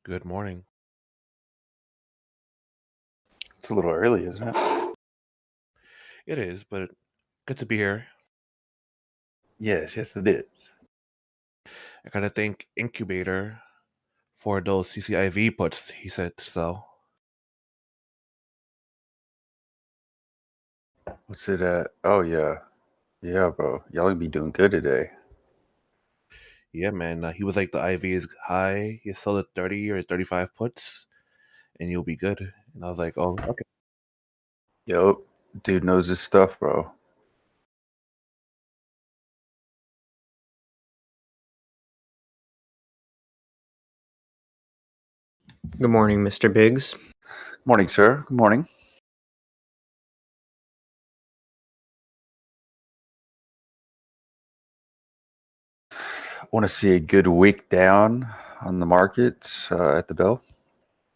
Good morning. It's a little early, isn't it? It is, but good to be here. Yes, yes, it is. I gotta thank Incubator for those CCIV puts he said to sell. What's it at? Oh yeah, yeah, bro. Y'all gonna be doing good today. Yeah, man. He was like the IV is high. You sell the 30 or 35 puts, and you'll be good. And I was like, oh, okay. Yup, dude knows his stuff, bro. Good morning, Mr. Biggs. Morning, sir. Good morning. Want to see a good wick down on the markets at the bell,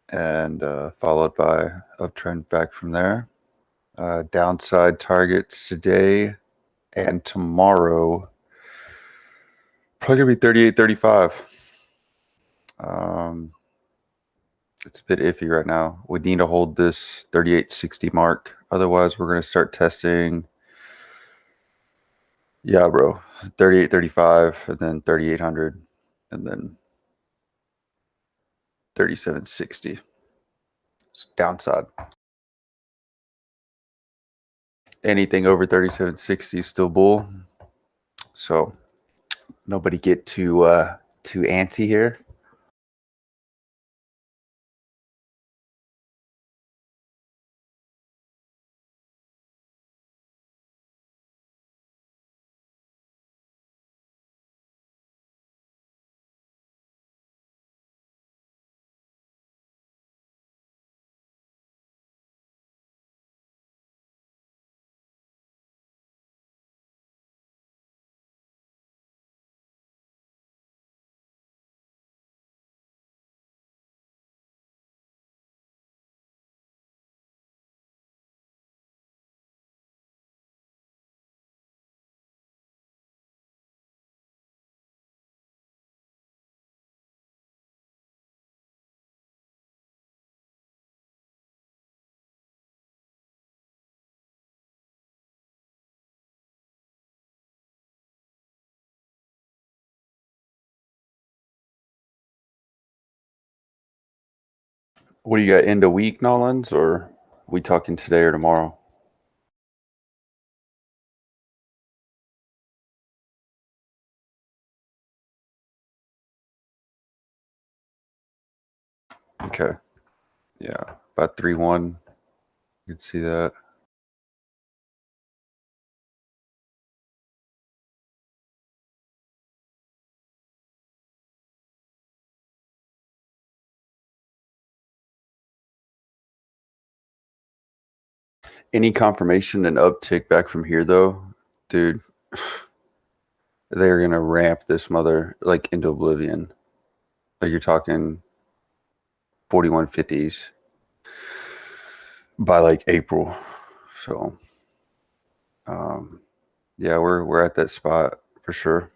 and followed by uptrend back from there. Downside targets today and tomorrow. Probably gonna be 38, 35. Um, it's a bit iffy right now. We need to hold this 38.60 mark. Otherwise, we're going to start testing. Yeah, bro. 38.35 and then 3800 and then 37.60. It's downside. Anything over 37.60 is still bull. So nobody get too antsy here. What do you got, end of week, Nolans, or we talking today or tomorrow? Okay. Yeah. About 3-1. You can see that. Any confirmation and uptick back from here, though, dude, they're gonna ramp this mother like into oblivion. Like you're talking 4150s by like April. So, yeah, we're at that spot for sure.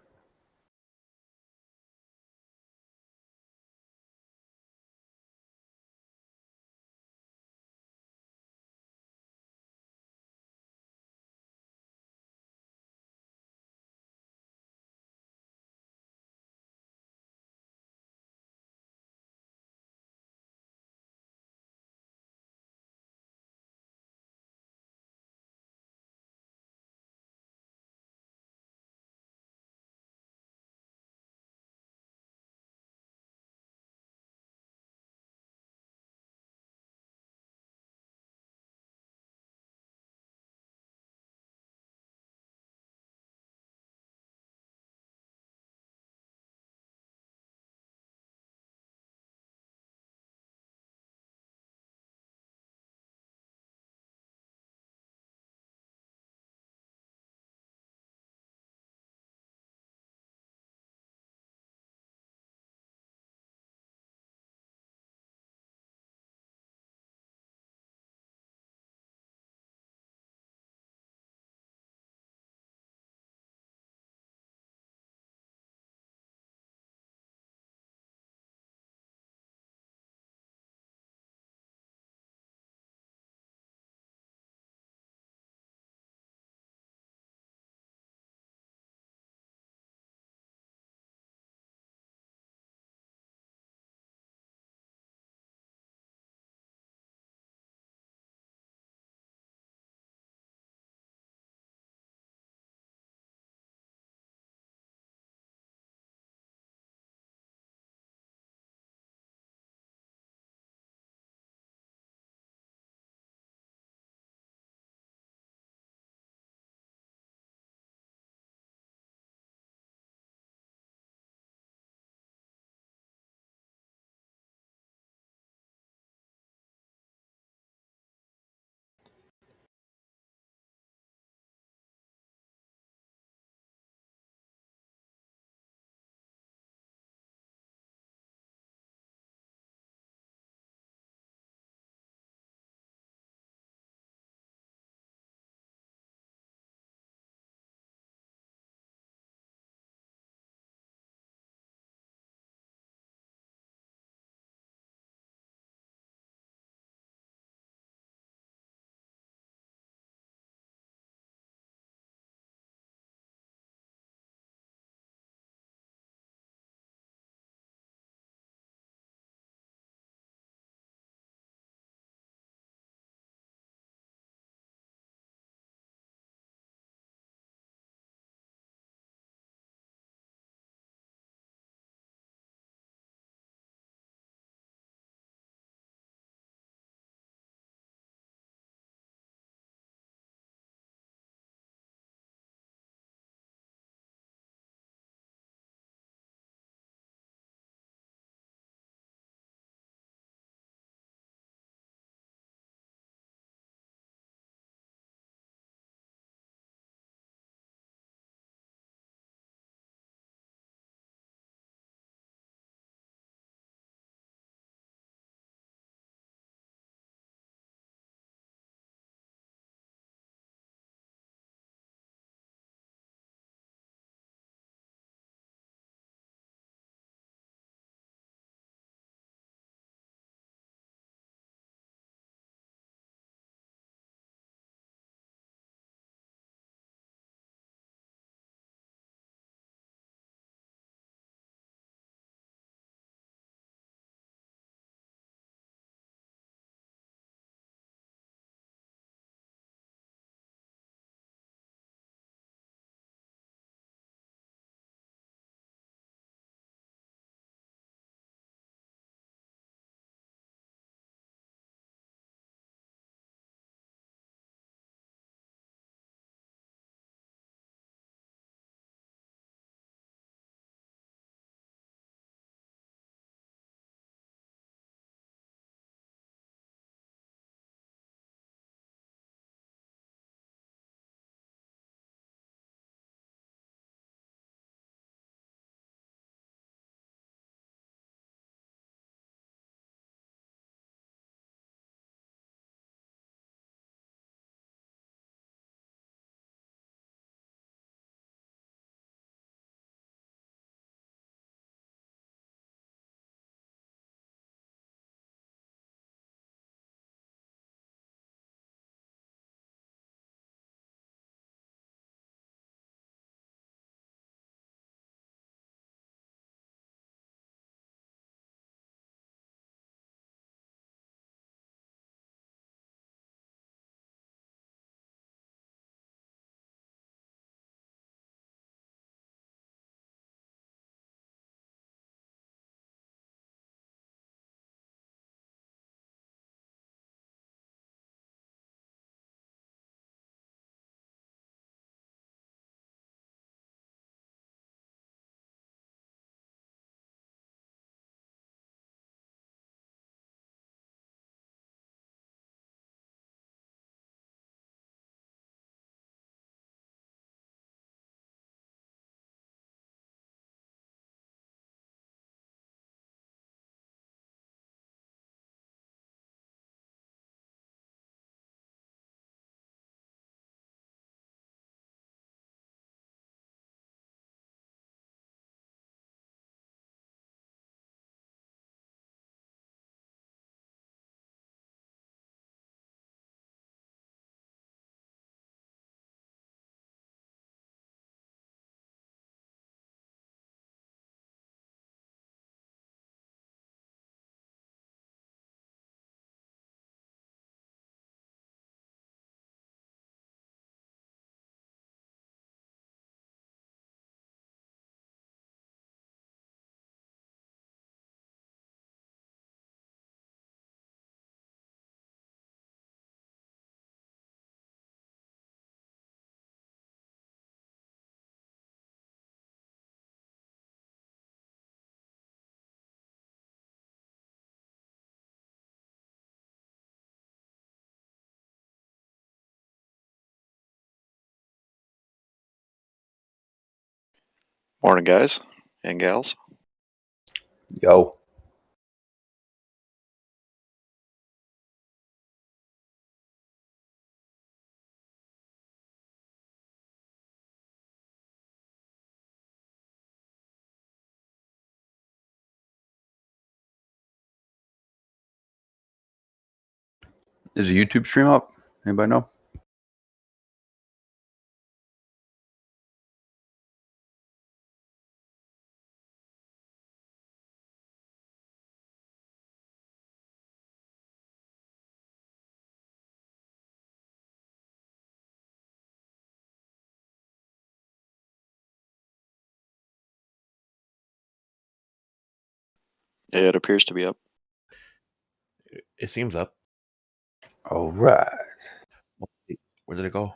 Morning, guys and gals. Yo. Is a YouTube stream up? Anybody know? It appears to be up. It seems up. All right. Where did it go?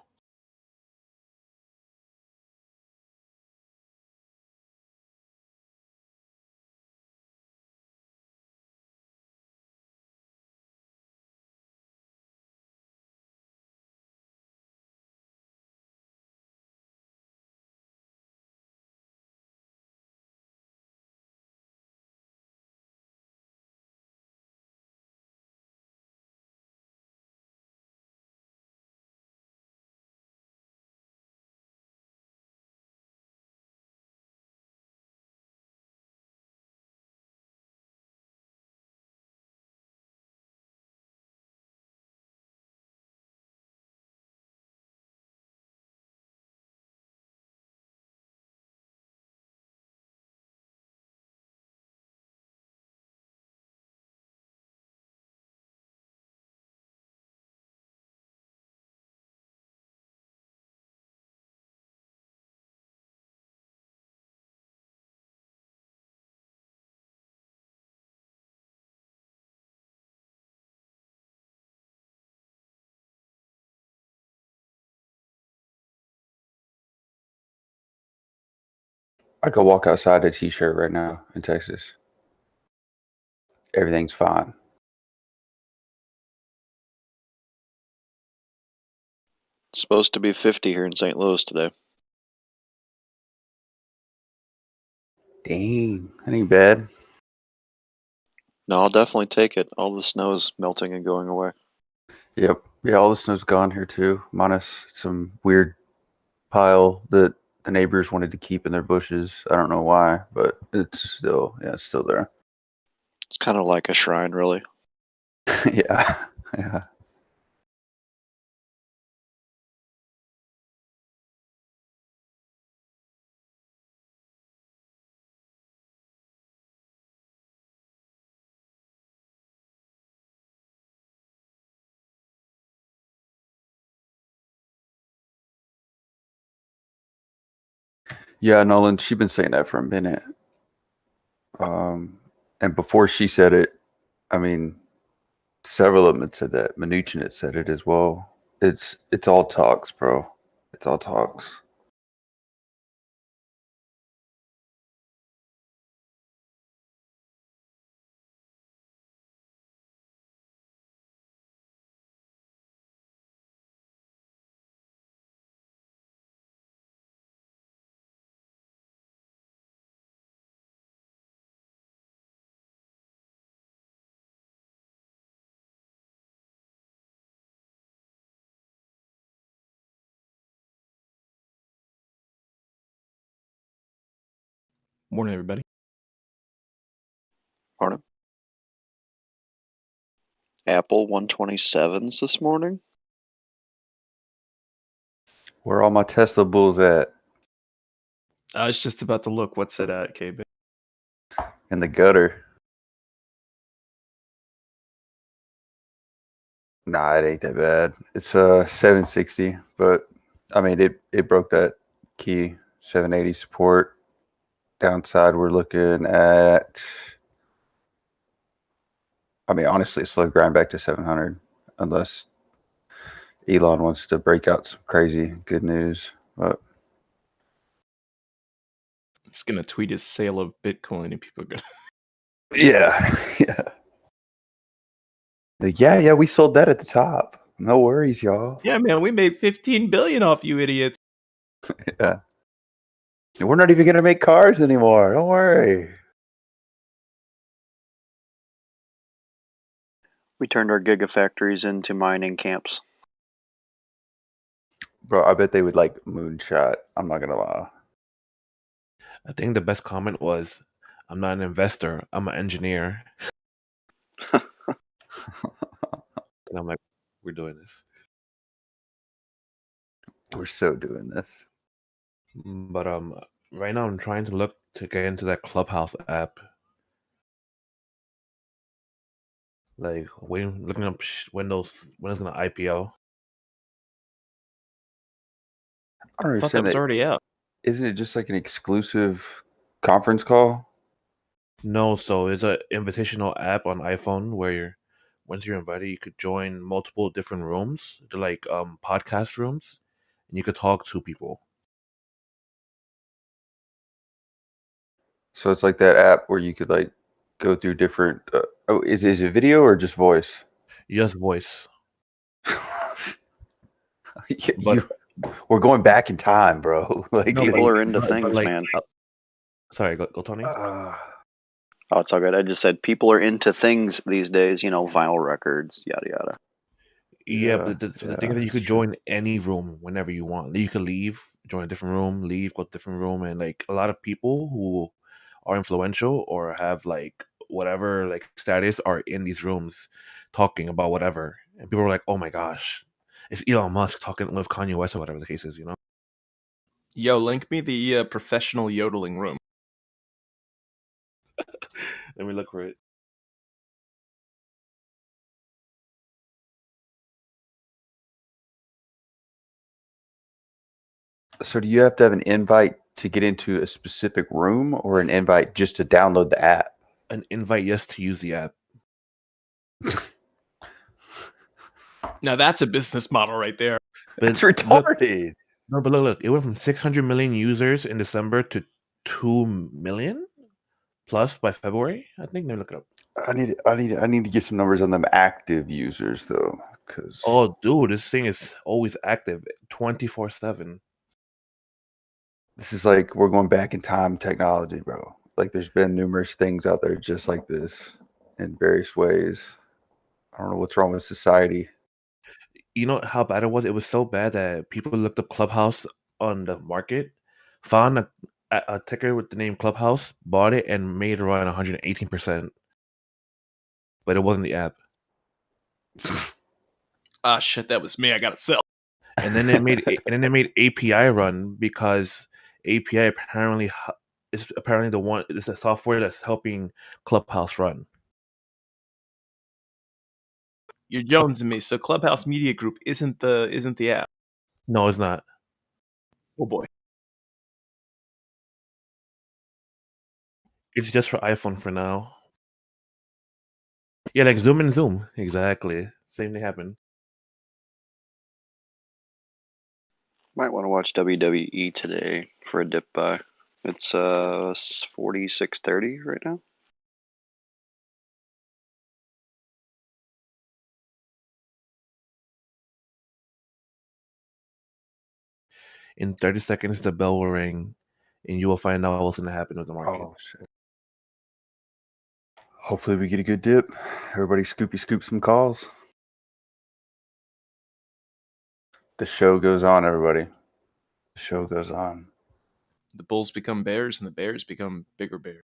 I could walk outside a t-shirt right now in Texas. Everything's fine. It's supposed to be 50 here in St. Louis today. Dang, that ain't bad. No, I'll definitely take it. All the snow is melting and going away. Yep. Yeah, all the snow's gone here too, minus some weird pile that the neighbors wanted to keep in their bushes. I don't know why, but it's still there. It's kind of like a shrine, really. Yeah. Yeah. Yeah, Nolan, she's been saying that for a minute. And before she said it, I mean, several of them had said that. Mnuchin had said it as well. It's all talks, bro. It's all talks. Morning, everybody. Morning. Apple 127s this morning. Where all my Tesla bulls at? I was just about to look. What's it at, KB? In the gutter. Nah, it ain't that bad. It's 760, but I mean it broke that key 780 support. Downside, we're looking at. I mean, honestly, a slow grind back to 700, unless Elon wants to break out some crazy good news. But I'm just gonna tweet his sale of Bitcoin, and people are gonna. yeah, yeah, we sold that at the top. No worries, y'all. Yeah, man, we made 15 billion off you idiots. Yeah. We're not even gonna make cars anymore. Don't worry. We turned our gigafactories into mining camps. Bro, I bet they would like moonshot. I'm not gonna lie. I think the best comment was, "I'm not an investor. I'm an engineer." And I'm like, "We're doing this." We're so doing this. But right now I'm trying to look to get into that Clubhouse app. Like looking up when it's gonna IPO. I don't I thought that understand was that. already out. Isn't it just like an exclusive conference call? No, so it's a invitational app on iPhone where once you're invited, you could join multiple different rooms. They're like podcast rooms, and you could talk to people. So it's like that app where you could like go through different. Oh, is it video or just voice? Just voice. You, we're going back in time, bro. Like No, People but- are into but, things, like, man. Sorry, go Tony. Oh, it's all good. I just said people are into things these days. You know, vinyl records, yada yada. Yeah, but the thing is that you that's could true. join any room whenever you want. You could leave, join a different room, leave, go to a different room, and like a lot of people who are influential or have like whatever like status are in these rooms talking about whatever, and people are like, "Oh my gosh, it's Elon Musk talking with Kanye West or whatever the case is," you know? Yo, link me the professional yodeling room. Let me look for it. So do you have to have an invite to get into a specific room or an invite just to download the app? An invite, yes, to use the app. Now that's a business model right there. But It's look, retarded. no, but look, it went from 600 million users in December to 2 million plus by February. I think. Let me look it up. I need to get some numbers on them active users though, because Oh, dude, this thing is always active 24/7. this is like we're going back in time technology, bro. Like there's been numerous things out there just like this in various ways. I don't know what's wrong with society. You know how bad it was? It was so bad that people looked up Clubhouse on the market, found a ticker with the name Clubhouse, bought it, and made around 118%. But it wasn't the app. Ah, shit, that was me. I gotta sell. And then they made API run because API apparently is apparently the one. It's a software that's helping Clubhouse run. You're jonesing me. So Clubhouse Media Group isn't the app. No, it's not. Oh boy. It's just for iPhone for now. Yeah, like Zoom and Zoom. Exactly. Same thing happened. Might want to watch WWE today for a dip buy. It's 46.30 right now. In 30 seconds, the bell will ring, and you will find out what's going to happen with the market. Oh shit. Hopefully we get a good dip. Everybody scoop some calls. The show goes on, everybody. The show goes on. The bulls become bears, and the bears become bigger bears,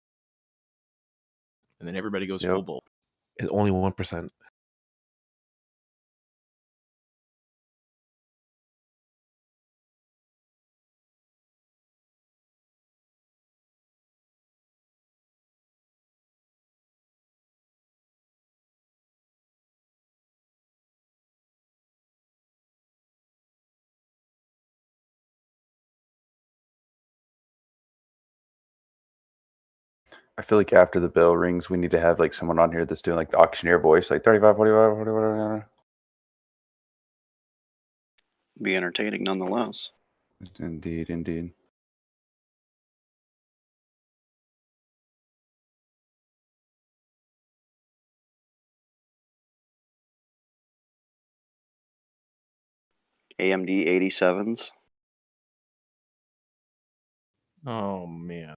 and then everybody goes Yep. full bull. It's only 1%. I feel like after the bell rings, we need to have like someone on here that's doing like the auctioneer voice, like 35, 45, 45. Be entertaining nonetheless. Indeed, indeed. AMD 87s. Oh man.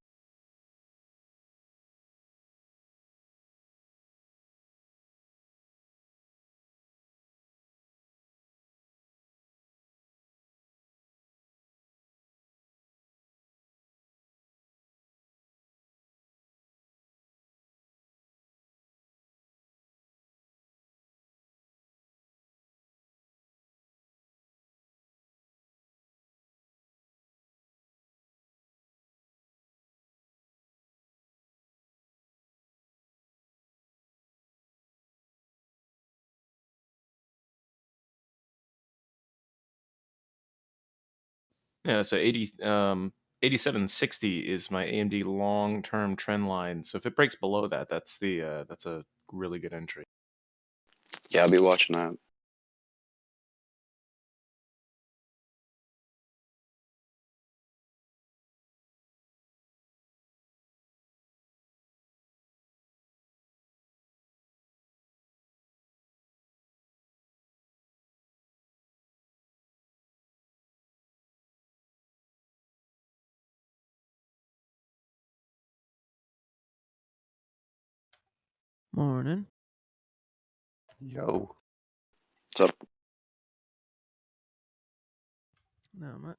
Yeah, so 8760 is my AMD long-term trend line. So if it breaks below that, that's a really good entry. Yeah, I'll be watching that. Morning. Yo. What's up? Not much.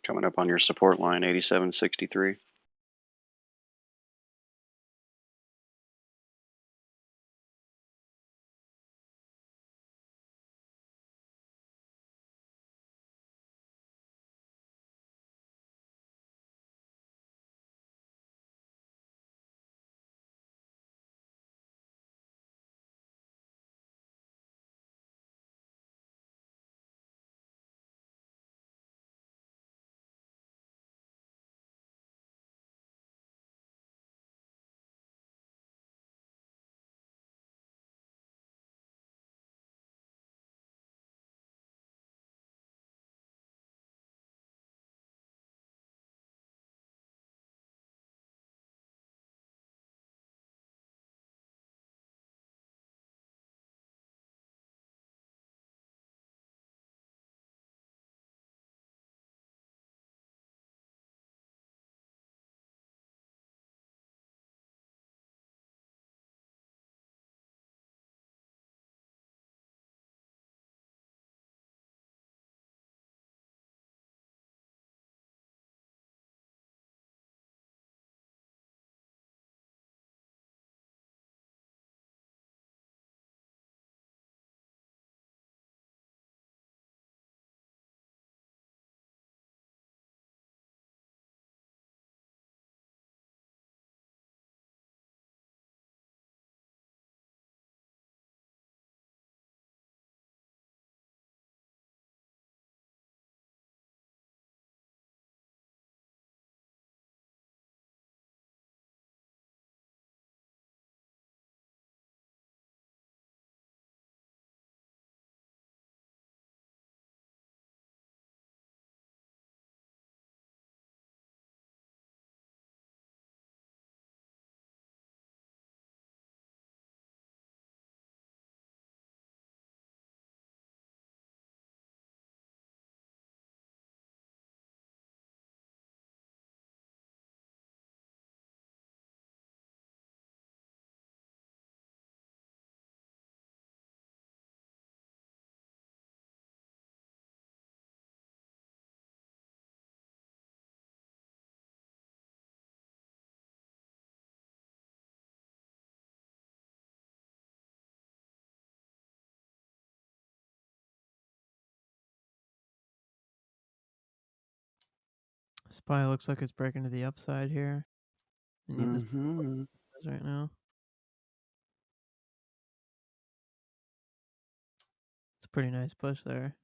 Coming up on your support line, 8763. SPY looks like it's breaking to the upside here. I need this Mm-hmm. right now. It's a pretty nice push there.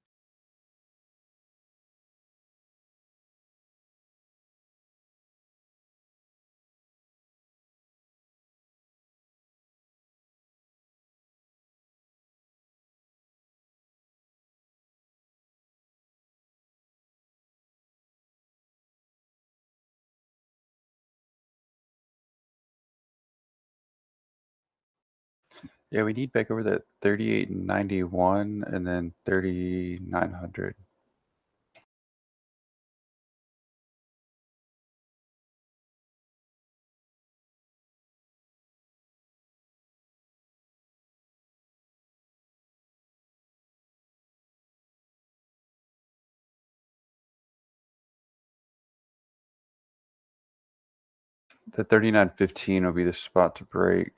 Yeah, we need back over that 38.91 and then 3900. The 39.15 will be the spot to break.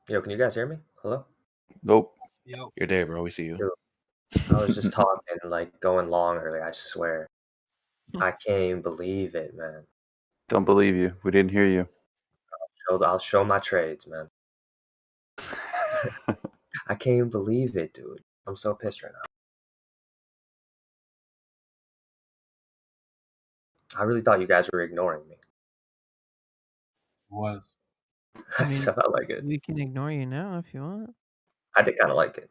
Yo, can you guys hear me? Hello? Nope. You're there, bro. We see you. Yo, I was just talking, like, going long earlier, I swear. I can't even believe it, man. Don't believe you. We didn't hear you. I'll show my trades, man. I can't even believe it, dude. I'm so pissed right now. I really thought you guys were ignoring me. Was. I I mean, felt like it. we can ignore you now if you want. I did kind of like it.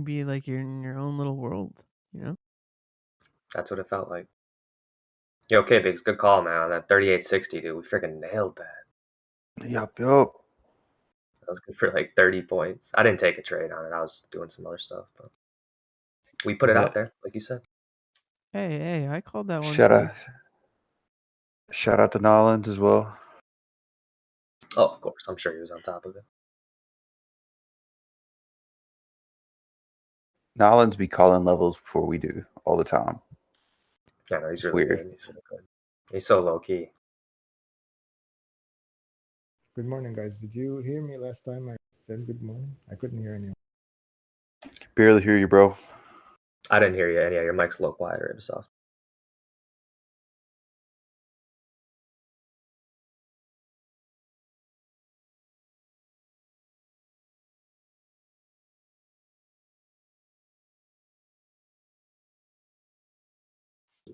Be like you're in your own little world, you know? That's what it felt like. Yo, okay, Biggs, good call, man. That 38.60, dude. We freaking nailed that. Yup. That was good for like 30 points. I didn't take a trade on it. I was doing some other stuff, but we put it Yeah. out there, like you said. Hey, I called that one Shout too. out to Nollins as well. Oh, of course. I'm sure he was on top of it. Nollins be calling levels before we do all the time. Yeah, no, he's It's really weird. good. He's really good. He's so low key. Good morning, guys. Did you hear me last time I said good morning? I couldn't hear anyone. Barely hear you, bro. I didn't hear you. And yeah, your mic's a little quieter. It was soft.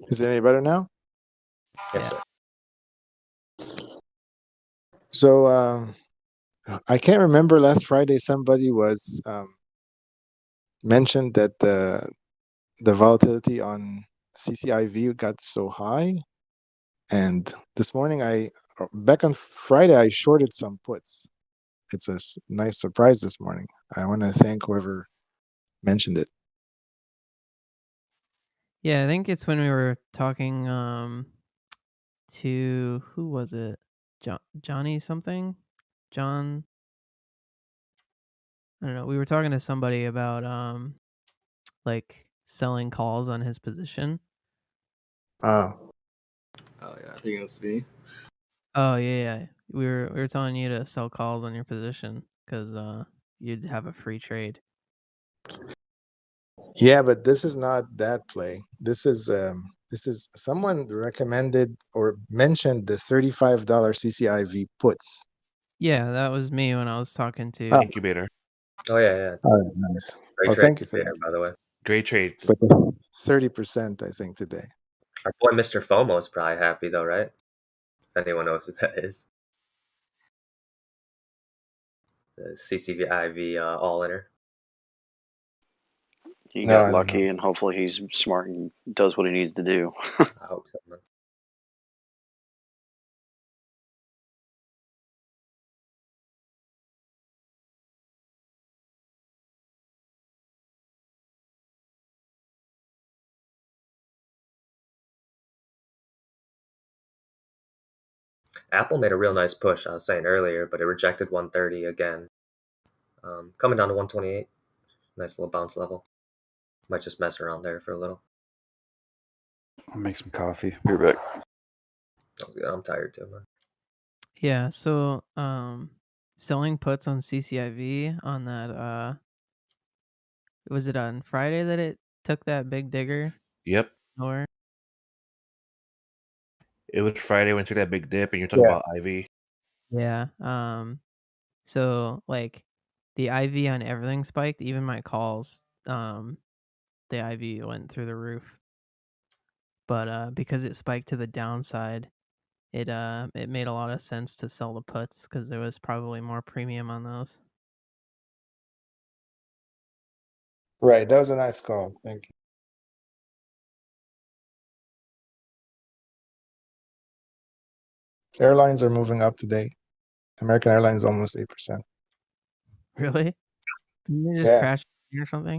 Is it any better now? Yes, Yeah. sir. So I can't remember last Friday somebody was mentioned that the volatility on CCIV got so high, and this morning back on Friday I shorted some puts. It's a nice surprise this morning. I want to thank whoever mentioned it. Yeah, I think it's when we were talking to who was it? Johnny something? John, I don't know. We were talking to somebody about like selling calls on his position. Oh yeah, I think it was me. Oh yeah. We were telling you to sell calls on your position because you'd have a free trade. yeah, but this is not that play. This is someone recommended or mentioned the $35 CCIV puts. Yeah, that was me when I was talking to. Oh. Incubator. Oh, yeah. Oh, nice. Great Well, trade thank you for there, that. by the way. Great trade. It's like 30%, I think, today. Our boy Mr. FOMO is probably happy, though, right? If anyone knows who that is. The CCIV all-inner. He No, I got don't lucky, know. and hopefully he's smart and does what he needs to do. I hope so, man. Apple made a real nice push, I was saying earlier, but it rejected 130 again. Coming down to 128. Nice little bounce level. Might just mess around there for a little. I'll make some coffee. Be right back. Oh, good. I'm tired too, man. Yeah, so selling puts on CCIV on that was it on Friday that it took that big digger Yep. nowhere? It was Friday when it took that big dip, and you're talking Yeah. about IV. Yeah. So like the IV on everything spiked, even my calls, the IV went through the roof. But because it spiked to the downside, it made a lot of sense to sell the puts because there was probably more premium on those. Right. That was a nice call. Thank you. Airlines are moving up today. American Airlines almost 8%. Really? Didn't they just Yeah. crash or something?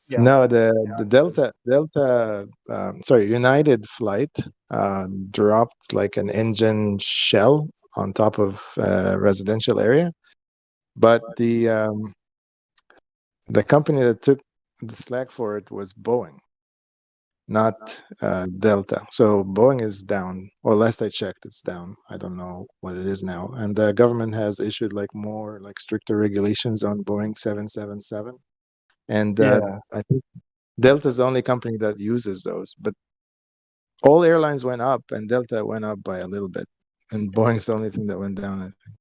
No, the United flight dropped like an engine shell on top of a residential area, but the company that took the slack for it was Boeing, not Delta. So Boeing is down, or last I checked, it's down. I don't know what it is now. And the government has issued like more like stricter regulations on Boeing 777, and I think Delta's the only company that uses those, but all airlines went up and Delta went up by a little bit. And Boeing's the only thing that went down, I think.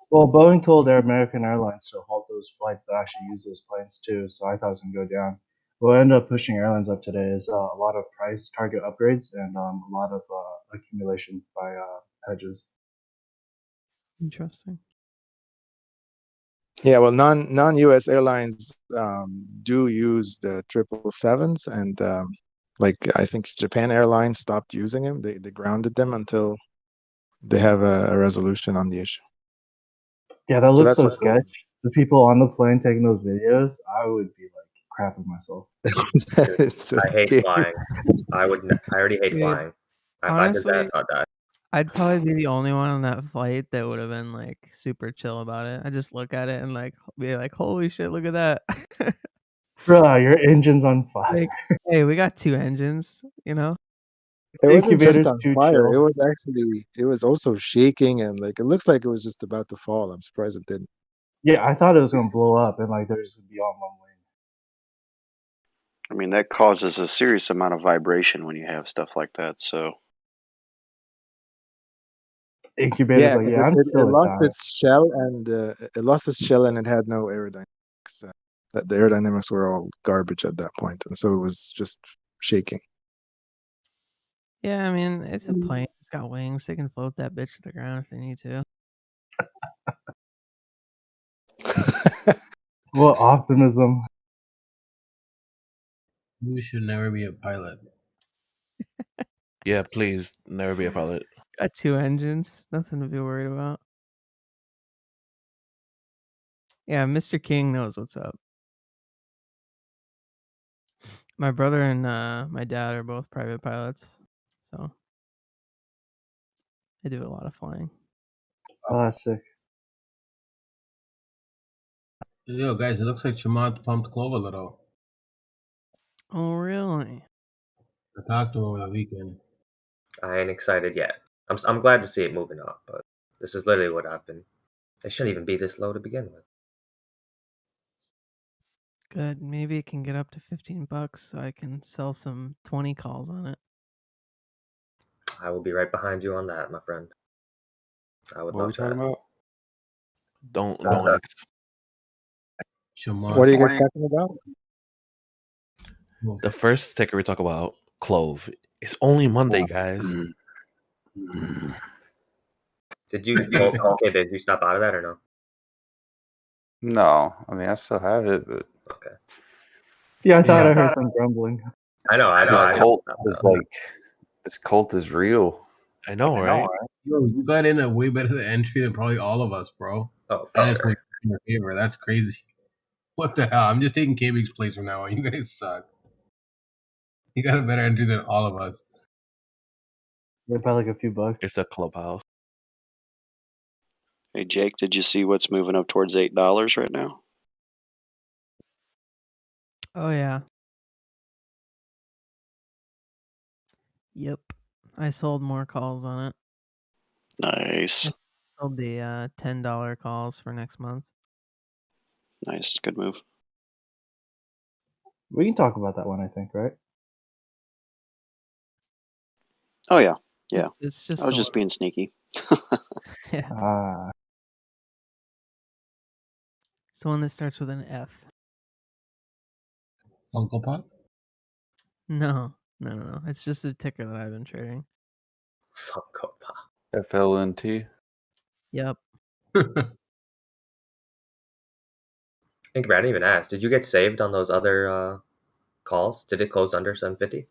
Well, Boeing told their American Airlines to halt those flights that actually use those planes too, so I thought it was going to go down. What ended up pushing airlines up today is a lot of price target upgrades and a lot of accumulation by hedges. Interesting. Yeah, well, non-US airlines do use the 777s, and like I think Japan Airlines stopped using them. They grounded them until they have a resolution on the issue. Yeah, that So looks that's so what sketch. The people on the plane taking those videos, I would be like crapping myself. it's so I hate scary. flying. I already hate Dude, flying. If I did that, honestly, I'd die. I'd probably be the only one on that flight that would have been like super chill about it. I just look at it and like be like, "Holy shit, look at that!" Bro, your engine's on fire. Like, hey, we got 2 engines, you know. It wasn't just Incubator's on too fire. chill. It was also shaking, and like it looks like it was just about to fall. I'm surprised it didn't. Yeah, I thought it was gonna blow up and like there's gonna be on one lane. I mean, that causes a serious amount of vibration when you have stuff like that. So Incubator's Yeah, like, because yeah, I'm it still lost tired. its shell, and it had no aerodynamics. That the aerodynamics were all garbage at that point, and so it was just shaking. Yeah, I mean, it's a plane. It's got wings. They can float that bitch to the ground if they need to. What optimism. You should never be a pilot. Yeah, please never be a pilot. Got 2 engines. Nothing to be worried about. Yeah, Mr. King knows what's up. My brother and my dad are both private pilots, so they do a lot of flying. Oh, that's sick. Yo, guys, it looks like Chemont pumped Clove a little. Oh, really? I talked to him over the weekend. I ain't excited yet. I'm glad to see it moving up, but this is literally what happened. It shouldn't even be this low to begin with. Good. Maybe it can get up to $15 so I can sell some 20 calls on it. I will be right behind you on that, my friend. I would What are we love talking that. about? Don't Okay. X. Chemont. What are you guys talking about? The first ticker we talk about, Clove. It's only Monday, guys. Did you? Okay, did you stop out of that or no? No, I mean I still have it, but Okay. Yeah, I thought Yeah. I heard some grumbling. I know. this cult is real. I know, right? Yo, you got in a way better entry than probably all of us, bro. Oh, for And it's sure. in your favor. That's crazy. What the hell? I'm just taking K-Big's place from now on. You guys suck. You got a better entry than all of us. Yeah, by like a few bucks. It's a clubhouse. hey, Jake, did you see what's moving up towards $8 right now? Oh, yeah. Yep. I sold more calls on it. Nice. I sold the $10 calls for next month. Nice. Good move. We can talk about that one, I think, right? Oh, yeah. Yeah. It's just I was the just one. being sneaky. Yeah. Ah, It's the one that starts with an F. Funko Pop? No. It's just a ticker that I've been trading. Funko Pop. FLNT. Yep. Hey, I didn't even ask. Did you get saved on those other calls? Did it close under 750?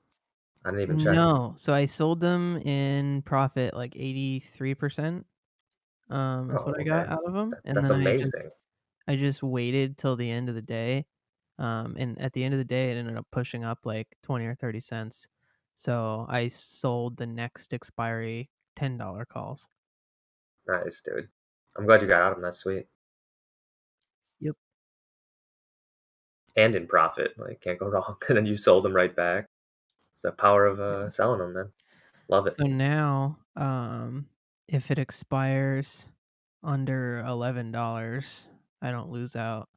I didn't even check. No. So I sold them in profit like 83%. Is Oh, what I okay. got out of them. And That's then amazing. I just waited till the end of the day. And at the end of the day, it ended up pushing up like 20 or 30 cents. So I sold the next expiry $10 calls. Nice, dude. I'm glad you got out of them. That's sweet. Yep. And in profit. Like, can't go wrong. And then you sold them right back. It's the power of selling them, man. Love it. So now, if it expires under $11, I don't lose out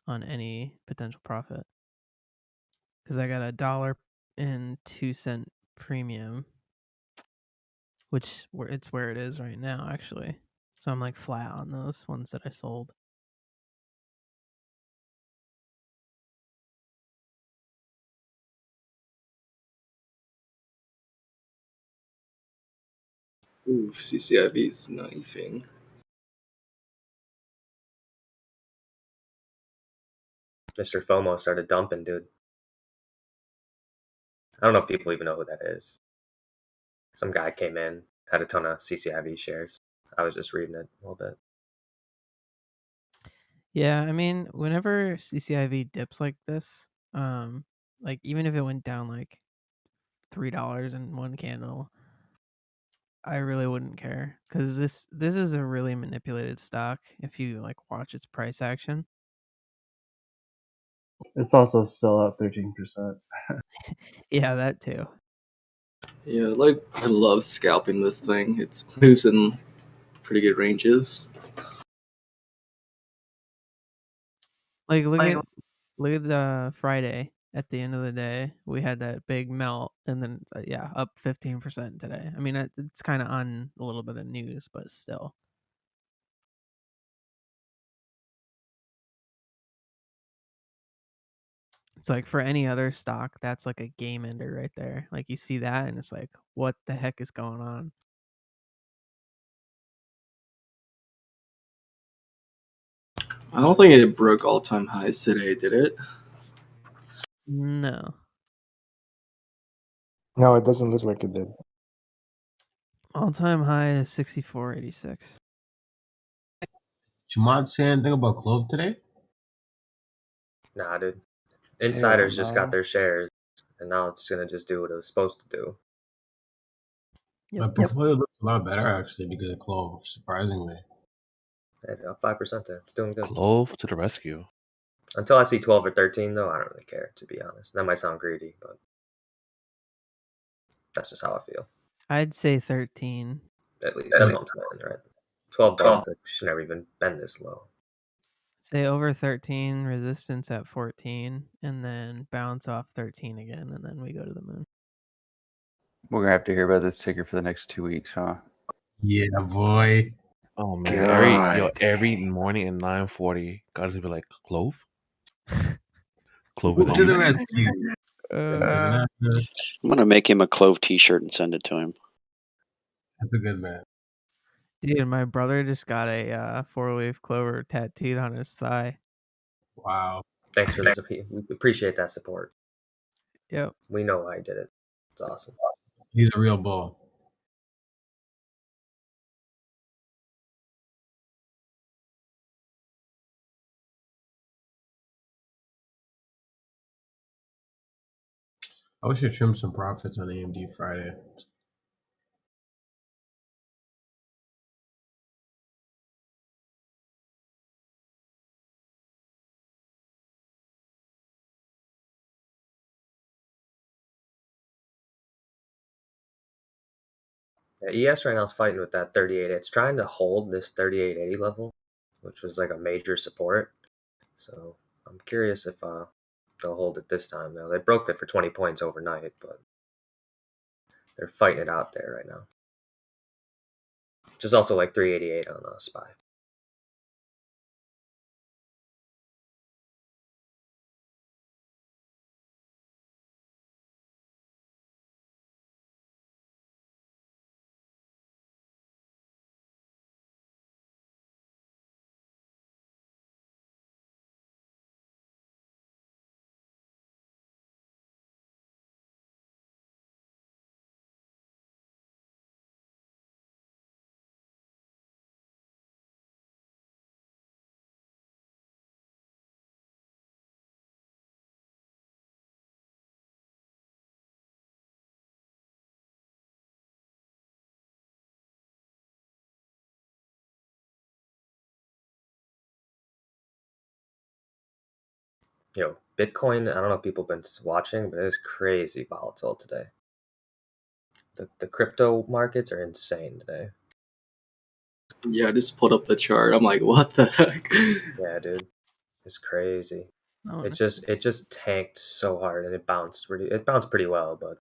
on any potential profit because I got $1.02 premium, which it's where it is right now, actually. So I'm like flat on those ones that I sold. Ooh, CCIV is knifing. Mr. FOMO started dumping, dude. I don't know if people even know who that is. Some guy came in, had a ton of CCIV shares. I was just reading it a little bit. Yeah, I mean, whenever CCIV dips like this, like even if it went down like $3 in one candle, I really wouldn't care because this is a really manipulated stock if you like watch its price action. it's also still up 13%. Yeah, that too. Yeah, like I love scalping this thing. It moves in pretty good ranges. Like look at the Friday at the end of the day, we had that big melt and then yeah, up 15% today. I mean, it's kind of on a little bit of news, but still. It's like for any other stock, that's like a game ender right there. Like you see that and it's like, what the heck is going on? I don't think it broke all-time highs today, did it? No. No, it doesn't look like it did. All-time high is 64.86. Jamad say anything about Clove today? Nah, dude. Hell Insiders just got no. their shares, and now it's gonna just do what it was supposed to do. My portfolio looks a lot better actually because of Clove, surprisingly. Hey, up 5% there. It's doing good. Clove to the rescue. Until I see 12 or 13, though, I don't really care, to be honest. That might sound greedy, but that's just how I feel. I'd say 13. At least that's what I'm saying, right? 12 bucks should never even been this low. Say over 13, resistance at 14, and then bounce off 13 again, and then we go to the moon. We're gonna have to hear about this ticker for the next 2 weeks, huh? Yeah, boy. Oh man, God. every morning at 9:40, guys will be like, Clove? Clove Go with to a the D? rescue. I'm gonna make him a Clove T-shirt and send it to him. That's a good man. Dude, my brother just got a 4-leaf clover tattooed on his thigh. Wow. Thanks for this. We appreciate that support. Yep. We know why he did it. It's awesome. He's a real bull. I wish I trimmed some profits on AMD Friday. Yeah, ES right now is fighting with that 38. It's trying to hold this 3880 level, which was like a major support. So I'm curious if they'll hold it this time. Now they broke it for 20 points overnight, but they're fighting it out there right now. Which is also like 388 on SPY. Bitcoin, I don't know if people have been watching, but it's crazy volatile today. The crypto markets are insane today. Yeah, I just pulled up the chart. I'm like, what the heck? Yeah, dude. It's crazy. Oh, It just tanked so hard and it bounced pretty well, but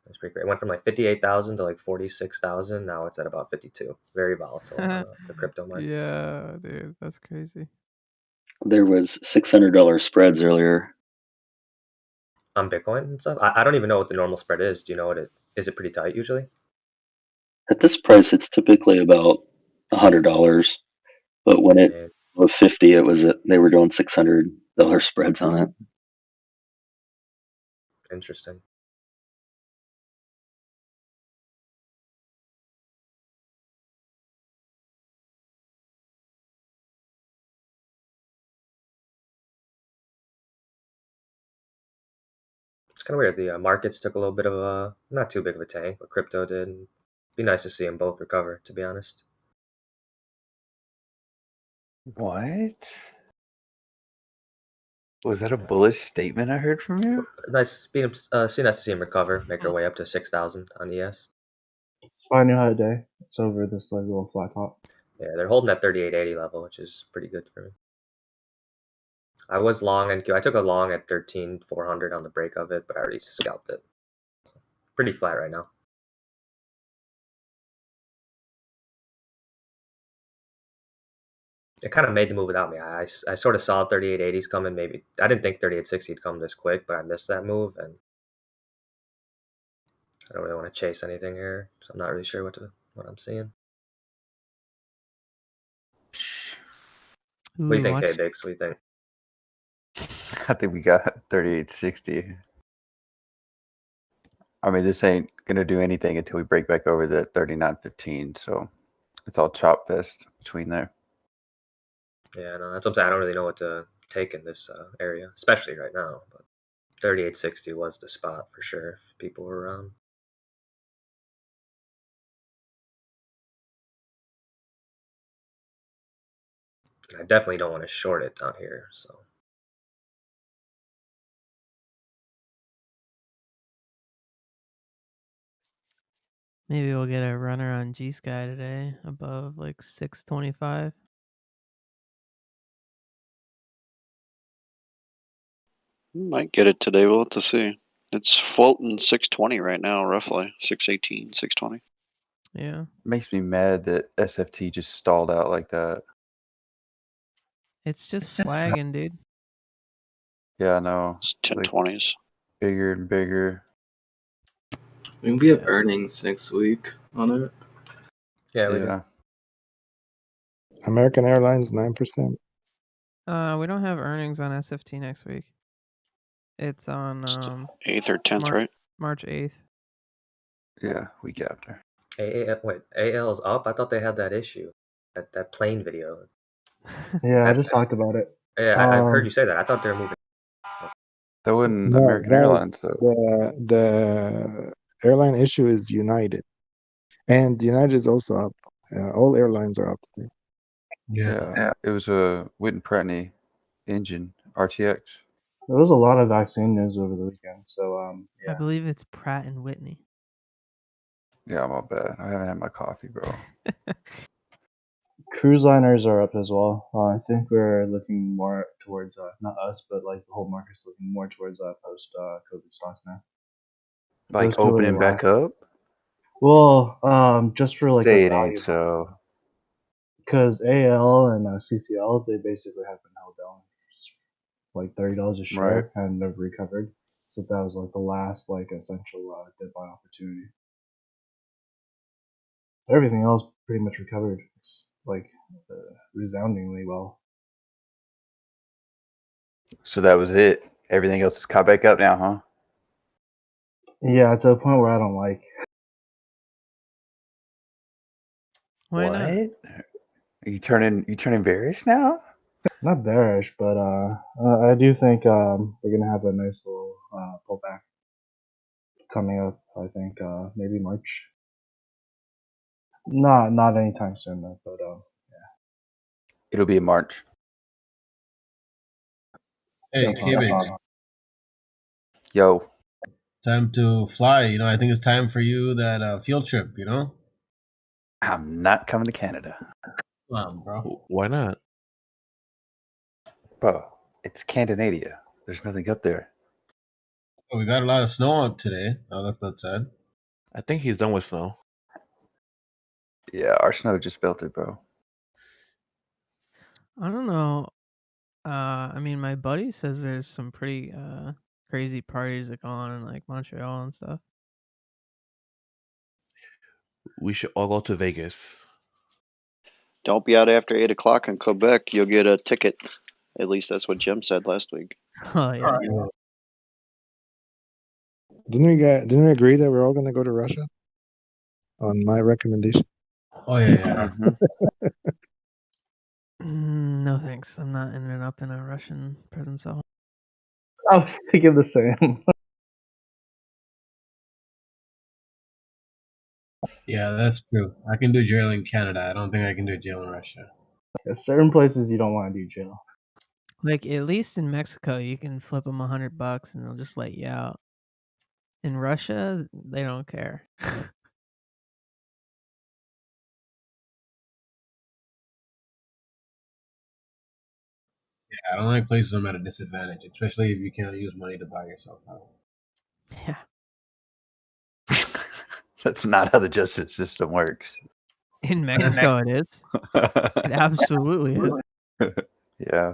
it's pretty great. It went from like 58,000 to like 46,000. Now it's at about 52. Very volatile on the crypto markets. Yeah, dude, that's crazy. There was $600 spreads earlier. On Bitcoin and stuff? I don't even know what the normal spread is. Do you know what is it pretty tight usually? At this price, it's typically about $100, but when it was 50, they were doing $600 spreads on it. Interesting. It's kind of weird. The markets took a little bit of not too big of a tank, but crypto did. It'd be nice to see them both recover, to be honest. What? Was that a bullish statement I heard from you? Nice nice to see them recover, make their way up to 6,000 on ES. SPY new high day. It's over this like little flat top. Yeah, they're holding that 3880 level, which is pretty good for me. I was long NQ. I took a long at 13,400 on the break of it, but I already scalped it. Pretty flat right now. It kind of made the move without me. I sort of saw 3880s coming. Maybe I didn't think 3860 would come this quick, but I missed that move, and I don't really want to chase anything here, so I'm not really sure what I'm seeing. What do you think, K-Bix? What do you think? I think we got 3860. I mean, this ain't gonna do anything until we break back over the 3915. So it's all chop fest between there. Yeah, no, that's what I'm saying. I don't really know what to take in this area, especially right now. But 3860 was the spot for sure if people were around. I definitely don't want to short it down here, so. Maybe we'll get a runner on G-Sky today above like 625. Might get it today. We'll have to see. It's floating 620 right now, roughly 618, 620. Yeah. Makes me mad that SFT just stalled out like that. It's just flagging, dude. Yeah, I know. It's 1020s. Bigger and bigger. I mean, we have earnings next week on it. Yeah, we do. American Airlines 9%. We don't have earnings on SFT next week. It's on 8th or 10th, right? March 8th. Yeah, week after. Wait, AL is up? I thought they had that issue. That plane video. Yeah, I just talked about it. Yeah, I heard you say that. I thought they were moving. That wasn't No, American that Airlines, was though. the airline issue is United, and United is also up. All airlines are up today. Yeah. It was a Whitten Prattney engine, RTX. There was a lot of vaccine news over the weekend, so I believe it's Pratt and Whitney. Yeah, I'm all bad. I haven't had my coffee, bro. Cruise liners are up as well. I think we're looking more towards not us, but like the whole market's looking more towards post COVID stocks now. Like Those two are the opening back last. up? Well, just for like Say a it ain't value, so. because AL and CCL they basically have been held down like $30 a Right. share and they've recovered. So that was like the last like essential deadline opportunity. Everything else pretty much recovered. It's like resoundingly well. So that was it. Everything else is caught back up now, huh? Yeah, to a point where I don't like. Why what? not? Are you turning bearish now? Not bearish, but I do think we're gonna have a nice little pullback coming up. I think maybe March. Not anytime soon though, but It'll be in March. Hey, that's what I'm K-Bix, talking. Yo, time to fly. You know, I think it's time for you that field trip. You know, I'm not coming to Canada. come on, bro. Why not? Bro, it's Canadadia. There's nothing up there. Oh, we got a lot of snow out today. I looked outside. I think he's done with snow. Yeah, our snow just melted, bro. I don't know. I mean, my buddy says there's some pretty crazy parties that go on in like Montreal and stuff. We should all go to Vegas. Don't be out after 8 o'clock in Quebec. You'll get a ticket. At least that's what Jim said last week. Oh yeah. Didn't we agree that we're all gonna go to Russia? On my recommendation. Oh yeah. No thanks. I'm not ending up in a Russian prison cell. I was thinking the same. Yeah, that's true. I can do jail in Canada. I don't think I can do jail in Russia. There's certain places you don't want to do jail. Like at least in Mexico, you can flip them $100 and they'll just let you out. In Russia, they don't care. Yeah, I don't like places I'm at a disadvantage, especially if you can't use money to buy yourself out. Yeah. That's not how the justice system works. In Mexico, it is. It absolutely is. Yeah.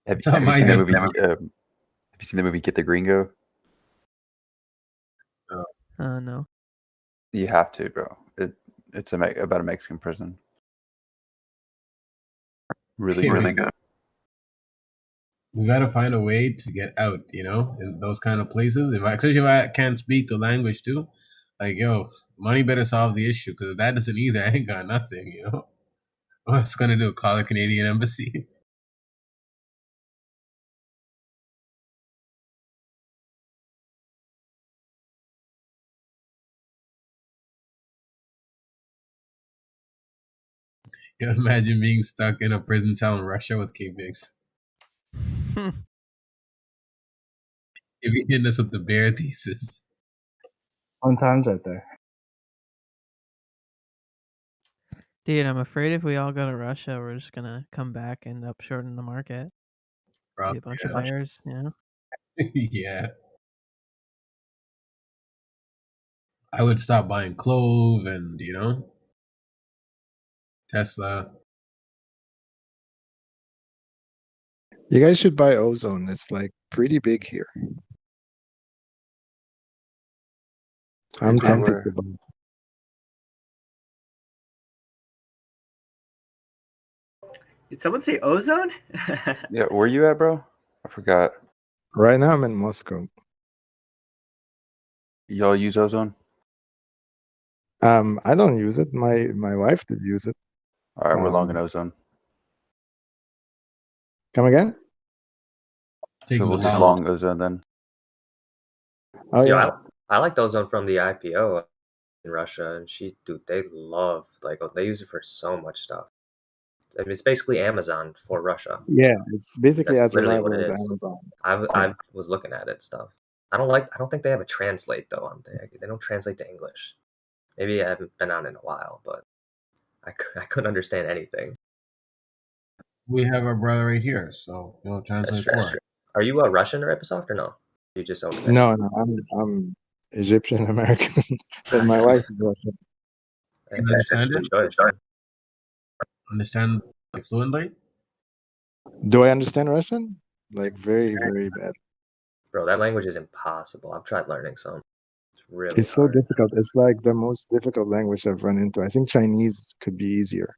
Have It's not you my seen the justice. movie? Have you seen the movie Get the Gringo? No. You have to, bro. It's about a Mexican prison. Really, Okay, really man. good. We gotta find a way to get out, you know, in those kind of places. Especially if I can't speak the language too, like yo, money better solve the issue because if that doesn't either, I ain't got nothing, you know. What's gonna do? Call the Canadian embassy? You know, imagine being stuck in a prison cell in Russia with K-Bix. If you hitting us with the bear thesis. Fun times right there. Dude, I'm afraid if we all go to Russia, we're just gonna come back and end up shorting the market. Be a bunch of bears, you know? Yeah. I would stop buying clove and, you know, Tesla. You guys should buy Ozone. It's like pretty big here. I'm tempted to buy. Did someone say ozone? Yeah, where you at, bro? I forgot. Right now I'm in Moscow. Y'all use Ozone? I don't use it. My wife did use it. All right, we're long in Ozone. Come again? So we'll just long Ozone then. Oh yeah. I like Ozone from the IPO in Russia, and they love they use it for so much stuff. I mean, it's basically Amazon for Russia. Yeah, it's basically That's as literally reliable what it as is. Amazon. I was looking at it stuff. I don't think they have a translate though on there. They don't translate to English. Maybe I haven't been on in a while, but I couldn't understand anything. We have our brother right here, so he'll translate for us. True. Are you a Russian or Episoft or no? You just own it. No, I'm Egyptian American, but my wife is Russian. Can you understand it? Understand like fluently? Do I understand Russian? Like very, very bad. Bro, that language is impossible. I've tried learning some. It's really It's so hard. difficult. It's like the most difficult language I've run into. I think Chinese could be easier.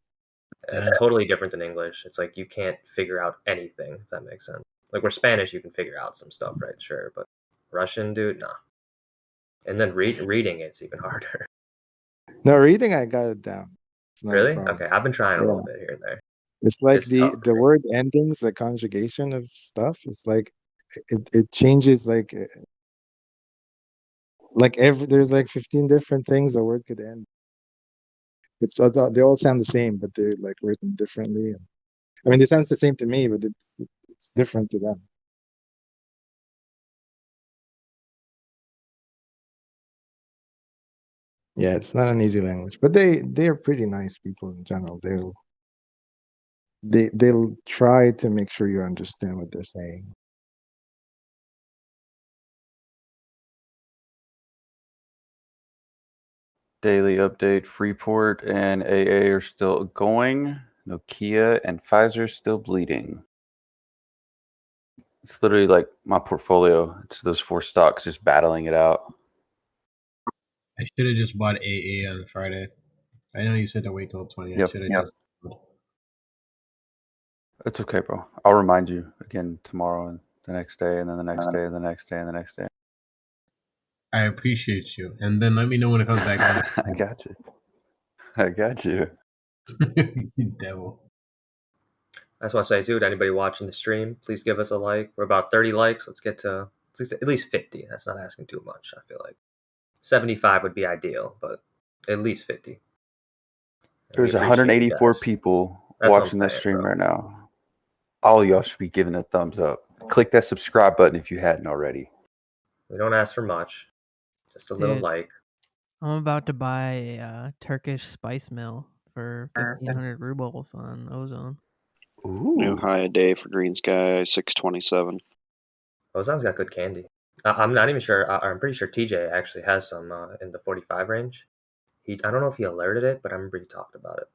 It's totally different than English. It's like you can't figure out anything, if that makes sense. Like where Spanish, you can figure out some stuff, right? Sure, but Russian, dude, nah. And then reading, it's even harder. No, reading I got it down. It's not a Really? problem. Okay, I've been trying a Yeah. little bit here and there. It's like It's tough. the word endings, the conjugation of stuff. It's like it changes like there's like 15 different things a word could end. They all sound the same, but they're like written differently. I mean, they sound the same to me, but it's different to them. Yeah, it's not an easy language, but they are pretty nice people in general. They'll try to make sure you understand what they're saying. Daily update: Freeport and AA are still going. Nokia and Pfizer still bleeding. It's literally like my portfolio. It's those 4 stocks just battling it out. I should have just bought AA on Friday. I know you said to wait till 20. I Yep. should have just. It's okay, bro. I'll remind you again tomorrow and the next day, and then the next day, and the next day, and the next day. I appreciate you, and then let me know when it comes back. I got you. I got you. You devil. I just want to say, too, to anybody watching the stream, please give us a like. We're about 30 likes. Let's get to at least 50. That's not asking too much, I feel like. 75 would be ideal, but at least 50. There's 184 people watching this stream right now. All of y'all should be giving a thumbs up. Click that subscribe button if you hadn't already. We don't ask for much. Just a little Dude, like. I'm about to buy a Turkish spice mill for 1,500 rubles on Ozone. New high a day for Green Sky, 627. Ozone's got good candy. I'm not even sure. I'm pretty sure TJ actually has some in the 45 range. I don't know if he alerted it, but I remember he talked about it.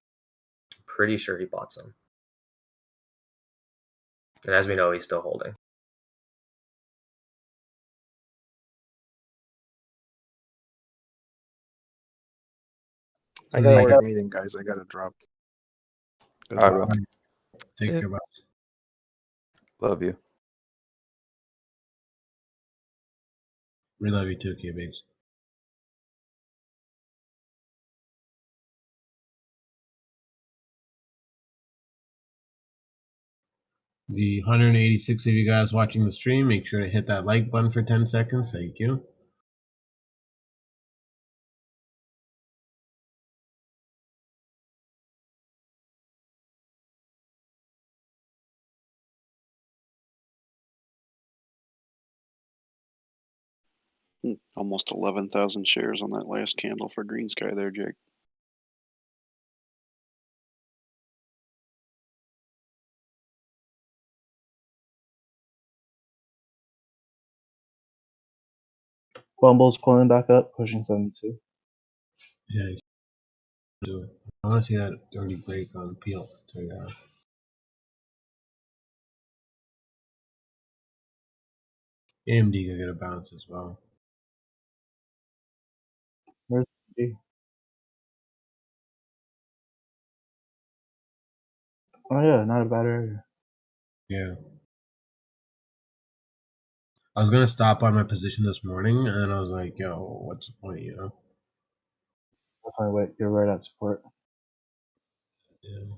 I'm pretty sure he bought some. And as we know, he's still holding. I got a work meeting, guys. I gotta drop. Good All right, luck. bro. Take care, bro. Love you. We love you too, K-Babes. The 186 of you guys watching the stream, make sure to hit that like button for 10 seconds. Thank you. Almost 11,000 shares on that last candle for Green Sky there, Jake. Bumble's pulling back up, pushing 72. Yeah, do it. I want to see that dirty break on Peel. AMD could get a bounce as well. Where's the Oh yeah, not a bad area. Yeah. I was gonna stop on my position this morning, and then I was like, "Yo, what's the point?" You know? Definitely wait. You're right at support. Yeah.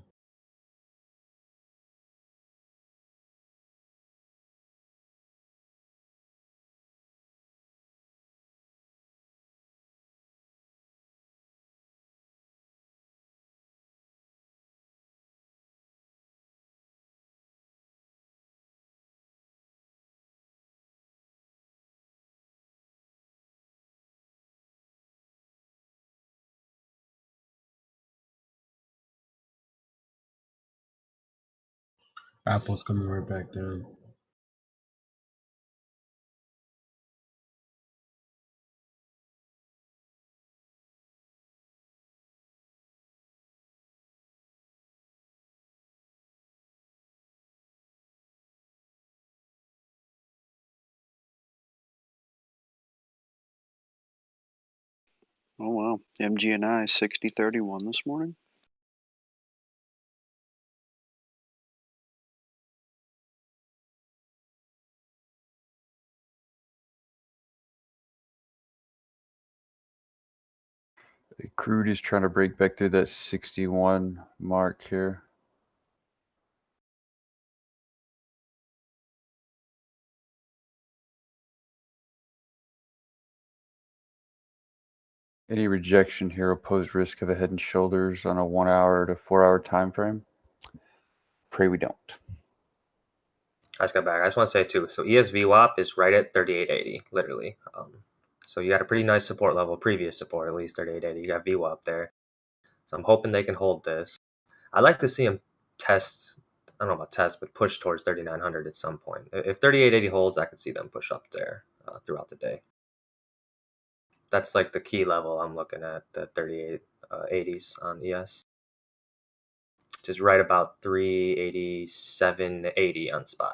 Apple's coming right back down. Oh wow. MGNI 60.31 this morning. Crude is trying to break back through that 61 mark here. Any rejection here will pose risk of a head and shoulders on a 1 hour to 4 hour time frame. Pray we don't. I just got back. I just want to say too. So ESVWAP is right at 3880, literally. So you got a pretty nice support level, previous support at least 3880. You got VWAP there. So I'm hoping they can hold this. I'd like to see them test. I don't know about test, but push towards 3900 at some point. If 3880 holds, I could see them push up there throughout the day. That's like the key level I'm looking at, the 3880s on ES. Which is right about 387.80 on SPY.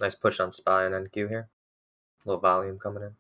Nice push on SPY and NQ here. A little volume coming in.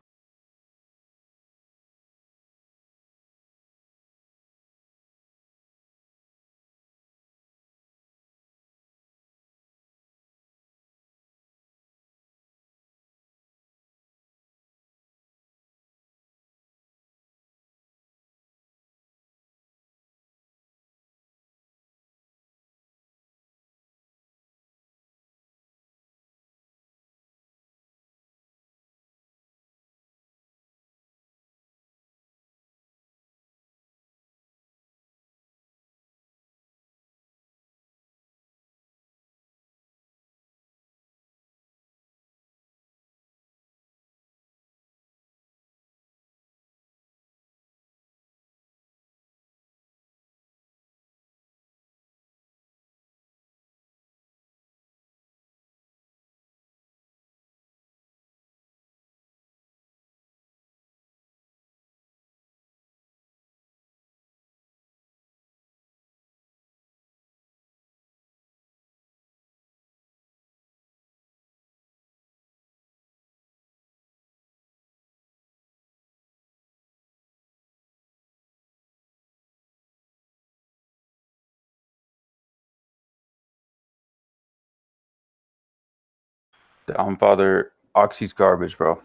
Father, Oxy's garbage, bro.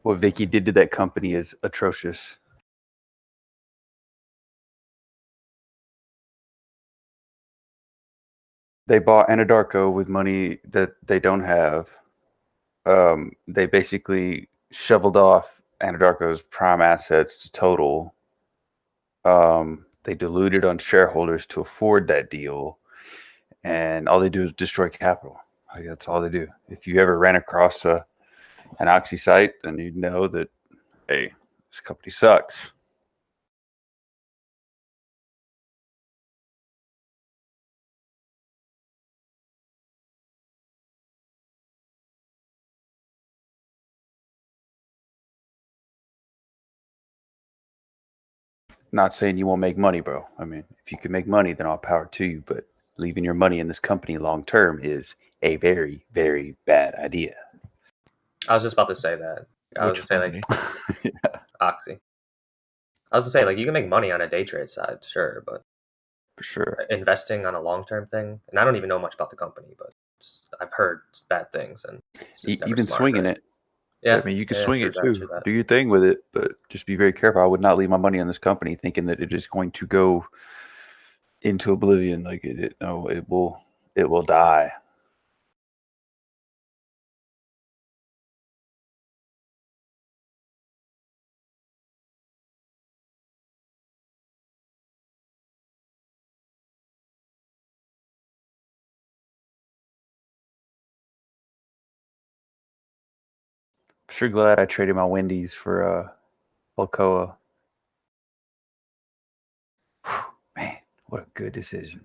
What Vicky did to that company is atrocious. They bought Anadarko with money that they don't have. They basically shoveled off Anadarko's prime assets to Total. They diluted on shareholders to afford that deal, and all they do is destroy capital. Like, that's all they do. If you ever ran across an Oxy site, then you'd know that, hey, this company sucks. Not saying you won't make money, bro. I mean, if you can make money, then all power to you. But leaving your money in this company long term is a very, very bad idea. I was just about to say that. I was Which just saying like Yeah, Oxy. I was just saying like you can make money on a day trade side, sure, but for sure. investing on a long term thing, and I don't even know much about the company, but I've heard bad things, and it's just never Even smart, swinging right? it. Yeah, I mean, you can yeah, swing true it that, too. true that. Do your thing with it, but just be very careful. I would not leave my money in this company thinking that it is going to go into oblivion. Like no, it will die. I'm sure glad I traded my Wendy's for Alcoa. Man, what a good decision.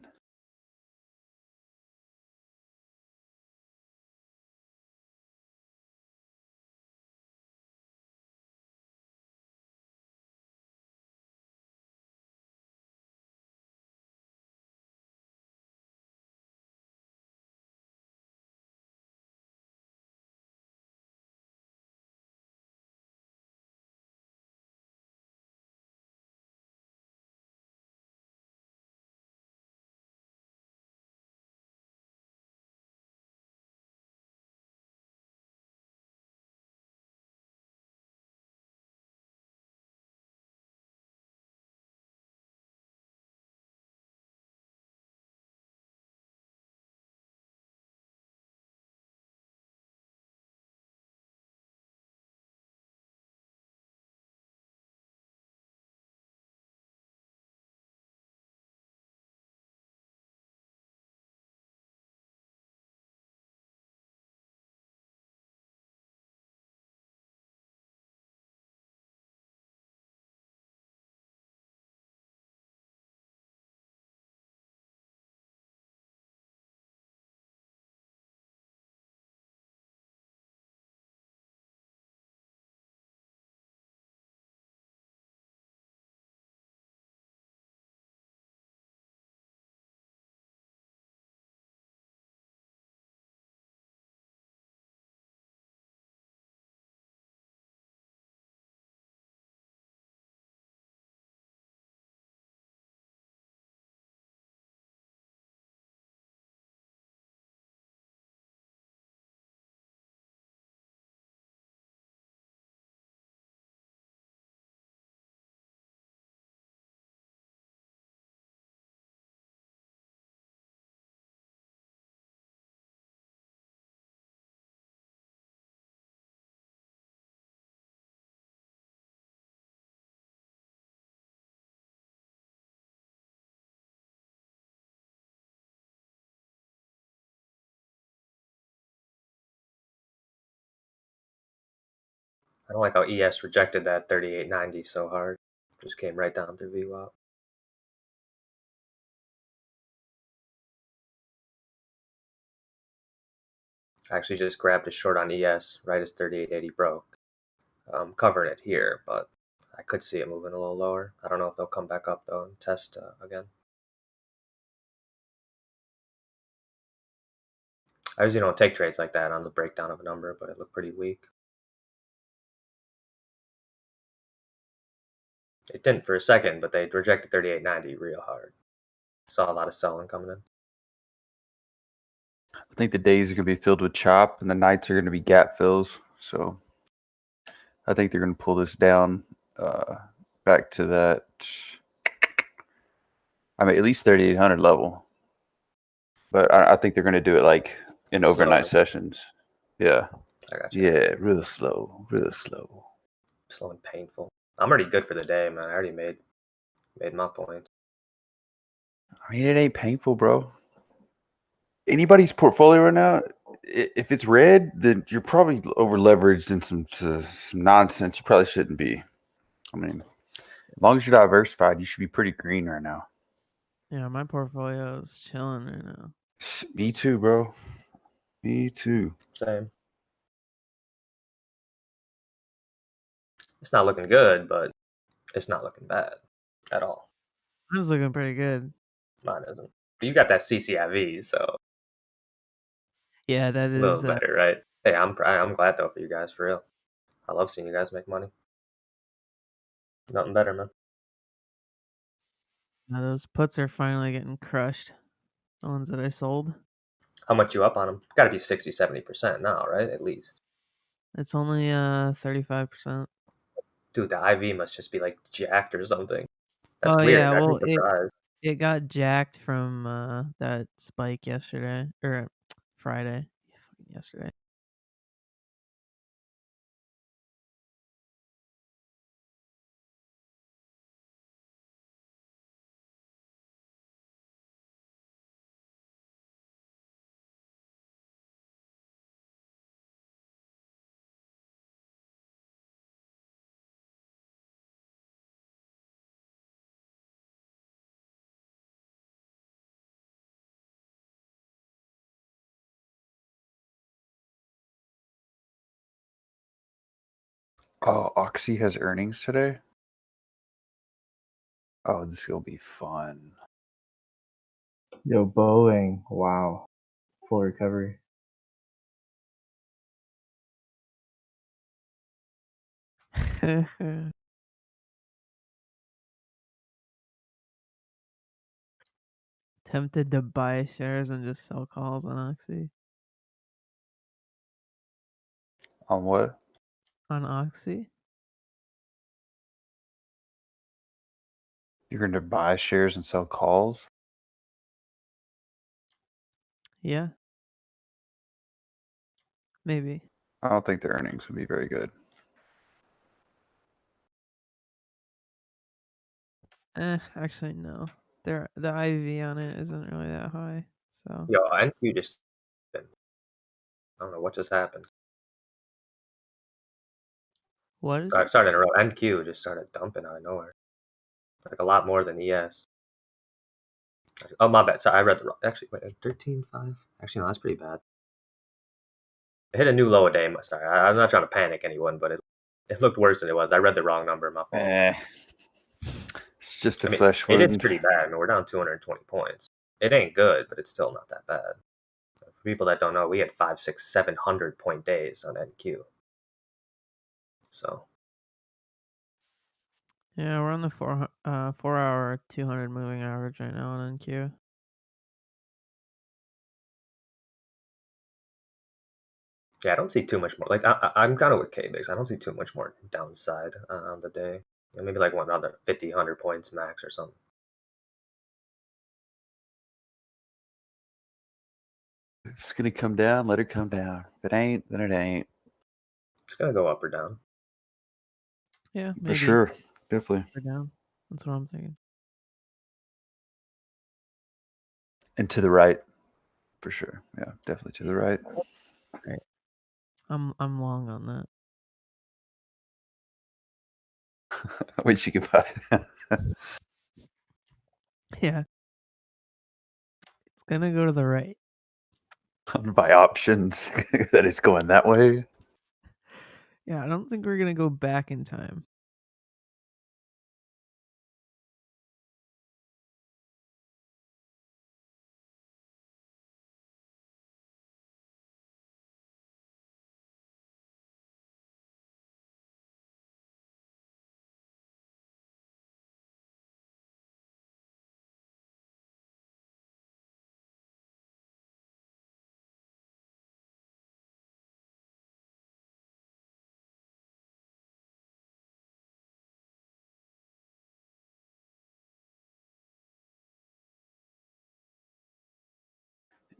I don't like how ES rejected that 3890 so hard. Just came right down through VWAP. I actually just grabbed a short on ES right as 3880 broke. I'm covering it here, but I could see it moving a little lower. I don't know if they'll come back up though and test again. I usually don't take trades like that on the breakdown of a number, but it looked pretty weak. It didn't for a second, but they rejected 3890 real hard. Saw a lot of selling coming in. I think the days are going to be filled with chop and the nights are going to be gap fills. So I think they're going to pull this down back to that. I mean, at least 3,800 level. But I think they're going to do it like in overnight sessions. Yeah. I got you. Yeah, real slow. Real slow. Slow and painful. I'm already good for the day, man. I already made my point. I mean, it ain't painful, bro. Anybody's portfolio right now, if it's red, then you're probably over leveraged in some nonsense you probably shouldn't be. I mean, as long as you're diversified, you should be pretty green right now. Yeah, my portfolio is chilling right now. Me too, bro. Me too. Same. It's not looking good, but it's not looking bad at all. Mine's looking pretty good. Mine isn't. But you got that CCIV, so Yeah, that a little is. better, right? Hey, I'm glad though for you guys, for real. I love seeing you guys make money. Nothing better, man. Now those puts are finally getting crushed. The ones that I sold. How much you up on them? Got to be 60-70% now, right? At least. It's only 35%. Dude, the IV must just be like jacked or something. That's Oh weird. yeah, I'd well be surprised. it got jacked from that spike yesterday or Friday. Yesterday. Oh, Oxy has earnings today? Oh, this will be fun. Yo, Boeing. Wow. Full recovery. Tempted to buy shares and just sell calls on Oxy. On what? On Oxy? You're going to buy shares and sell calls? Yeah. Maybe. I don't think their earnings would be very good. Actually no. The IV on it isn't really that high. So Yo, NQ just. I don't know what just happened. what is So I it? started in a row. NQ just started dumping out of nowhere. Like a lot more than ES. Oh, my bad. Sorry, I read the wrong. Actually, wait, 13.5? Actually, no, that's pretty bad. It hit a new low a day. Sorry, I'm not trying to panic anyone, but it looked worse than it was. I read the wrong number. My fault. It's just a I mean, flesh it is wound. pretty bad. I mean, we're down 220 points. It ain't good, but it's still not that bad. For people that don't know, we had 500, 600, 700 point days on NQ. So Yeah, we're on the 4 hour 200 moving average right now on NQ. yeah, I don't see too much more. Like I'm kind of with K-Bix. I don't see too much more downside on the day. Maybe like one other 50, 100 points max or something. If it's going to come down, let it come down. If it ain't, then it ain't. It's gonna go up or down. Yeah, For maybe. sure. Definitely. Or down. That's what I'm thinking. And to the right. For sure. Yeah, definitely to the right. I'm long on that. Which you can buy. Yeah. It's gonna go to the right. By options that it's going that way. Yeah, I don't think we're gonna go back in time.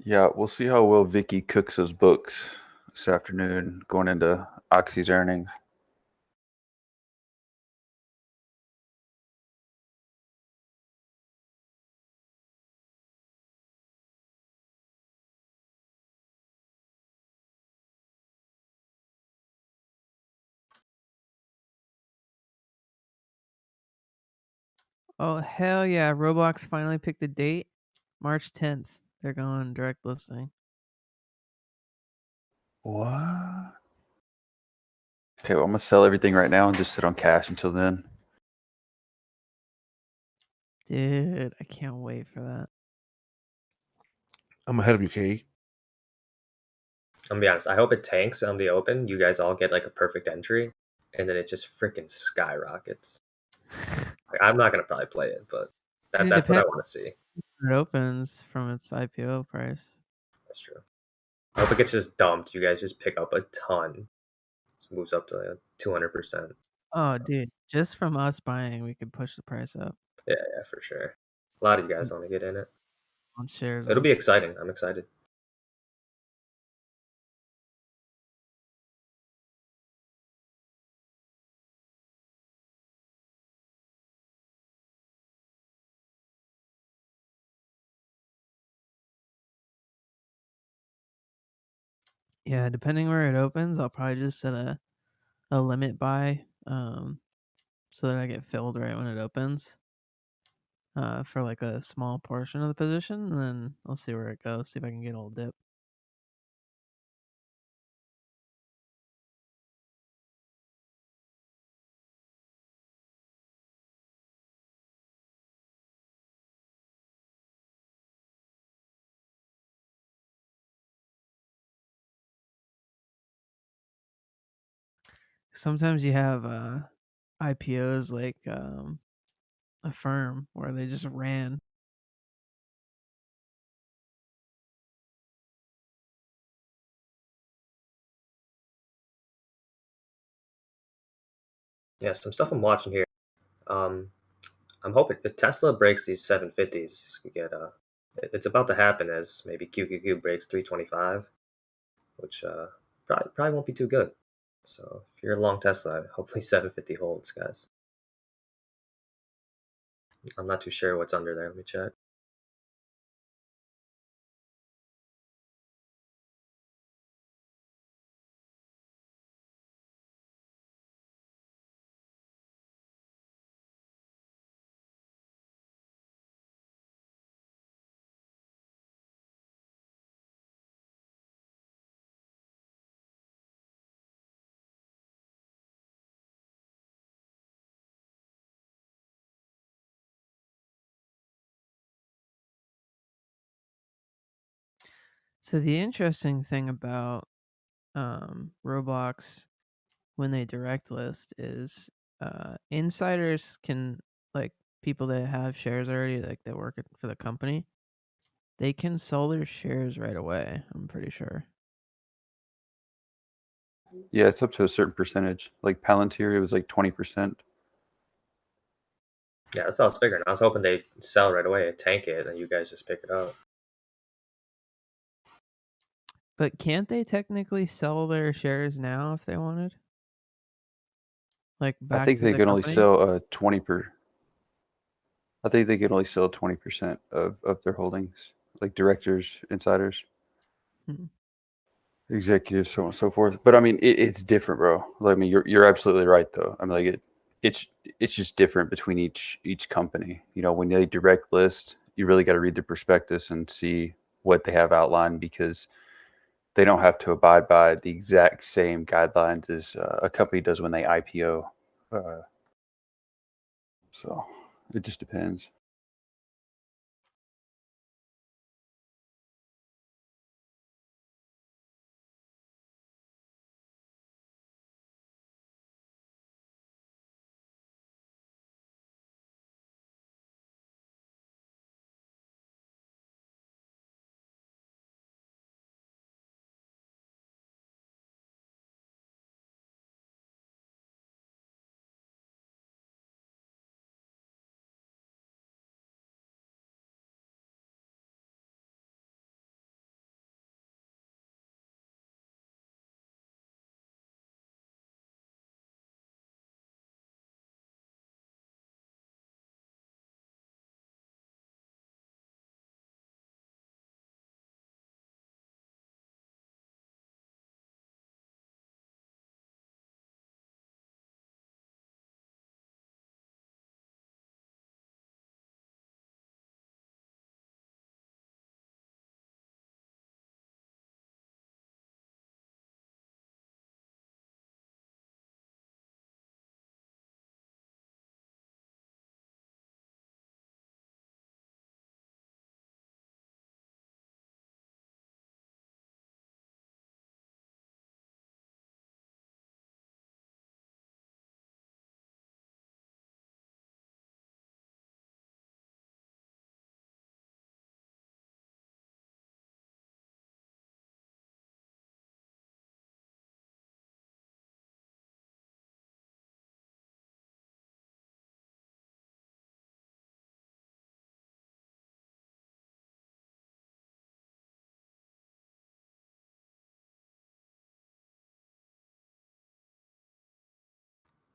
Yeah, we'll see how well Vicky cooks those books this afternoon going into Oxy's earnings. Oh hell yeah! Roblox finally picked a date. March 10th. They're going direct listing. What? Okay, well, I'm gonna sell everything right now and just sit on cash until then. Dude, I can't wait for that. I'm ahead of you, Kay. I'm gonna be honest. I hope it tanks on the open. You guys all get like a perfect entry, and then it just freaking skyrockets. Like, I'm not gonna probably play it, but It that's what I depends want to see. when it opens from its IPO price. That's true. I hope it gets just dumped. You guys just pick up a ton. It moves up to like 200%. Oh, dude, just from us buying, we could push the price up. Yeah, for sure. A lot of you guys want to get in it. On shares. It'll be exciting. I'm excited. Yeah, depending where it opens, I'll probably just set a limit buy, so that I get filled right when it opens. For like a small portion of the position, and then I'll see where it goes. See if I can get a little dip. Sometimes you have IPOs like Affirm where they just ran. Yeah, some stuff I'm watching here. I'm hoping if Tesla breaks these 750s, we get it's about to happen as maybe QQQ breaks 325, which probably won't be too good. So if you're a long Tesla, hopefully 750 holds, guys. I'm not too sure what's under there. Let me check. So the interesting thing about Roblox when they direct list is insiders can, like people that have shares already, like they work for the company, they can sell their shares right away. I'm pretty sure. Yeah, it's up to a certain percentage. Like Palantir, it was like 20%. Yeah, that's what I was figuring. I was hoping they sell right away, tank it, and you guys just pick it up. But can't they technically sell their shares now if they wanted? Like back I think to they the can only company? sell 20 per. I think they can only sell 20% of their holdings, like directors, insiders, Hmm. executives, so on and so forth. But I mean, it's different, bro. Like, I mean, you're absolutely right, though. I mean, like it's just different between each company. You know, when they direct list, you really got to read the prospectus and see what they have outlined, because they don't have to abide by the exact same guidelines as a company does when they IPO. So it just depends.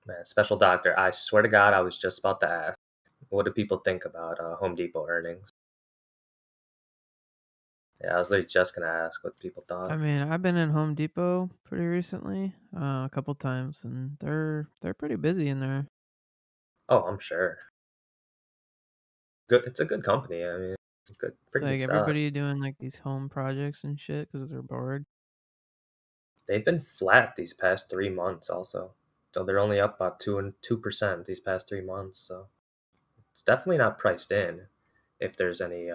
Man, special doctor, I swear to God, I was just about to ask, what do people think about Home Depot earnings? Yeah, I was literally just gonna ask what people thought. I mean, I've been in Home Depot pretty recently, a couple times, and they're pretty busy in there. Oh, I'm sure. Good, it's a good company. I mean, it's good, pretty good Like stock. everybody doing like these home projects and shit because they're bored. They've been flat these past 3 months, also. So they're only up about 2% these past 3 months. So it's definitely not priced in if there's any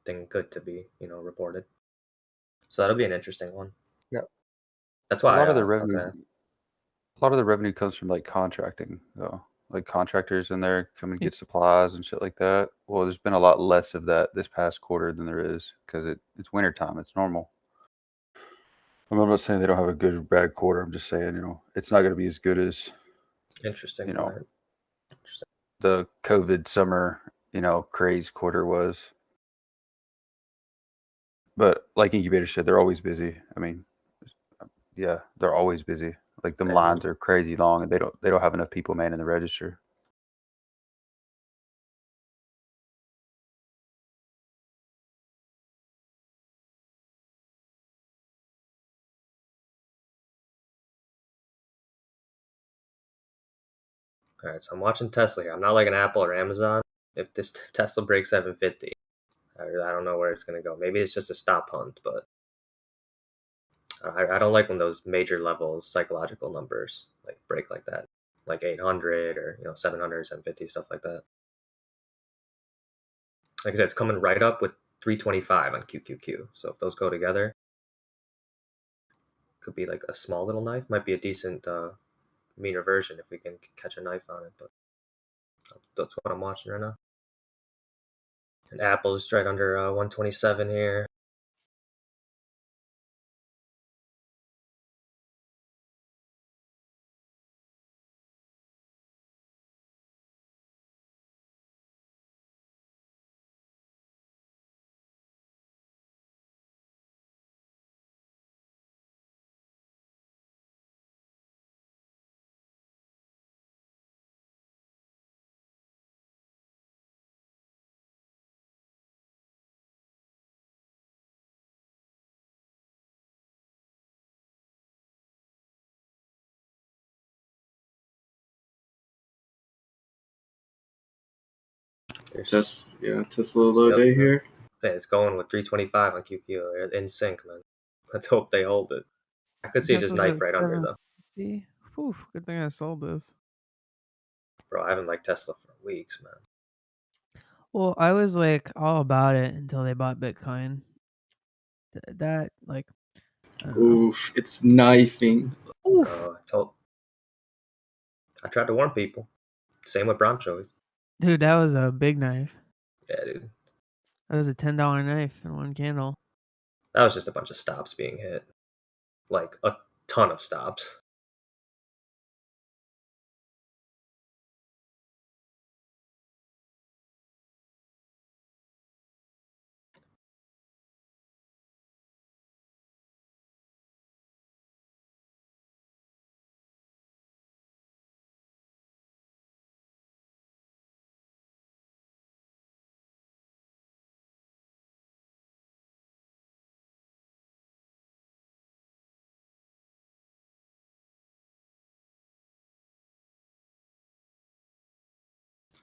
thing good to be reported. So that'll be an interesting one. Yeah. That's A why lot of the I was revenue, gonna. a lot of the revenue comes from like contracting, though. Like contractors in there come and Yeah. get supplies and shit like that. Well, there's been a lot less of that this past quarter than there is because it's wintertime. It's normal. I'm not saying they don't have a good or bad quarter. I'm just saying, it's not going to be as good as, Interesting you know, point. Interesting. the COVID summer, craze quarter was. But like Incubator said, they're always busy. I mean, yeah, they're always busy. Like them And lines are crazy long, and they don't have enough people manning the register. all right, so I'm watching Tesla here. I'm not like an Apple or Amazon. If this Tesla breaks 750, I don't know where it's gonna go. Maybe it's just a stop hunt, but I don't like when those major levels psychological numbers like break like that, like 800 or 700, 750, stuff like that. Like I said, it's coming right up with 325 on QQQ. So if those go together, could be like a small little knife. Might be a decent meaner version if we can catch a knife on it. But that's what I'm watching right now. And Apple's right under 127 here. Tesla low day here. Yeah, it's going with 325 on QQ. They're in sync, man. Let's hope they hold it. I could see it just Tesla's knife at right under, though. 750. Whew, good thing I sold this. Bro, I haven't liked Tesla for weeks, man. Well, I was like all about it until they bought Bitcoin. That like, I don't know. Oof, it's knifing. Oof. I tried to warn people. Same with Broncho. Dude, that was a big knife. Yeah, dude. That was a $10 knife in one candle. That was just a bunch of stops being hit. Like a ton of stops.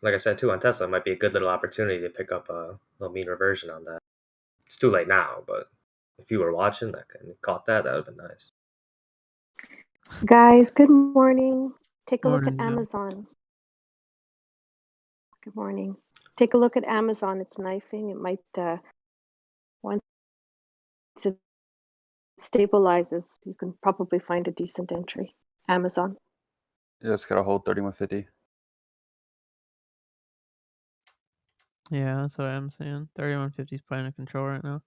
Like I said, too, on Tesla, it might be a good little opportunity to pick up a little mean reversion on that. It's too late now, but if you were watching that and caught that, that would have been nice. Guys, good morning. Take a look Morning, at Jim. Amazon. Good morning. Take a look at Amazon. It's knifing. It might, once it stabilizes, you can probably find a decent entry. Amazon. Yeah, it's got a hold 3150. Yeah, that's what I'm saying. 3150 is playing a control right now.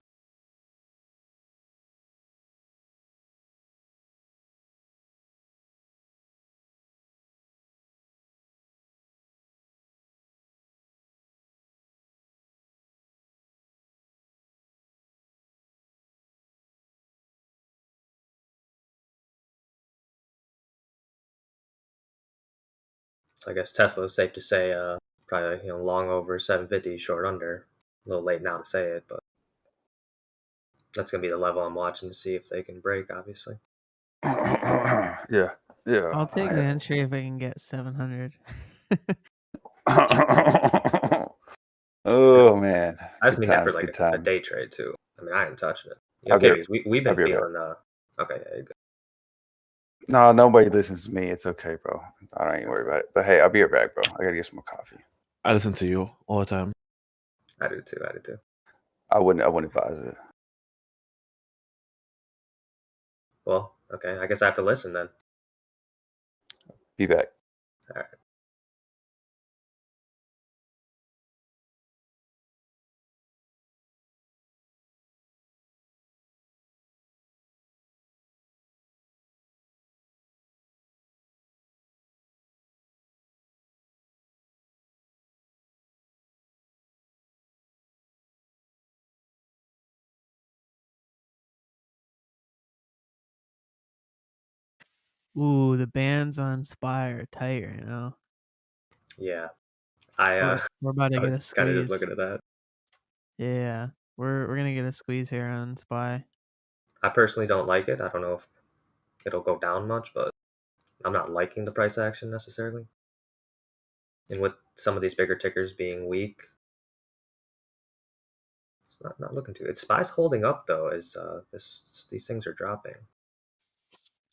I guess Tesla is safe to say, probably long over 750, short under. A little late now to say it, but that's gonna be the level I'm watching to see if they can break. Obviously. Yeah. I'll take the entry if I can get 700. Oh man, I just good mean that for times, like good a times. day trade too. I mean, I ain't touching it. I'll be- Okay, because we've I'll been be right feeling. Okay, yeah, you're good. No, nobody listens to me. It's okay, bro. I don't even worry about it. But hey, I'll be right back, bro. I gotta get some more coffee. I listen to you all the time. I do too. I wouldn't advise it. Well, okay. I guess I have to listen then. Be back. All right. Ooh, the bands on SPY are tight right now. Yeah, We're about to I get a was kind of just squeeze. looking at that. Yeah, we're gonna get a squeeze here on SPY. I personally don't like it. I don't know if it'll go down much, but I'm not liking the price action necessarily. And with some of these bigger tickers being weak, it's not looking too. It's SPY's holding up though, as these things are dropping.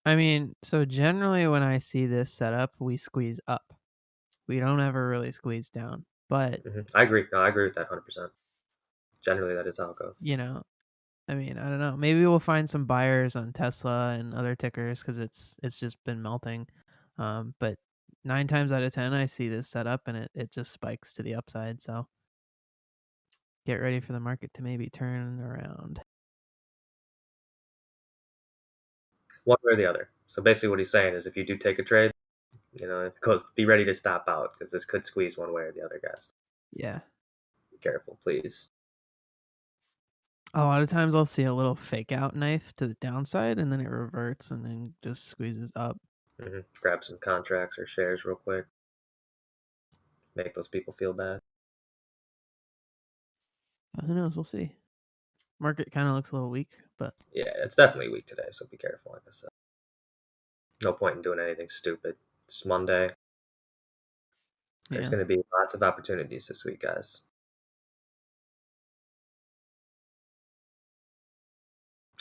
I mean, so generally when I see this setup, we squeeze up. We don't ever really squeeze down. But I agree. No, I agree with that 100%. Generally, that is how it goes. you know, I mean, I don't know. Maybe we'll find some buyers on Tesla and other tickers because it's just been melting. But 9 times out of 10, I see this setup and it just spikes to the upside. So get ready for the market to maybe turn around. One way or the other. So basically, what he's saying is, if you do take a trade, it goes. Be ready to stop out because this could squeeze one way or the other, guys. Yeah. Be careful, please. A lot of times I'll see a little fake out knife to the downside and then it reverts and then just squeezes up. Grab some contracts or shares real quick. Make those people feel bad. Who knows? We'll see. Market kind of looks a little weak, but Yeah, it's definitely weak today, so be careful, like I said. No point in doing anything stupid. It's Monday. There's Yeah. going to be lots of opportunities this week, guys.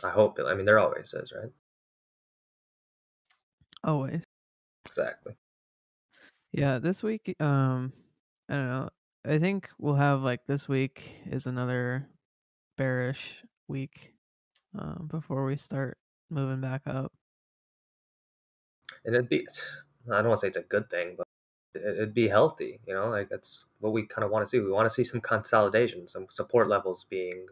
I hope. I mean, there always is, right? Always. Exactly. Yeah, this week, I don't know. I think we'll have like this week is another bearish week before we start moving back up. And it'd be, I don't want to say it's a good thing, but it'd be healthy, you know, like that's what we kind of want to see. We want to see some consolidation, some support levels being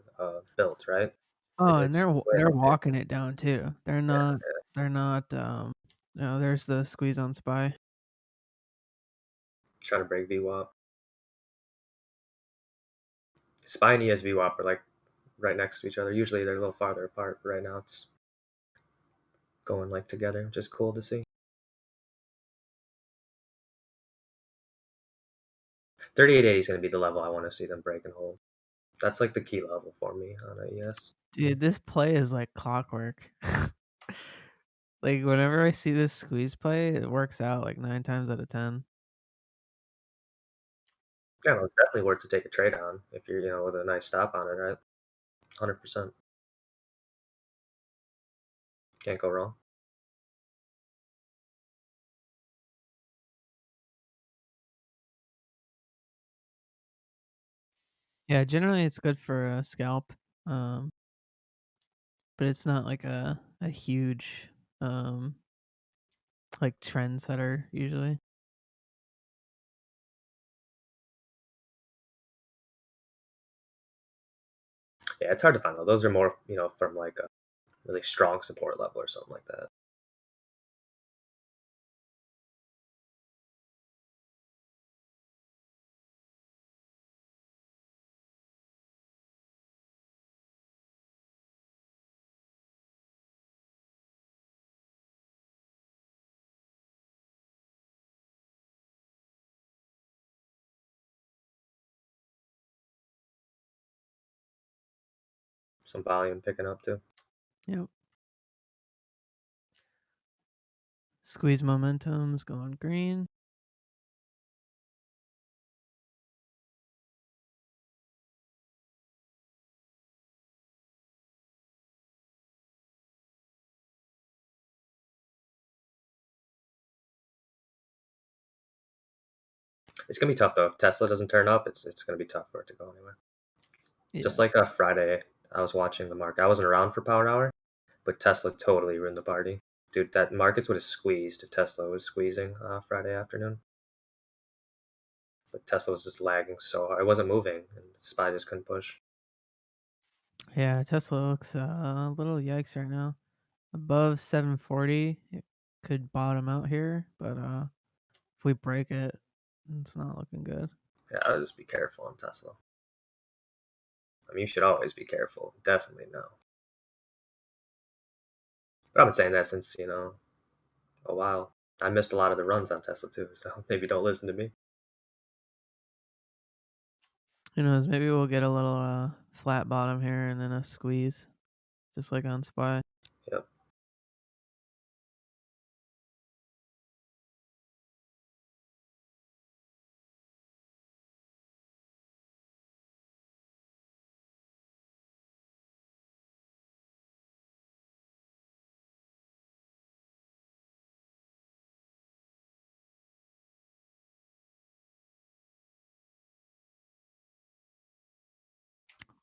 built, right? Oh, and It's they're walking it down too. They're not yeah. no, there's the squeeze on SPY. Trying to break VWAP. SPY and ESVWAP are like right next to each other. Usually they're a little farther apart, but right now it's going like together, which is cool to see. 3880 is going to be the level I want to see them break and hold. That's like the key level for me on a ES. Dude, this play is like clockwork. Like whenever I see this squeeze play, it works out like 9 times out of 10. Yeah, well, it's definitely worth to take a trade on if you're, you know, with a nice stop on it, right? 100%. Can't go wrong. Yeah, generally it's good for a scalp. But it's not like a huge like trendsetter usually. Yeah, it's hard to find though. Those are more, you know, from like a really strong support level or something like that. Some volume picking up too. Yep. Squeeze momentum's going green. It's gonna be tough though. If Tesla doesn't turn up, it's gonna be tough for it to go anywhere. Yeah. Just like a Friday, I was watching the market. I wasn't around for Power Hour, but Tesla totally ruined the party. Dude, that markets would have squeezed if Tesla was squeezing Friday afternoon. But Tesla was just lagging so hard. It wasn't moving, and SPY just couldn't push. Yeah, Tesla looks a little yikes right now. Above 740, it could bottom out here, but if we break it, it's not looking good. Yeah, I would just be careful on Tesla. I mean, you should always be careful. Definitely no. But I've been saying that since, you know, a while. I missed a lot of the runs on Tesla too, so maybe don't listen to me. Who knows? Maybe we'll get a little flat bottom here and then a squeeze, just like on SPY. Yep.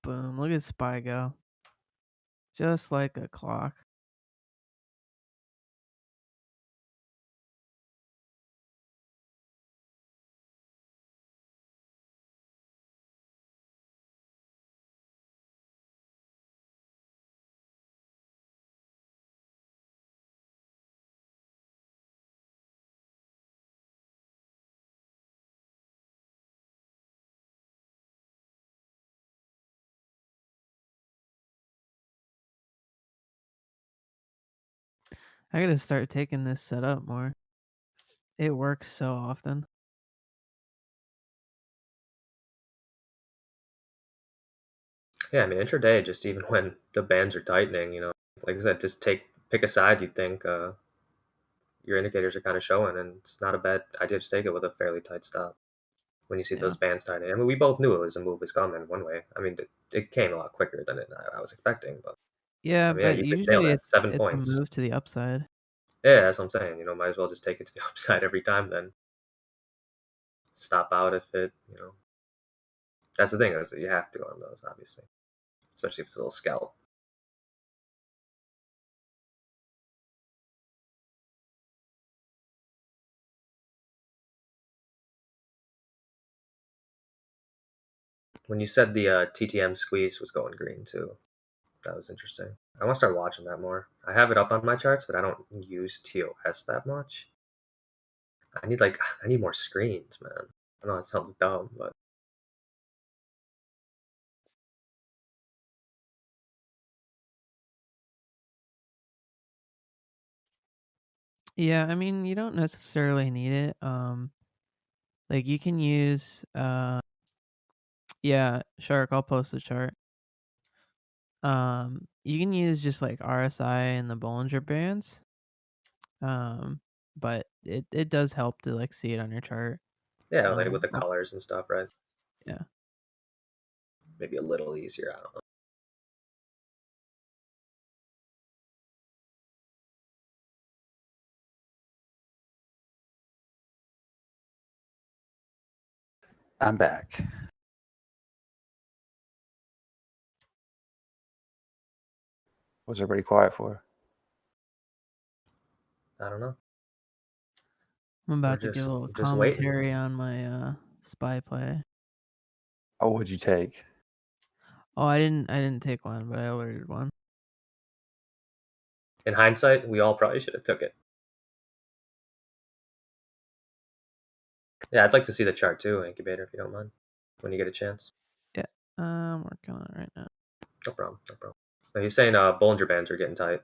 Boom! Look at SPY go, just like a clock. I gotta start taking this setup more. It works so often. Yeah, I mean, intraday, just even when the bands are tightening, you know, like I said, just pick a side you think your indicators are kind of showing, and it's not a bad idea to take it with a fairly tight stop. when you see Yeah. those bands tighten. I mean, we both knew it was a move was coming one way. I mean, it came a lot quicker than I was expecting, but Yeah, I mean, yeah, but you could nail usually that. 7 it's a points. move to the upside. Yeah, that's what I'm saying. You know, might as well just take it to the upside every time then. Stop out if it, you know. That's the thing, is that you have to on those, obviously. Especially if it's a little scalp. When you said the TTM squeeze was going green too, that was interesting. I want to start watching that more. I have it up on my charts, but I don't use TOS that much. I need more screens, man. I know it sounds dumb, but Yeah, I mean, you don't necessarily need it. Like you can use yeah, Shark, I'll post the chart. You can use just like RSI and the Bollinger Bands. But it does help to like see it on your chart. yeah, like with the Well, colors and stuff, right? yeah. Maybe a little easier. I don't know. I'm back. What's everybody quiet for? I don't know. I'm about to We're give a little just waiting. commentary on my spy play. Oh, what'd you take? Oh, I didn't take one, but I alerted one. In hindsight, we all probably should have took it. Yeah, I'd like to see the chart too, Incubator, if you don't mind, when you get a chance. Yeah, I'm working on it right now. No problem, no problem. Now, he's saying Bollinger Bands are getting tight,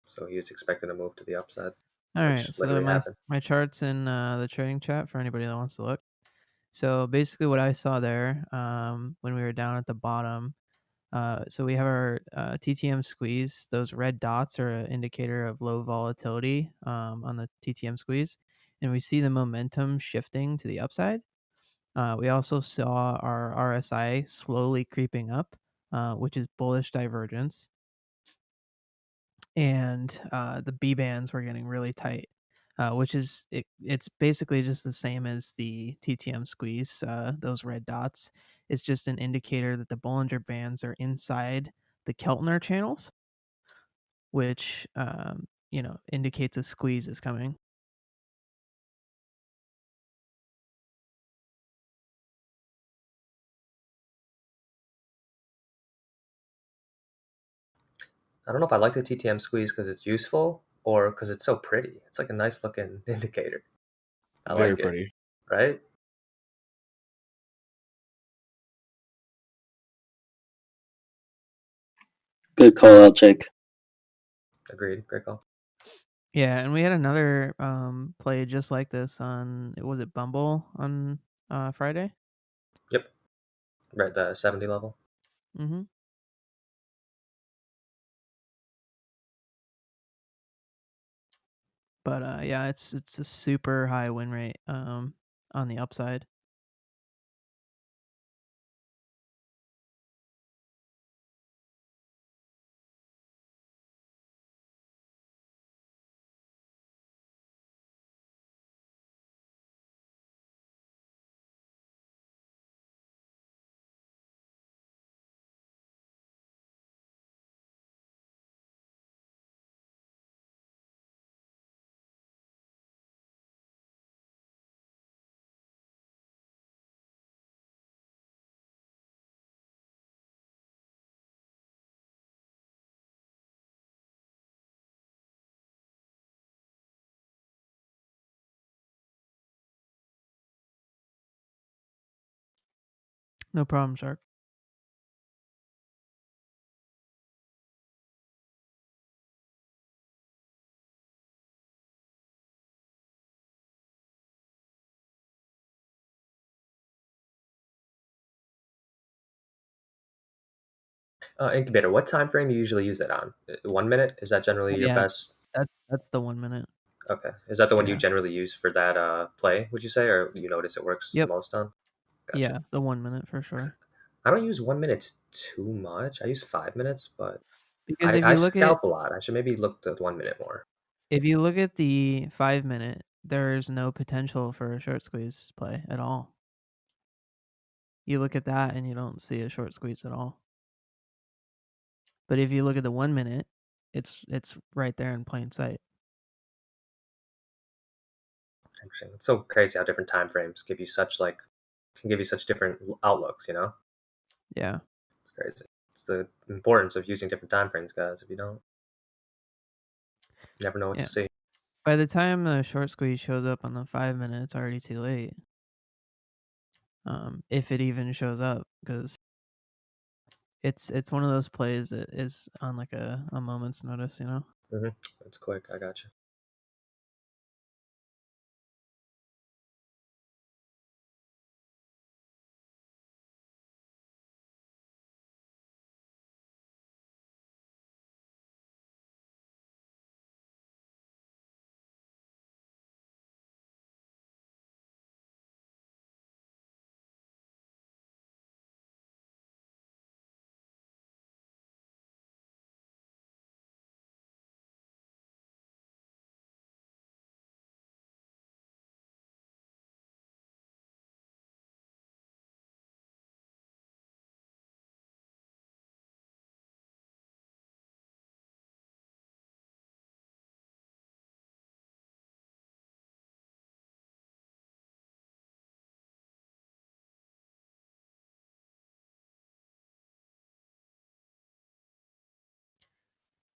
so he was expecting a move to the upside. All right, which so literally my happened. my chart's in the trading chat for anybody that wants to look. So basically, what I saw there, when we were down at the bottom, so we have our TTM squeeze. Those red dots are an indicator of low volatility on the TTM squeeze, and we see the momentum shifting to the upside. We also saw our RSI slowly creeping up, which is bullish divergence, and the B bands were getting really tight, which is it's basically just the same as the TTM squeeze. Those red dots is just an indicator that the Bollinger bands are inside the Keltner channels, which indicates a squeeze is coming. I don't know if I like the TTM squeeze because it's useful or because it's so pretty. It's like a nice looking indicator. I Very like it, pretty. right? Good call out, Jake. Agreed. Great call. Yeah, and we had another play just like this on, was it Bumble on Friday? Yep. Right at the 70 level. Mm-hmm. But yeah, it's a super high win rate on the upside. No problem, Shark. Incubator, what time frame you usually use it on? 1 minute? Is that generally your Yeah, best? that's the 1 minute. Okay. Is that the one you Yeah. generally use for that play, would you say, or you notice it works the Yep. most on? Gotcha. Yeah, the 1 minute for sure. I don't use 1 minute too much. I use 5 minutes, but Because if I you look at scalp a lot. I should maybe look at 1 minute more. the 5 minute, there's no potential for a short squeeze play at all. You look at that and you don't see a short squeeze at all. But if you look at the 1 minute, it's right there in plain sight. Interesting. It's so crazy how different time frames give you such can give you such different outlooks. You know, Yeah. it's crazy. It's the importance of using different time frames, guys. If you don't, you never know what Yeah. to see. By the time the short squeeze shows up on the 5 minute, it's already too late. If it even shows up, because it's one of those plays that is on like a moment's notice, you know. It's quick. I got you.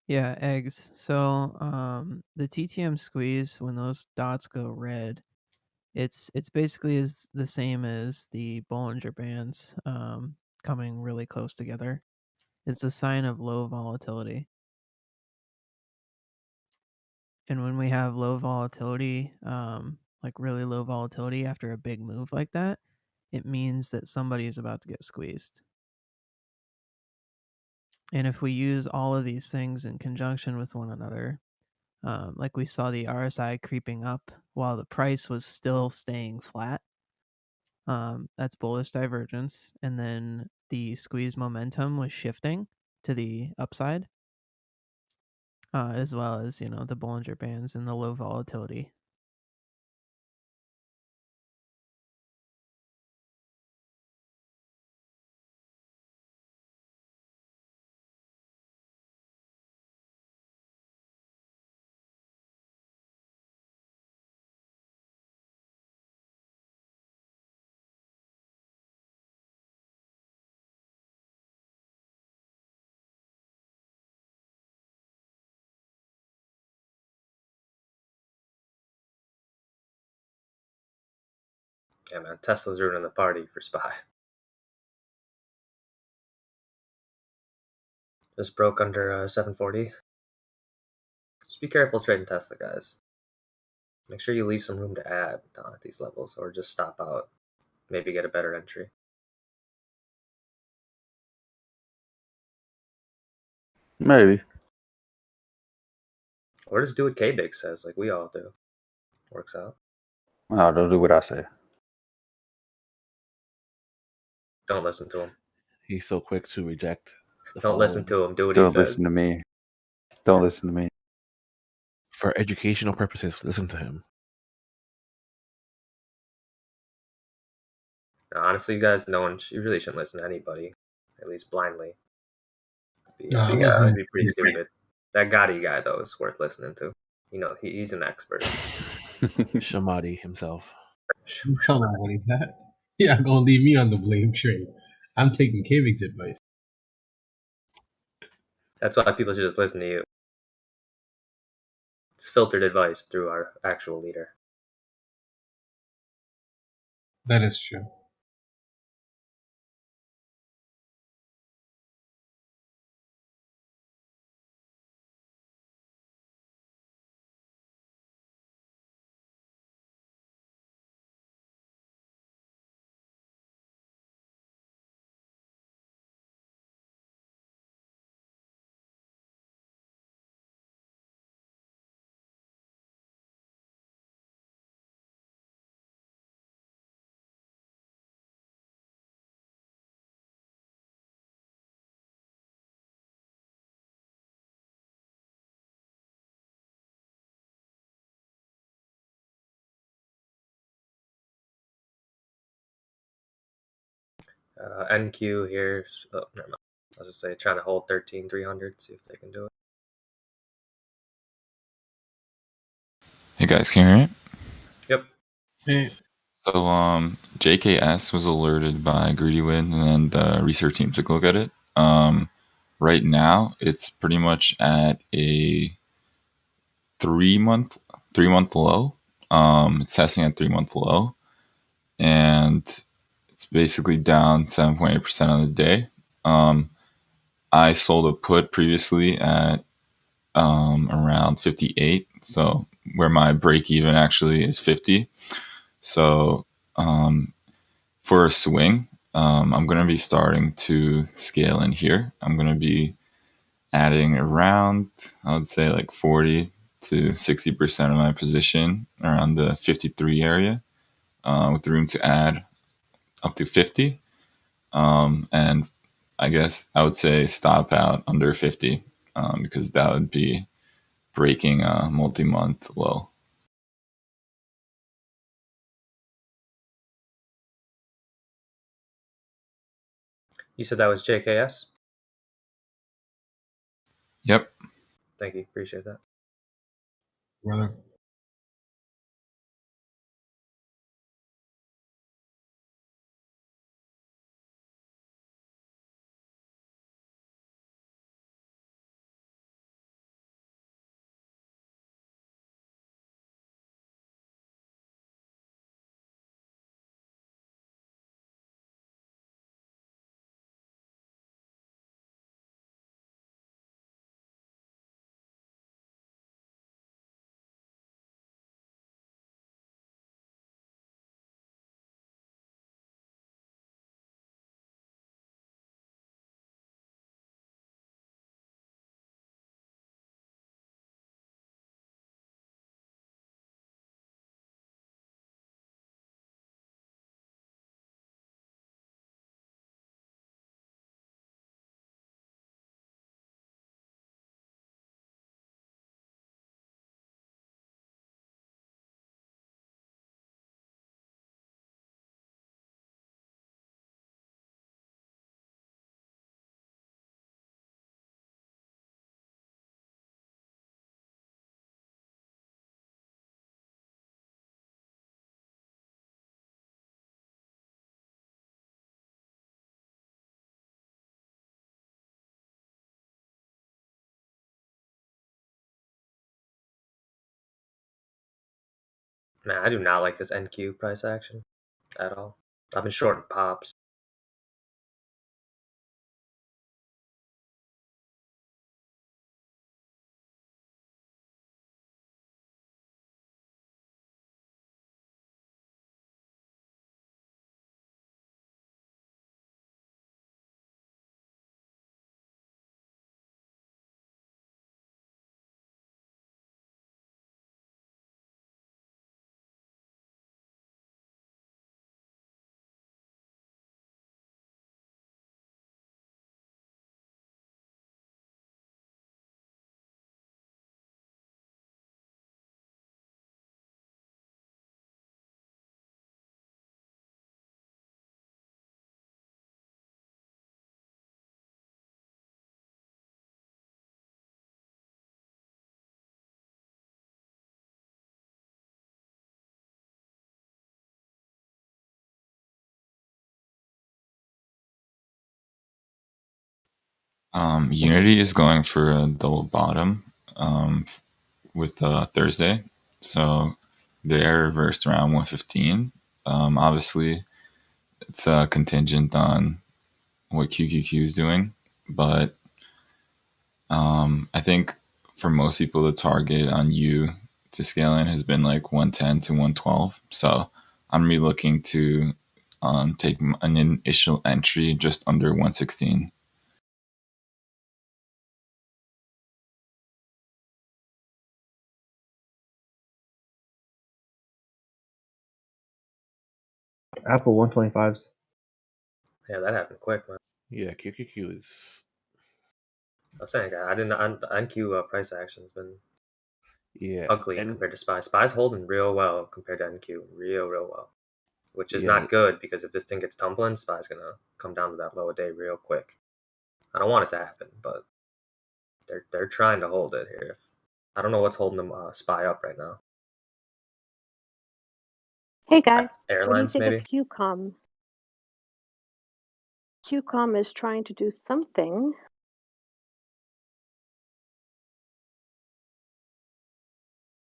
Yeah, eggs. So the TTM squeeze, when those dots go red, it's basically is the same as the Bollinger Bands coming really close together. It's a sign of low volatility. And when we have low volatility, like really low volatility after a big move like that, it means that somebody is about to get squeezed. And if we use all of these things in conjunction with one another, like we saw the RSI creeping up while the price was still staying flat, that's bullish divergence. And then the squeeze momentum was shifting to the upside, as well as, the Bollinger Bands and the low volatility. Yeah, man. Tesla's ruining the party for SPY. Just broke under 740. Just be careful trading Tesla, guys. Make sure you leave some room to add down at these levels, or just stop out. Maybe get a better entry. Maybe. Or just do what K-Big says, like we all do. Works out. No, don't do what I say. Don't listen to him. He's so quick to reject the Don't listen following. to him. Do what he Don't says. listen to me. Don't listen to me. For educational purposes, listen to him. Honestly, you guys, you really shouldn't listen to anybody, at least blindly. I'm It'd listening. be pretty stupid. That Gotti guy, though, is worth listening to. He's an expert. Shamadi himself. Come on, what is that? Yeah, gonna leave me on the blame train. I'm taking K-Big's advice. That's why people should just listen to you. It's filtered advice through our actual leader. That is true. NQ here. Oh, never mind. I was just say trying to hold 13,300. See if they can do it. Hey guys, can you hear me? Yep. Hey. So JKS was alerted by GreedyWin, and then the research team took a look at it. Right now, it's pretty much at a 3-month low. It's testing at 3-month low, and it's basically down 7.8% on the day. I sold a put previously at around 58, so where my break even actually is 50. So for a swing, I'm going to be starting to scale in here. I'm going to be adding around, I would say, like 40 to 60% of my position around the 53 area, with room to add up to 50. And I guess I would say stop out under 50, because that would be breaking a multi-month low. You said that was JKS? Yep. Thank you. Appreciate that. Brother. Man, I do not like this NQ price action at all. I've been shorting pops. Unity is going for a double bottom with Thursday, so they're reversed around 115. Obviously, it's contingent on what QQQ is doing, but I think for most people, the target on U to scale in has been like 110 to 112. So I'm really looking to take an initial entry just under 116. Apple 125s. Yeah, that happened quick, man. Yeah, QQQ is. I was saying, I didn't. The NQ price action has been Yeah, ugly and compared to SPY. SPY's holding real well compared to NQ. Real well. which is Yeah, not good because if this thing gets tumbling, SPY's gonna come down to that low a day real quick. I don't want it to happen, but they're trying to hold it here. I don't know what's holding them SPY up right now. Hey guys, what do you Airlines, think of maybe? QCOM? QCOM is trying to do something.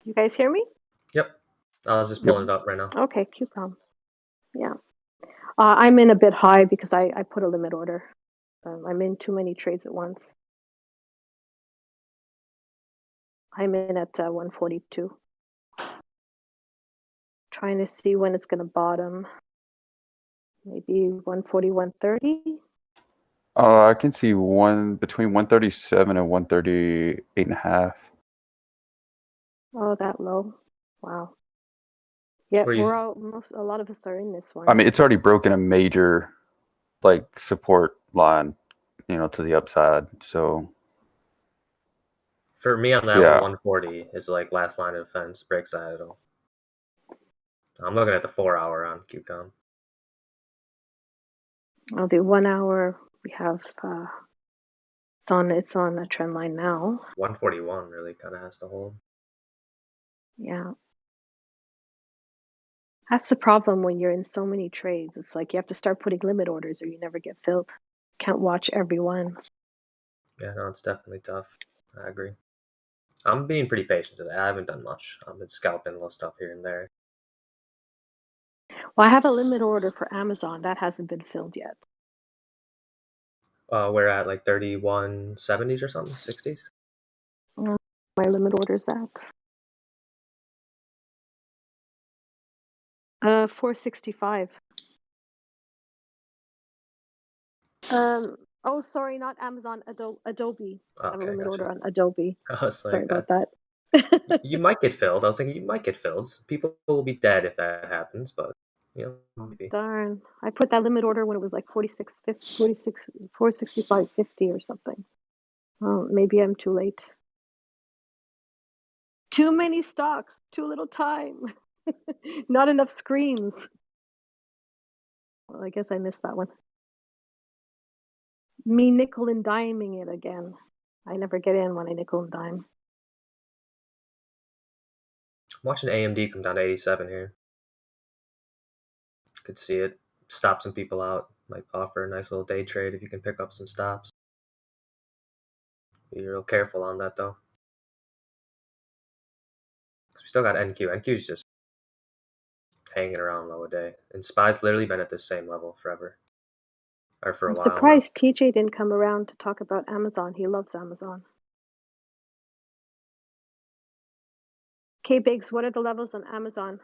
You guys hear me? Yep. I was just pulling it up right now. Okay, QCOM. Yeah. I'm in a bit high because I put a limit order. I'm in too many trades at once. I'm in at 142. Trying to see when it's going to bottom. Maybe 140, 130. I can see one between 137 and 138.5. Oh, that low. Wow. Yeah, Where you- a lot of us are in this one. I mean, it's already broken a major like support line, to the upside. So For me on that Yeah. 140 is like last line of defense. Breaks that at all. I'm looking at the 4 hour on QCOM. Oh, the 1 hour we have it's on a trend line now. 141 really kind of has to hold. Yeah. That's the problem when you're in so many trades. It's like you have to start putting limit orders or you never get filled. Can't watch every one. Yeah, no, it's definitely tough. I agree. I'm being pretty patient today. I haven't done much. I've been scalping a little stuff here and there. Well, I have a limit order for Amazon. That hasn't been filled yet. We're at like 3170s or something, 60s. My limit order's at 465. Oh, sorry, not Amazon. Adobe. I have a Okay, limit gotcha. order on Adobe. I was Sorry like, about that. you might get filled. I was thinking you might get filled. People will be dead if that happens, but maybe. Darn. I put that limit order when it was like 465.50 or something. Oh, maybe I'm too late. Too many stocks, too little time. Not enough screens. Well, I guess I missed that one. Me nickel and diming it again. I never get in when I nickel and dime. I'm watching AMD come down to 87 here. Could see it. Stop some people out. Might offer a nice little day trade if you can pick up some stops. Be real careful on that though. We still got NQ. NQ's just hanging around low a day. And SPY's literally been at this same level forever. Or for a I'm while surprised TJ didn't come around to talk about Amazon. He loves Amazon. Okay, Biggs, what are the levels on Amazon?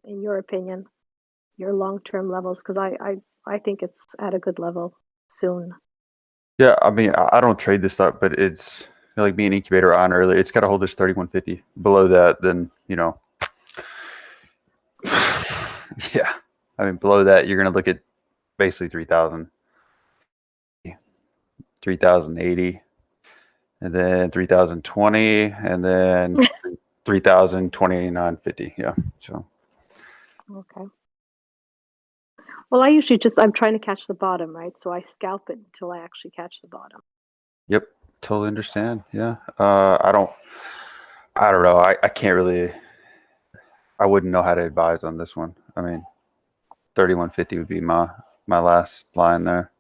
In your opinion, your long-term levels? Because I think it's at a good level soon. Yeah, I mean, I don't trade this stock, but it's like me and Incubator on earlier. It's got to hold this 3150. Below that, then yeah. I mean, below that, you're gonna look at basically 3,000, 3,080, and then 3,020, and then 3,029.50. Yeah. So Okay. Well, I'm trying to catch the bottom, right? So I scalp it until I actually catch the bottom. Yep, totally understand. Yeah. I don't know. I can't really. I wouldn't know how to advise on this one. I mean, 3150 would be my last line there.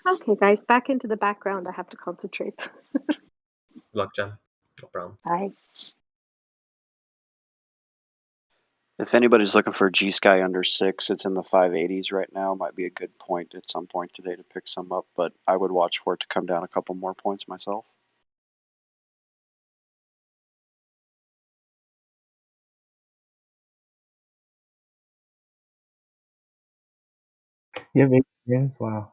Okay, guys, back into the background. I have to concentrate. Luck, Jen. No problem. Bye. If anybody's looking for G Sky under 6, it's in the 580s right now. Might be a good point at some point today to pick some up, but I would watch for it to come down a couple more points myself. You have 8 games? Wow.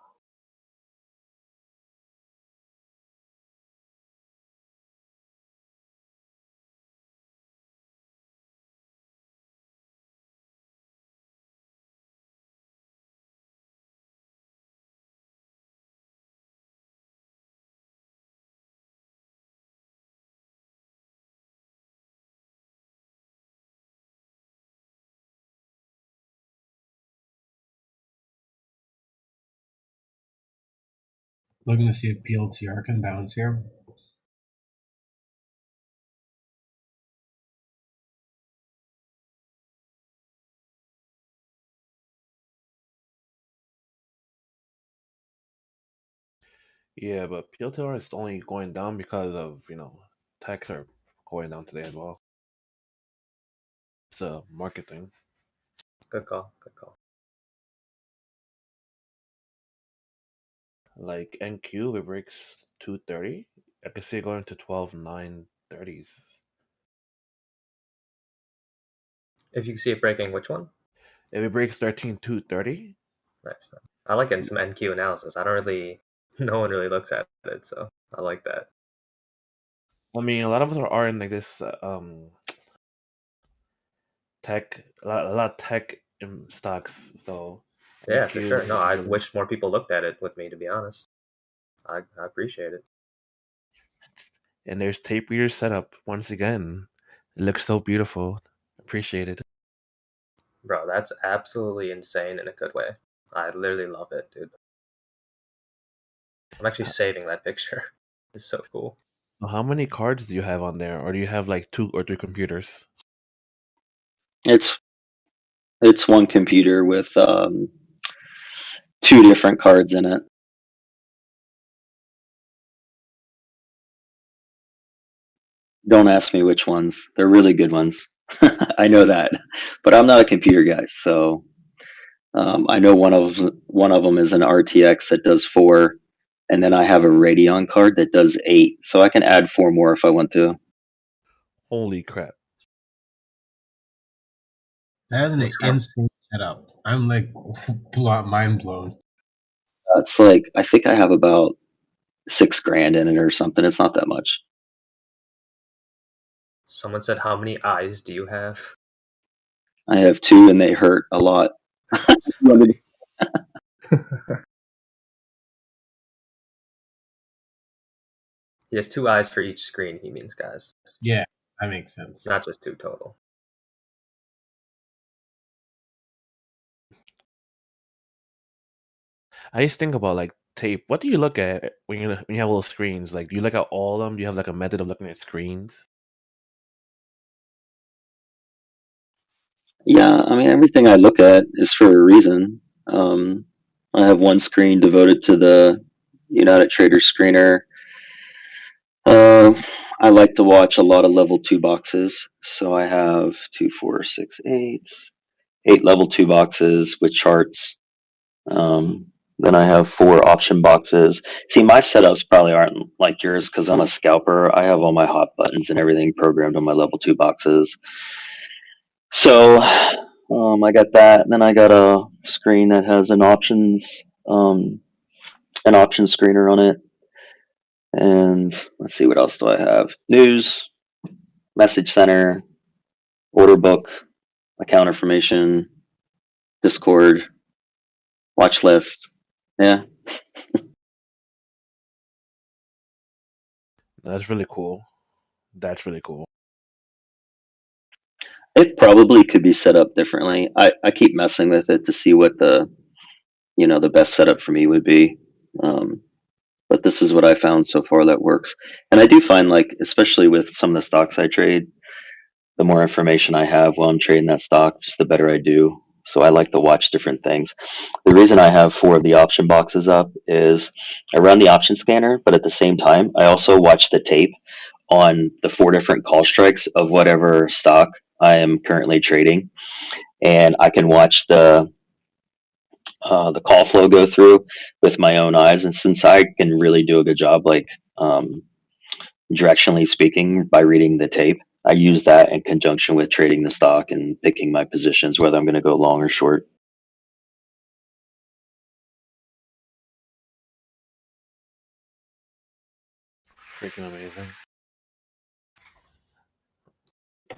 Looking to see if PLTR can bounce here. Yeah, but PLTR is only going down because of techs are going down today as well. It's a market thing. Good call. Good call. Like NQ, it breaks 230. I can see it going to 12,930s. If you see it breaking, which one? If it breaks 13,230, Nice. I like getting some NQ analysis. I don't really, no one really looks at it, so I like that. I mean, a lot of us are in like this tech, a lot of tech stocks. So Yeah, for sure. NQ, No, I wish more people looked at it with me, to be honest. I appreciate it. and there's tape reader setup once again. It looks so beautiful. Appreciate it. Bro, that's absolutely insane in a good way. I literally love it, dude. I'm actually saving that picture. It's so cool. How many cards do you have on there, or do you have like 2 or 3 computers? It's one computer with 2 different cards in it. Don't ask me which ones. They're really good ones. I know that, but I'm not a computer guy, so I know one of them is an RTX that does 4, and then I have a Radeon card that does 8, so I can add 4 more if I want to. Holy crap! That is an insane setup. I'm like mind blown. It's like I think I have about $6,000 in it or something. It's not that much. Someone said, "How many eyes do you have?" I have 2, and they hurt a lot. He has 2 eyes for each screen, he means, guys. Yeah, that makes sense. Not just 2 total. I just think about like tape. What do you look at when you have little screens? Like, do you look at all of them? Do you have like a method of looking at screens? Yeah, I mean, everything I look at is for a reason. I have one screen devoted to the United Traders screener. I like to watch a lot of level 2 boxes, so I have 2, 4, 6, 8 level 2 boxes with charts. Then I have 4 option boxes. See, my setups probably aren't like yours because I'm a scalper. I have all my hot buttons and everything programmed on my level 2 boxes. So I got that. And then I got a screen that has an option screener on it. And let's see, what else do I have? News, message center, order book, account information, Discord, watch list. Yeah. That's really cool. That's really cool. It probably could be set up differently. I keep messing with it to see what the best setup for me would be. But this is what I found so far that works. And I do find, like, especially with some of the stocks I trade, the more information I have while I'm trading that stock, just the better I do. So I like to watch different things. The reason I have 4 of the option boxes up is I run the option scanner, but at the same time, I also watch the tape on the 4 different call strikes of whatever stock I am currently trading. And I can watch the call flow go through with my own eyes. And since I can really do a good job, like directionally speaking, by reading the tape, I use that in conjunction with trading the stock and picking my positions, whether I'm going to go long or short. Freaking amazing.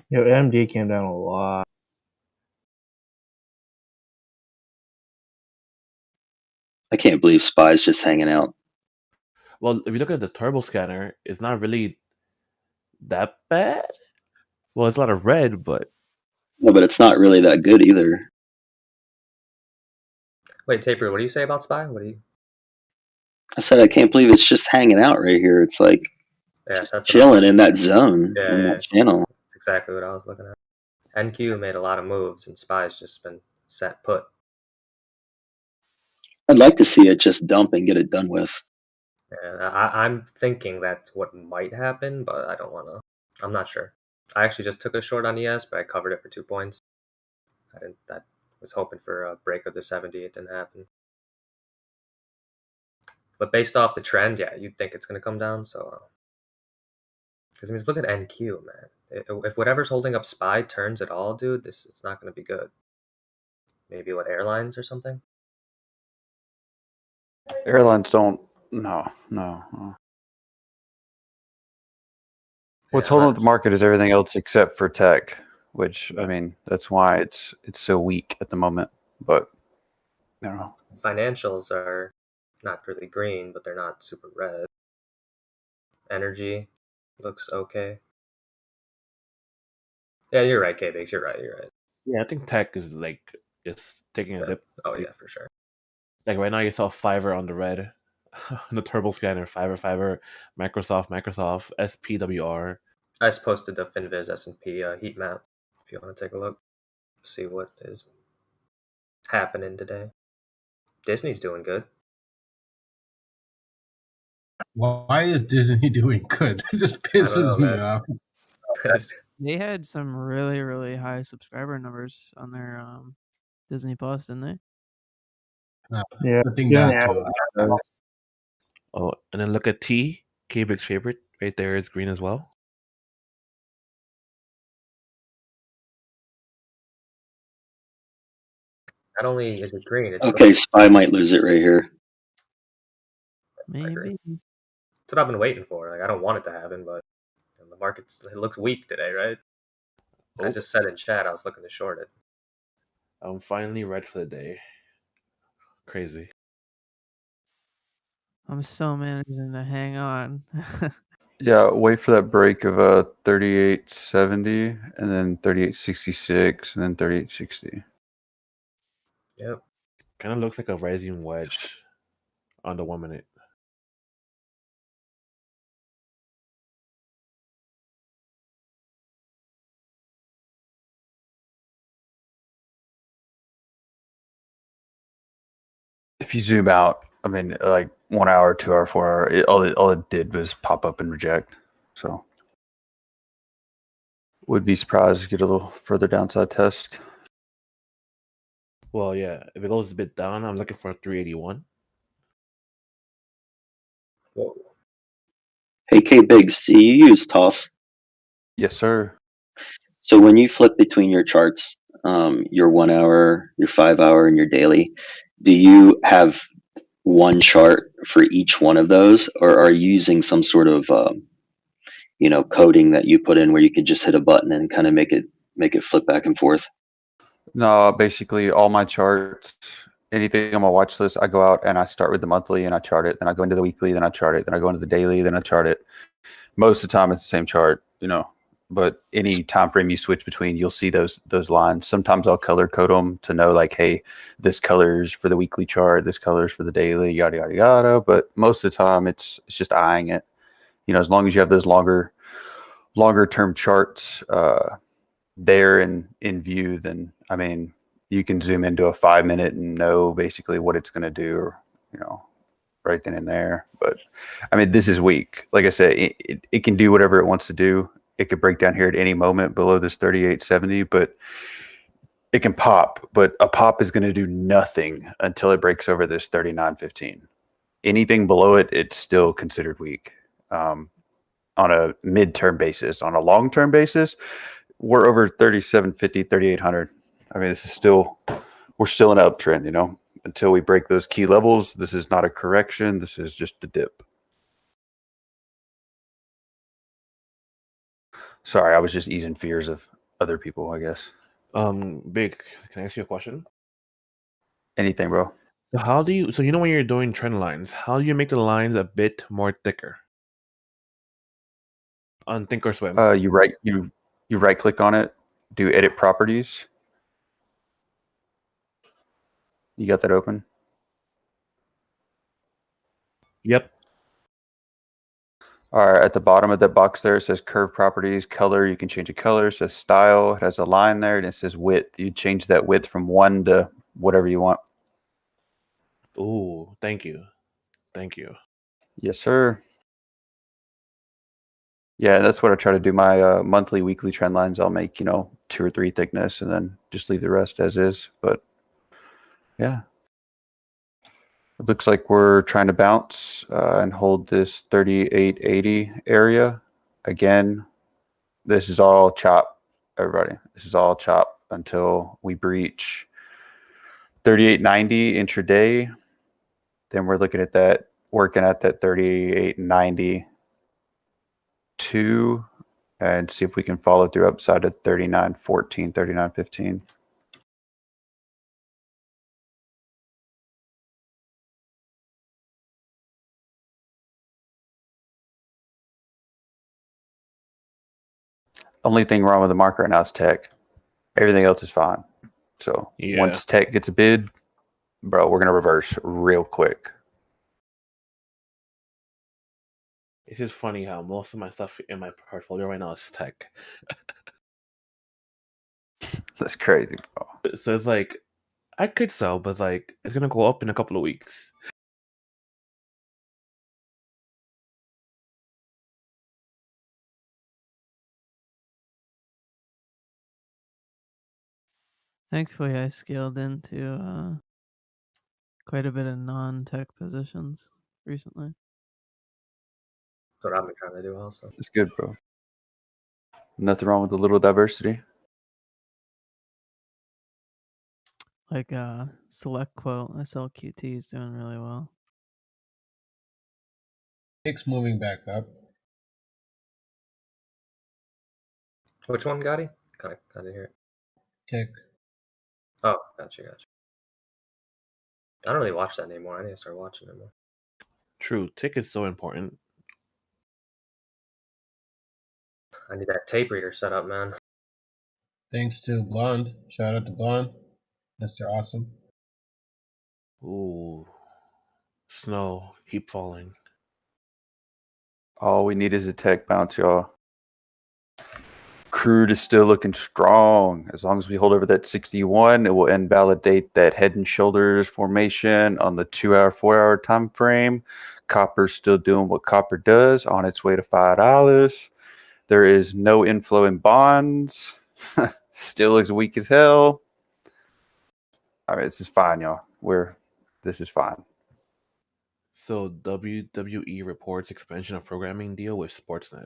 Yo, AMD came down a lot. I can't believe SPY's just hanging out. Well, if you look at the turbo scanner, it's not really that bad. Well, it's a lot of red, but No, but it's not really that good either. Wait, Taper, what do you say about SPY? What do you? I said I can't believe it's just hanging out right here. It's like Yeah, that's what I was chilling looking in at. that zone, Yeah, in yeah, that channel. that's exactly what I was looking at. NQ made a lot of moves, and SPY's just been sat put. I'd like to see it just dump and get it done with. Yeah, I'm thinking that's what might happen, but I don't want to. I'm not sure. I actually just took a short on ES, but I covered it for 2 points. I didn't. I was hoping for a break of the 70. It didn't happen. But based off the trend, yeah, you'd think it's going to come down. So, because I mean, just look at NQ, man. If whatever's holding up SPY turns at all, dude, it's not going to be good. Maybe what, airlines or something? Airlines don't. No. What's holding up the market is everything else except for tech, which I mean, that's why it's so weak at the moment. But I don't know. Financials are not really green, but they're not super red. Energy looks okay. Yeah, you're right, K-Biggs. You're right. Yeah, I think tech is like it's taking a dip. Oh yeah, for sure. Like right now, you saw Fiverr on the red, the turbo scanner, Fiverr, Microsoft, SPWR. I just posted the FinViz S&P heat map if you want to take a look, see what is happening today. Disney's doing good. Why is Disney doing good? It just pisses me off. They had some really, really high subscriber numbers on their Disney Plus, didn't they? Yeah. I think Yeah. that too. Oh, and then look at T, K-Big's favorite, right there is green as well. Not only is it green, it's Okay, SPY might lose it right here. Maybe. That's what I've been waiting for. Like, I don't want it to happen, but the it looks weak today, right? I just said in chat I was looking to short it. I'm finally red for the day. Crazy. I'm still managing to hang on. Yeah, wait for that break of 38.70 and then 38.66 and then 38.60. Yep. Kind of looks like a rising wedge on the 1 minute. If you zoom out, I mean, like 1 hour, 2 hour, 4 hour, all it did was pop up and reject. So, would be surprised to get a little further downside test. Well, yeah, if it goes a bit down, I'm looking for 381. Whoa. Hey, K-Biggs, do you use TOS? Yes, sir. So when you flip between your charts, your 1 hour, your 5 hour, and your daily, do you have one chart for each one of those, or are you using some sort of coding that you put in where you could just hit a button and kind of make it flip back and forth? No, basically all my charts, anything on my watch list, I go out and I start with the monthly and I chart it. Then I go into the weekly, then I chart it. Then I go into the daily, then I chart it. Most of the time it's the same chart, but any time frame you switch between, you'll see those lines. Sometimes I'll color code them to know like, hey, this color's for the weekly chart, this color's for the daily, yada yada yada. But most of the time it's just eyeing it. As long as you have those longer term charts there in view, then I mean you can zoom into a 5 minute and know basically what it's going to do, right then and there. But I mean, this is weak. Like I said, it can do whatever it wants to do. It could break down here at any moment below this 38.70, but it can pop. But a pop is going to do nothing until it breaks over this 39.15. Anything below it, it's still considered weak. On a mid-term basis. On a long-term basis, we're over 37.50, 3800. I mean, we're still in an uptrend, until we break those key levels. This is not a correction. This is just a dip. Sorry, I was just easing fears of other people, I guess. Big, can I ask you a question? Anything, bro. So when you're doing trend lines, how do you make the lines a bit more thicker? On Thinkorswim. You right click on it, do edit properties. You got that open? Yep. All right, at the bottom of that box there, it says curve properties, color. You can change the color. It says style. It has a line there, and it says width. You change that width from 1 to whatever you want. Ooh, thank you. Thank you. Yes, sir. Yeah, that's what I try to do. My monthly, weekly trend lines, I'll make, 2 or 3 thickness and then just leave the rest as is. But yeah, it looks like we're trying to bounce and hold this 3880 area. Again, this is all chop, everybody. This is all chop until we breach 3890 intraday. Then we're looking at that, working at that 3892 and see if we can follow through upside at 3914, 3915. Only thing wrong with the market right now is tech. Everything else is fine. So Yeah. once tech gets a bid, bro, we're going to reverse real quick. It's just funny how most of my stuff in my portfolio right now is tech. That's crazy, bro. So it's like, I could sell, but it's like, it's going to go up in a couple of weeks. Thankfully, I scaled into quite a bit of non-tech positions recently. That's what I've been trying to do also. It's good, bro. Nothing wrong with a little diversity. Like Select Quote, SLQT is doing really well. It's moving back up. Which one, Gotti? Kind of hear it. Tick. Oh, gotcha. I don't really watch that anymore. I need to start watching it more. True, tick is so important. I need that tape reader set up, man. Thanks to Blonde. Shout out to Blonde. Mr. Awesome. Ooh. Snow, keep falling. All we need is a tech bounce, y'all. Crude is still looking strong. As long as we hold over that 61, it will invalidate that head and shoulders formation on the 2-hour, 4-hour time frame. Copper's still doing what copper does, on its way to $5. There is no inflow in bonds. Still looks weak as hell. All right, this is fine, y'all. This is fine. So WWE reports expansion of programming deal with Sportsnet.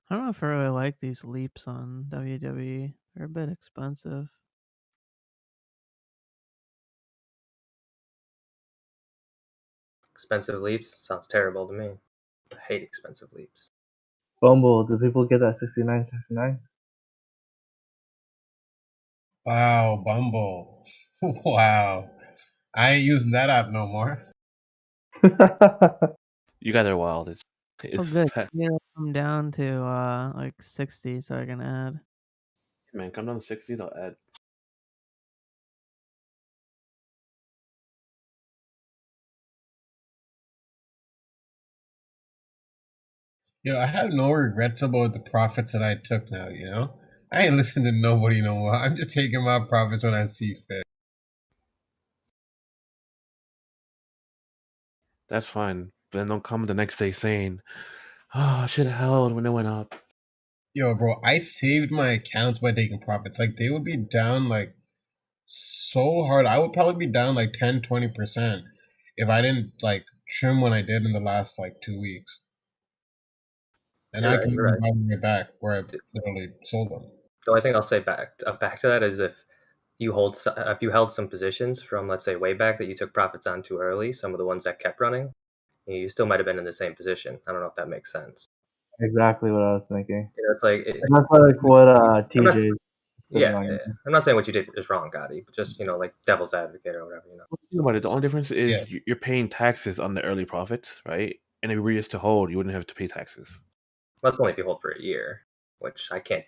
I don't know if I really like these leaps on WWE. They're a bit expensive. Expensive leaps sounds terrible to me. I hate expensive leaps. Bumble, do people get that 69.69? Wow, Bumble. Wow. I ain't using that app no more. You guys are wild. Oh, It's good. fast. You know, come down to like 60 so I can add. Man, come down to 60s, I'll add. Yo, I have no regrets about the profits that I took now, I ain't listening to nobody no more. I'm just taking my profits when I see fit. That's fine. But then don't come the next day saying, oh, I should have held when it went up. Yo, bro, I saved my accounts by taking profits. Like, they would be down, like, so hard. I would probably be down, like, 10, 20%. if I didn't like trim when I did in the last like 2 weeks, and You're I right. can You're right. buy them right back where I literally sold them. The only thing I'll say back to that is if you held some positions from, let's say, way back that you took profits on too early, some of the ones that kept running, you still might have been in the same position. I don't know if that makes sense. Exactly what I was thinking. You know, it's like And that's like what I'm not, TJ's saying. yeah, I'm not saying what you did is wrong, Gotti, but just like devil's advocate or whatever. Think about it. The only difference Yeah. is you're paying taxes on the early profits, right? And if you were just to hold, you wouldn't have to pay taxes. Well, that's only if you hold for a year, which I can't.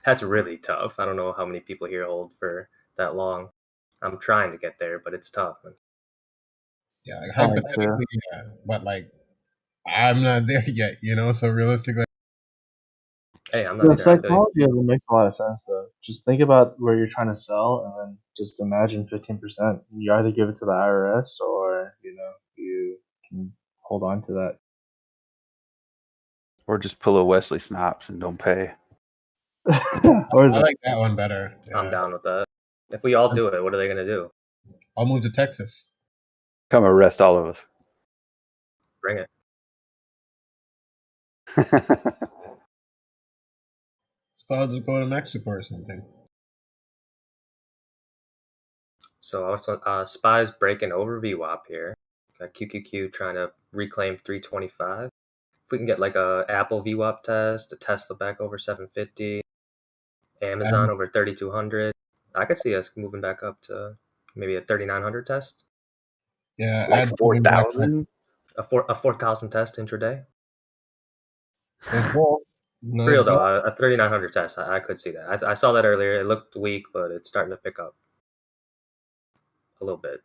That's really tough. I don't know how many people here hold for that long. I'm trying to get there, but it's tough. Man. Yeah, like hypothetically, yeah, but like I'm not there yet, So realistically, hey, I'm The not either. psychology of it makes a lot of sense, though. Just think about where you're trying to sell, and then just imagine 15%. You either give it to the IRS, or you can hold on to that. Or just pull a Wesley Snipes and don't pay. Or I like that one better. I'm down with that. If we all do it, what are they gonna do? I'll move to Texas. Come arrest all of us. Bring it. So I'll just go to Mexico or something. So also Spies breaking over VWAP here. Got QQQ trying to reclaim 325. If we can get like a Apple VWAP test, a Tesla back over 750, Amazon over 3200, I could see us moving back up to maybe a 3900 test. Yeah, like 4,000. A 4,000 test intraday. No, For real though, a 3900 test, I could see that. I saw that earlier. It looked weak, but it's starting to pick up a little bit.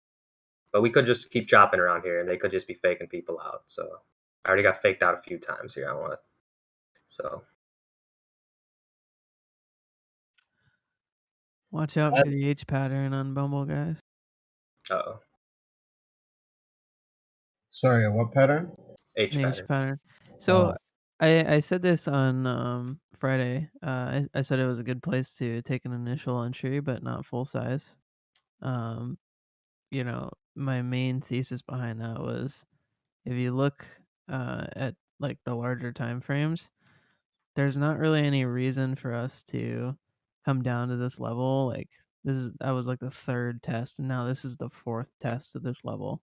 But we could just keep chopping around here, and they could just be faking people out. So I already got faked out a few times here. Watch out for the H pattern on Bumble, guys. Uh-oh. Sorry, what pattern? H pattern. So I said this on Friday. I said it was a good place to take an initial entry, but not full size. My main thesis behind that was if you look at like the larger time frames, there's not really any reason for us to come down to this level. Like that was like the third test, and now this is the fourth test at this level.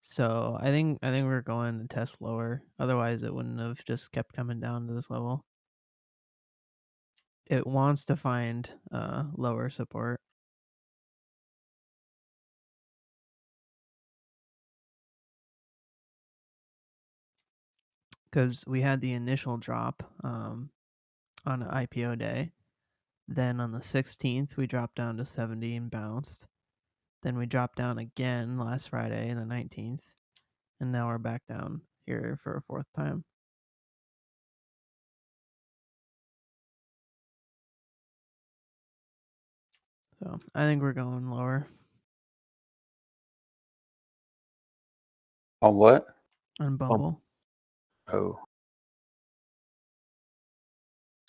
So I think we're going to test lower. Otherwise, it wouldn't have just kept coming down to this level. It wants to find lower support. Because we had the initial drop on an IPO day. Then on the 16th, we dropped down to 70 and bounced. Then we dropped down again last Friday, the 19th. And now we're back down here for a fourth time. So I think we're going lower. On what? On Bumble. Oh.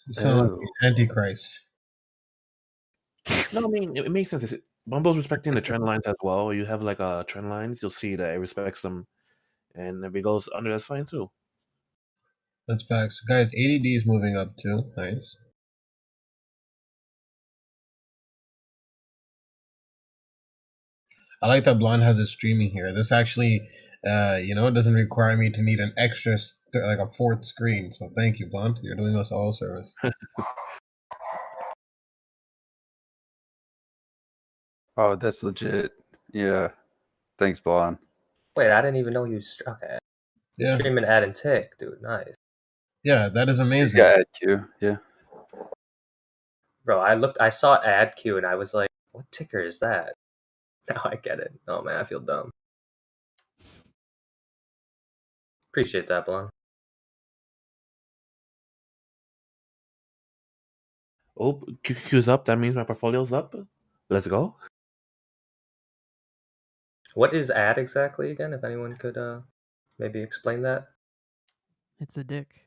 You sound like the Antichrist. No, I mean it makes sense. Bumble's respecting the trend lines as well. You have like trend lines, you'll see that it respects them, and if it goes under, that's fine too. That's facts, guys. ADD is moving up too. Nice. I like that Blonde has it streaming here. This actually, doesn't require me to need an extra, like a fourth screen. So thank you, Blonde. You're doing us all a service. Oh, that's legit. Yeah. Thanks, Blonde. Wait, I didn't even know you was okay. Yeah. Streaming ad and tick, dude. Nice. Yeah, that is amazing. Yeah, AdQ. Yeah. Bro, I saw AdQ and I was like, what ticker is that? Now I get it. Oh man, I feel dumb. Appreciate that, Blonde. Oh, QQQ's up. That means my portfolio's up. Let's go. What is ad exactly again? If anyone could maybe explain that. It's a dick.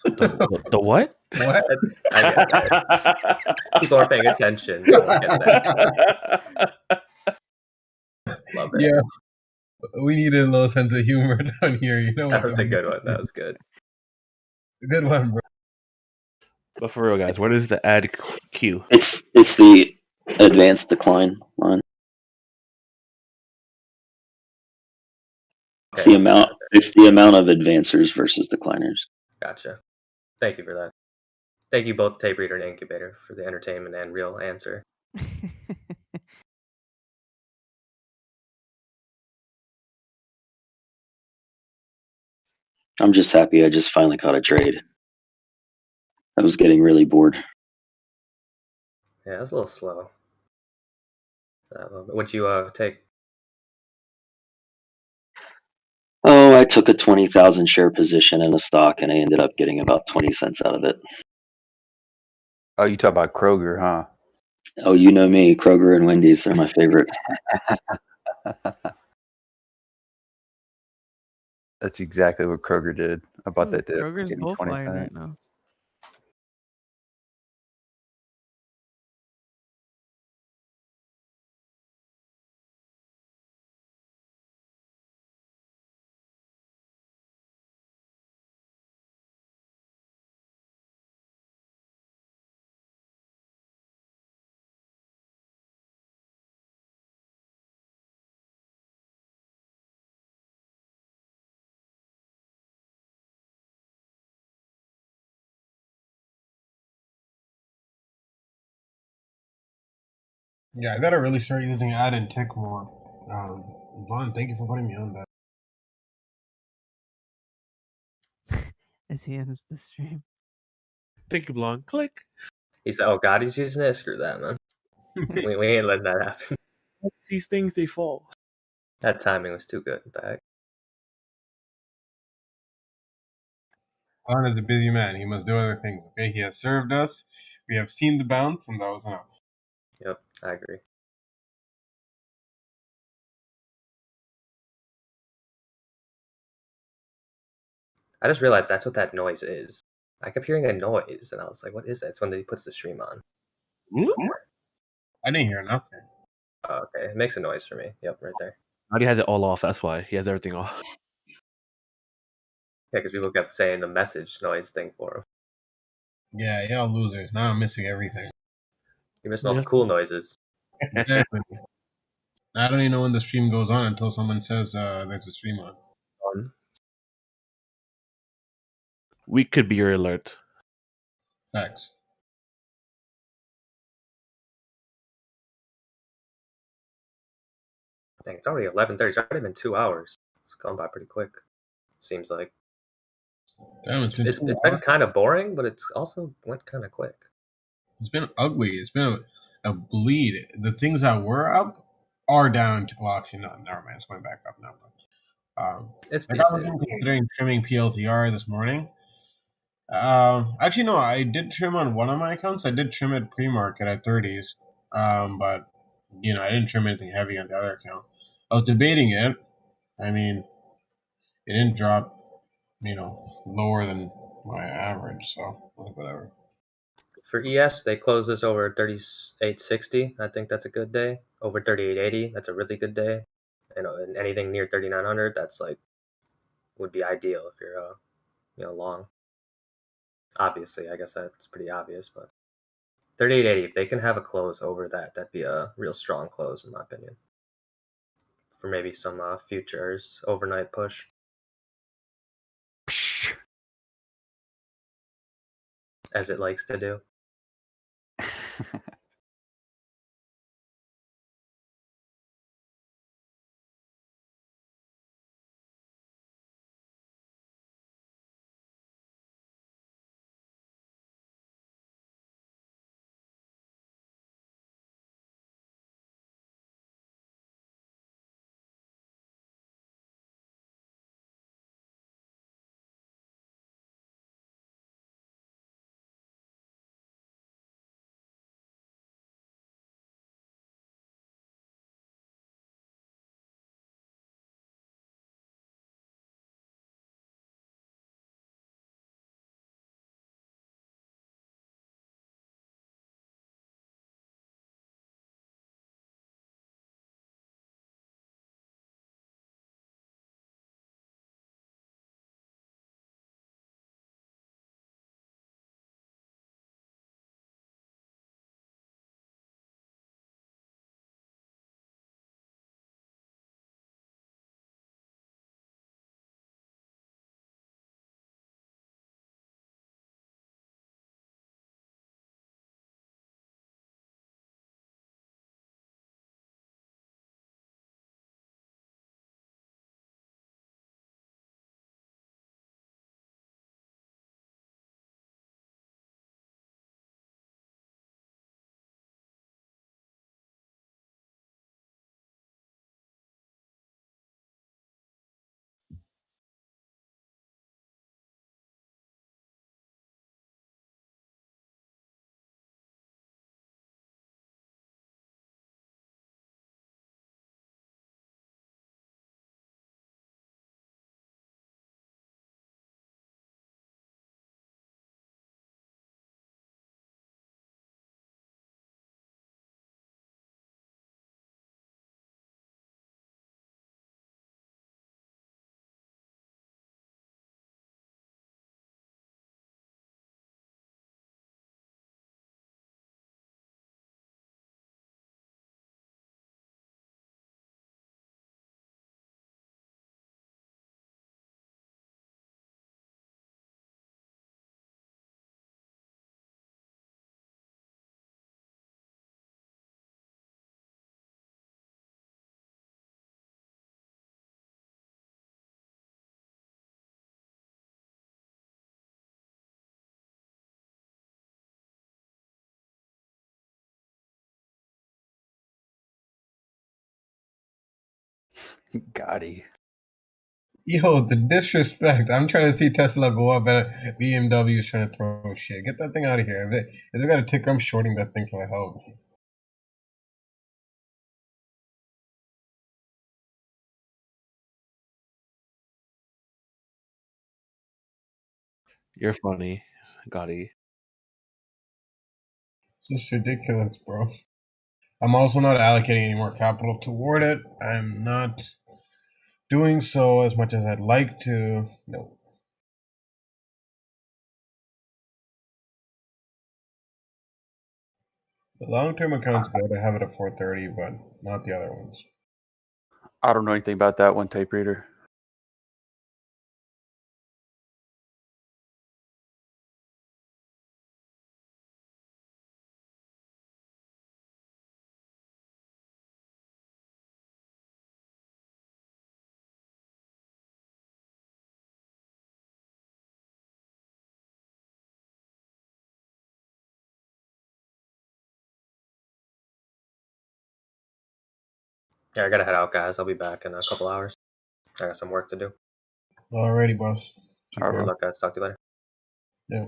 The what? What? I get that. People are paying attention. So I get that. Love it. Yeah, we needed a little sense of humor down here. You know That what? was a good one. That was good. Good one, bro. But for real, guys, what is the add Q? It's the advanced decline line. It's Okay. the amount. It's the amount of advancers versus decliners. Gotcha. Thank you for that. Thank you both, Tape Reader and Incubator, for the entertainment and real answer. I'm just happy I just finally caught a trade. I was getting really bored. Yeah, it was a little slow. What'd you take? Oh, I took a 20,000 share position in a stock and I ended up getting about 20 cents out of it. Oh, you talk about Kroger, huh? Oh, you know me, Kroger and Wendy's, they're my favorite. That's exactly what Kroger did. I bought that dip, Kroger's getting bull 20 flying right cents. now. Yeah, I gotta really start using add and tick more. Vaughn, thank you for putting me on that. As he ends the stream. Thank you, Blonde. Click. He said, "Oh God, he's using it. Screw that, man. we ain't letting that happen." These things, they fall. That timing was too good. What the heck? Vaughn is a busy man. He must do other things. Okay, he has served us. We have seen the bounce, and that was enough. Yep, I agree. I just realized that's what that noise is. I kept hearing a noise, and I was like, "What is that?" It's when he puts the stream on. I didn't hear nothing. Oh, okay, it makes a noise for me. Yep, right there. Now he has it all off. That's why he has everything off. Yeah, because people kept saying the message noise thing for him. Yeah, y'all losers. Now I'm missing everything. You're missing all the cool noises. Exactly. I don't even know when the stream goes on until someone says there's a stream on. We could be your alert. Facts. Dang, it's already 11:30. It's already been 2 hours. It's gone by pretty quick. Seems like. Damn, It's been kind of boring, but it's also went kind of quick. It's been ugly. It's been a bleed. The things that were up are down to, well, actually, no, never mind. It's going back up now. It's I was considering trimming PLTR this morning. Actually, no, I did trim on one of my accounts. I did trim it pre-market at 30s. But, you know, I didn't trim anything heavy on the other account. I was debating it. I mean, it didn't drop, you know, lower than my average, so whatever. For ES, they close this over 3860. I think that's a good day. Over 3880, that's a really good day. And anything near 3900, that's like would be ideal if you're long. Obviously, I guess that's pretty obvious, but 3880, if they can have a close over that, that'd be a real strong close in my opinion. For maybe some futures overnight push. As it likes to do. Gotti. Yo, the disrespect. I'm trying to see Tesla go up, and BMW is trying to throw shit. Get that thing out of here. If they got a ticker, I'm shorting that thing for the help. You're funny, Gotti. It's just ridiculous, bro. I'm also not allocating any more capital toward it. I'm not doing so as much as I'd like to. No. The long-term account's good. I have it at 430, but not the other ones. I don't know anything about that one, tape reader. Yeah, I gotta head out, guys. I'll be back in a couple hours. I got some work to do. Alrighty, boss. All right, Good bro. luck, guys. Talk to you later. Yeah.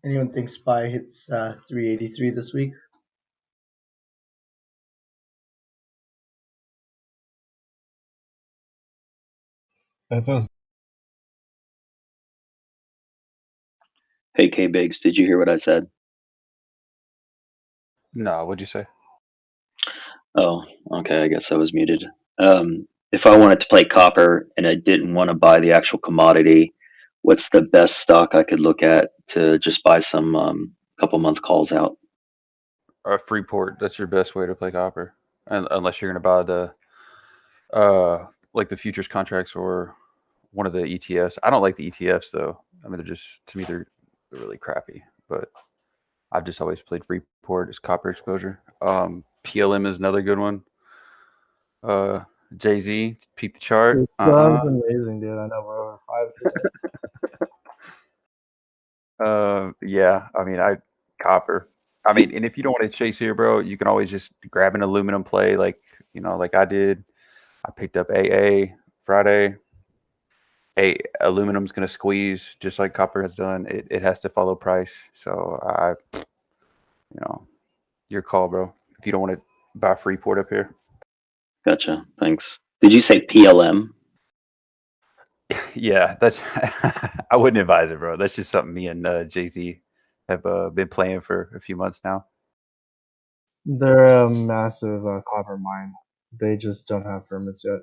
Anyone think SPY hits 383 this week? That sounds. Hey, K Biggs, did you hear what I said? No, what'd you say? Oh, okay. I guess I was muted. If I wanted to play copper and I didn't want to buy the actual commodity, what's the best stock I could look at to just buy some couple month calls out? Freeport. That's your best way to play copper, unless you're going to buy the like the futures contracts or one of the ETFs. I don't like the ETFs though. I mean, they're just, to me, they're really crappy. But I've just always played Freeport as copper exposure. PLM is another good one. Jay-Z, peep the chart. It sounds amazing, dude. I know we're over 5K. Yeah, I mean, copper. I mean, and if you don't want to chase here, bro, you can always just grab an aluminum play, like like I did. I picked up AA Friday. Aluminum's gonna squeeze just like copper has done. It has to follow price. So your call, bro. If you don't want to buy Freeport up here. Gotcha. Thanks. Did you say PLM? Yeah, that's I wouldn't advise it, bro. That's just something me and Jay-Z have been playing for a few months now. They're a massive copper mine. They just don't have permits yet.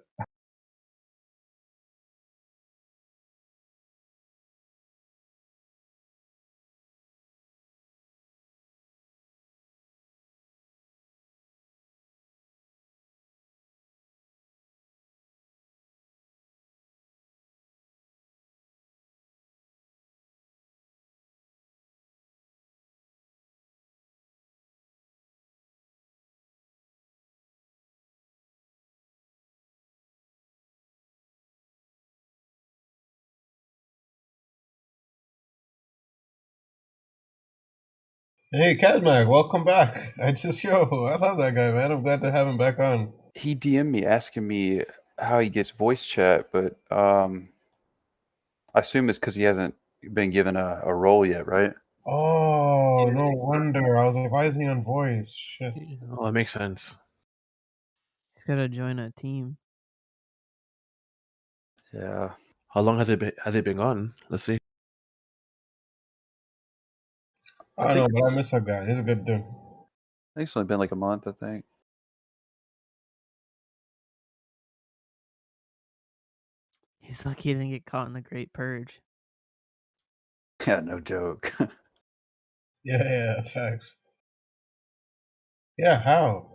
Hey, Cadmag, welcome back. I love that guy, man. I'm glad to have him back on. He DM'd me asking me how he gets voice chat, but I assume it's because he hasn't been given a role yet, right? Oh, no wonder. I was like, why isn't he on voice? Shit. Oh, that makes sense. He's got to join a team. Yeah. How long has it been? Has it been gone? Let's see. I know, but I miss that guy. He's a good dude. I think it's only been like a month, I think. He's lucky he didn't get caught in the Great Purge. Yeah, no joke. Yeah, facts. Yeah, how?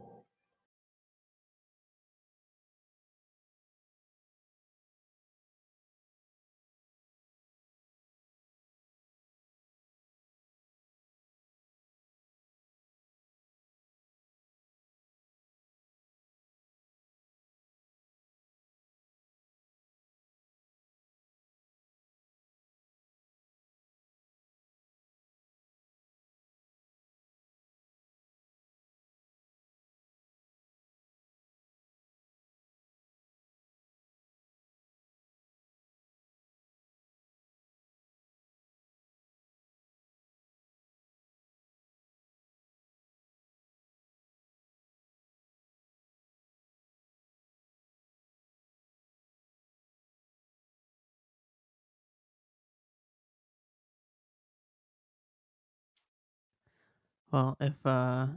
Well, if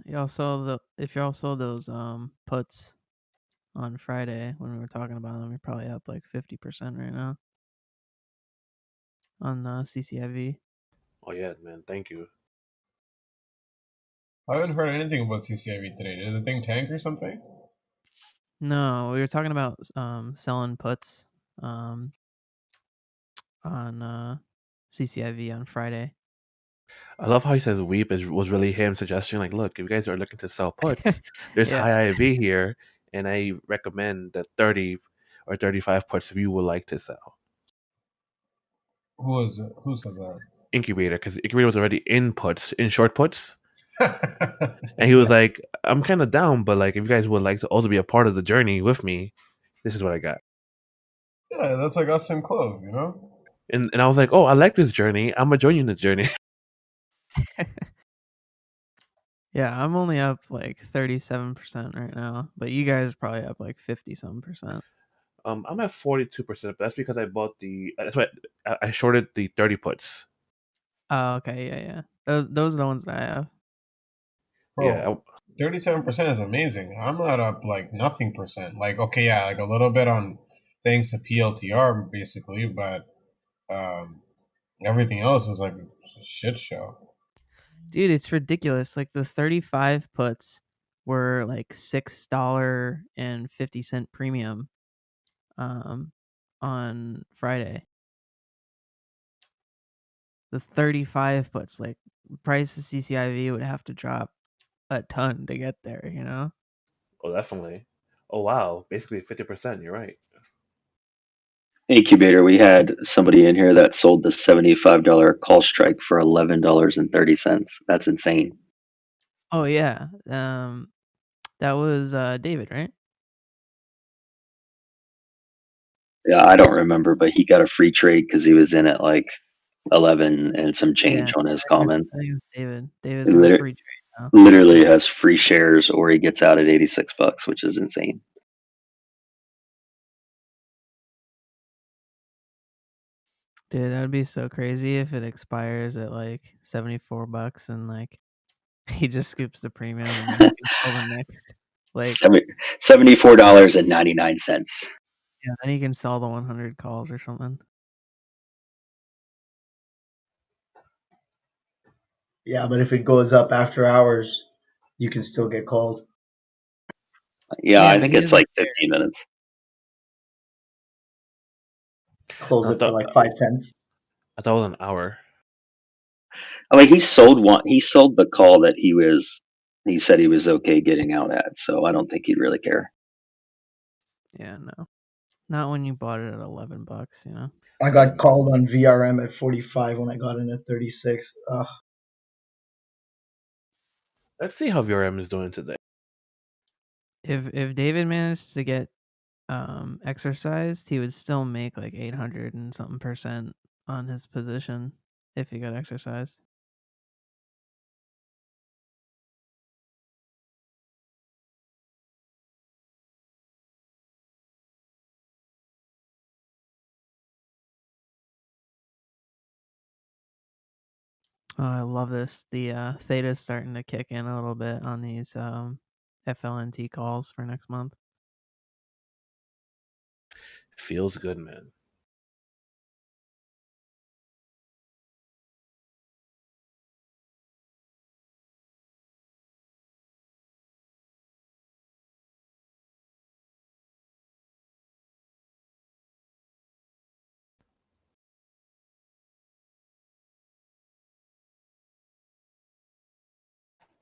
y'all saw those puts on Friday when we were talking about them, you're probably up like 50% right now on CCIV. Oh yeah, man. Thank you. I haven't heard anything about CCIV today. Did the thing tank or something? No, we were talking about selling puts on CCIV on Friday. I love how he says "weep" was really him suggesting, like, look, if you guys are looking to sell puts, there's Yeah. high IV here, and I recommend the 30 or 35 puts if you would like to sell. Who is it? Who said that? Incubator, because Incubator was already in short puts. And he was like, I'm kind of down, but like, if you guys would like to also be a part of the journey with me, this is what I got. Yeah, that's like us and Clove, you know? And I was like, oh, I like this journey. I'm going to join you in the journey. Yeah, I'm only up like 37% right now, but you guys are probably up like 50-some%. I'm at 42%, but that's because I bought that's why I shorted the 30 puts. Oh, okay, yeah. Those are the ones that I have. Bro, 37% is amazing. I'm not up like nothing percent. Like, okay, yeah, like a little bit on thanks to PLTR basically, but everything else is like a shit show. Dude, it's ridiculous. Like the 35 puts were like $6.50 premium on Friday. The 35 puts, like price of CCIV would have to drop a ton to get there, you know? Oh, definitely. Oh, wow. Basically 50%. You're right. Incubator, we had somebody in here that sold the $75 call strike for $11.30. That's insane. Oh yeah. That was David, right? Yeah, I don't remember, but he got a free trade because he was in at like 11 and some change Yeah, on his I think comment. it's David. David's He got a free trade now. literally has free shares, or he gets out at $86, which is insane. Dude, that would be so crazy if it expires at like $74 and like he just scoops the premium and then he can sell the next. Like $74.99. yeah, then he can sell the 100 calls or something. Yeah, but if it goes up after hours, you can still get called. Yeah, I but think he it's doesn't like care. 15 minutes. Close I it for thought, like 5 cents. I thought it was an hour. I mean, he sold the call that he said he was okay getting out at, so I don't think he'd really care. Yeah, no. Not when you bought it at $11, you know. I got called on VRM at 45 when I got in at 36. Ugh. Let's see how VRM is doing today. If David managed to get exercised, he would still make like 800 and something percent on his position if he got exercised. Oh, I love this. The theta's starting to kick in a little bit on these FLNT calls for next month. Feels good, man.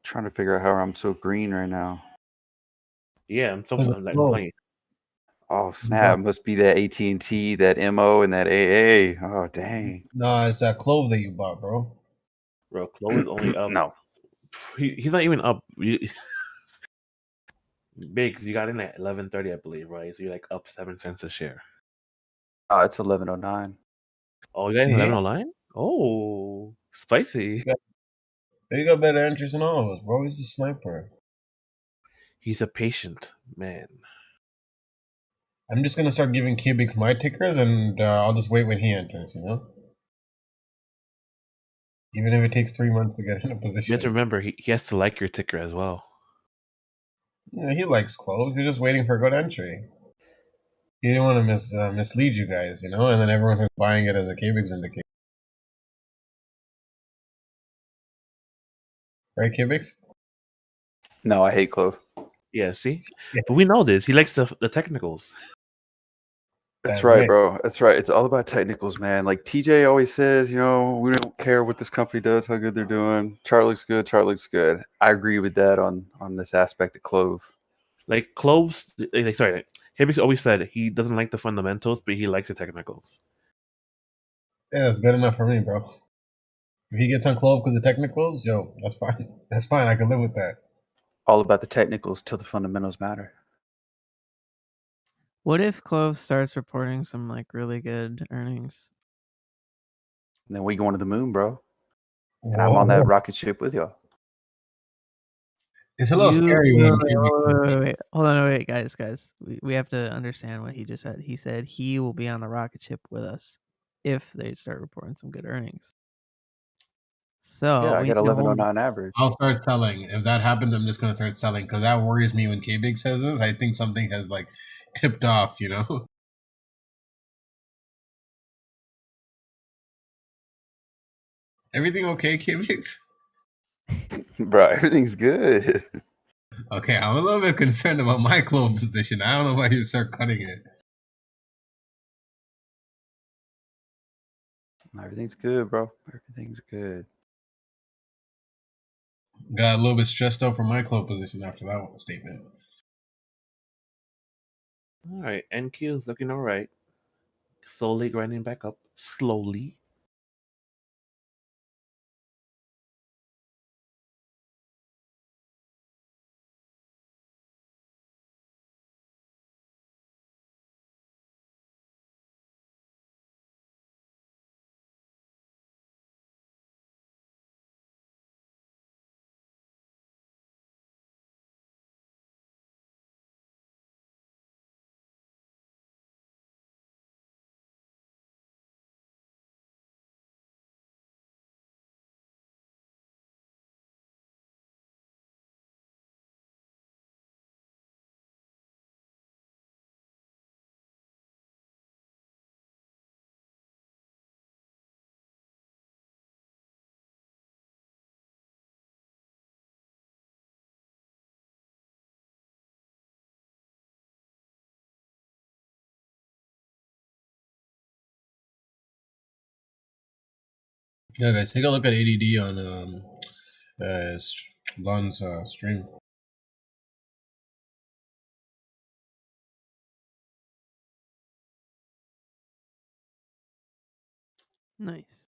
Trying to figure out how I'm so green right now. Yeah, I'm like Clove. playing. Oh snap! Must be that AT&T, that MO, and that AA. Oh dang! Nah, it's that Clove that you bought, bro. Bro, Chloe is only up. No. He's not even up. Big, because you got in at 11:30, I believe, right? So you're like up 7 cents a share. Oh, it's 11:09. Oh, you got in See? 11:09? Oh, spicy. You got better entries than all of us, bro. He's a sniper. He's a patient man. I'm just gonna start giving Cubics my tickers, and I'll just wait when he enters, you know? even if it takes 3 months to get in a You have position. to remember he has to like your ticker as well. Yeah, he likes clothes. You're just waiting for a good entry. He didn't want to mislead you guys, and then everyone who's buying it as a KBIGS indicator. Right, KBIGS? No, I hate Clove. Yeah, see? But we know this. He likes the technicals. That's right, bro. That's right. It's all about technicals, man. Like TJ always says, we don't care what this company does, how good they're doing. Chart looks good. Chart looks good. I agree with that on this aspect of Clove. Like Cloves, sorry, Hibix always said he doesn't like the fundamentals, but he likes the technicals. Yeah, that's good enough for me, bro. If he gets on Clove because of technicals, that's fine. That's fine. I can live with that. All about the technicals till the fundamentals matter. What if Clove starts reporting some like really good earnings? And then we going to the moon, bro. And I'm on that rocket ship with y'all. It's a little scary when Wait. Hold on, wait, guys. We have to understand what he just said. He said he will be on the rocket ship with us if they start reporting some good earnings. So Yeah, I we got need to 1109 average. I'll start selling. If that happens, I'm just gonna start selling because that worries me when KBIG says this. I think something has tipped off, Everything okay, KBIG? Bro, everything's good. Okay, I'm a little bit concerned about my Clove position. I don't know why you start cutting it. Everything's good, bro. Everything's good. Got a little bit stressed out for my Clove position after that one statement. All right, NQ is looking all right. Slowly grinding back up. Slowly. Yeah, guys, take a look at ADD on Lon's stream. Nice.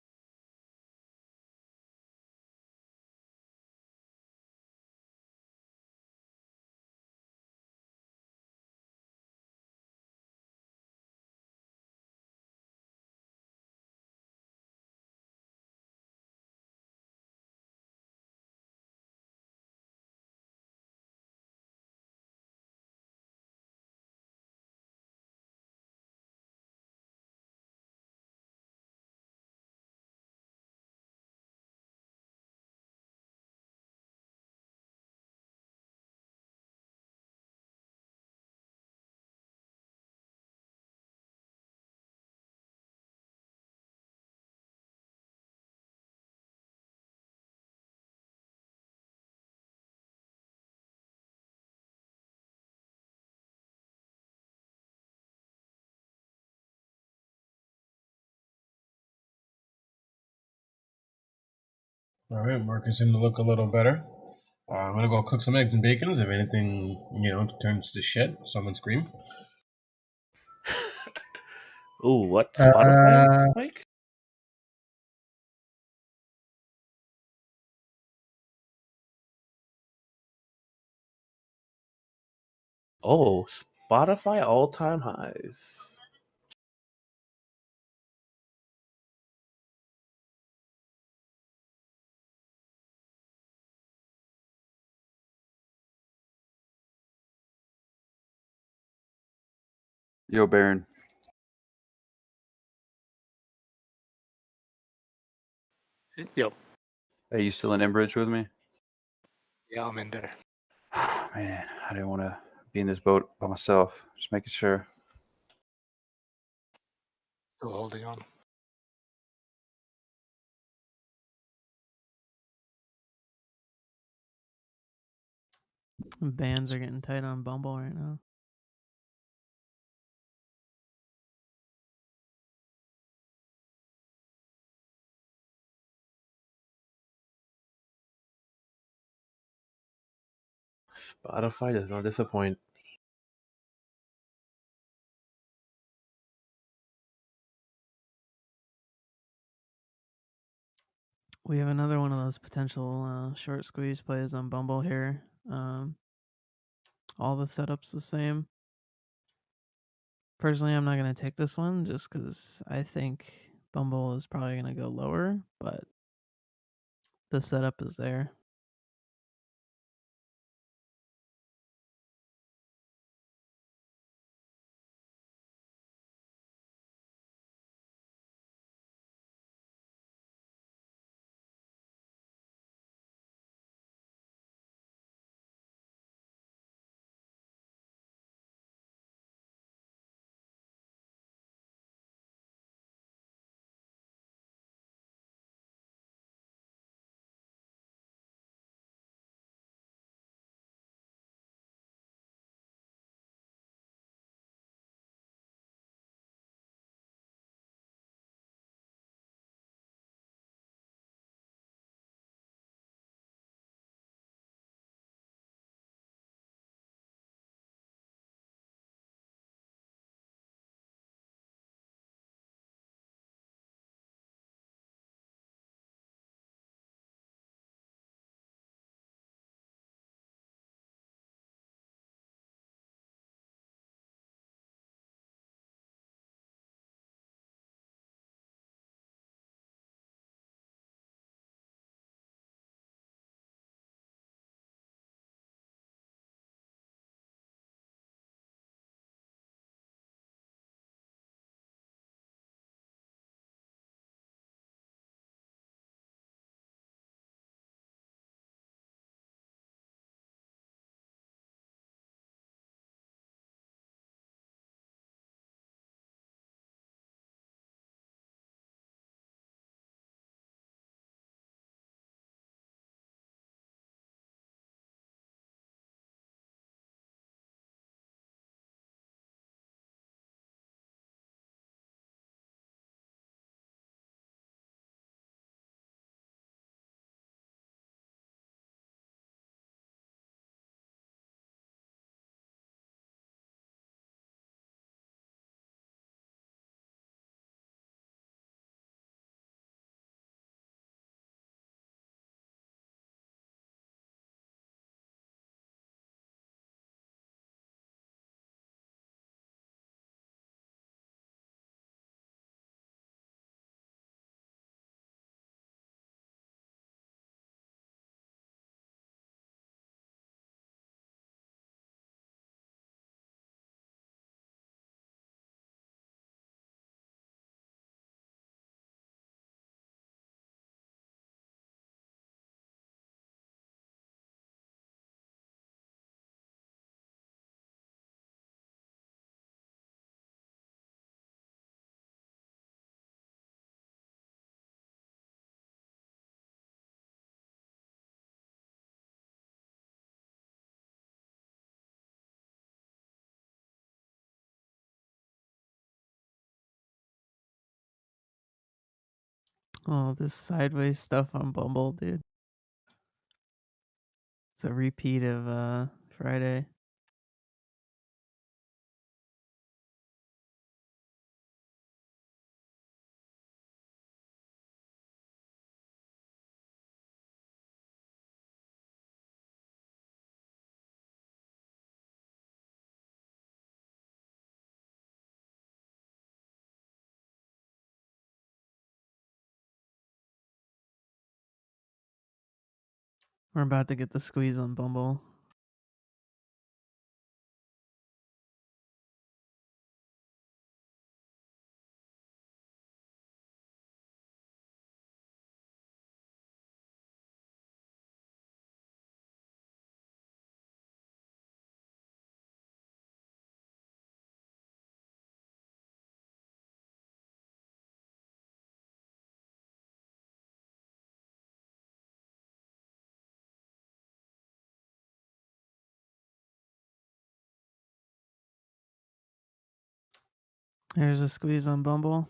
All right, Marcus seemed to look a little better. I'm gonna go cook some eggs and bacons. If anything, turns to shit, someone scream. Ooh, what? Spotify? Mike? Oh, Spotify all-time highs. Yo, Baron. Yo. Hey, you still in Enbridge with me? Yeah, I'm in there. Man, I didn't want to be in this boat by myself. Just making sure. Still holding on. Bands are getting tight on Bumble right now. Spotify does not disappoint. We have another one of those potential short squeeze plays on Bumble here. All the setups the same. Personally, I'm not going to take this one just because I think Bumble is probably going to go lower, but the setup is there. Oh, this sideways stuff on Bumble, dude. It's a repeat of Friday. We're about to get the squeeze on Bumble. There's a squeeze on Bumble.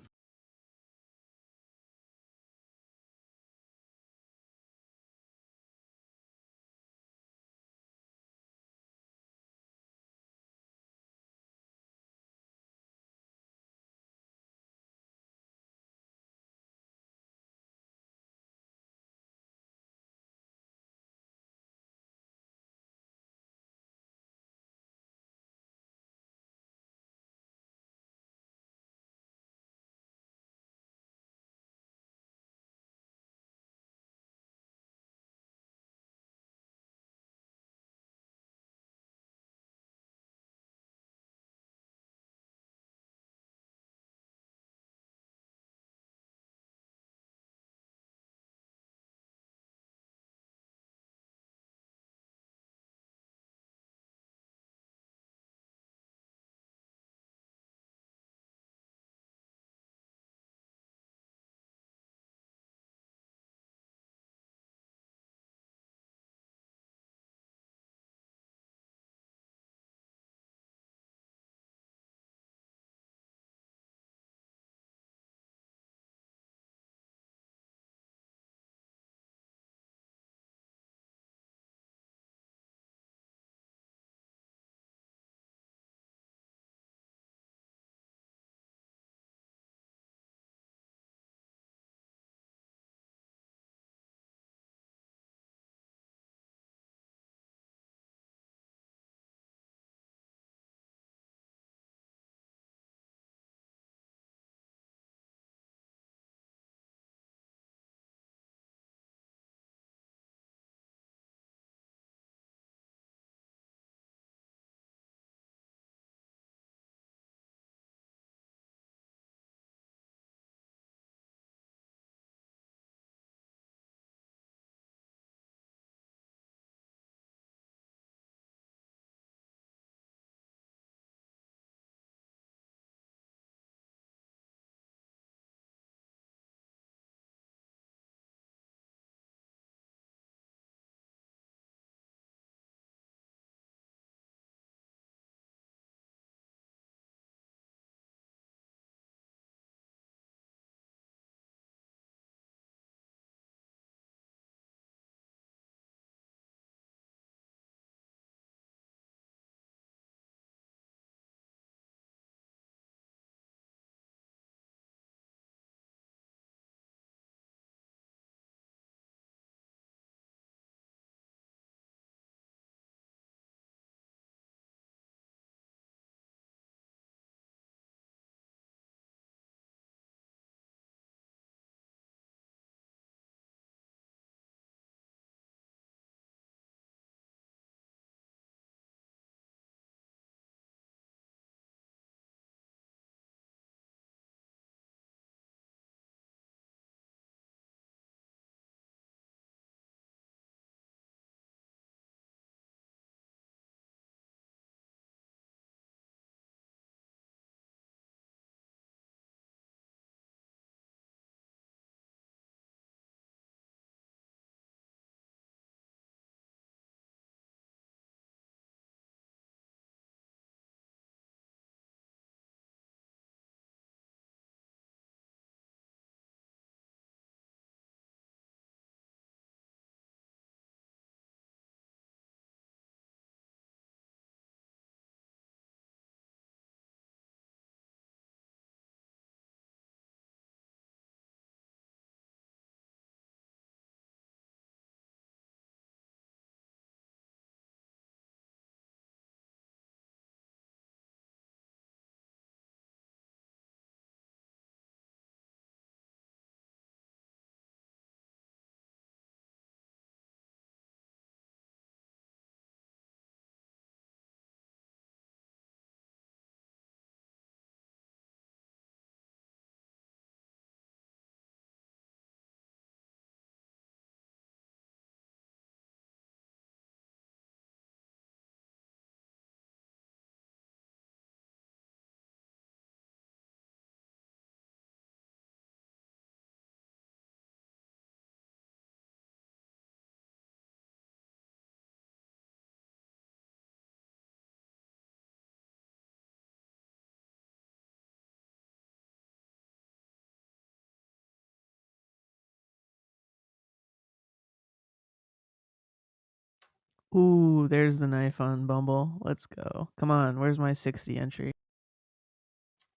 Ooh, there's the knife on Bumble. Let's go. Come on, where's my 60 entry?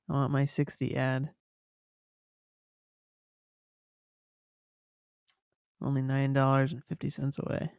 I want my 60 ad. Only $9.50 away.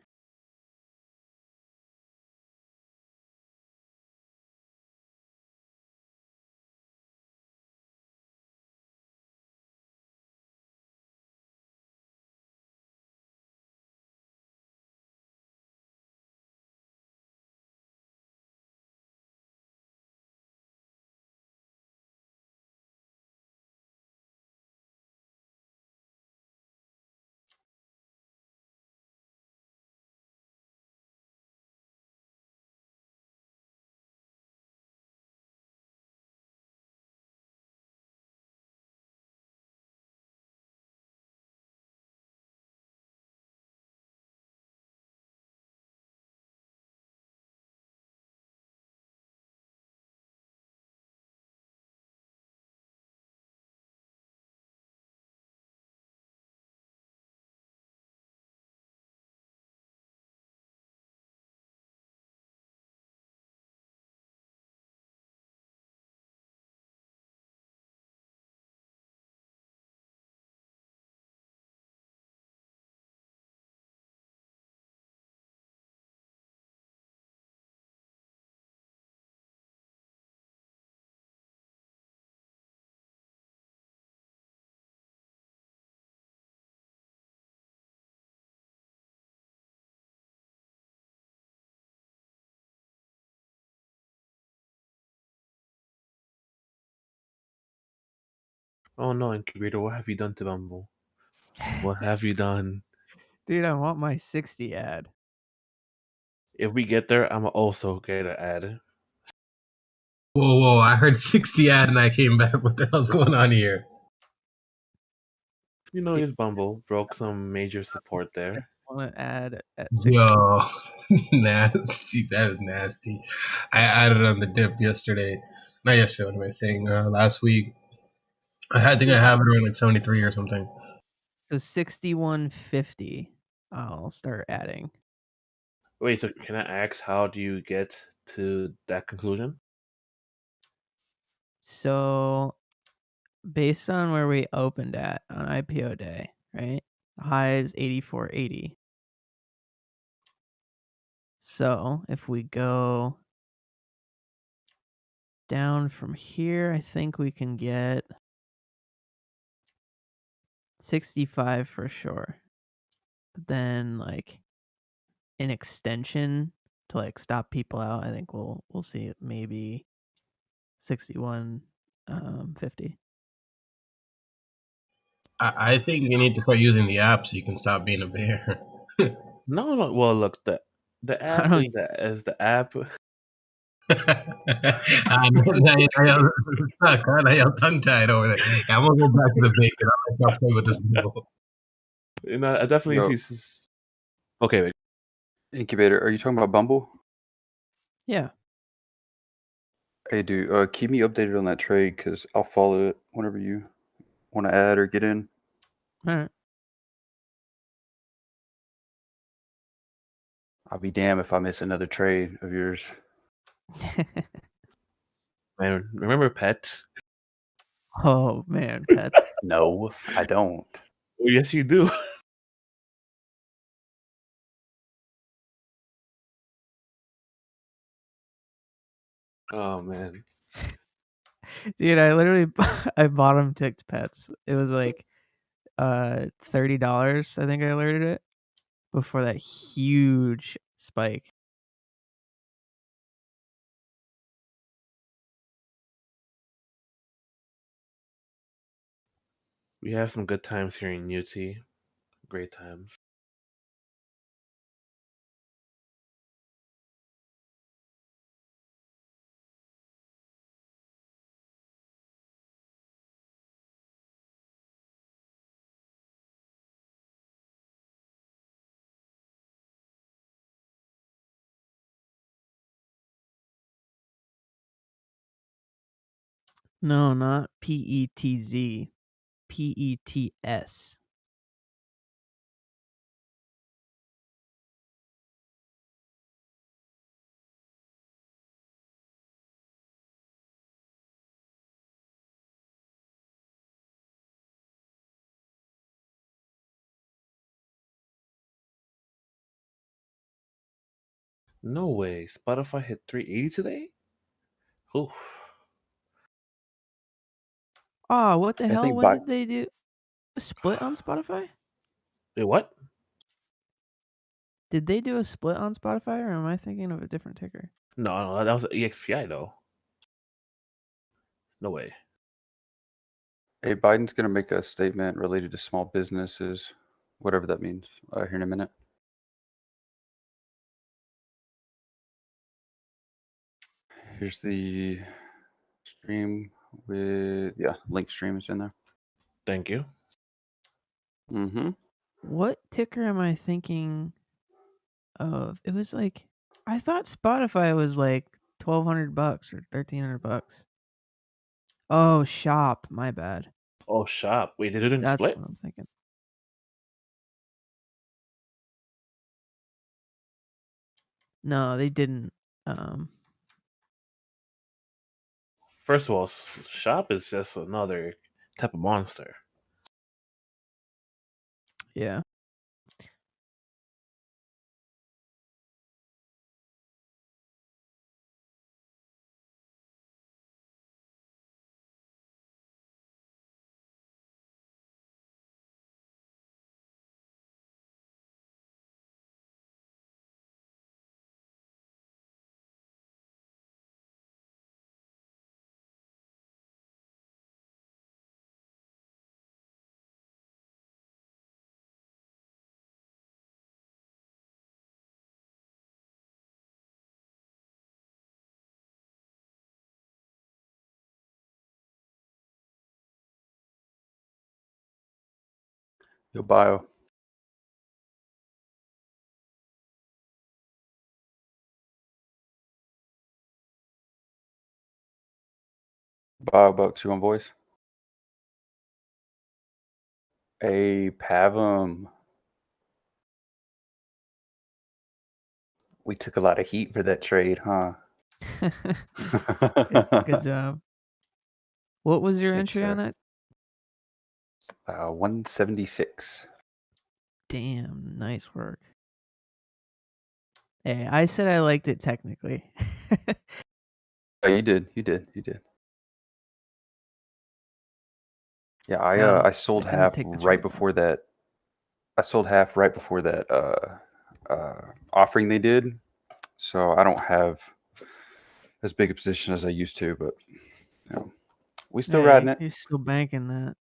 Oh no, Incubator, what have you done to Bumble? What have you done? Dude, I want my 60 ad. If we get there, I'm also get an ad. Whoa! I heard 60 ad and I came back. What the hell's going on here? You know, his Bumble broke some major support I there. want to add at 60. Yo, nasty. That is nasty. I added on the dip yesterday. Not yesterday. What am I saying? Last week. I think I have it around like 73 or something. So 6150. I'll start adding. Wait, so can I ask, how do you get to that conclusion? So based on where we opened at on IPO day, right? The high is 84.80. So if we go down from here, I think we can get 65 for sure. But then like an extension to like stop people out, I think we'll see it maybe 61.50. I think you need to start using the app so you can stop being a bear. No. Well, look, the I app don't is the app. I'm tongue tied over there. Yeah, I'm gonna go back to the bacon. I'm gonna play with this ball. You know, I definitely Yo, see. Okay, wait. Incubator, are you talking about Bumble? Yeah. Hey, dude, keep me updated on that trade because I'll follow it whenever you want to add or get in. All right. I'll be damned if I miss another trade of yours. Man, remember pets? Oh man, pets. No, I don't. Oh, yes, you do. Oh man. Dude, I literally I bottom ticked pets. It was like $30. I think I alerted it before that huge spike. We have some good times here in UT. Great times. No, not PETZ. PETS. No way. Spotify hit 380 today? Oof. Oh, what the I hell? think When by did they do a split on Spotify? Wait, what? Did they do a split on Spotify, or am I thinking of a different ticker? No, that was EXPI though. No way. hey, Biden's going to make a statement related to small businesses, whatever that means, here in a minute. Here's the stream with link stream is in there. Thank you. Mm-hmm. What ticker am I thinking of? It was like, I thought Spotify was like $1,200 or $1,300. Oh, Shop. My bad. Oh, Shop. Wait, they didn't That's split? what I'm thinking. No, they didn't. First of all, Shop is just another type of monster. Yeah. Your bio. Bio Bucks, you on voice? Hey, Pavam. We took a lot of heat for that trade, huh? Good job. What was your Thanks, entry on sir. that? 176. Damn, nice work. Hey, I said I liked it technically. Oh, you did. Yeah, Gotta- I sold I gotta half take the right trade before that. I sold half right before that offering they did. So I don't have as big a position as I used to, but you know, we still riding Hey, it. you're still banking that.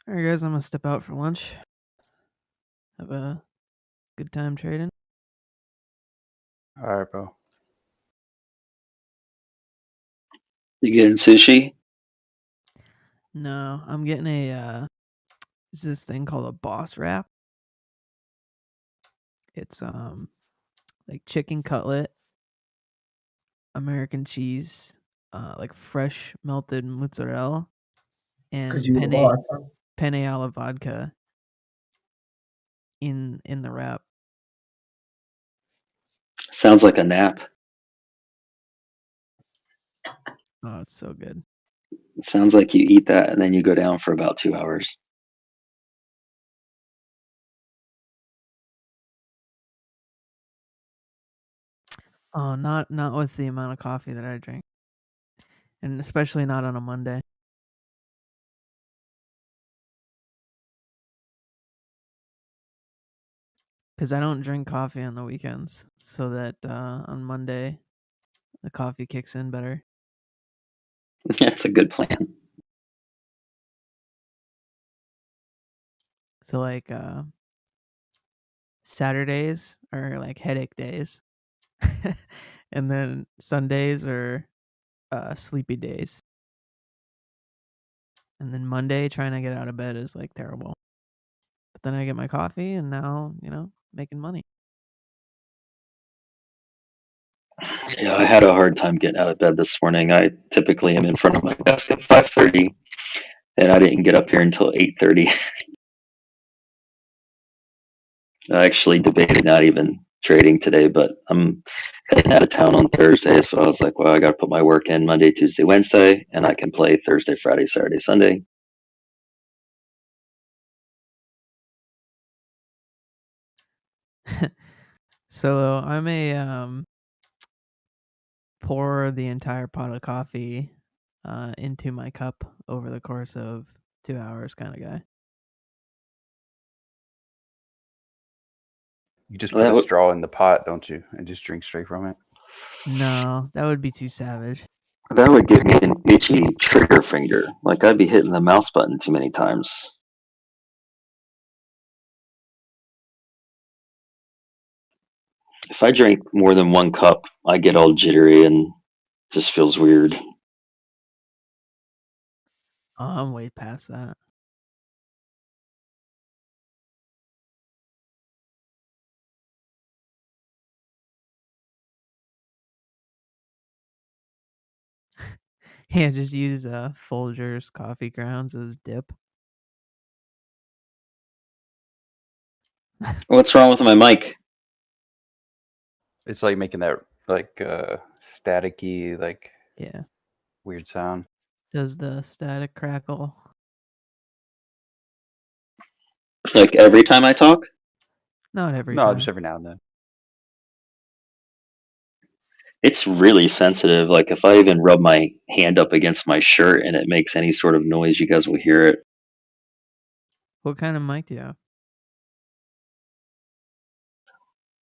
All right, guys, I'm gonna step out for lunch. Have a good time trading. All right, bro. You getting sushi? No, I'm getting it's this thing called a boss wrap. It's like chicken cutlet, American cheese, like fresh melted mozzarella, and 'Cause you the boss, huh? penne alla vodka in the wrap. Sounds like a nap. Oh, it's so good. It sounds like you eat that and then you go down for about 2 hours. Oh, not with the amount of coffee that I drink, and especially not on a Monday. Because I don't drink coffee on the weekends, so that on Monday the coffee kicks in better. That's a good plan. So like Saturdays are like headache days, and then Sundays are sleepy days, and then Monday trying to get out of bed is like terrible. But then I get my coffee, and now making money. Yeah, I had a hard time getting out of bed this morning. I typically am in front of my desk at 5:30, and I didn't get up here until 8:30. I actually debated not even trading today, but I'm heading out of town on Thursday, so I was like, well, I got to put my work in Monday, Tuesday, Wednesday, and I can play Thursday, Friday, Saturday, Sunday. So I may pour the entire pot of coffee into my cup over the course of 2 hours kind of guy. You just Well, put that a would straw in the pot, don't you, and just drink straight from it? No, that would be too savage. that would give me an itchy trigger finger. Like I'd be hitting the mouse button too many times. If I drink more than one cup, I get all jittery and just feels weird. Oh, I'm way past that. Yeah, just use Folgers coffee grounds as dip. What's wrong with my mic? It's like making that like staticky, like Yeah. weird sound. Does the static crackle? Like every time I talk? Not every No, time. just every now and then. It's really sensitive. Like if I even rub my hand up against my shirt and it makes any sort of noise, you guys will hear it. What kind of mic do you have?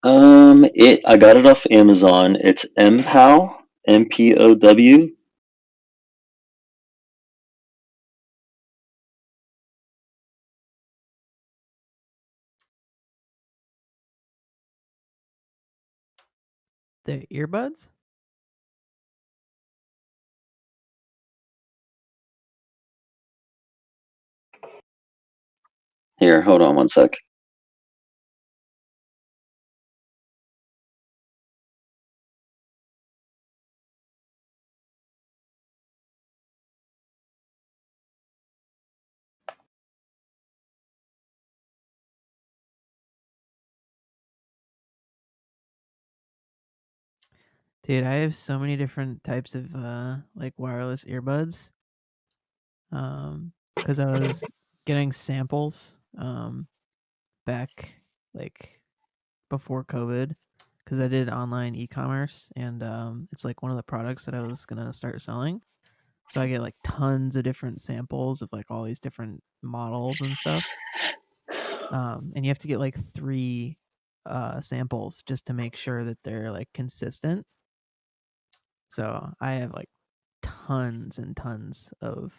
I got it off Amazon. It's MPOW, MPOW. The earbuds? Here, hold on one sec. Dude, I have so many different types of like wireless earbuds. Because I was getting samples back like before COVID, because I did online e-commerce, and it's like one of the products that I was gonna start selling. So I get like tons of different samples of like all these different models and stuff. And you have to get like 3 samples just to make sure that they're like consistent. So I have like tons and tons of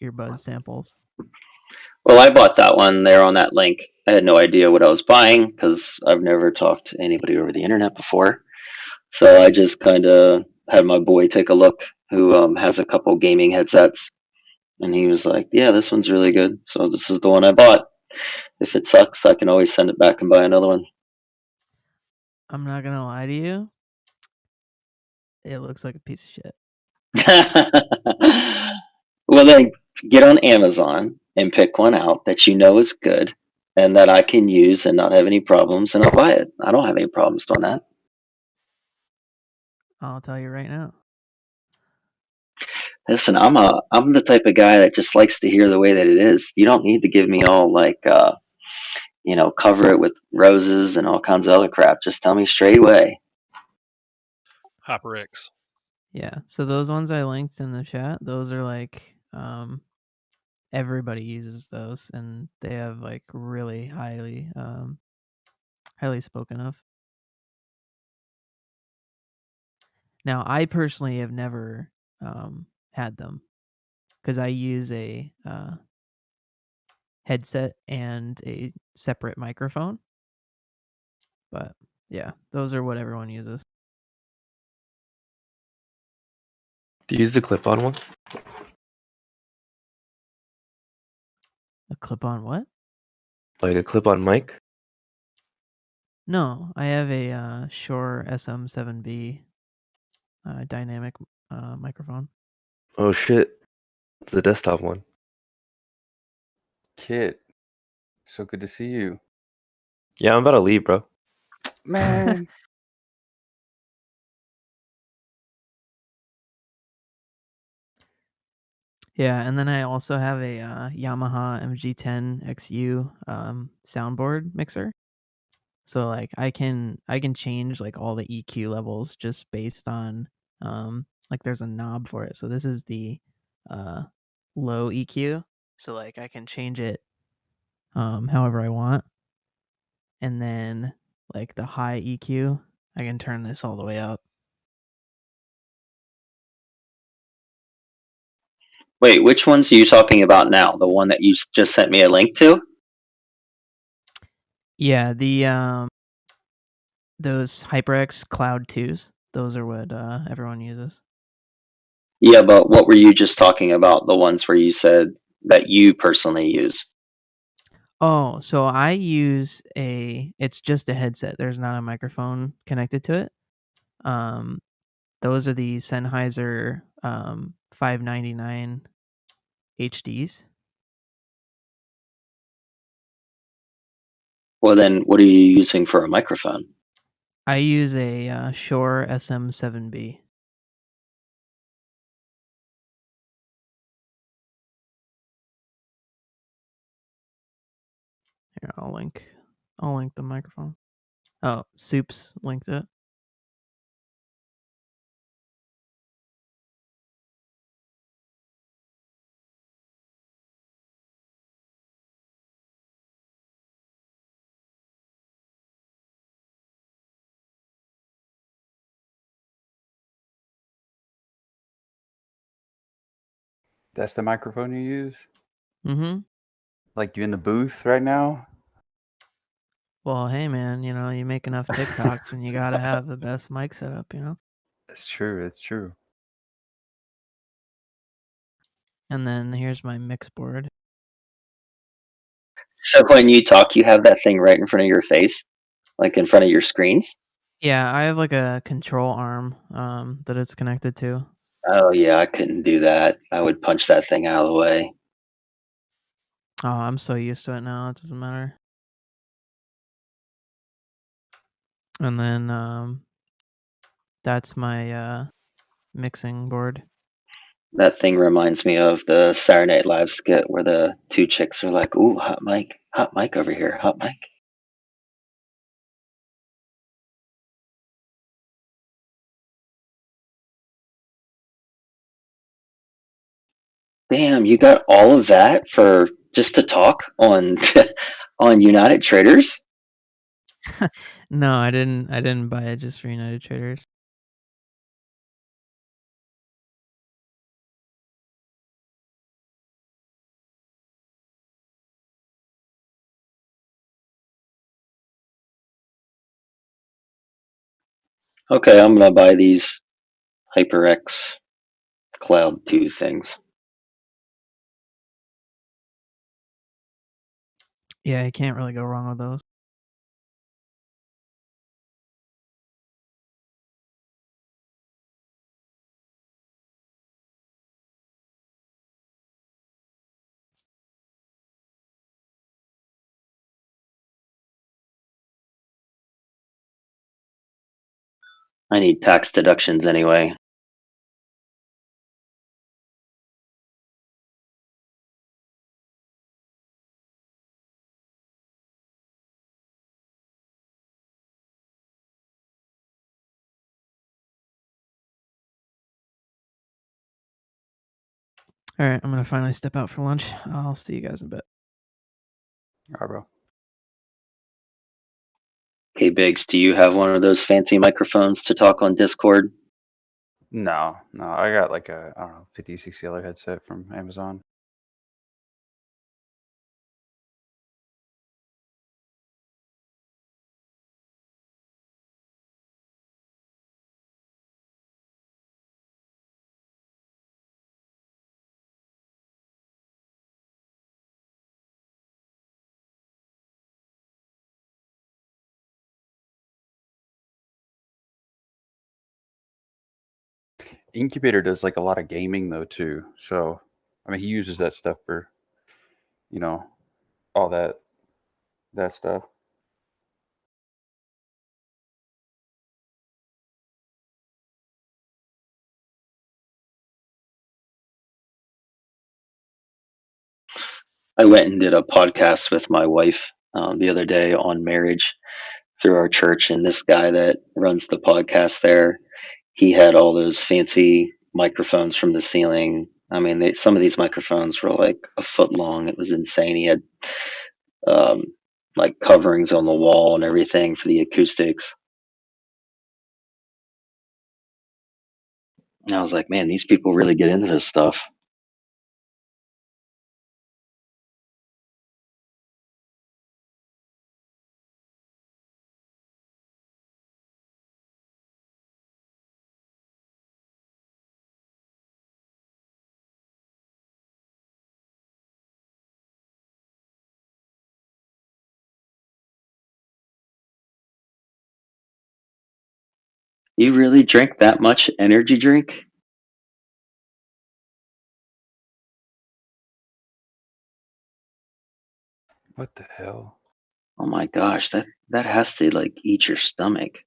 earbud samples. Well, I bought that one there on that link. I had no idea what I was buying because I've never talked to anybody over the internet before. So I just kind of had my boy take a look who has a couple gaming headsets. And he was like, yeah, this one's really good. So this is the one I bought. If it sucks, I can always send it back and buy another one. I'm not gonna lie to you. It looks like a piece of shit. Well, then get on Amazon and pick one out that you know is good and that I can use and not have any problems, and I'll buy it. I don't have any problems doing that. I'll tell you right now. Listen, I'm the type of guy that just likes to hear the way that it is. You don't need to give me all like cover it with roses and all kinds of other crap. Just tell me straight away. HyperX. Yeah. So those ones I linked in the chat, those are like everybody uses those, and they have like really highly spoken of. Now, I personally have never had them because I use a headset and a separate microphone. But yeah, those are what everyone uses. Do you use the clip-on one? A clip-on what? Like a clip-on mic? No, I have a Shure SM7B dynamic microphone. Oh shit. It's the desktop one. Kit, so good to see you. Yeah, I'm about to leave, bro. Man. Yeah, and then I also have a Yamaha MG10 XU soundboard mixer. So like I can change like all the EQ levels just based on like there's a knob for it. So this is the low EQ. So like I can change it however I want. And then like the high EQ, I can turn this all the way up. Wait, which ones are you talking about now? The one that you just sent me a link to? Yeah, the those HyperX Cloud 2s, those are what everyone uses. Yeah, but what were you just talking about? The ones where you said that you personally use? Oh, so I use it's just a headset. There's not a microphone connected to it. Those are the Sennheiser 599 HDs. Well, then what are you using for a microphone? I use a Shure SM7B. Here, I'll link the microphone. Oh, Soup's linked it. That's the microphone you use? Mm-hmm. Like you in the booth right now? Well, hey man, you know, you make enough TikToks and you gotta have the best mic setup, you know? It's true, it's true. And then here's my mix board. So when you talk, you have that thing right in front of your face, like in front of your screens? Yeah, I have like a control arm that it's connected to. Oh yeah, I couldn't do that. I would punch that thing out of the way. Oh, I'm so used to it now, it doesn't matter. And then that's my mixing board. That thing reminds me of the Saturday Night Live skit where the two chicks are like, "Ooh, hot mic over here, hot mic." Damn, you got all of that for just to talk on on United Traders? No, I didn't buy it just for United Traders. Okay, I'm gonna buy these HyperX Cloud 2 things. Yeah, you can't really go wrong with those. I need tax deductions anyway. All right, I'm gonna finally step out for lunch. I'll see you guys in a bit. All right, bro. Okay, Biggs, do you have one of those fancy microphones to talk on Discord? No, I got like a, I don't know, $50, $60 headset from Amazon. Incubator does like a lot of gaming though too. So I mean he uses that stuff for, you know, all that stuff. I went and did a podcast with my wife the other day on marriage through our church, and this guy that runs the podcast there, he had all those fancy microphones from the ceiling. I mean, some of these microphones were like a foot long. It was insane. He had um, like coverings on the wall and everything for the acoustics. And I was like, man, these people really get into this stuff. You really drink that much energy drink? What the hell? Oh my gosh, that has to like eat your stomach.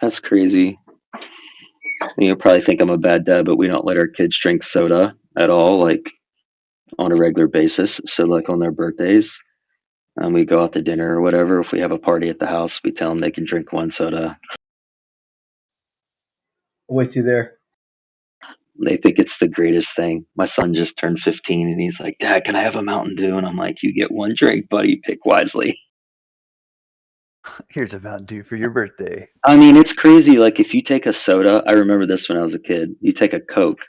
That's crazy. You'll probably think I'm a bad dad, but we don't let our kids drink soda at all, like on a regular basis. So, like on their birthdays, and we go out to dinner or whatever. If we have a party at the house, we tell them they can drink one soda. With you there. They think it's the greatest thing. My son just turned 15 and he's like, Dad, can I have a Mountain Dew? And I'm like, you get one drink, buddy. Pick wisely. Here's a Mountain Dew for your birthday. I mean, it's crazy. Like, if you take a soda, I remember this when I was a kid. You take a Coke,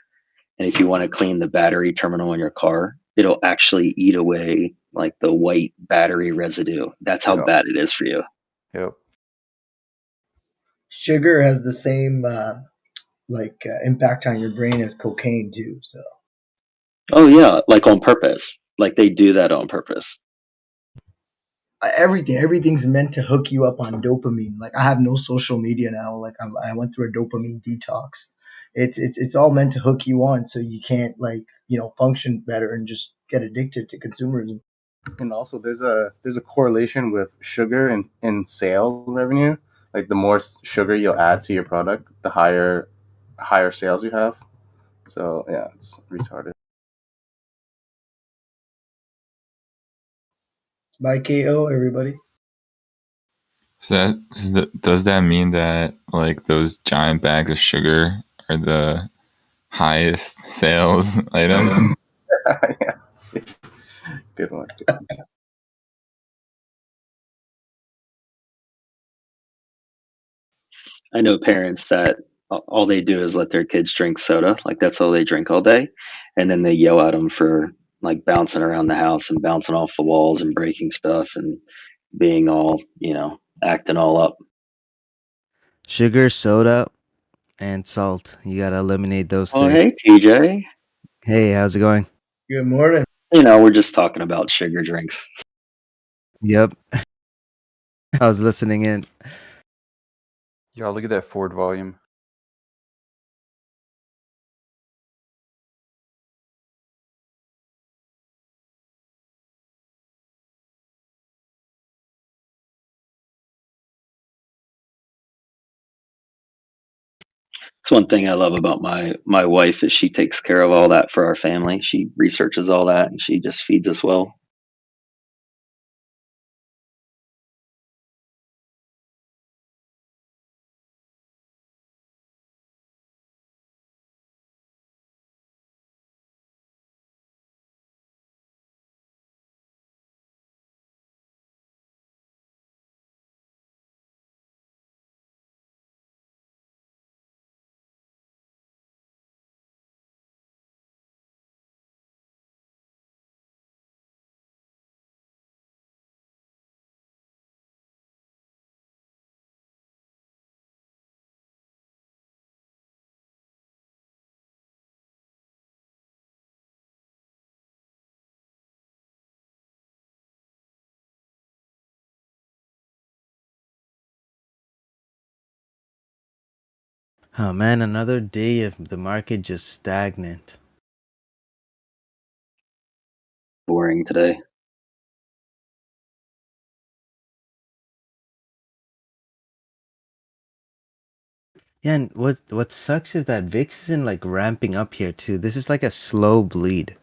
and if you want to clean the battery terminal in your car, it'll actually eat away like the white battery residue. That's how Yep. bad it is for you. Yep. Sugar has the same impact on your brain as cocaine too. So Oh, yeah. Like on purpose. Like they do that on purpose. everything's meant to hook you up on dopamine. Like I have no social media now. Like I went through a dopamine detox. It's all meant to hook you on so you can't function better and just get addicted to consumerism. And also, there's a correlation with sugar and sale revenue. Like the more sugar you'll add to your product, the higher sales you have. So yeah, it's retarded. Bye KO everybody. Does that mean that like those giant bags of sugar are the highest sales item? Yeah. Good one. I know parents that all they do is let their kids drink soda. Like that's all they drink all day. And then they yell at them for like bouncing around the house and bouncing off the walls and breaking stuff and being all, acting all up. Sugar, soda, and salt. You gotta eliminate those Oh, three. hey, TJ. Hey, how's it going? Good morning. We're just talking about sugar drinks. Yep. I was listening in. Y'all look at that Ford volume. It's one thing I love about my wife is she takes care of all that for our family. She researches all that and she just feeds us well. Oh man, another day of the market just stagnant. Boring today. Yeah, and what sucks is that VIX isn't like ramping up here too. This is like a slow bleed.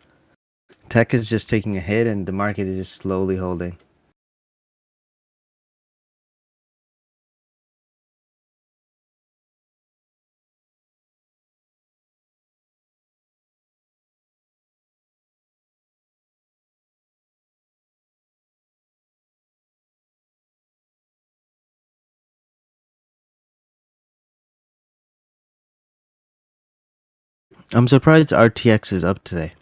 Tech is just taking a hit and the market is just slowly holding. I'm surprised RTX is up today.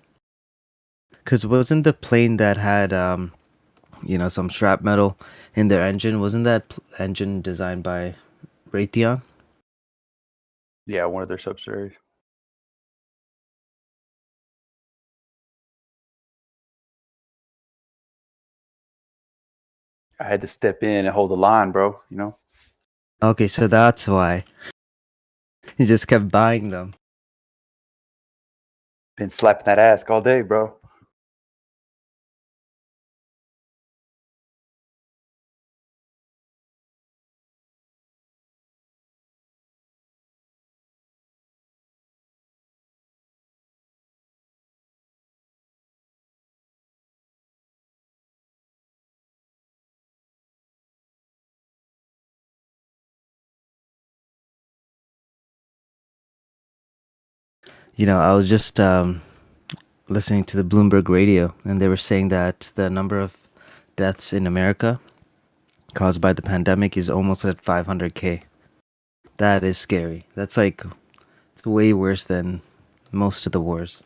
Cause wasn't the plane that had some scrap metal in their engine, wasn't that engine designed by Raytheon? Yeah, one of their subsidiaries. I had to step in and hold the line, bro. You know. Okay, so that's why. You just kept buying them. Been slapping that ass all day, bro. I was just listening to the Bloomberg radio, and they were saying that the number of deaths in America caused by the pandemic is almost at 500K. That is scary. That's like, it's way worse than most of the wars.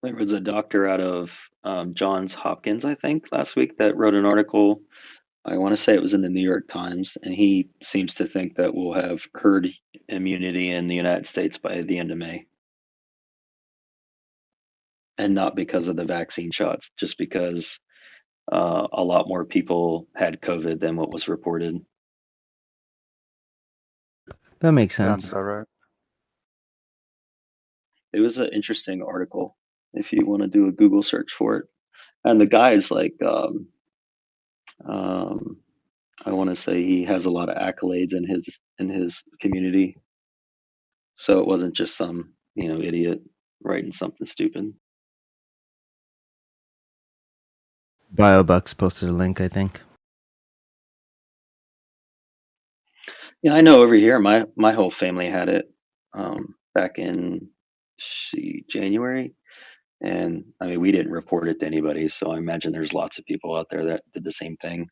There was a doctor out of Johns Hopkins, I think, last week that wrote an article. I want to say it was in the New York Times, and he seems to think that we'll have herd immunity in the United States by the end of May. And not because of the vaccine shots, just because a lot more people had COVID than what was reported. That makes Sounds sense. about right. It was an interesting article if you want to do a Google search for it. And the guy is like, I want to say he has a lot of accolades in his community. So it wasn't just some idiot writing something stupid. BioBucks posted a link, I think. Yeah, I know over here my whole family had it back in January, and I mean we didn't report it to anybody, so I imagine there's lots of people out there that did the same thing.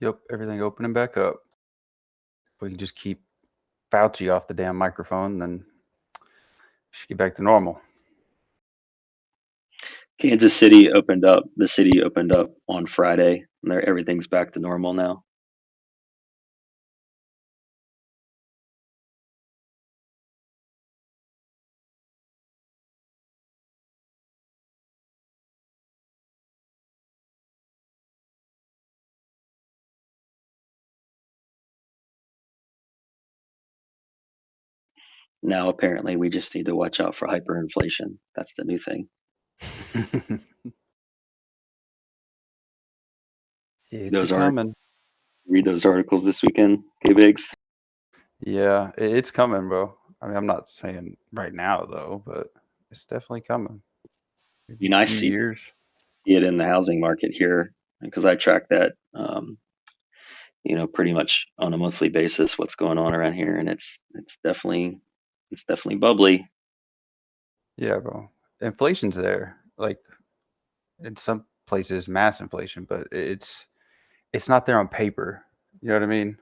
Yep, everything opening back up. If we can just keep Fauci off the damn microphone, then we should get back to normal. Kansas City opened up. The city opened up on Friday, and everything's back to normal now. Now apparently we just need to watch out for hyperinflation. That's the new thing. It's coming. Read those articles this weekend, K-Biggs? Yeah, it's coming, bro. I mean, I'm not saying right now though, but it's definitely coming. Be nice to see it in the housing market here because I track that um, pretty much on a monthly basis what's going on around here, and it's definitely bubbly. Yeah, bro. Inflation's there. Like in some places, mass inflation, but it's not there on paper. You know what I mean?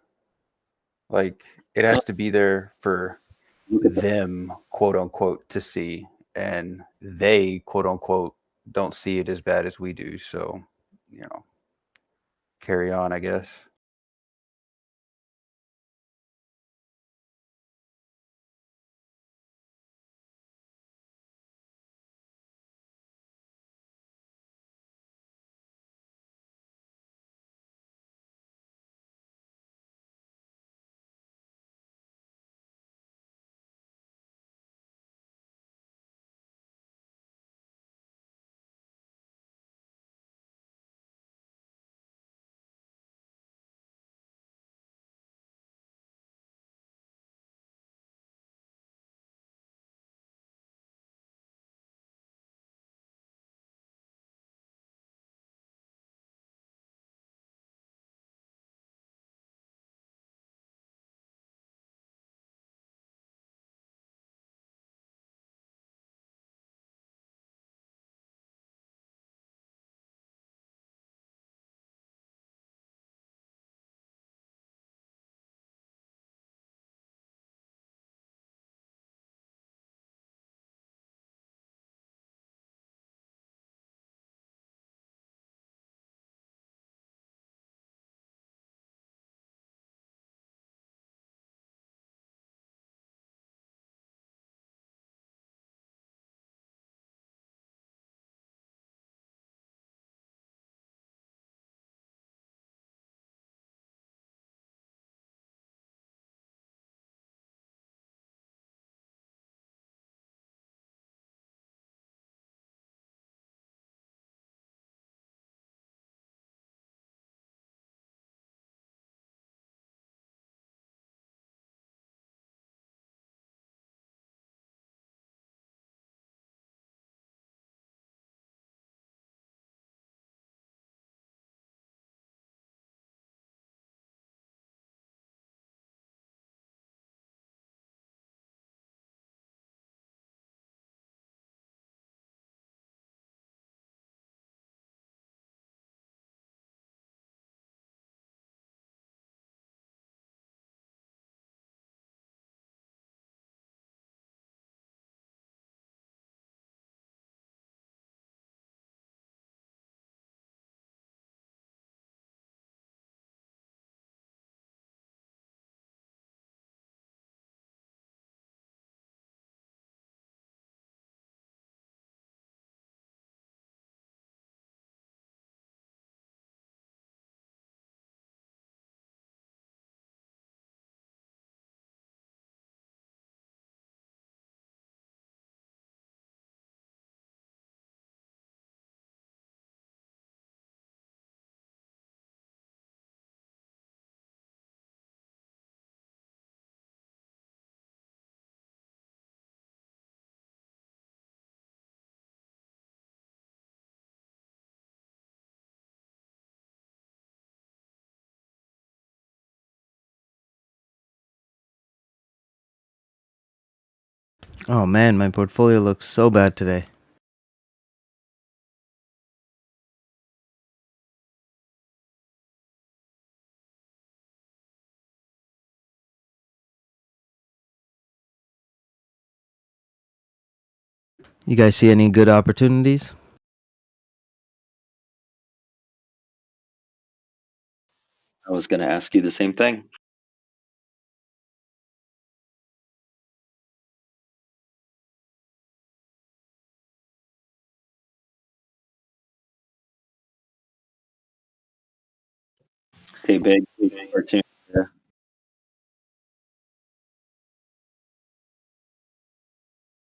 Like it has to be there for them, quote unquote, to see, and they, quote unquote, don't see it as bad as we do. So, carry on, I guess. Oh man, my portfolio looks so bad today. You guys see any good opportunities? I was going to ask you the same thing. Hey, big cartoon. Yeah.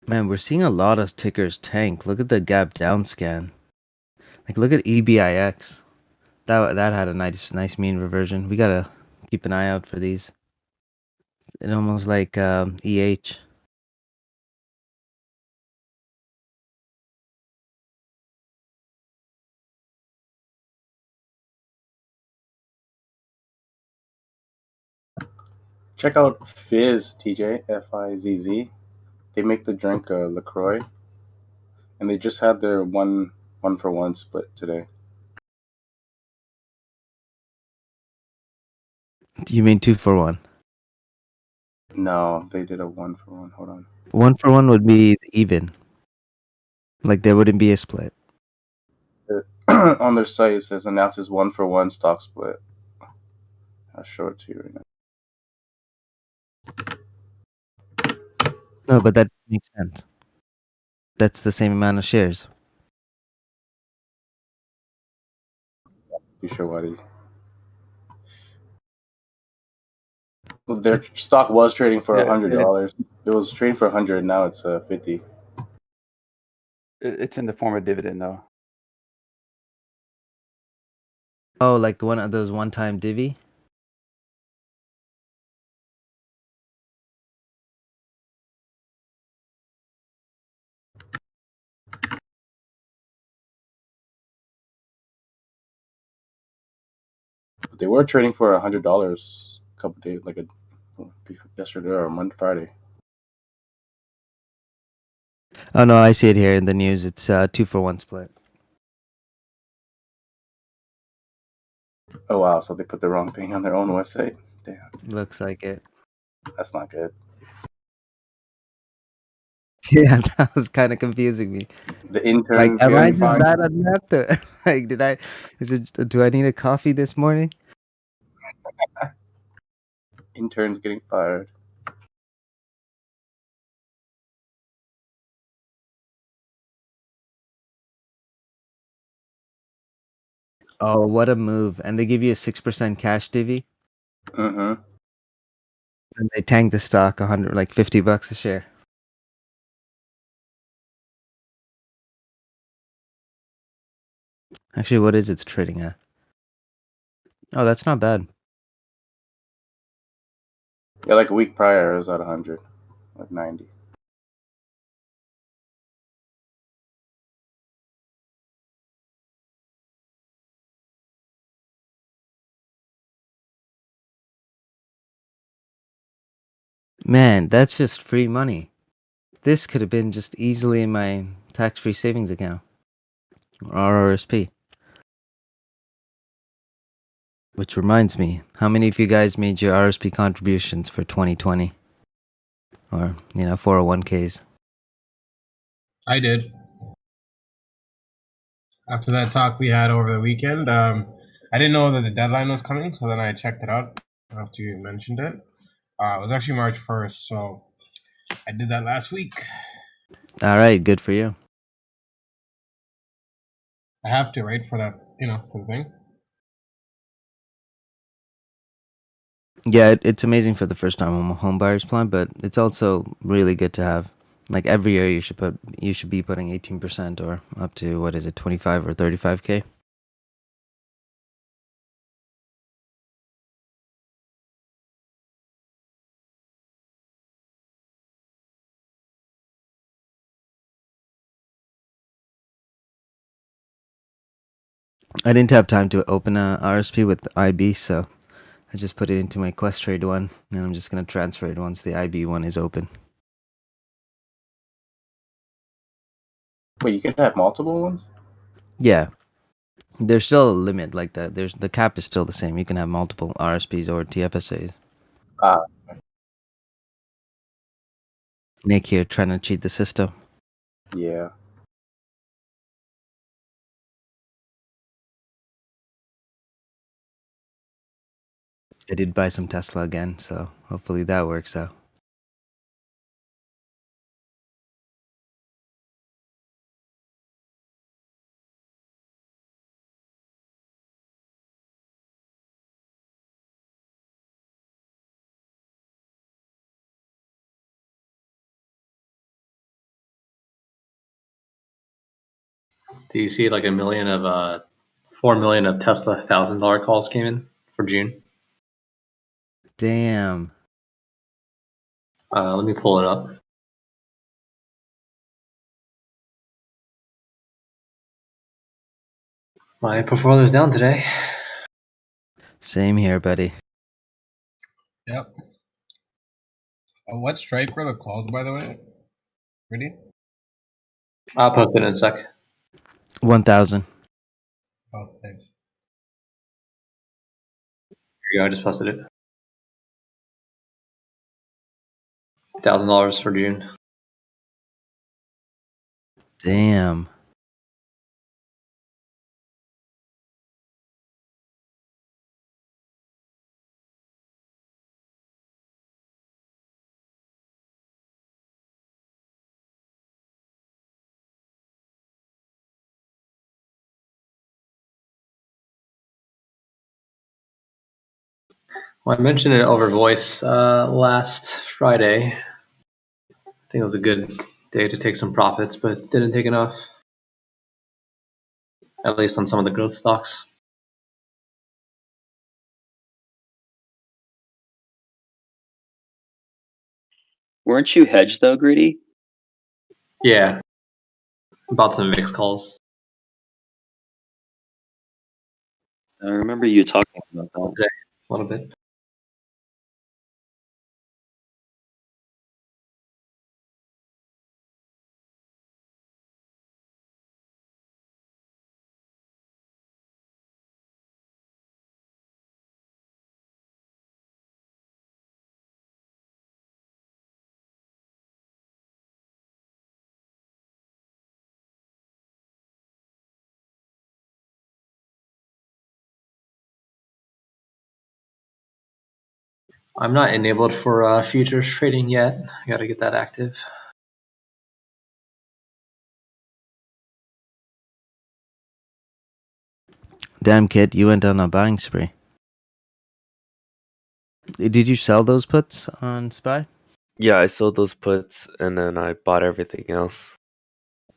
Man, we're seeing a lot of tickers tank. Look at the gap down scan. Like look at EBIX. That had a nice mean reversion. We gotta keep an eye out for these. It almost like EH. Check out Fizz, TJ, Fizz. They make the drink LaCroix, and they just had their one for one split today. You mean 2 for 1? No, they did a 1 for 1. Hold on. 1 for 1 would be even. Like there wouldn't be a split. On their site, it says announces 1 for 1 stock split. I'll show it to you right now. No, but that makes sense. That's the same amount of shares. You sure, Waddy? Well, their stock was trading for $100. It was trading for $100. Now it's $50. It's in the form of dividend, though. Oh, like one of those one-time divvy? They were trading for $100 a couple days, like yesterday or Friday. Oh no, I see it here in the news. It's 2 for 1 split. Oh wow! So they put the wrong thing on their own website. Damn. Looks like it. That's not good. Yeah, that was kind of confusing me. The intern. Like, am I just bad at math? Like, do I need a coffee this morning? Interns getting fired. Oh, what a move! And they give you a 6% cash divvy. Mm-hmm. And they tank the stock like $50 a share. Actually, what is it trading at? Oh, that's not bad. Yeah, like a week prior, it was at 100, like 90. Man, that's just free money. This could have been just easily in my tax-free savings account. Or RRSP. Which reminds me, how many of you guys made your RSP contributions for 2020? Or, 401ks? I did. After that talk we had over the weekend, I didn't know that the deadline was coming, so then I checked it out after you mentioned it. It was actually March 1st, so I did that last week. All right, good for you. I have to, right, for that, for the thing. Yeah, it's amazing for the first-time home buyers plan, but it's also really good to have. Like every year, you should be putting 18% or up to 25 or 35K. I didn't have time to open a RSP with IB, so I just put it into my Questrade one, and I'm just gonna transfer it once the IB one is open. Wait, you can have multiple ones? Yeah. There's still a limit like that. The cap is still the same. You can have multiple RSPs or TFSAs. Nick here trying to cheat the system. Yeah. I did buy some Tesla again, so hopefully that works out. Do you see like 1 million of 4 million of Tesla $1,000 calls came in for June? Damn. Let me pull it up. My portfolio's down today. Same here, buddy. Yep. What strike were the calls, by the way? Ready? I'll post it in a sec. 1,000. Oh, thanks. Here you go. I just posted it. $1,000 for June. Damn. Well, I mentioned it over voice last Friday. I think it was a good day to take some profits, but didn't take enough. At least on some of the growth stocks. Weren't you hedged though, Greedy? Yeah. Bought some VIX calls. I remember you talking about that. Today, a little bit. I'm not enabled for futures trading yet. I gotta get that active. Damn, kid, you went on a buying spree. Did you sell those puts on SPY? Yeah, I sold those puts and then I bought everything else.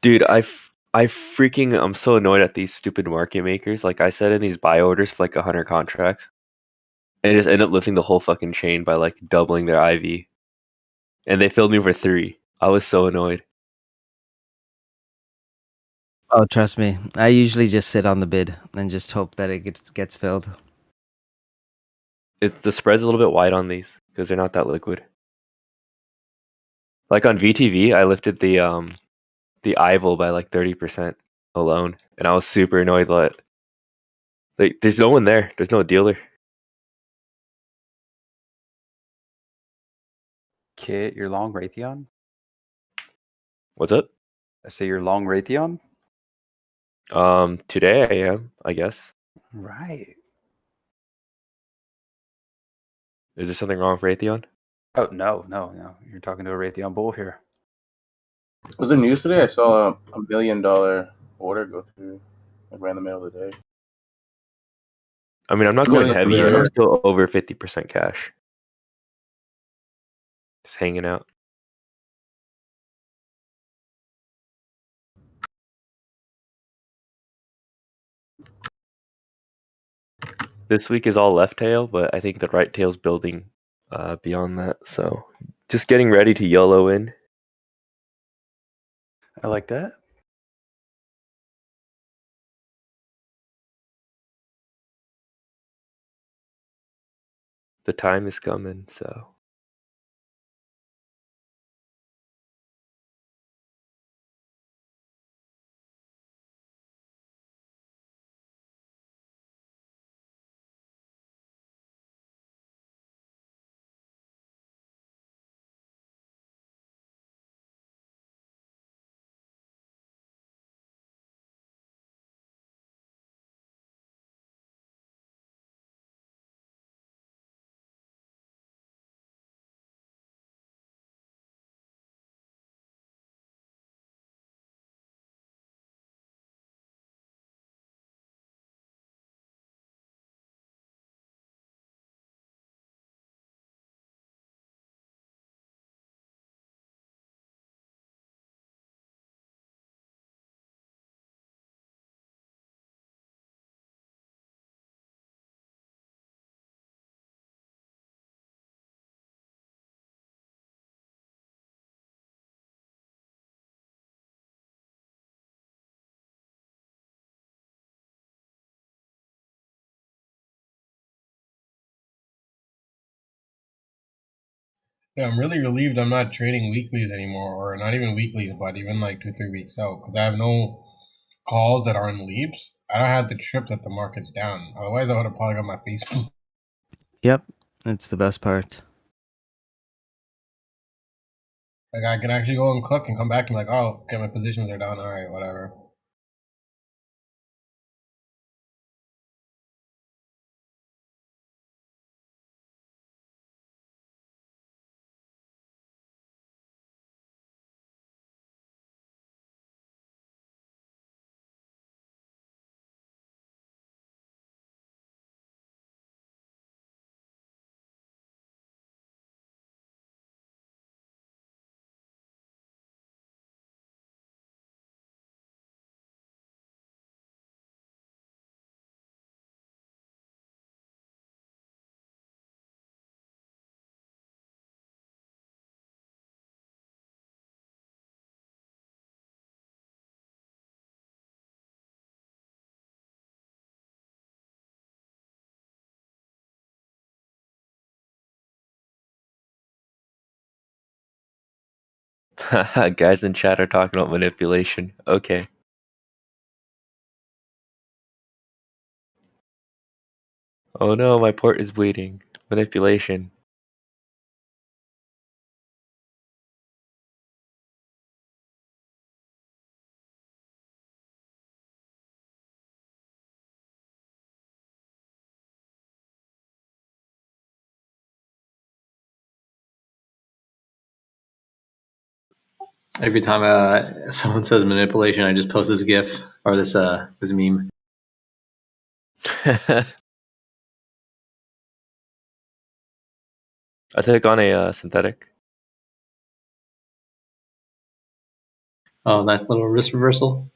Dude, I'm so annoyed at these stupid market makers. Like I set in these buy orders for like 100 contracts. And just end up lifting the whole fucking chain by like doubling their IV. And they filled me for 3. I was so annoyed. Oh, trust me. I usually just sit on the bid and just hope that it gets filled. The spread's a little bit wide on these because they're not that liquid. Like on VTV, I lifted the IVOL by like 30% alone, and I was super annoyed that like there's no one there. There's no dealer. Kit, you're long Raytheon? What's up? I say you're long Raytheon? Today I am, I guess. Right. Is there something wrong with Raytheon? Oh, no. You're talking to a Raytheon bull here. Was it news today? I saw $1 million order go through like right in the middle of the day. I mean, I'm not going heavy, but I'm still over 50% cash. Just hanging out. This week is all left tail, but I think the right tail's building beyond that. So just getting ready to YOLO in. I like that. The time is coming, so Yeah, I'm really relieved I'm not trading weeklies anymore, or not even weeklies, but even like 2-3 weeks out, because I have no calls that aren't leaps. I don't have to trip that the market's down. Otherwise, I would have probably got my face. Yep, it's the best part. Like I can actually go and cook and come back and be like, oh, okay, my positions are down. All right, whatever. Guys in chat are talking about manipulation. Okay. Oh no, my port is bleeding. Manipulation. Every time someone says manipulation, I just post this GIF or this meme. I take on a synthetic. Oh, nice little wrist reversal.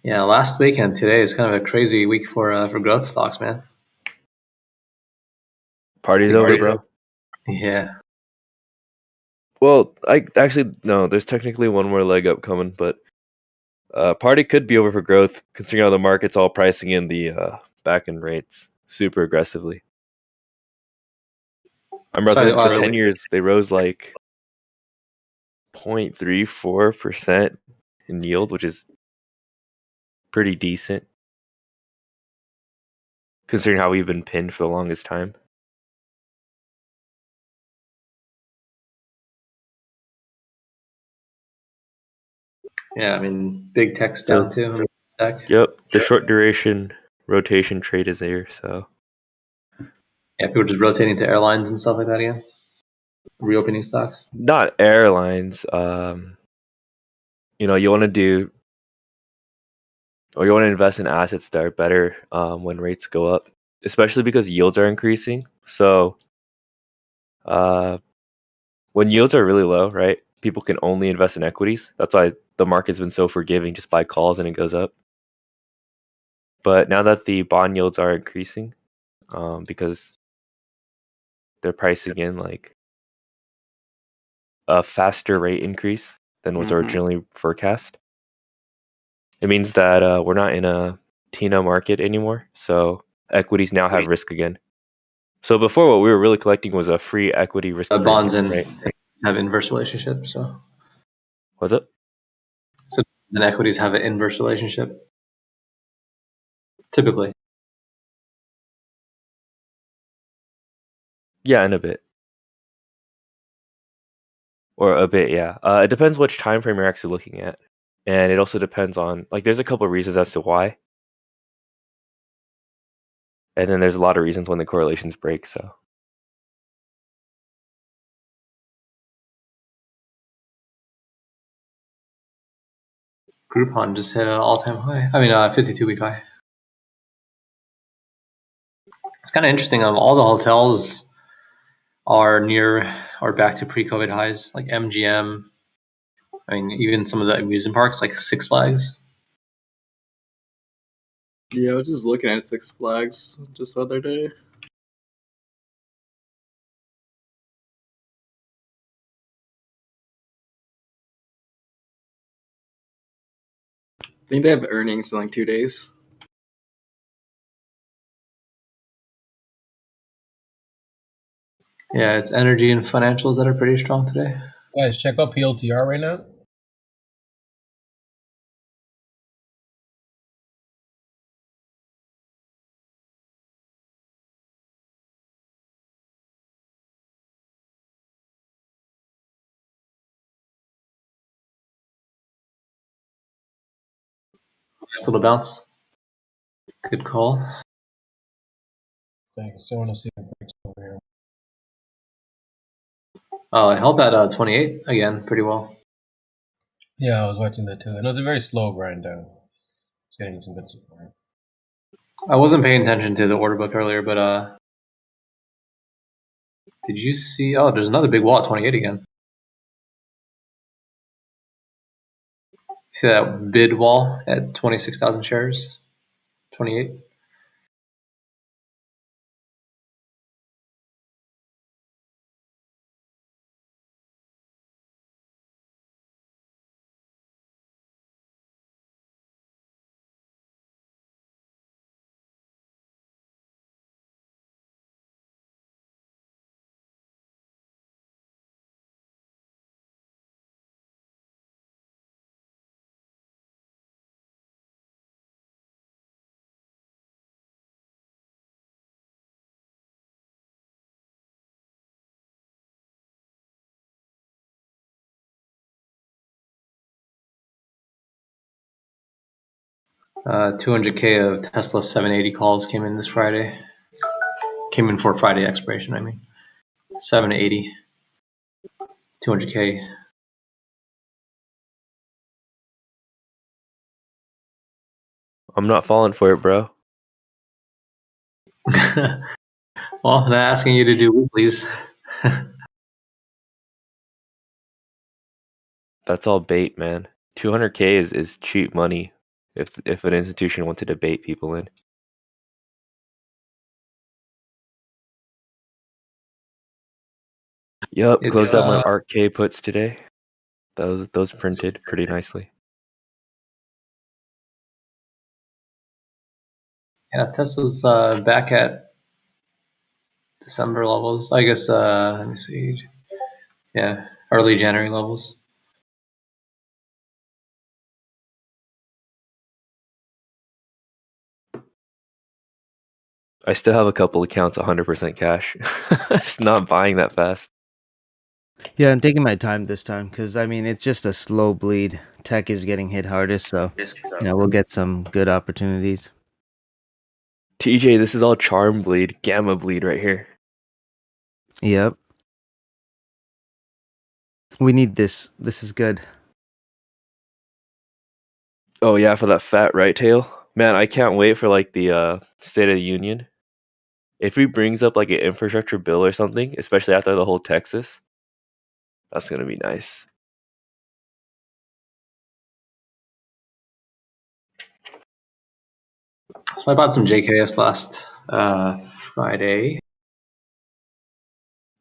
Yeah, last weekend today is kind of a crazy week for growth stocks, man. Party's over, bro. Yeah. Well, I actually no. There's technically one more leg up coming, but party could be over for growth, considering how the market's all pricing in the back end rates super aggressively. I'm Sorry, the 10 years they rose like 0.34% in yield, which is pretty decent considering how we've been pinned for the longest time. Yeah, I mean, big tech's down too. Stack. Yep, the short duration rotation trade is there, so Yeah, people are just rotating to airlines and stuff like that again. Reopening stocks. not airlines. You want to do, or you want to invest in assets that are better when rates go up, especially because yields are increasing. So, when yields are really low, right, people can only invest in equities. That's why the market's been so forgiving. Just buy calls and it goes up. But now that the bond yields are increasing, because they're pricing in like a faster rate increase than was originally forecast, it means that we're not in a TINA market anymore. So equities now have risk again. So before, what we were really collecting was a free equity risk. Bonds premium, and right? have inverse relationships. So What's up? So and equities have an inverse relationship. Typically. Yeah, in a bit. Or a bit, yeah. It depends which time frame you're actually looking at. And it also depends on, like, there's a couple of reasons as to why. And then there's a lot of reasons when the correlations break, so. Groupon just hit an all-time high. I mean, 52-week high. It's kind of interesting. All the hotels are near or back to pre-COVID highs, like MGM, I mean, even some of the amusement parks like Six Flags. Yeah, I was just looking at Six Flags just the other day. I think they have earnings in like 2 days. Yeah, it's energy and financials that are pretty strong today. Guys, check out PLTR right now. Nice little bounce. Good call. I still want to see the breaks over here. Oh, it held at 28 again, pretty well. Yeah, I was watching that too. And it was a very slow grind down. It's getting some good support. I wasn't paying attention to the order book earlier, but did you see? Oh, there's another big wall at 28 again. See that bid wall at 26,000 shares? 28. $200K of Tesla 780 calls came in this Friday. Came in for Friday expiration, I mean. 780. 200K. I'm not falling for it, bro. Well, I'm not asking you to do weeklies. That's all bait, man. 200K is cheap money if an institution wanted to bait people in. Yup, It's, closed out my ARK-K puts today. Those printed pretty nicely. Yeah, Tesla's back at December levels. I guess, let me see. Yeah, early January levels. I still have a couple accounts 100% cash. Just not buying that fast. Yeah, I'm taking my time this time because I mean it's just a slow bleed. Tech is getting hit hardest, so we'll get some good opportunities. TJ, this is all charm bleed, gamma bleed right here. Yep. We need this. This is good. Oh yeah, for that fat right tail. Man, I can't wait for like the State of the Union. If he brings up like an infrastructure bill or something, especially after the whole Texas, that's gonna be nice. So I bought some JKS last Friday.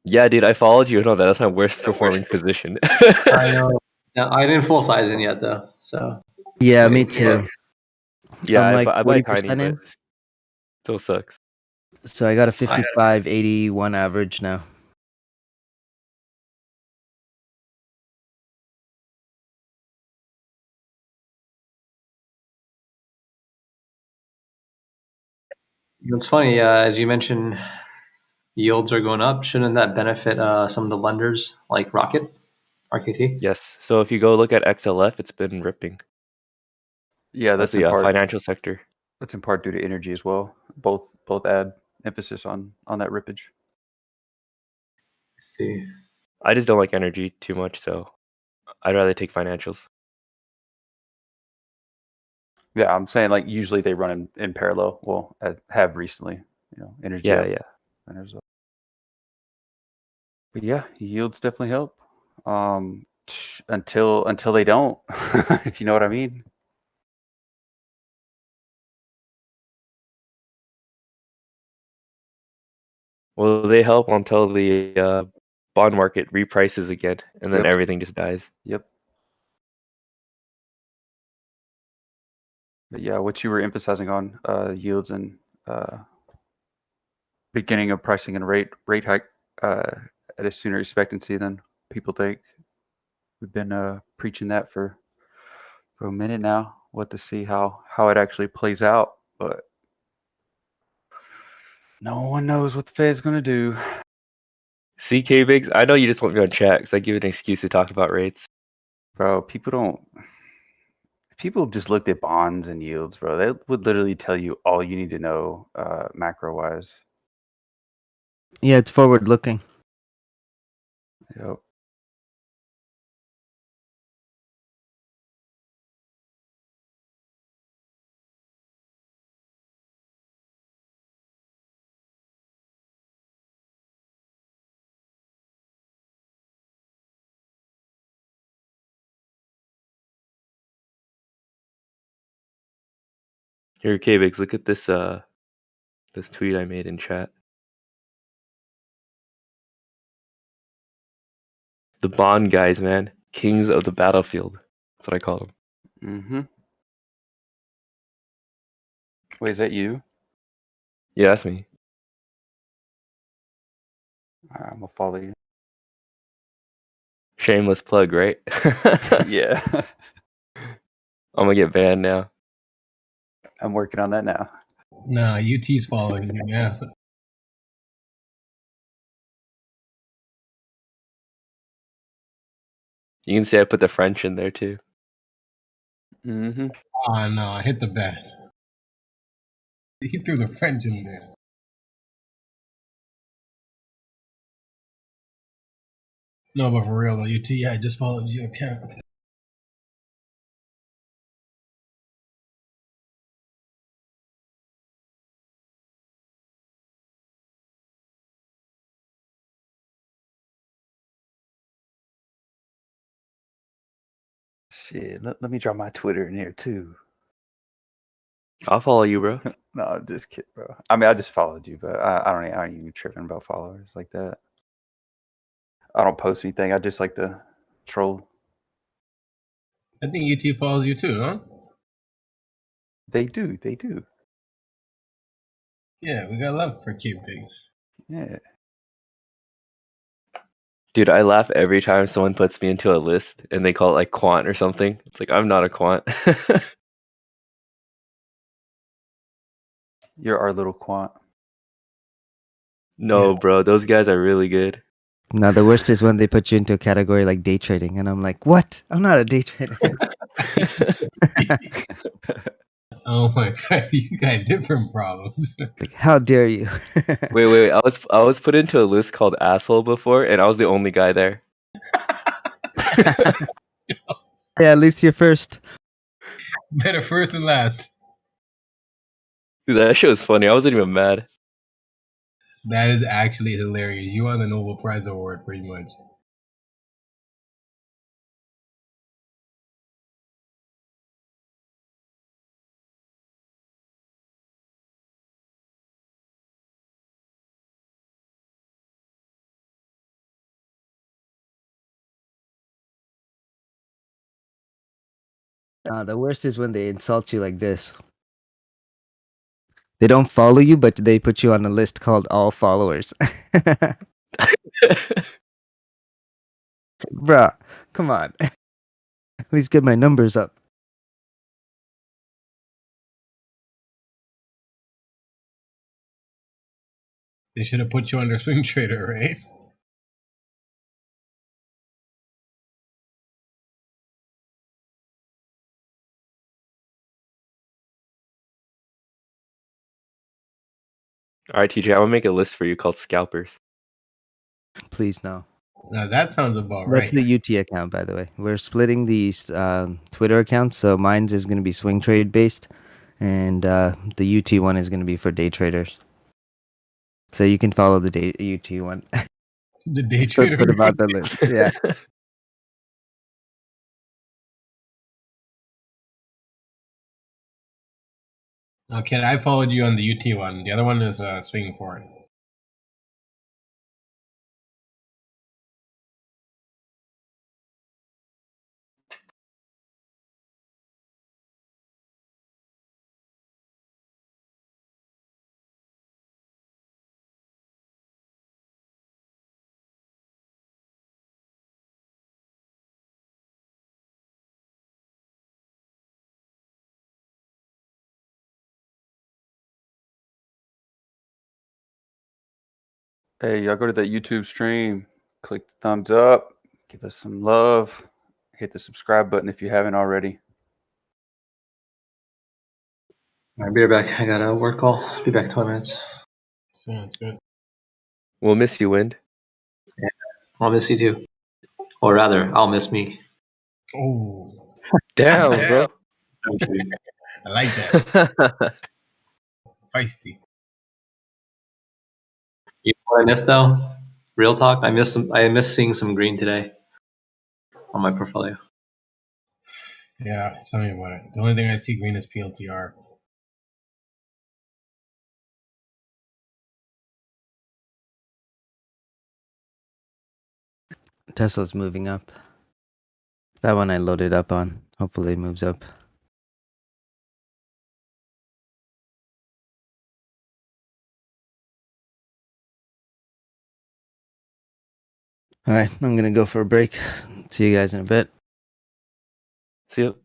Yeah, dude, I followed you on that. That's my worst performing position. I know. No, I didn't full size in yet though. So Yeah, me too. Yeah, I'm like I buy tiny, 40% in. but still sucks. So I got a 55.81 average now. It's funny, as you mentioned, yields are going up. Shouldn't that benefit some of the lenders like Rocket, RKT? Yes. So if you go look at XLF, it's been ripping. Yeah, That's that's in the part financial sector. That's in part due to energy as well. Both add emphasis on that rippage. I see. I just don't like energy too much, so I'd rather take financials. Yeah, I'm saying like usually they run in parallel. Well, have recently, energy. Yeah, up, yeah. miners up. But yeah, yields definitely help. until they don't, if you know what I mean. Well, they help until the bond market reprices again, and then Yep. everything just dies. Yep. But yeah, what you were emphasizing on yields and beginning of pricing and rate hike at a sooner expectancy than people think. We've been preaching that for a minute now. What to see how it actually plays out, but no one knows what the Fed's gonna do. CK Biggs, I know you just want me on chat because I give an excuse to talk about rates. Bro, people just looked at bonds and yields, bro. They would literally tell you all you need to know macro wise. Yeah, it's forward looking. Yep. Here, K Biggs, look at this this tweet I made in chat. The bond guys, man, kings of the battlefield. That's what I call them. Mm-hmm. Wait, is that you? Yeah, that's me. All right, I'm gonna follow you. Shameless plug, right? Yeah. I'm gonna get banned now. I'm working on that now. Nah, UT's following you now. You can see I put the French in there too. Mm-hmm. Oh no, I hit the bat. He threw the French in there. No, but for real though, UT, yeah, I just followed your account. Shit, let me drop my Twitter in here too. I'll follow you, bro. No, I'm just kidding, bro. I mean, I just followed you, but I don't even tripping about followers like that. I don't post anything. I just like to troll. I think UT follows you too, huh? They do. Yeah, we got love for cute pigs. Yeah. Dude, I laugh every time someone puts me into a list and they call it like quant or something. It's like, I'm not a quant. You're our little quant. No, bro, those guys are really good. No, the worst is when they put you into a category like day trading, and I'm like, what? I'm not a day trader. Oh my god, you got different problems. Like, how dare you? Wait. I was put into a list called asshole before, and I was the only guy there. Yeah, at least you're first. Better first and last. Dude, that shit was funny. I wasn't even mad. That is actually hilarious. You won the Nobel Prize Award, pretty much. The worst is when they insult you like this. They don't follow you, but they put you on a list called all followers. Bruh, come on. At least get my numbers up. They should have put you under Swing Trader, right? All right, TJ, I'm gonna make a list for you called scalpers. Please, no. Now that sounds about That's right. the UT account, by the way. We're splitting these Twitter accounts, so mine's is going to be swing trade based, and the UT one is going to be for day traders. So you can follow the UT one. The day Put trader. about the list. Yeah. Okay, I followed you on the UT one. The other one is swinging forward. Hey, y'all go to that YouTube stream, click the thumbs up, give us some love, hit the subscribe button if you haven't already. All right, be right back. I got a work call. Be back in 20 minutes. Sounds good. We'll miss you, Wind. Yeah, I'll miss you too. Or rather, I'll miss me. Oh, Damn, bro. I like that. Feisty. You know what I missed though? Real talk. I miss seeing some green today on my portfolio. Yeah, tell me about it. The only thing I see green is PLTR. Tesla's moving up. That one I loaded up on. Hopefully it moves up. All right, I'm going to go for a break. See you guys in a bit. See you.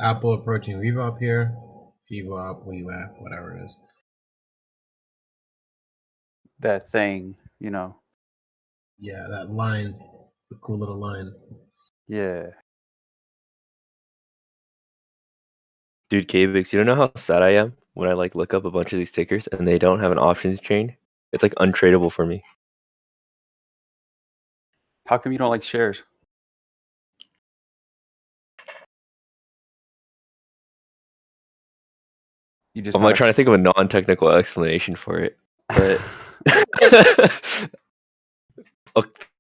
Apple approaching VWAP here. VWAP, WEWAP, whatever it is. That thing, you know. Yeah, that line. The cool little line. Yeah. Dude, KBix, you don't know how sad I am when I like look up a bunch of these tickers and they don't have an options chain? It's like untradeable for me. How come you don't like shares? You just I'm like trying to think of a non-technical explanation for it, but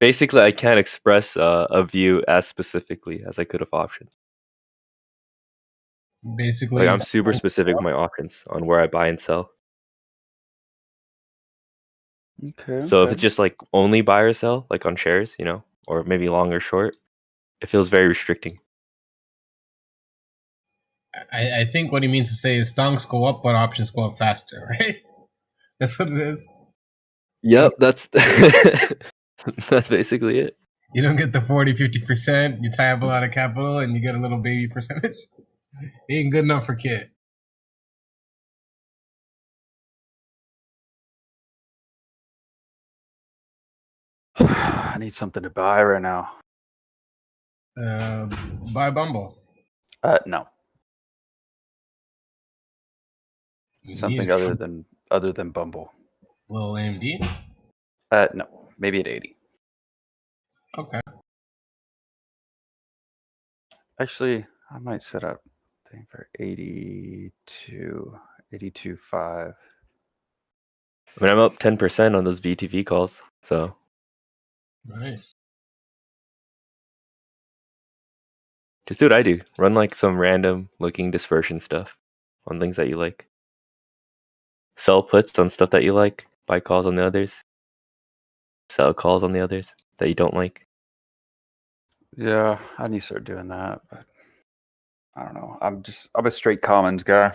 basically I can't express a view as specifically as I could of options. Basically, Like I'm super specific with my options on where I buy and sell. Okay. So if it's just like only buy or sell, like on shares, you know, or maybe long or short, it feels very restricting. I think what he means to say is stonks go up, but options go up faster, right? That's what it is. Yep, that's that's basically it. You don't get the 40-50%. You tie up a lot of capital and you get a little baby percentage. Ain't good enough for kid. I need something to buy right now. Buy Bumble. No. You Something need other than Bumble. little AMD. No. Maybe at 80. Okay. Actually, I might set up thing for 82.5. I mean, I'm up 10% on those VTV calls, so Nice. just do what I do. Run like some random looking dispersion stuff on things that you like. Sell puts on stuff that you like. Buy calls on the others. Sell calls on the others that you don't like. Yeah, I need to start doing that, but I don't know. I'm a straight commons guy.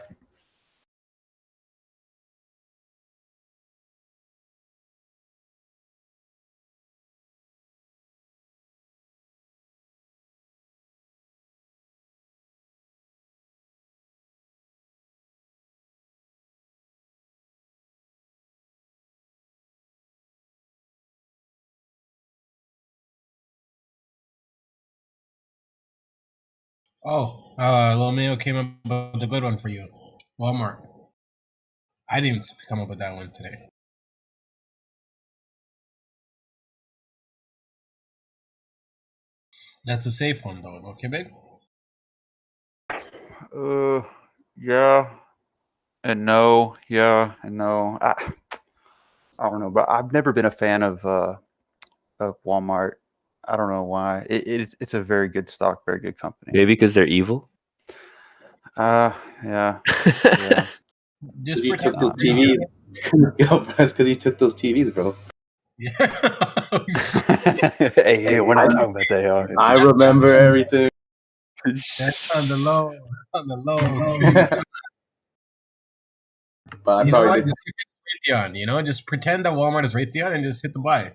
Oh, Lil Mayo came up with a good one for you. Walmart. I didn't even come up with that one today. That's a safe one, though. Okay, big? Yeah and no. Yeah and no. I don't know, but I've never been a fan of Walmart. I don't know why. It's a very good stock, very good company. Maybe because they're evil. Yeah. Yeah. Just You protect took those the TVs. Yo, that's because you took those TVs, bro. Hey, we're not talking about that. I remember everything. That's on the low. On the low. But I You know probably what? did. Just pretend Raytheon. You know, just pretend that Walmart is Raytheon and just hit the buy.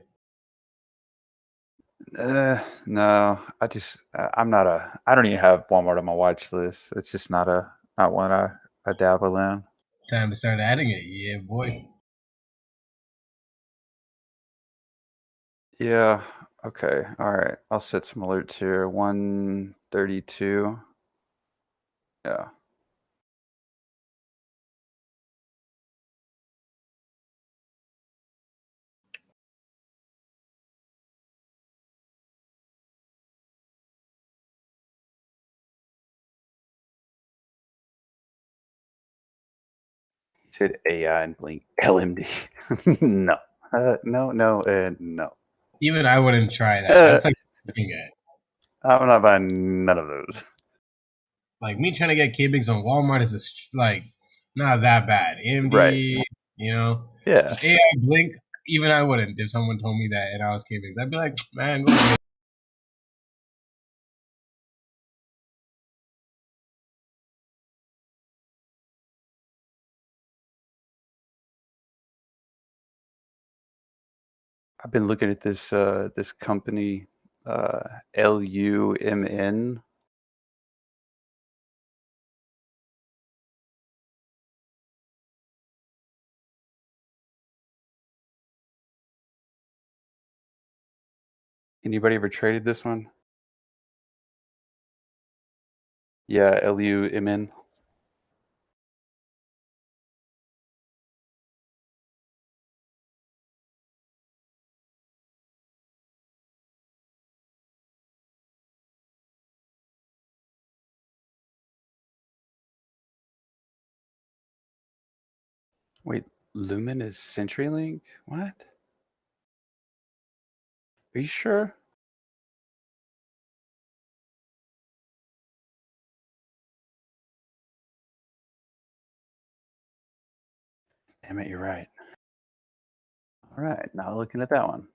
No, I don't even have Walmart on my watch list. It's just not one I dabble in. Time to start adding it. Yeah, boy. Yeah. Okay. All right. I'll set some alerts here. 132. Yeah. Said AI and blink LMD. No. No, and no. Even I wouldn't try that. That's like looking at. I'm not buying none of those. Like me trying to get K-Bigs on Walmart is just like not that bad. AMD, Right. you know. Yeah. AI Blink, even I wouldn't if someone told me that and I was K-Bigs. I'd be like, man, go ahead. I've been looking at this company, LUMN. Anybody ever traded this one? Yeah, LUMN. Wait, Lumen is CenturyLink? What? Are you sure? Damn it, you're right. All right, now looking at that one.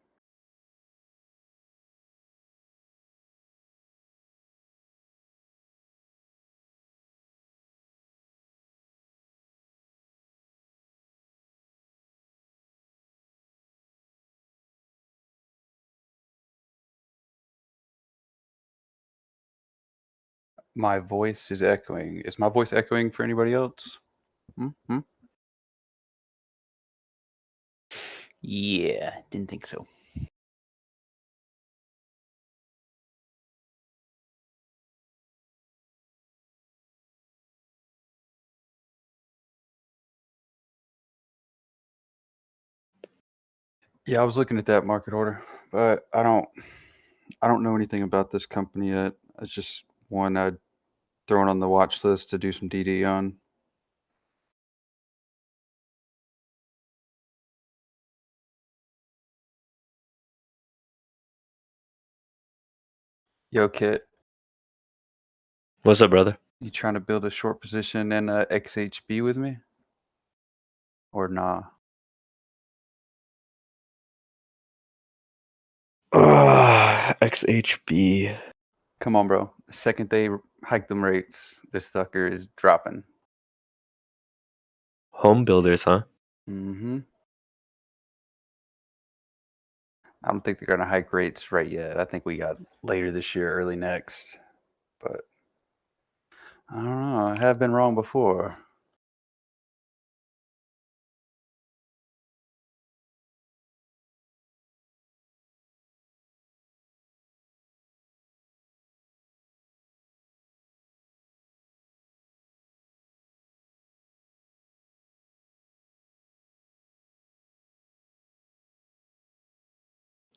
My voice is echoing. Is my voice echoing for anybody else? Hmm? Yeah, didn't think so. Yeah, I was looking at that market order, but I don't know anything about this company yet. It's just one I'd thrown on the watch list to do some DD on. Yo, Kit, What's up, brother? you trying to build a short position in XHB with me? Or nah? XHB. Come on, bro. The second they hike them rates, this sucker is dropping. Home builders, huh? Mm-hmm. I don't think they're going to hike rates right yet. I think we got later this year, early next. But I don't know. I have been wrong before.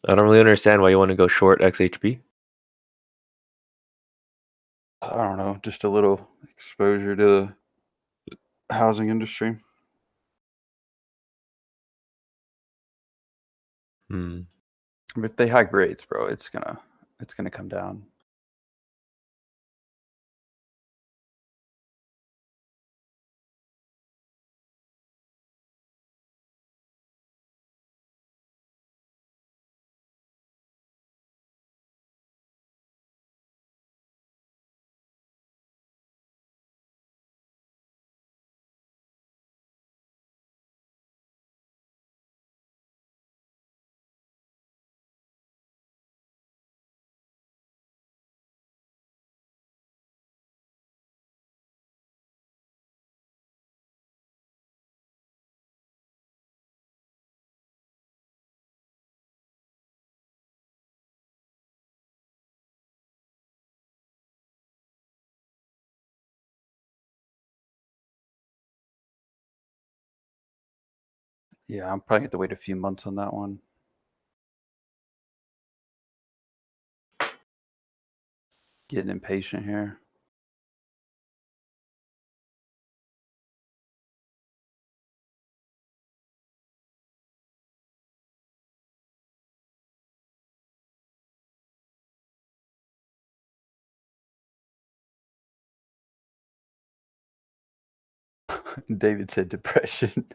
I don't really understand why you want to go short XHP. I don't know, just a little exposure to the housing industry. Hmm. If they hike rates, bro, it's gonna come down. Yeah, I'm probably gonna have to wait a few months on that one. Getting impatient here. David said depression.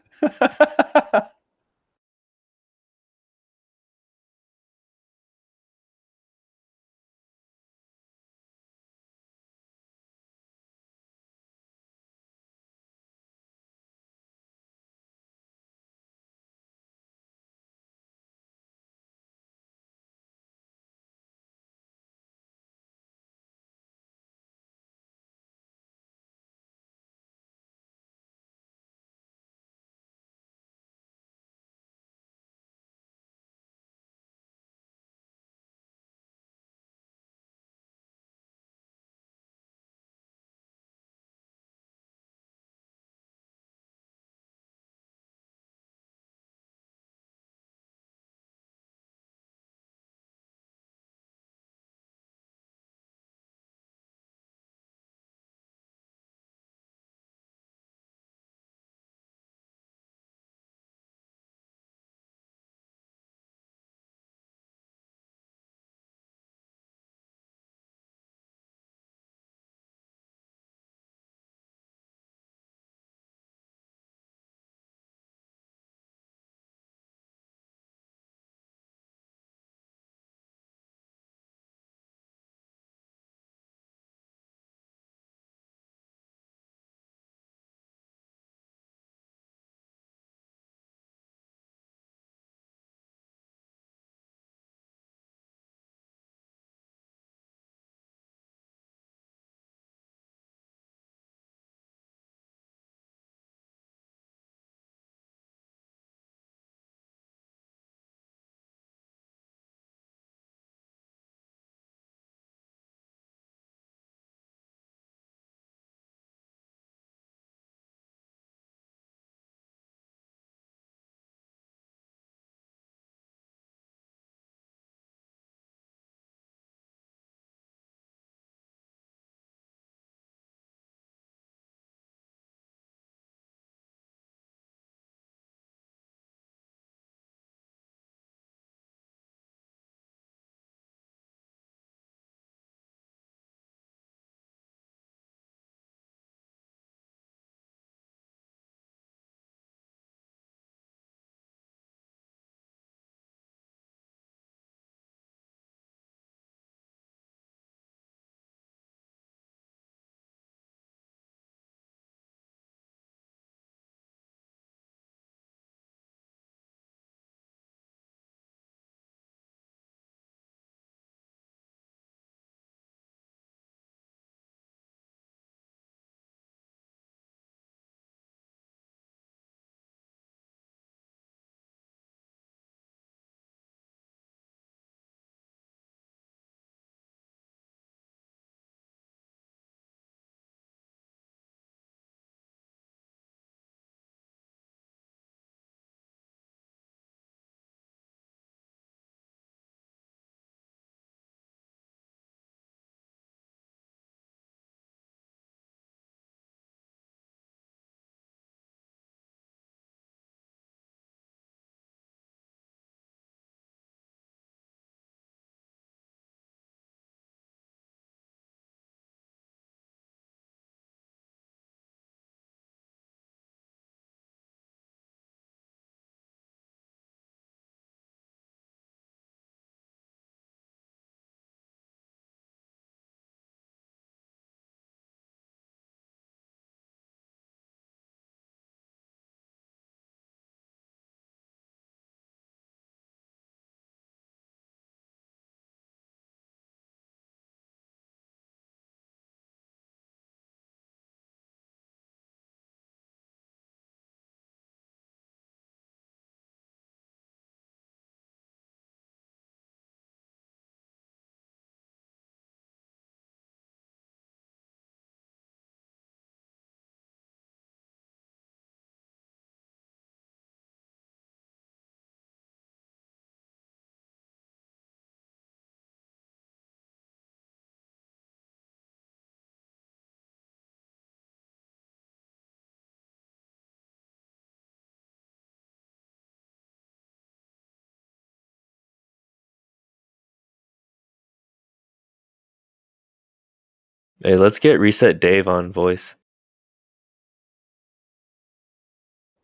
Hey, let's get Reset Dave on voice.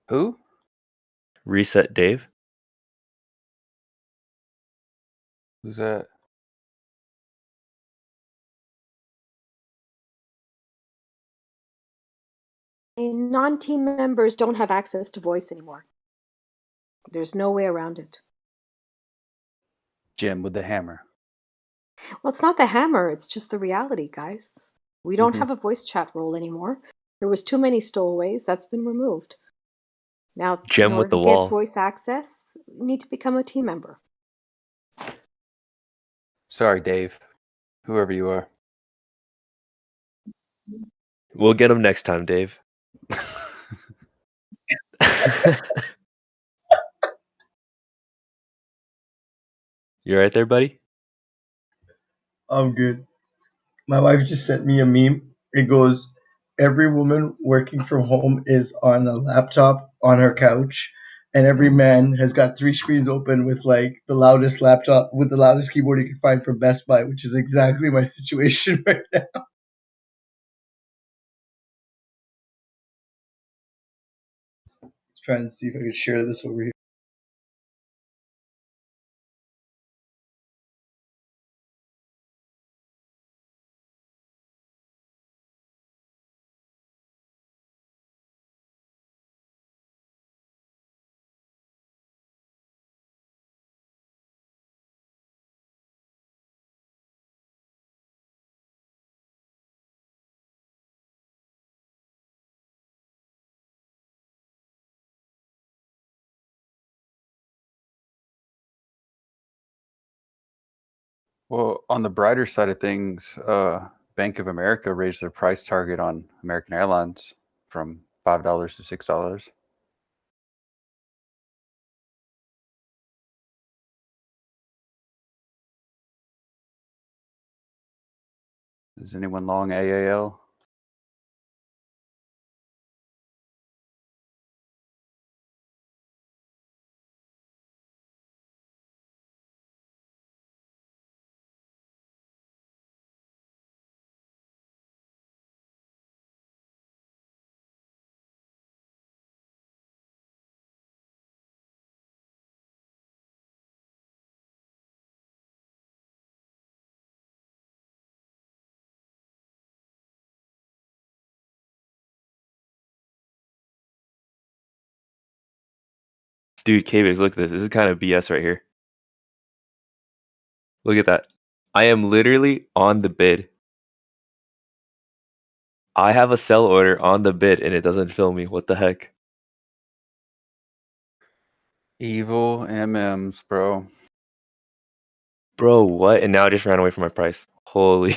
Who? Reset Dave. Who's that? And non-team members don't have access to voice anymore. There's no way around it. Jim with the hammer. Well, it's not the hammer, it's just the reality, guys. We don't Mhm. have a voice chat role anymore. There was too many stowaways. That's been removed. Now, in Gem with order the to get wall. voice access, you need to become a team member. Sorry, Dave. Whoever you are. We'll get him next time, Dave. You right there, buddy? I'm good. My wife just sent me a meme. It goes, every woman working from home is on a laptop on her couch, and every man has got 3 screens open with like the loudest laptop with the loudest keyboard you can find from Best Buy, which is exactly my situation right now. Just trying to see if I could share this over here. Well, on the brighter side of things, Bank of America raised their price target on American Airlines from $5 to $6. Is anyone long AAL? Dude, Kbix, look at this. This is kind of BS right here. Look at that. I am literally on the bid. I have a sell order on the bid and it doesn't fill me. What the heck? Evil MMs, bro. Bro, what? And now I just ran away from my price. Holy.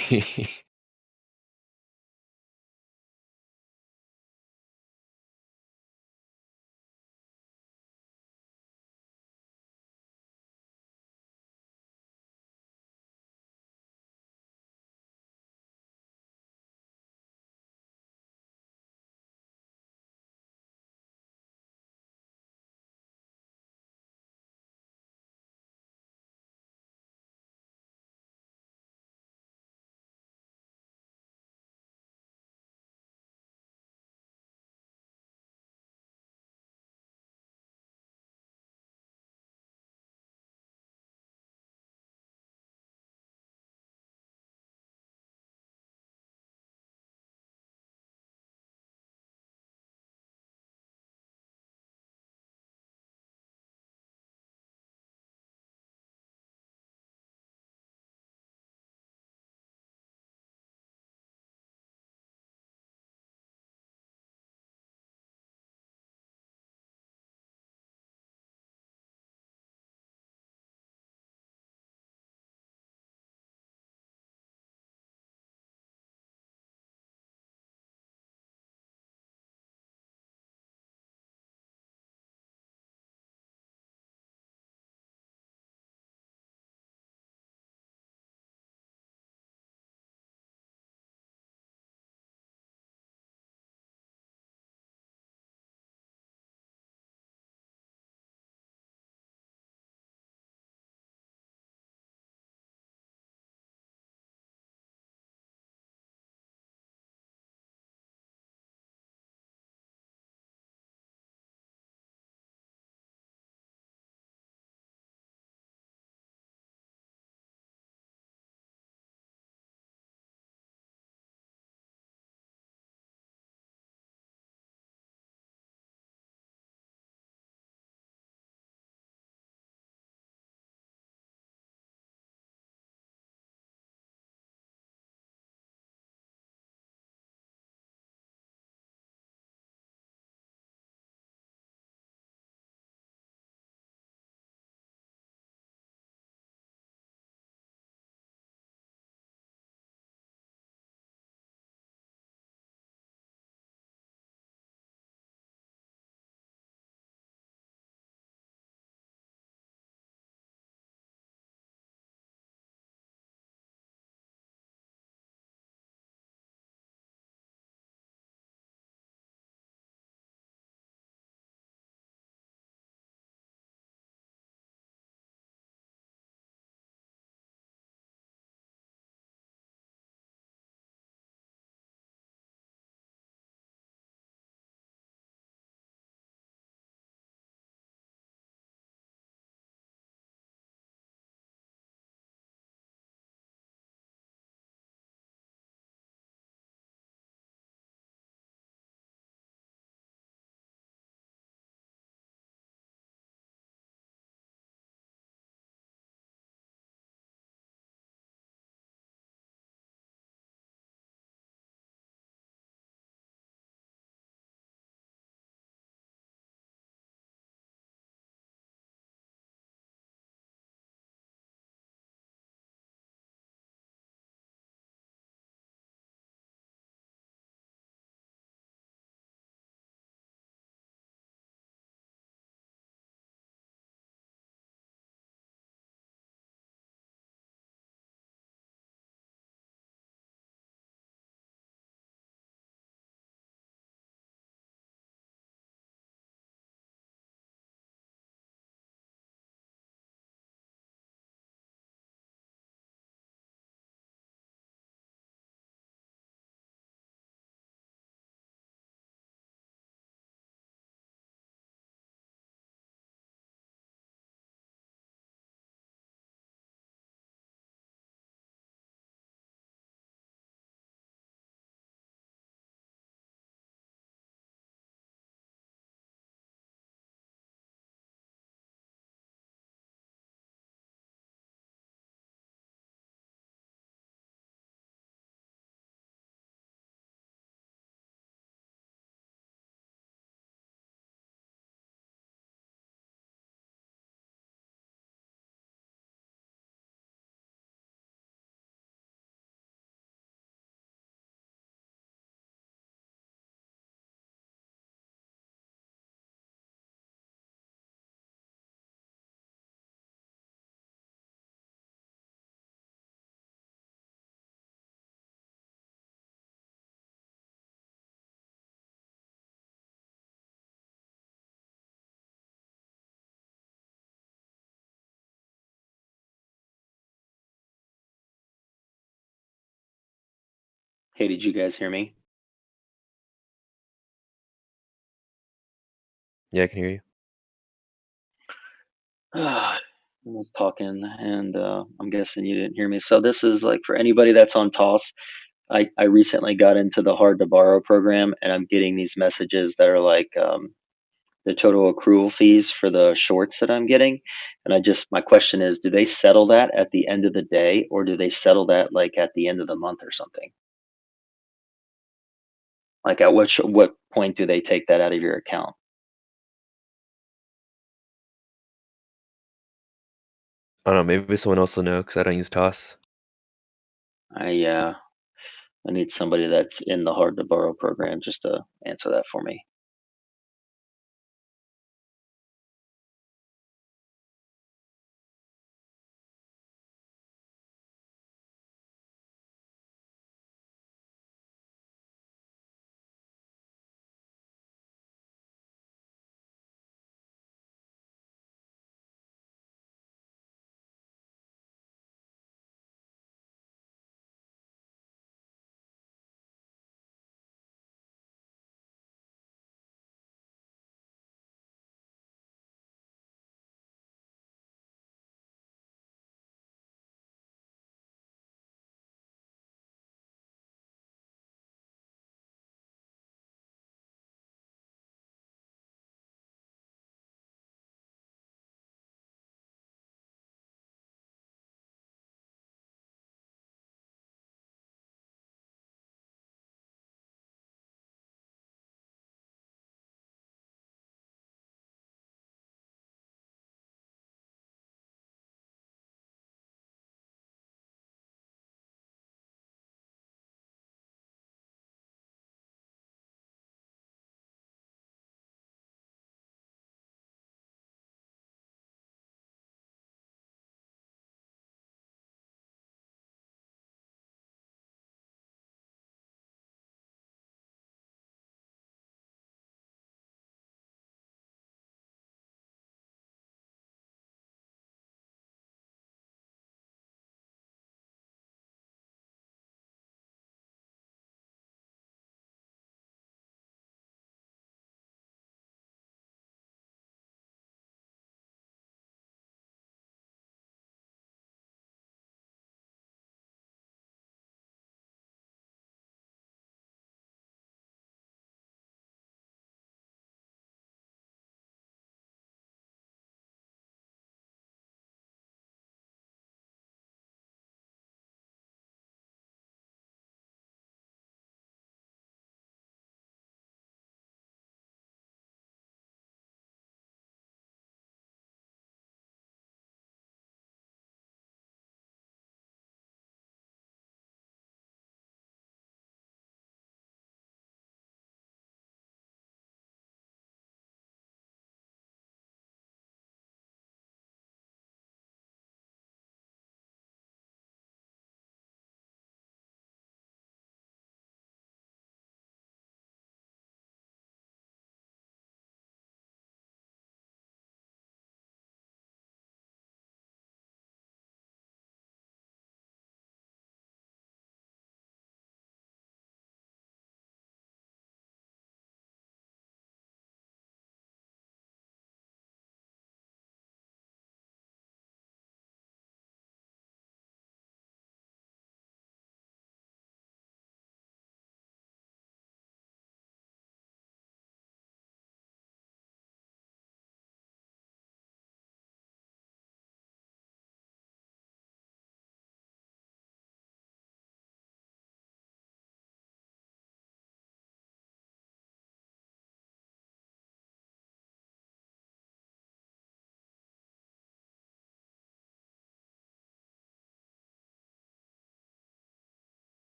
Hey, did you guys hear me? Yeah, I can hear you. I was talking, and I'm guessing you didn't hear me. So this is like for anybody that's on Toss. I recently got into the hard to borrow program, and I'm getting these messages that are like the total accrual fees for the shorts that I'm getting. And my question is, do they settle that at the end of the day, or do they settle that like at the end of the month or something? Like at what point do they take that out of your account? I don't know. Maybe someone else will know because I don't use Toss. I need somebody that's in the hard to borrow program just to answer that for me.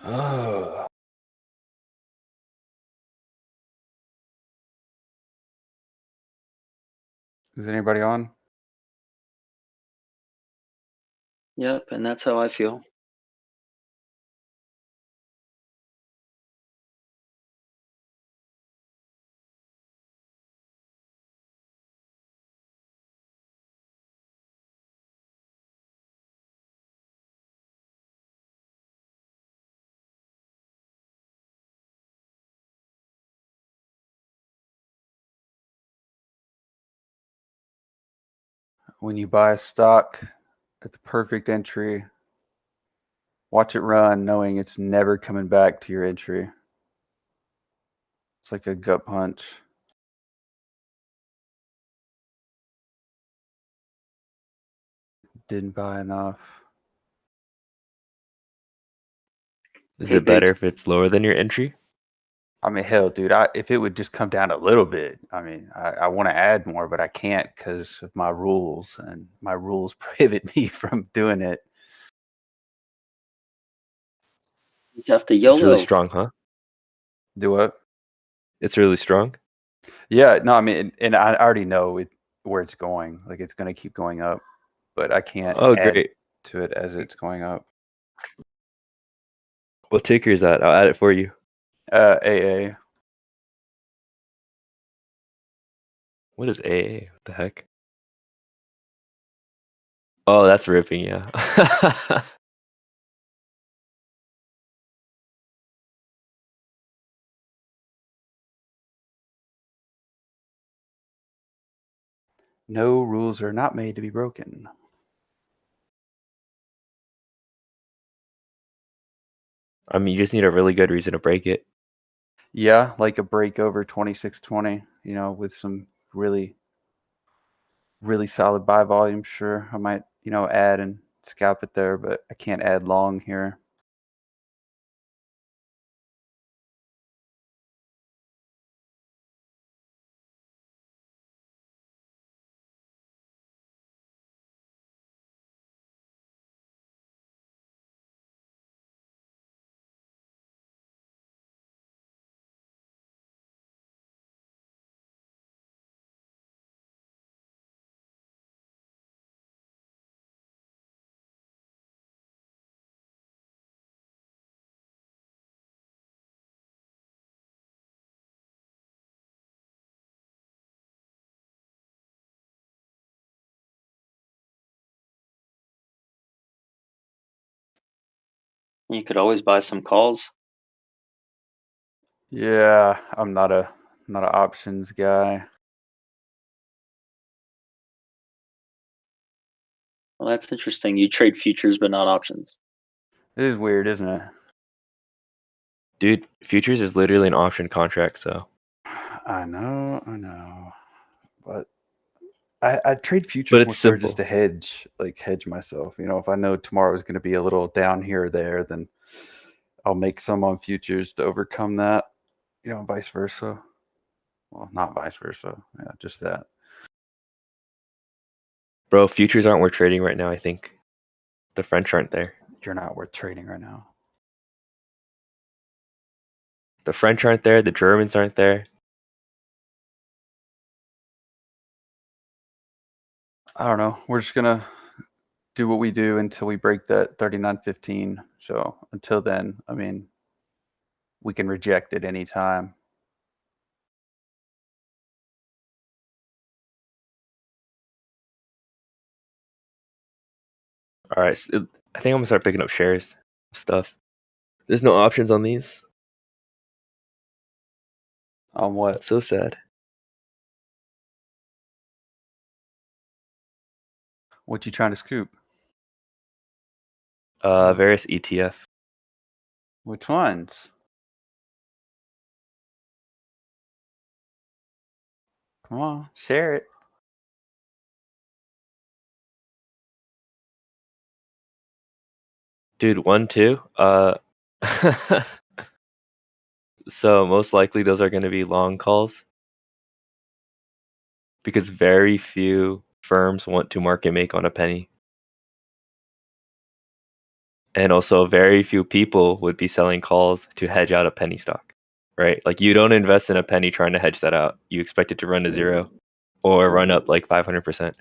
Oh. Is anybody on? Yep, and that's how I feel. When you buy a stock at the perfect entry, watch it run knowing it's never coming back to your entry. It's like a gut punch. Didn't buy enough. Is Hey, it better Biggs. if it's lower than your entry? I mean, hell, dude, if it would just come down a little bit, I mean, I want to add more, but I can't because of my rules, and my rules prohibit me from doing it. You have to It's really YOLO. strong, huh? Do what? It's really strong. Yeah, no, I mean, and I already know where it's going. Like, it's going to keep going up, but I can't Oh, add great. to it as it's going up. What ticker is that? I'll add it for you. AA. What is AA? What the heck? Oh, that's ripping, yeah. No rules are not made to be broken. I mean, you just need a really good reason to break it. Yeah, like a break over 2620, with some really, really solid buy volume. Sure, I might, add and scalp it there, but I can't add long here. You could always buy some calls. Yeah, I'm not an options guy. Well, that's interesting. You trade futures but not options. It is weird, isn't it? Dude, futures is literally an option contract, so. I know. But I trade But futures more it's so just simple. to hedge myself. If I know tomorrow is going to be a little down here or there, then I'll make some on futures to overcome that, vice versa. Well, not vice versa. Yeah, just that. Bro, futures aren't worth trading right now, I think. The French aren't there. You're not worth trading right now. The French aren't there. The Germans aren't there. I don't know. We're just going to do what we do until we break that 39.15. So until then, I mean, we can reject it anytime. All right. So I think I'm going to start picking up shares stuff. There's no options on these. On what? It's so sad. What you trying to scoop? Various ETF. Which ones? Come on, share it. Dude, 1, 2. So most likely those are going to be long calls because very few firms want to market make on a penny. And also, very few people would be selling calls to hedge out a penny stock, right? Like, you don't invest in a penny trying to hedge that out. You expect it to run to zero or run up like 500%.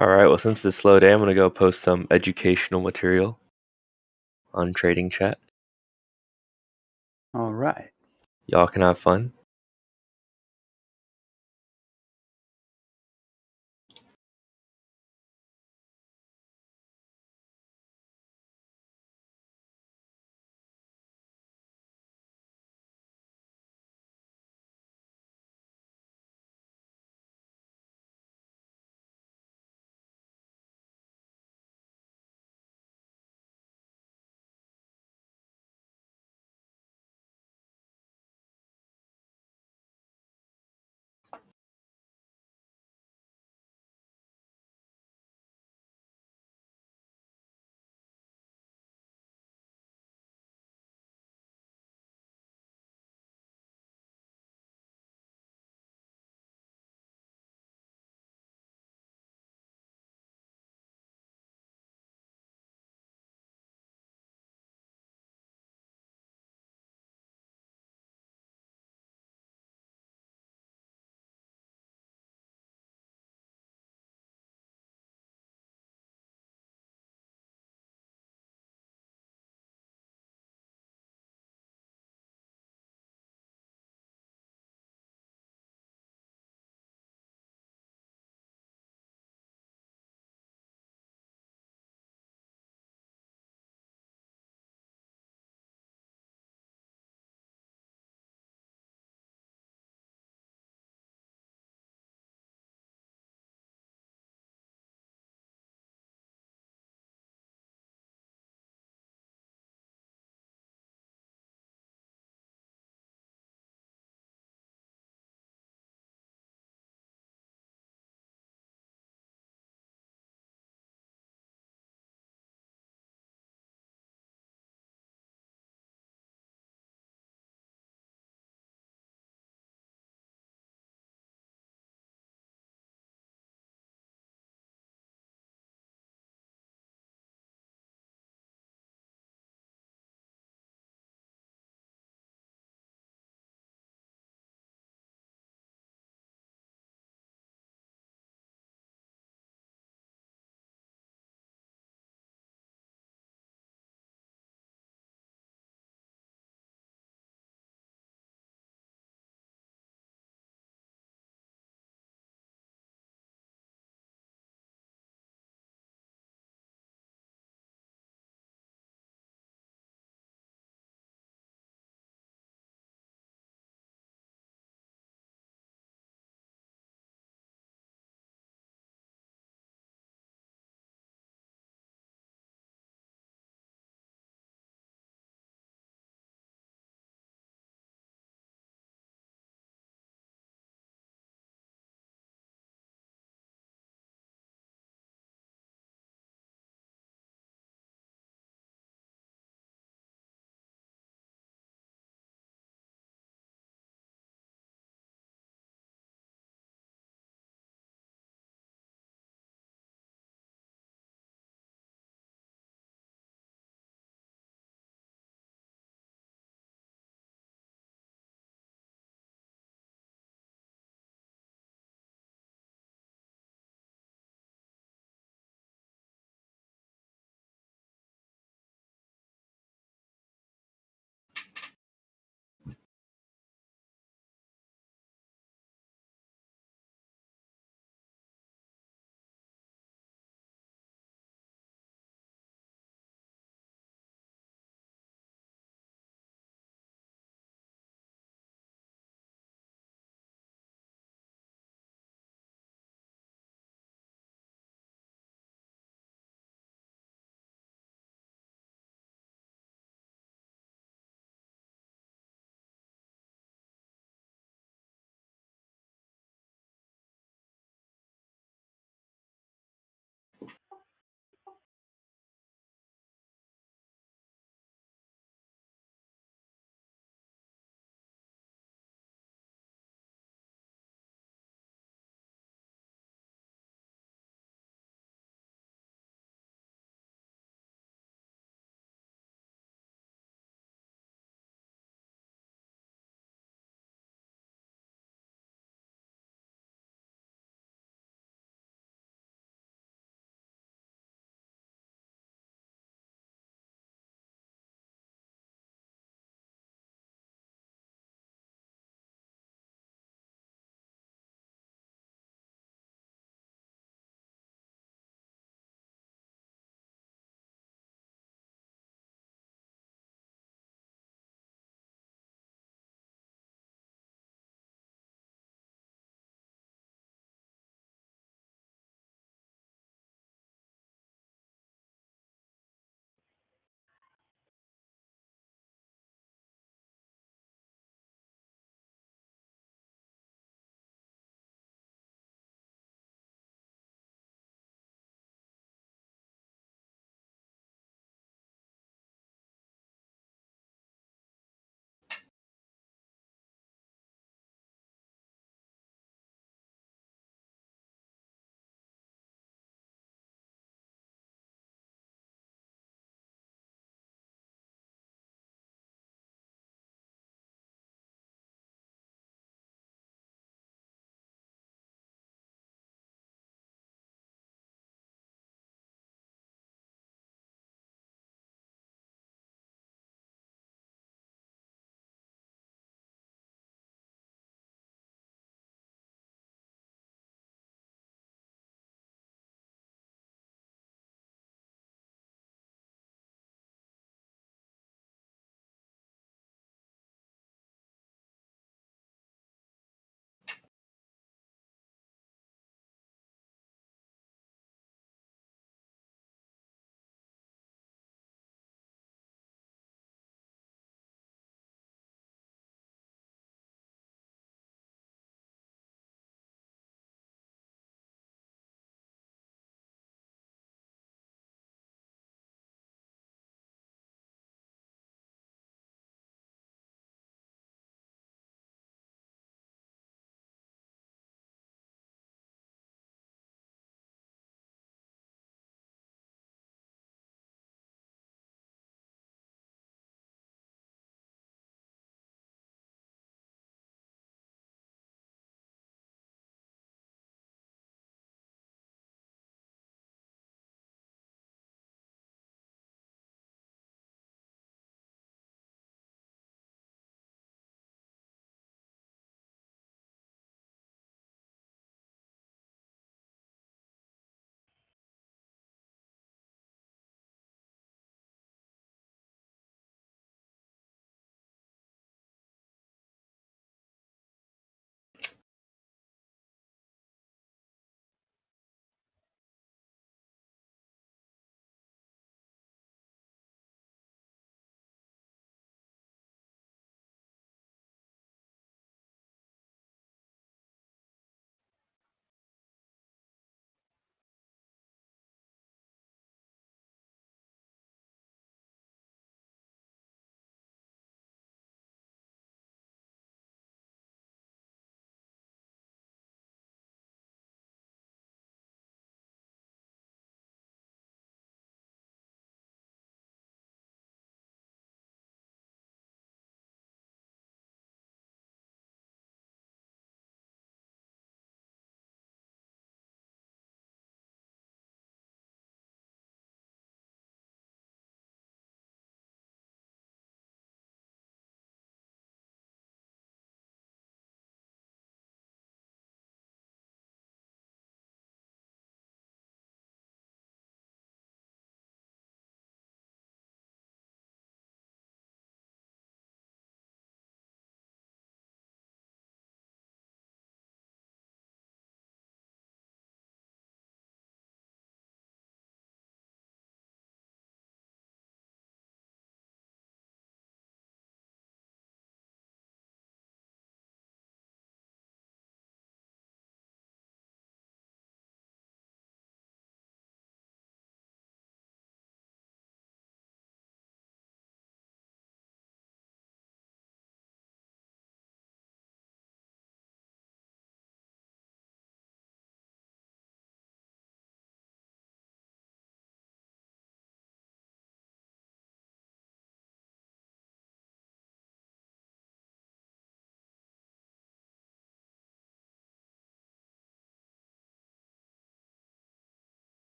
All right, well, since it's slow day, I'm going to go post some educational material on Trading Chat. All right. Y'all can have fun.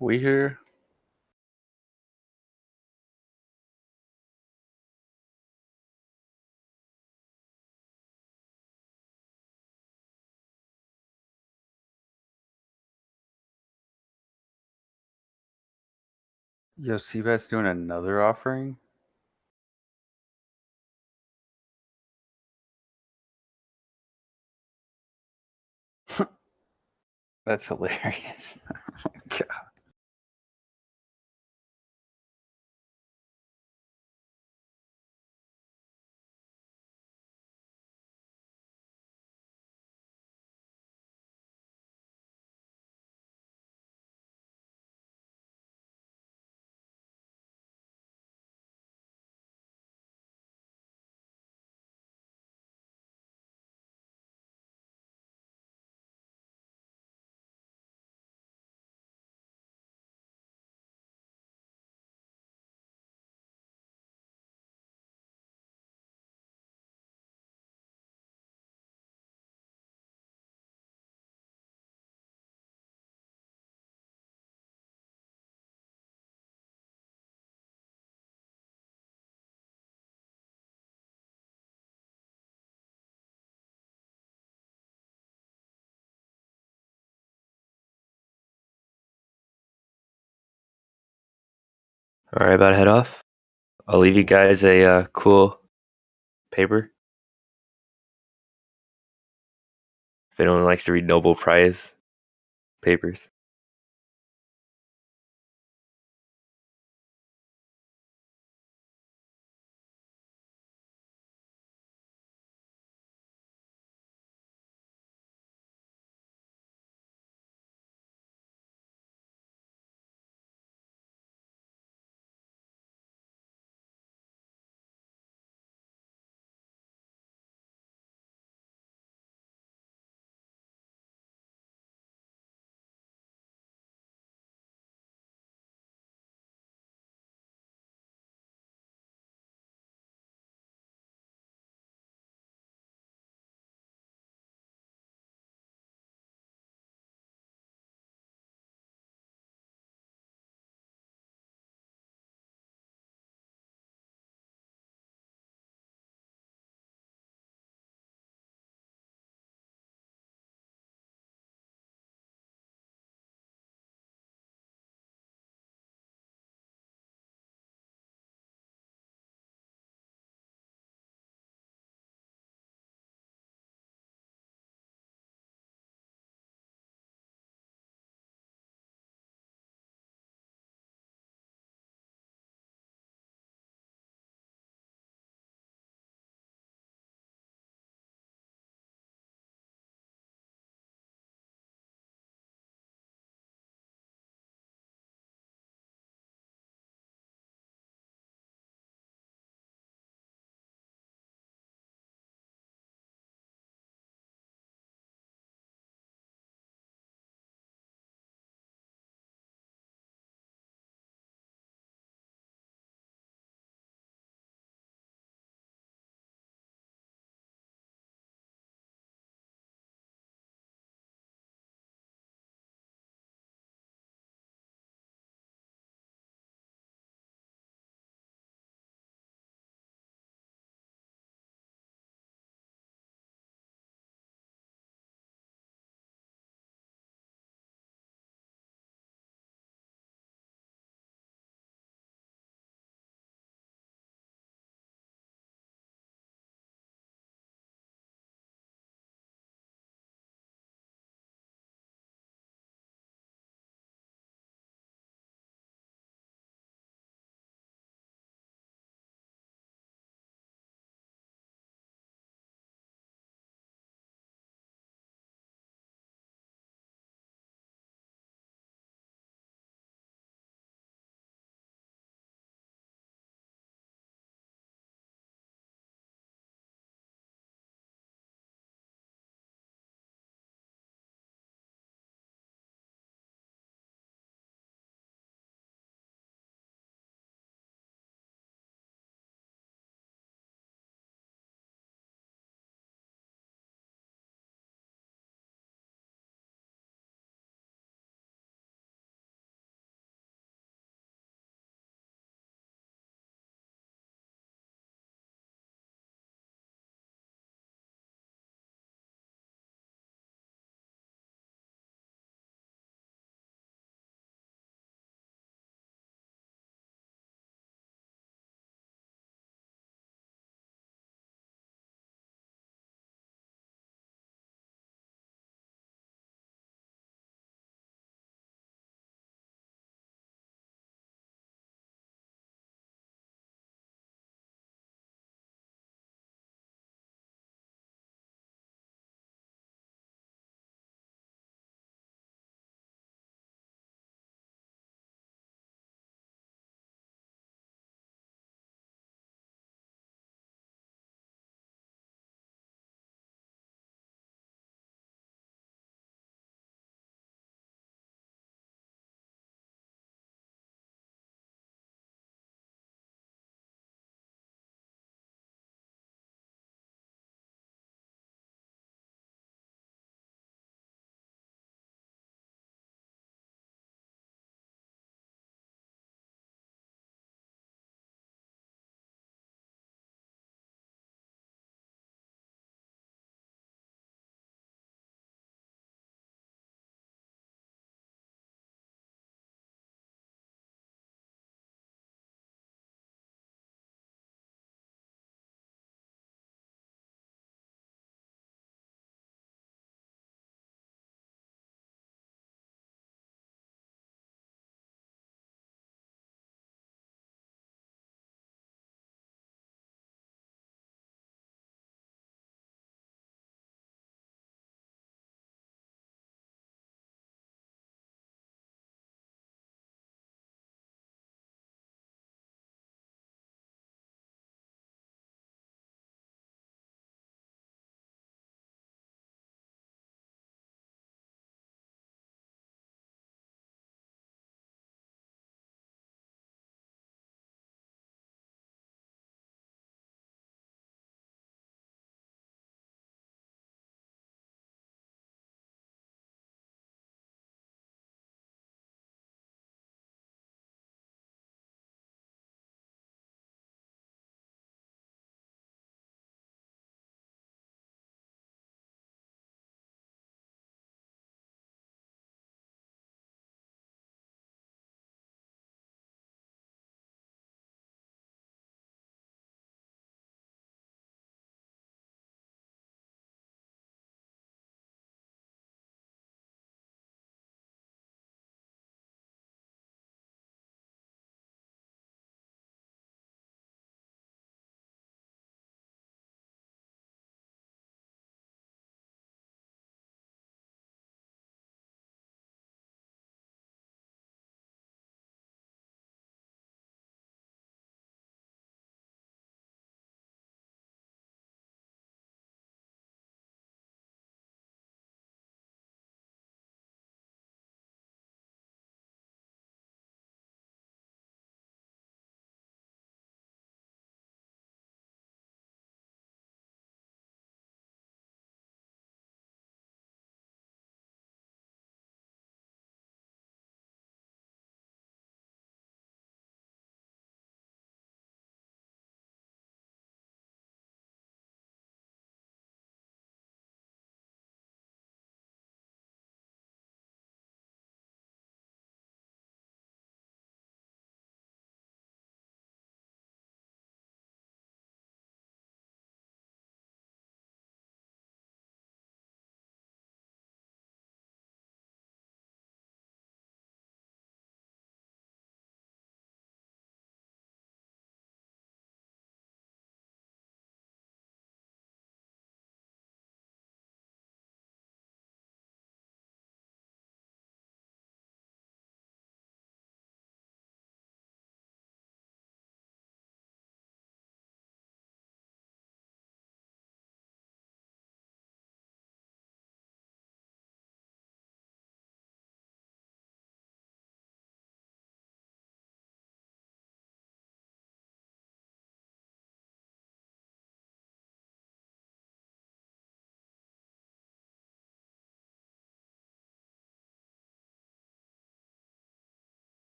We here. Yo, CBAT's doing another offering? That's hilarious. Oh my God. All right, about to head off. I'll leave you guys a cool paper. If anyone likes to read Nobel Prize papers.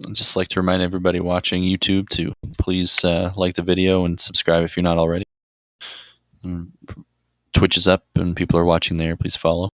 I'd just like to remind everybody watching YouTube to please like the video and subscribe if you're not already. Twitch is up and people are watching there. Please follow.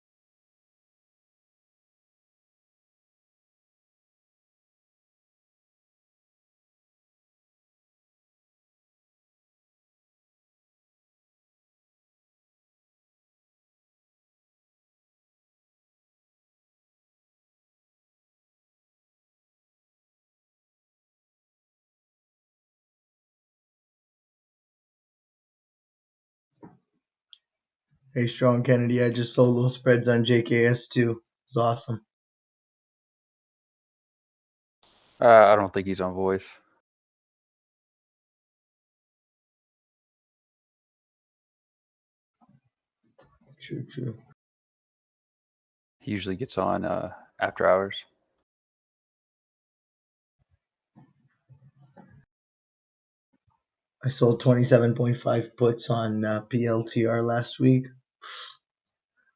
Hey, Strong Kennedy, I just sold those spreads on JKS too. It's awesome. I don't think he's on voice. True. He usually gets on after hours. I sold 27.5 puts on PLTR last week.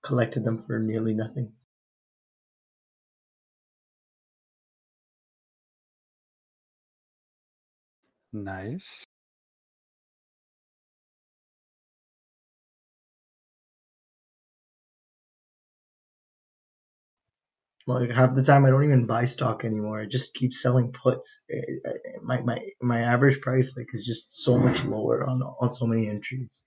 Collected them for nearly nothing. Nice. Like half the time, I don't even buy stock anymore. I just keep selling puts. My average price is just so much lower on so many entries.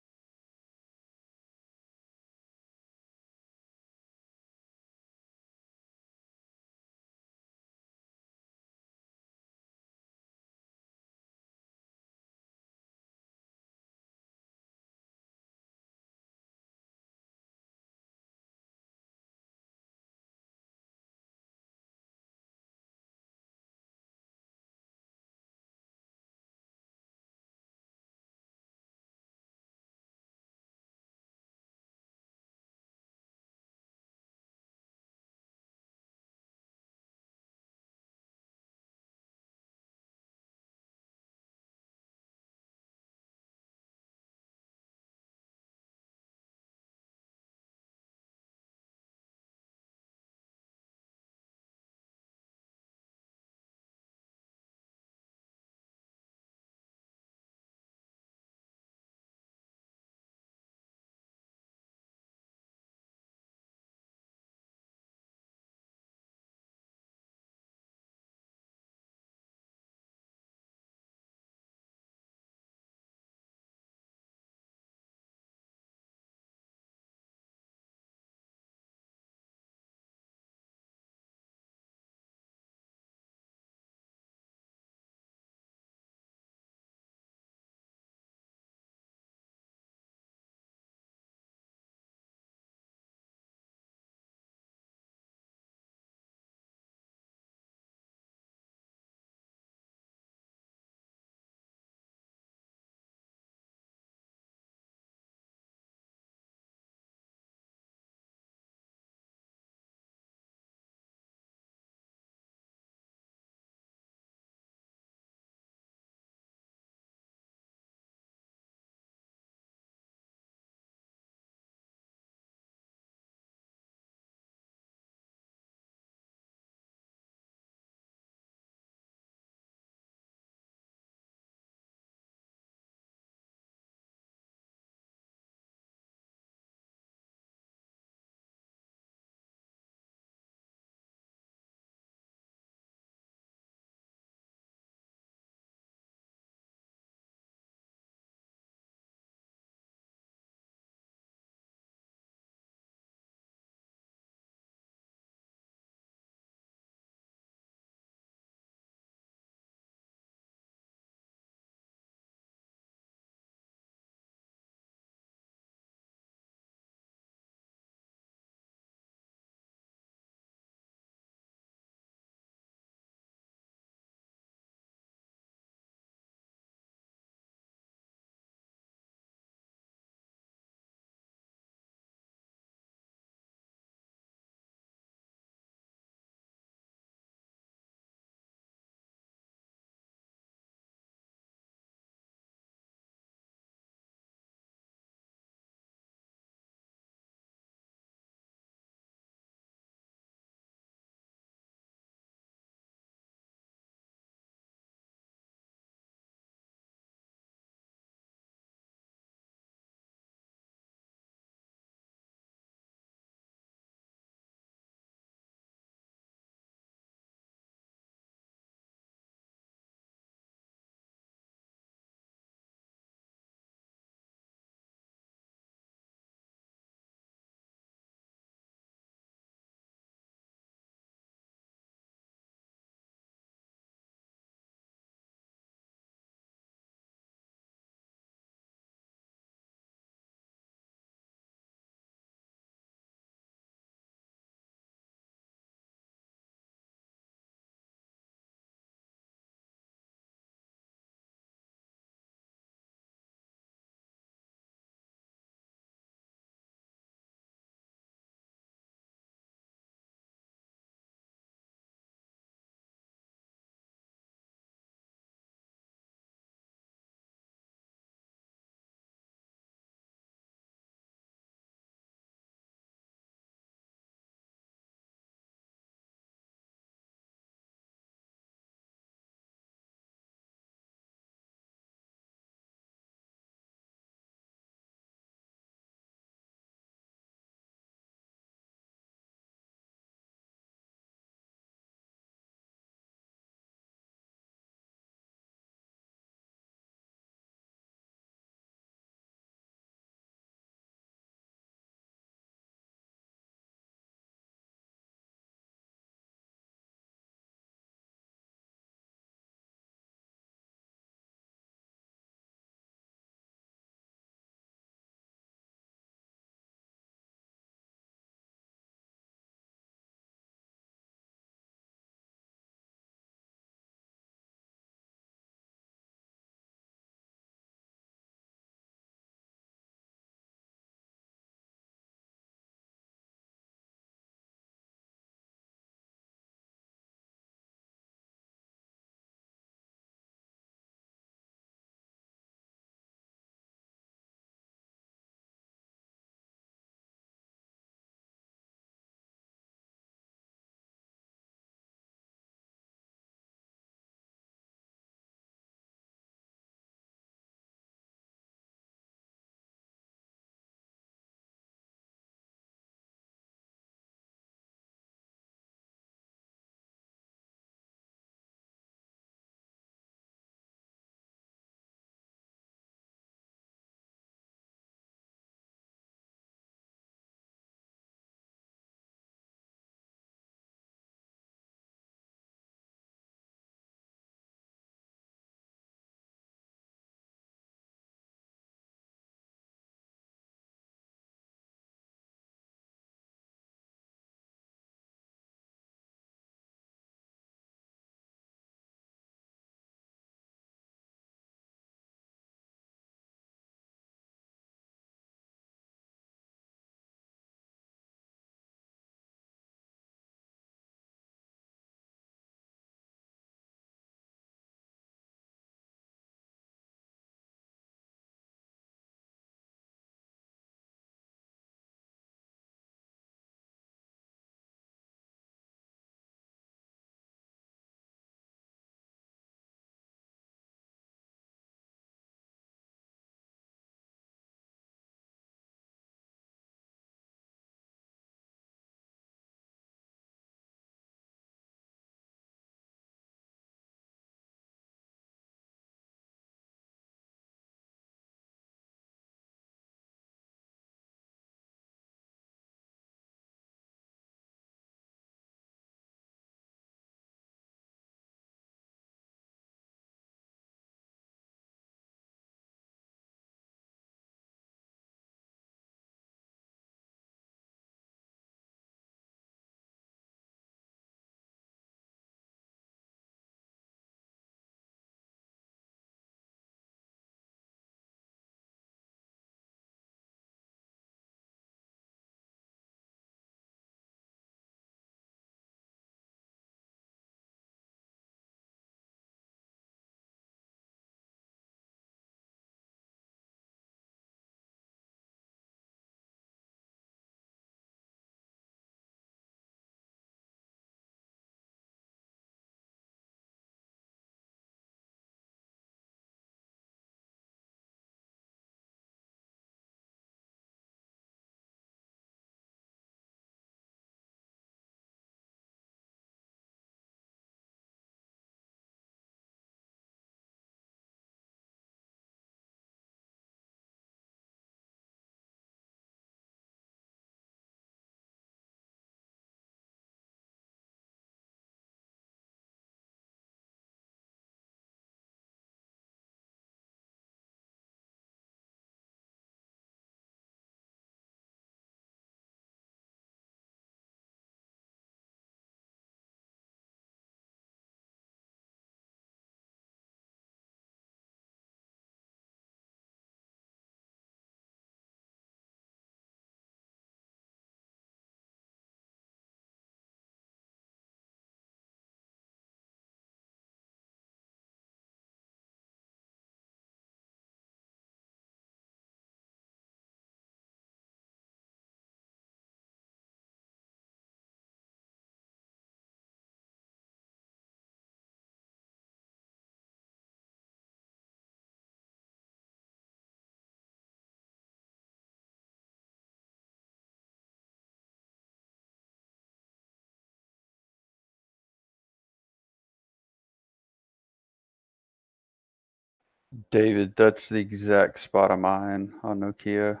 David, that's the exact spot of mine on Nokia.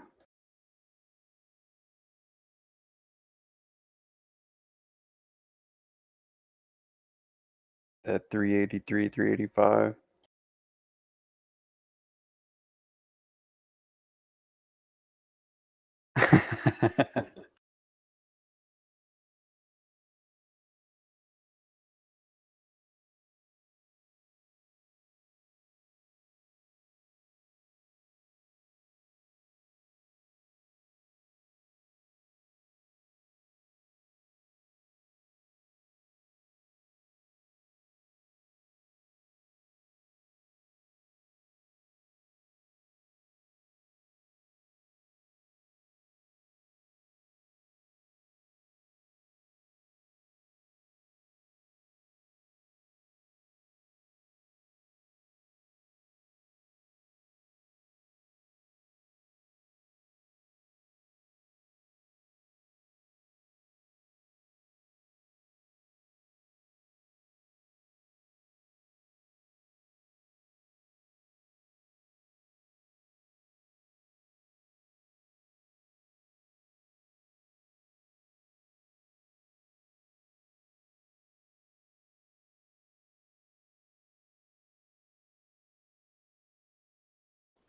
At 383, 385.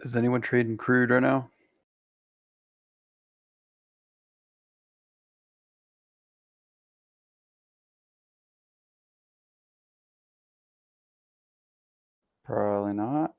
Is anyone trading crude right now? Probably not.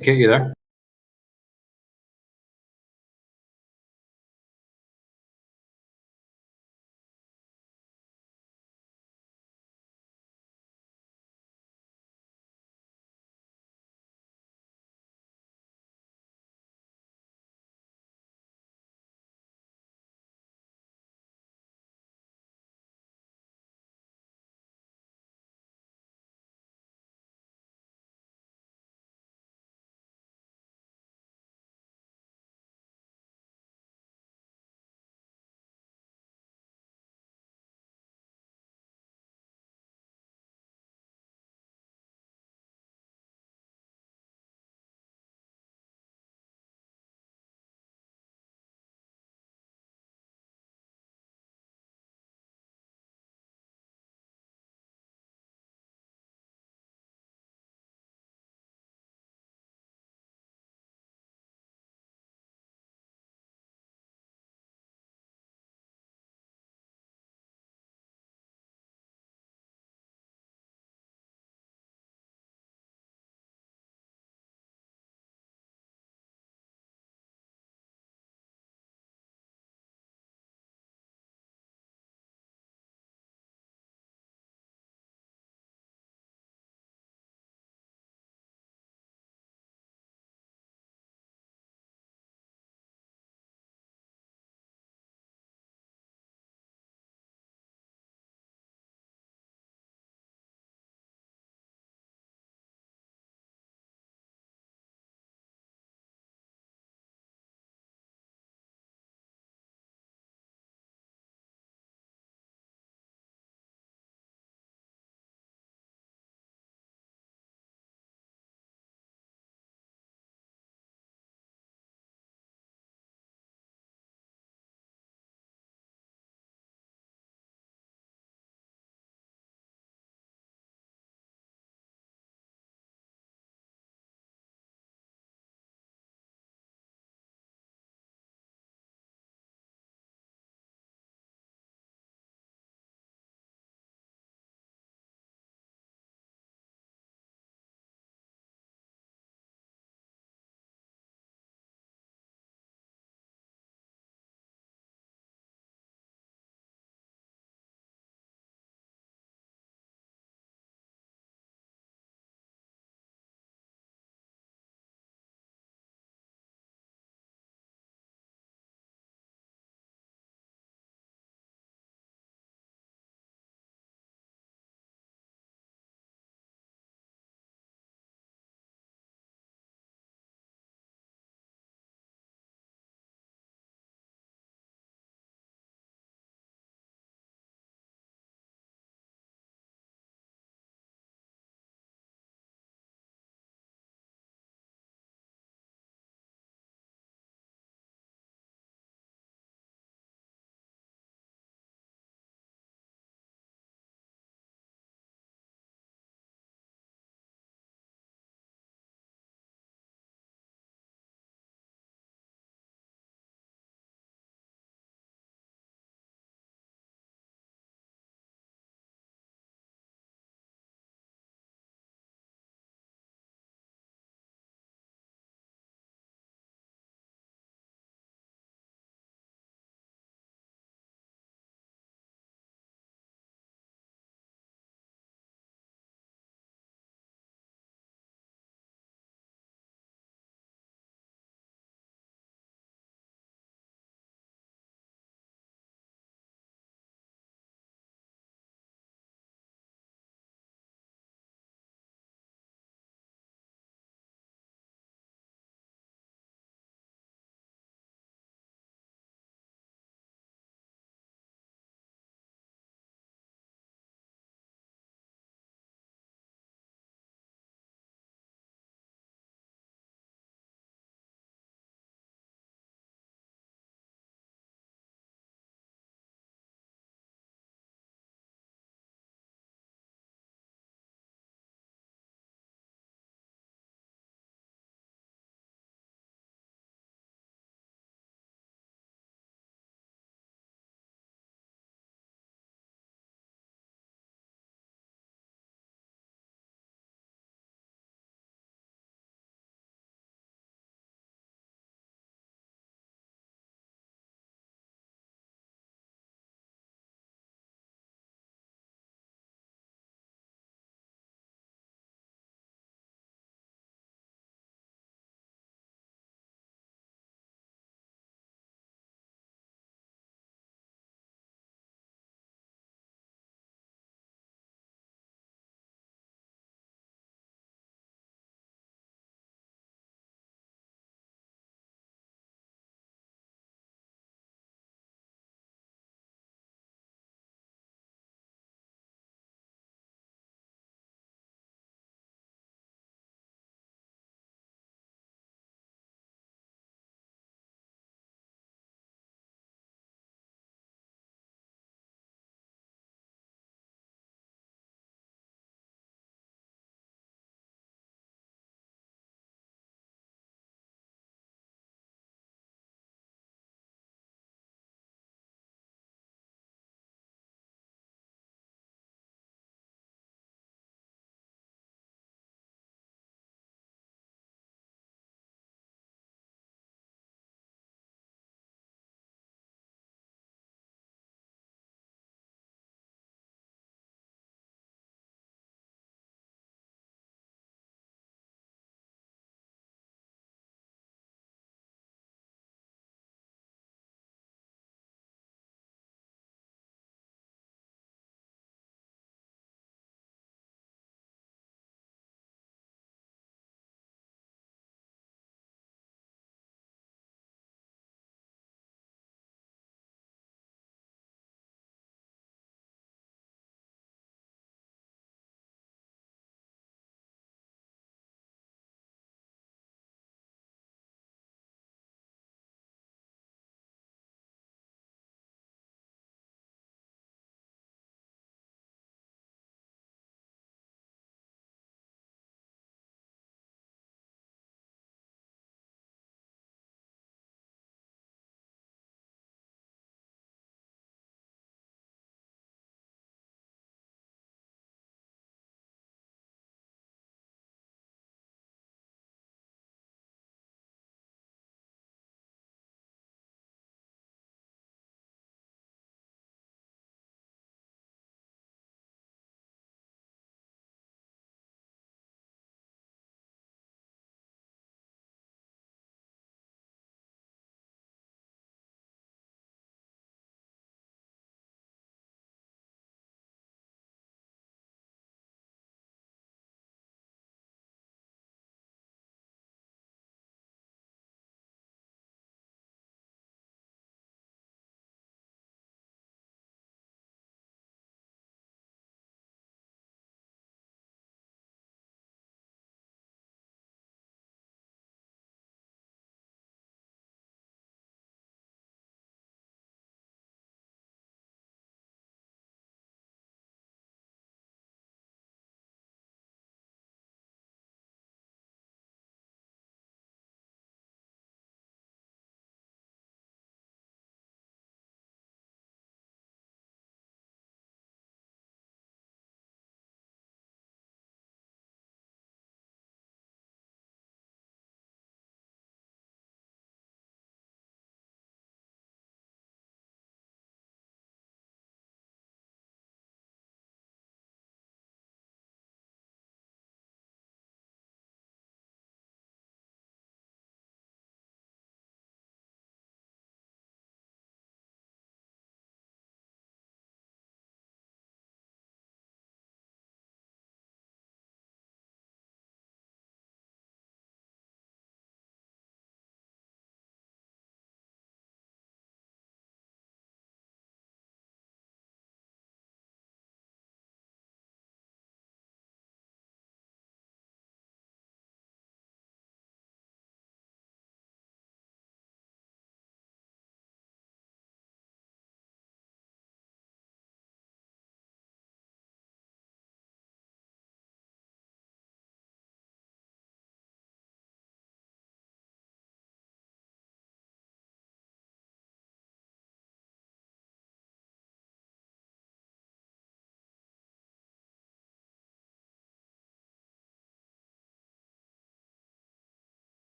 Okay, you there?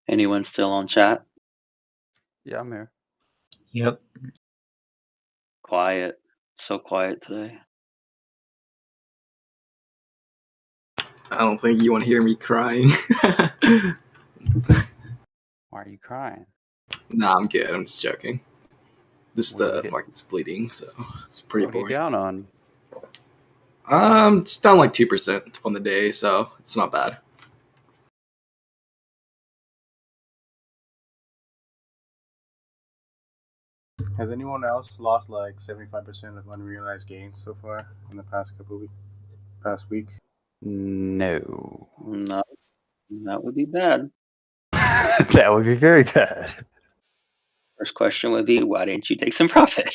Anyone still on chat? Yeah, I'm here. Yep. Quiet. So quiet today. I don't think you want to hear me crying. Why are you crying? Nah, I'm good. I'm just joking. This What are you the get- market's bleeding, so it's pretty What are you boring. down on? It's down like 2% on the day, so it's not bad. Has anyone else lost like 75% of unrealized gains so far in the past past week? No. No, that would be bad. That would be very bad. First question would be, why didn't you take some profit?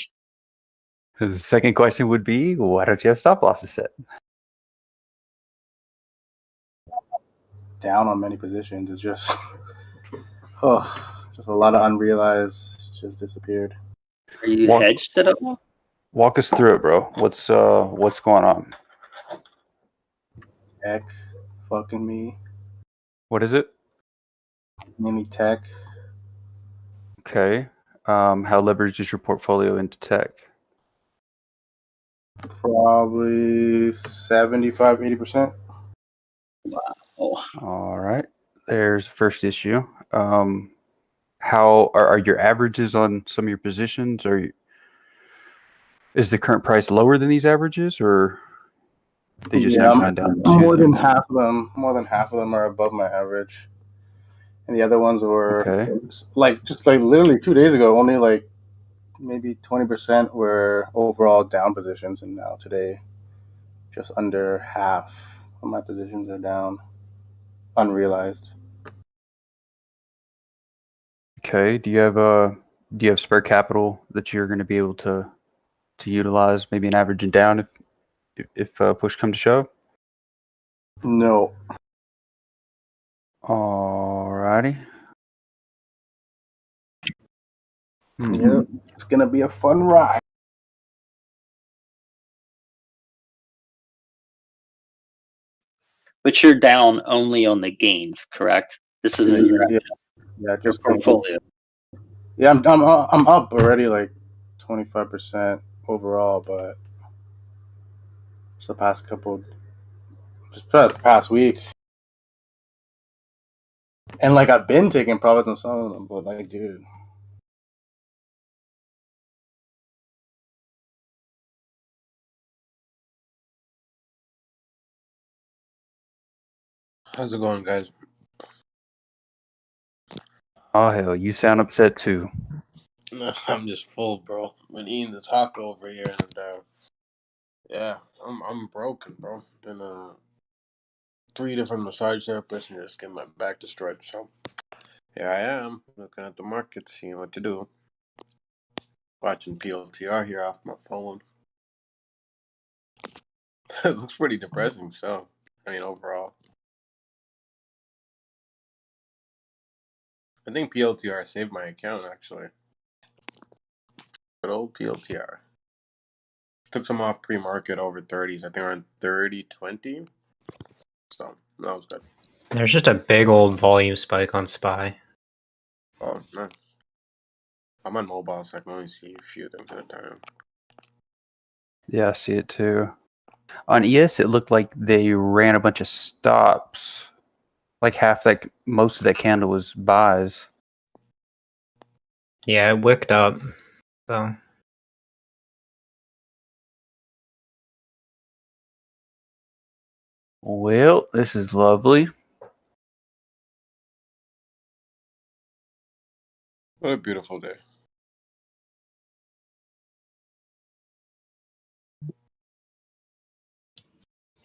The second question would be, why don't you have stop losses set? Down on many positions. It's just, just a lot of unrealized just disappeared. Are you Walk- hedged at all? Walk us through it, bro. What's going on? Tech, fucking me. What is it? Mainly tech. Okay. How leveraged is your portfolio into tech? Probably 75, 80%. Wow. All right. There's the first issue. How are your averages on some of your positions? Is the current price lower than these averages, or they just haven't gone down to more them? than half of them are above my average, and the other ones were like literally 2 days ago. Only like maybe 20% were overall down positions, and now today, just under half of my positions are down, unrealized. Okay. Do you have spare capital that you're going to be able to utilize, maybe an averaging down if push come to shove? No. Alrighty. Yep, it's gonna be a fun ride. But you're down only on the gains, correct? This isn't your Just portfolio. Yeah, I'm up already like 25% overall, but just the past week, and like I've been taking profits on some of them, but like, dude. How's it going, guys? Oh hell, you sound upset too. I'm just full, bro. Been eating the taco over here, and yeah, I'm broken, bro. Been 3 different massage therapists and just getting my back destroyed. So here I am, looking at the market, seeing what to do. Watching PLTR here off my phone. It looks pretty depressing. So I mean, overall, I think PLTR saved my account actually. Good old PLTR. Took some off pre-market over 30s. I think around 30.20. So that was good. There's just a big old volume spike on SPY. Oh, nice. I'm on mobile, so I can only see a few things at a time. Yeah, I see it too. On ES, it looked like they ran a bunch of stops. Like most of that candle was buys. Yeah, it wicked up. So Well, this is lovely. What a beautiful day.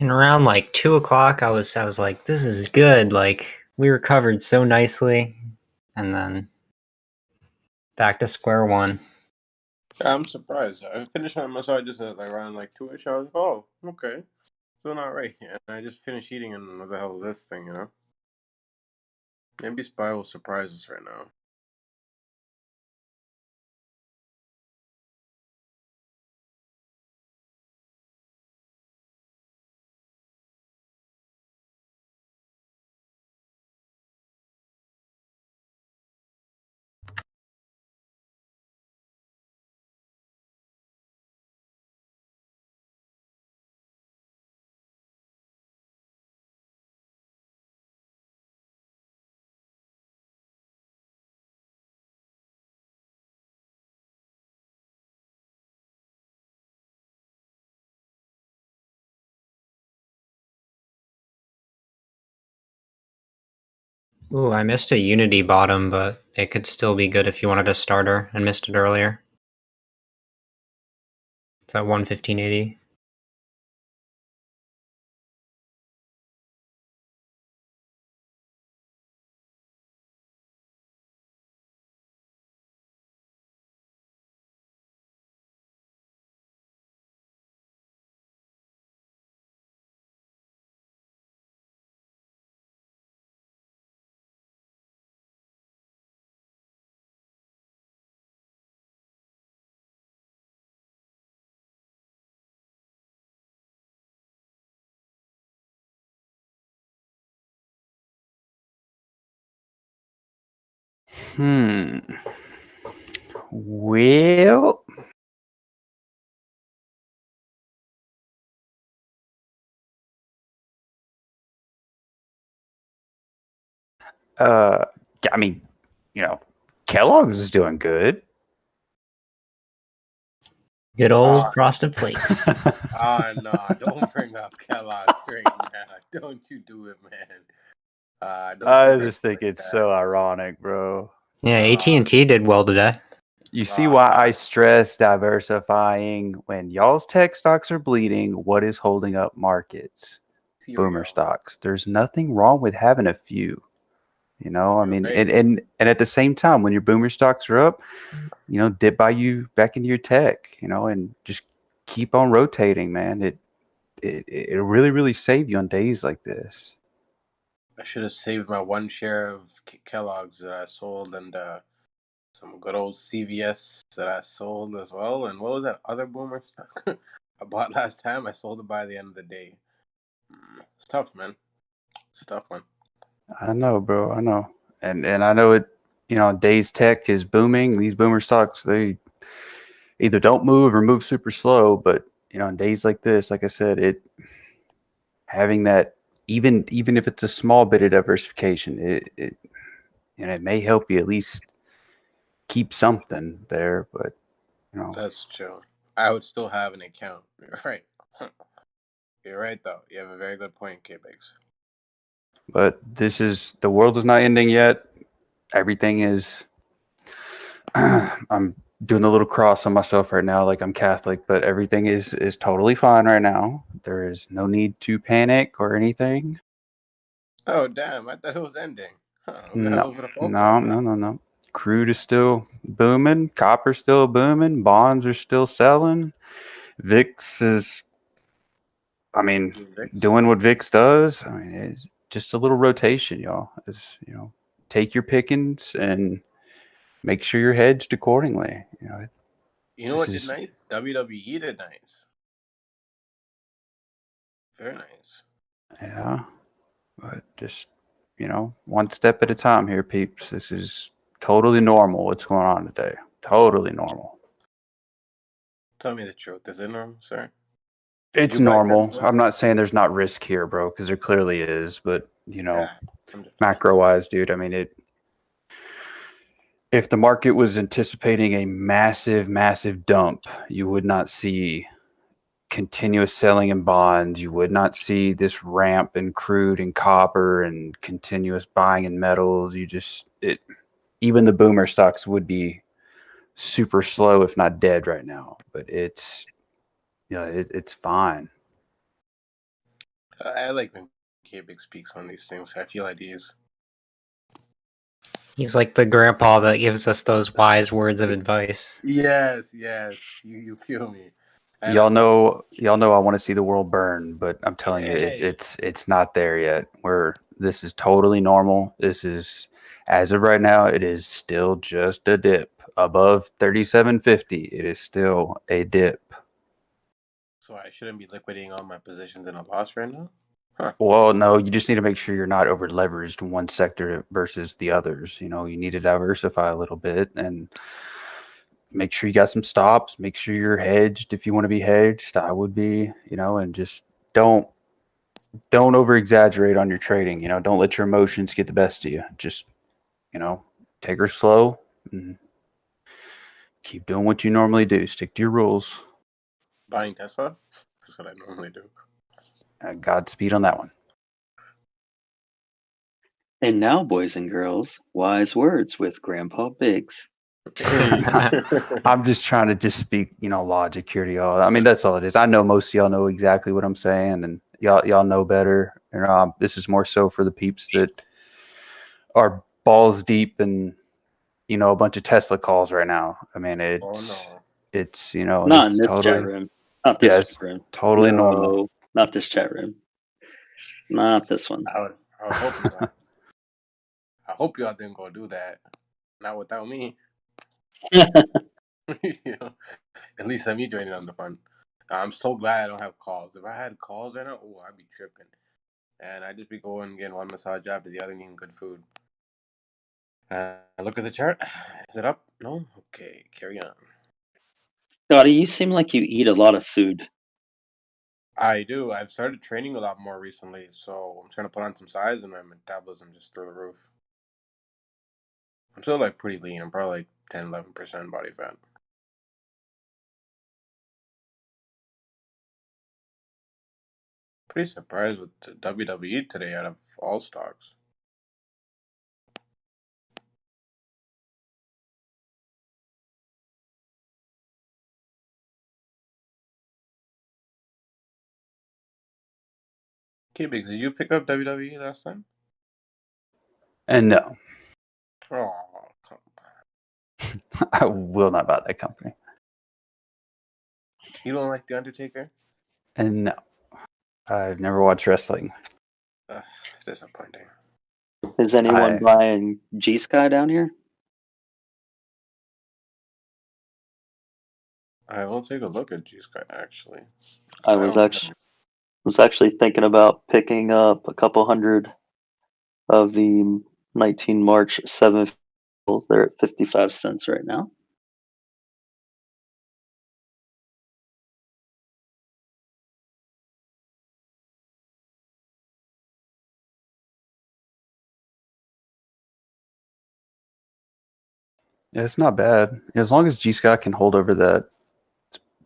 and around like 2 o'clock, I was like, this is good. Like we recovered so nicely, and then back to square one. Yeah, I'm surprised. I finished my massage just at like around like 2ish. I was like, oh, okay. Still not right. And I just finished eating, and what the hell is this thing, you know? Maybe SPY will surprise us right now. Ooh, I missed a Unity bottom, but it could still be good if you wanted a starter and missed it earlier. It's at 115.80. Well, I mean, Kellogg's is doing good. Good old Frosted Flakes. No, don't bring up Kellogg's right now. Don't you do it, man. Don't I you bring just think it's so ironic, bro. Yeah, AT&T did well today. You see why I stress diversifying when y'all's tech stocks are bleeding? What is holding up markets? Boomer stocks. There's nothing wrong with having a few. I mean, and at the same time, when your boomer stocks are up, dip back into your tech, and just keep on rotating, man. It'll really, really save you on days like this. I should have saved my one share of Kellogg's that I sold, and some good old CVS that I sold as well. And what was that other boomer stock I bought last time? I sold it by the end of the day. It's tough, man. It's a tough one. I know, bro. I know, and I know it. Days tech is booming. These boomer stocks, they either don't move or move super slow. But in days like this, like I said, having that even if it's a small bit of diversification, it may help you at least keep something there. But That's true. I would still have an account. You're right. You're right, though. You have a very good point, K-Biggs. But the world is not ending yet. Everything is. I'm doing a little cross on myself right now, like I'm Catholic, but everything is totally fine right now. There is no need to panic or anything. Oh, damn. I thought it was ending. No. Crude is still booming. Copper's still booming. Bonds are still selling. VIX is, doing what VIX does. It's just a little rotation, y'all. Take your pickings and make sure you're hedged accordingly. You know what did nice? WWE did nice. Very nice. Yeah. But just, one step at a time here, peeps. This is totally normal what's going on today. Totally normal. Tell me the truth. Is it normal, sir? It's normal. I'm not saying there's not risk here, bro, because there clearly is. But, macro-wise, dude, if the market was anticipating a massive, massive dump, you would not see continuous selling in bonds. You would not see this ramp in crude and copper and continuous buying in metals. Even the boomer stocks would be super slow, if not dead right now. But it's fine. I like when K-Big speaks on these things. I feel at ease. He's like the grandpa that gives us those wise words of advice. Yes. You feel me. Y'all know I want to see the world burn, but I'm telling you, it's not there yet. This is totally normal. This is, as of right now, it is still just a dip above 37.50. It is still a dip. So I shouldn't be liquidating all my positions in a loss right now? Well, no, you just need to make sure you're not over leveraged in one sector versus the others. You need to diversify a little bit and make sure you got some stops. Make sure you're hedged if you want to be hedged. I would be, and just don't over exaggerate on your trading. Don't let your emotions get the best of you. Just, take her slow and keep doing what you normally do. Stick to your rules. Buying Tesla? That's what I normally do. Godspeed on that one. And now, boys and girls, wise words with Grandpa Biggs. I'm just trying to just speak, logic here to y'all. I mean, that's all it is. I know most of y'all know exactly what I'm saying, and y'all know better. This is more so for the peeps that are balls deep and a bunch of Tesla calls right now. I mean, it's Not this in is this totally chat room. Not this it's chat room. totally No, normal. not this chat room. Not this one. I would hope not. I hope y'all didn't go do that. Not without me. At least let me join in on the fun. I'm so glad I don't have calls. If I had calls right now, I'd be tripping. And I'd just be going and getting one massage after the other and eating good food. Look at the chart. Is it up? No? Okay, carry on. Scotty, you seem like you eat a lot of food. I do. I've started training a lot more recently, so I'm trying to put on some size and my metabolism just through the roof. I'm still pretty lean. I'm probably 10-11% body fat. Pretty surprised with the WWE today out of all stocks. K-Big, did you pick up WWE last time? And no, Oh, I will not buy that company. you don't like The Undertaker? And no, I've never watched wrestling. Disappointing. Is anyone buying G Sky down here? I will take a look at G-Sky, actually. I was actually thinking about picking up a couple hundred of the 19 March 7th. They're at 55 cents right now. Yeah, it's not bad. As long as G-Scott can hold over that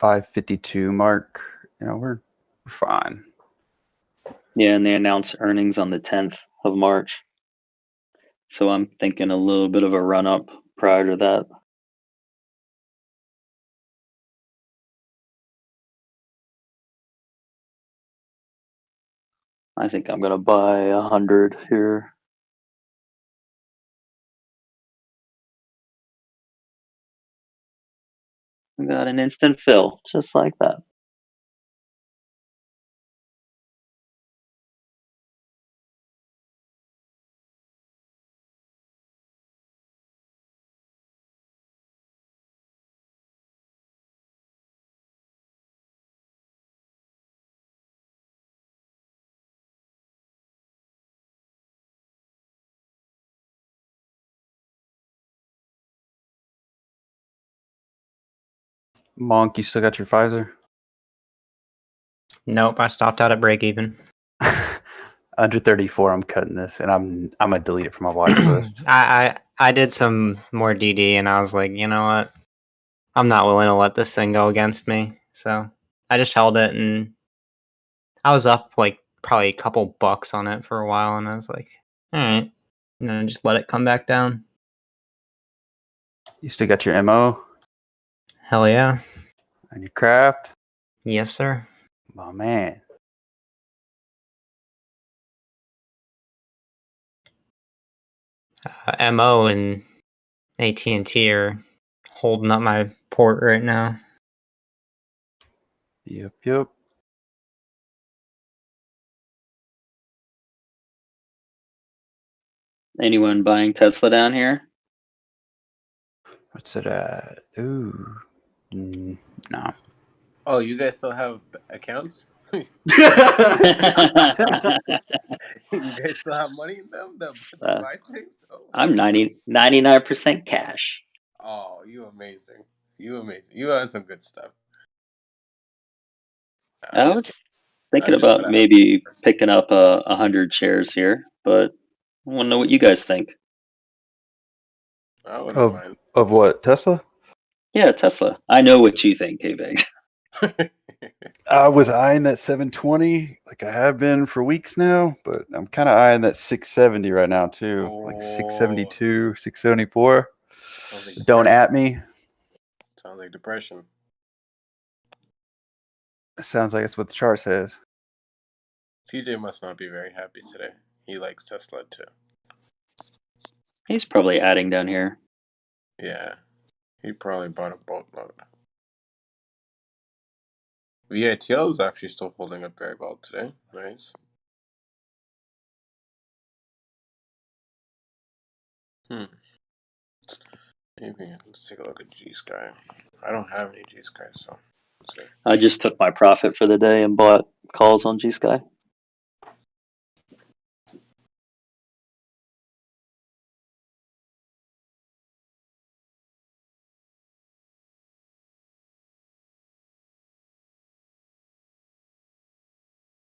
552 mark, we're fine. Yeah, and they announce earnings on the 10th of March. So I'm thinking a little bit of a run up prior to that. I think I'm gonna buy 100 here. We got an instant fill, just like that. Monk, you still got your Pfizer? Nope, I stopped out at break even. Under 34, I'm cutting this, and I'm gonna delete it from my watch list. I did some more DD, and I was like, you know what? I'm not willing to let this thing go against me. So I just held it, and I was up probably a couple bucks on it for a while, and I was like, all right, and then just let it come back down. You still got your MO? Hell yeah. And your craft? Yes, sir. Oh man. MO and AT&T are holding up my port right now. Yep. Anyone buying Tesla down here? What's it at? Ooh. No. Oh, you guys still have accounts? You guys still have money in them to buy things? Oh, I'm 99% cash. Oh, you amazing. You own some good stuff. I was thinking about maybe picking up 100 shares here, but I want to know what you guys think. Of what? Tesla? Yeah, Tesla. I know what you think, K-Big. I was eyeing that 720 like I have been for weeks now, but I'm kind of eyeing that 670 right now too, like 672, 674. Sounds like Don't depression. at me. Sounds like depression. Sounds like it's what the chart says. TJ must not be very happy today. He likes Tesla too. He's probably adding down here. Yeah, he probably bought a boatload. VITL is actually still holding up very well today. Nice. Maybe let's take a look at G Sky. I don't have any G Sky, so let's see. I just took my profit for the day and bought calls on G Sky.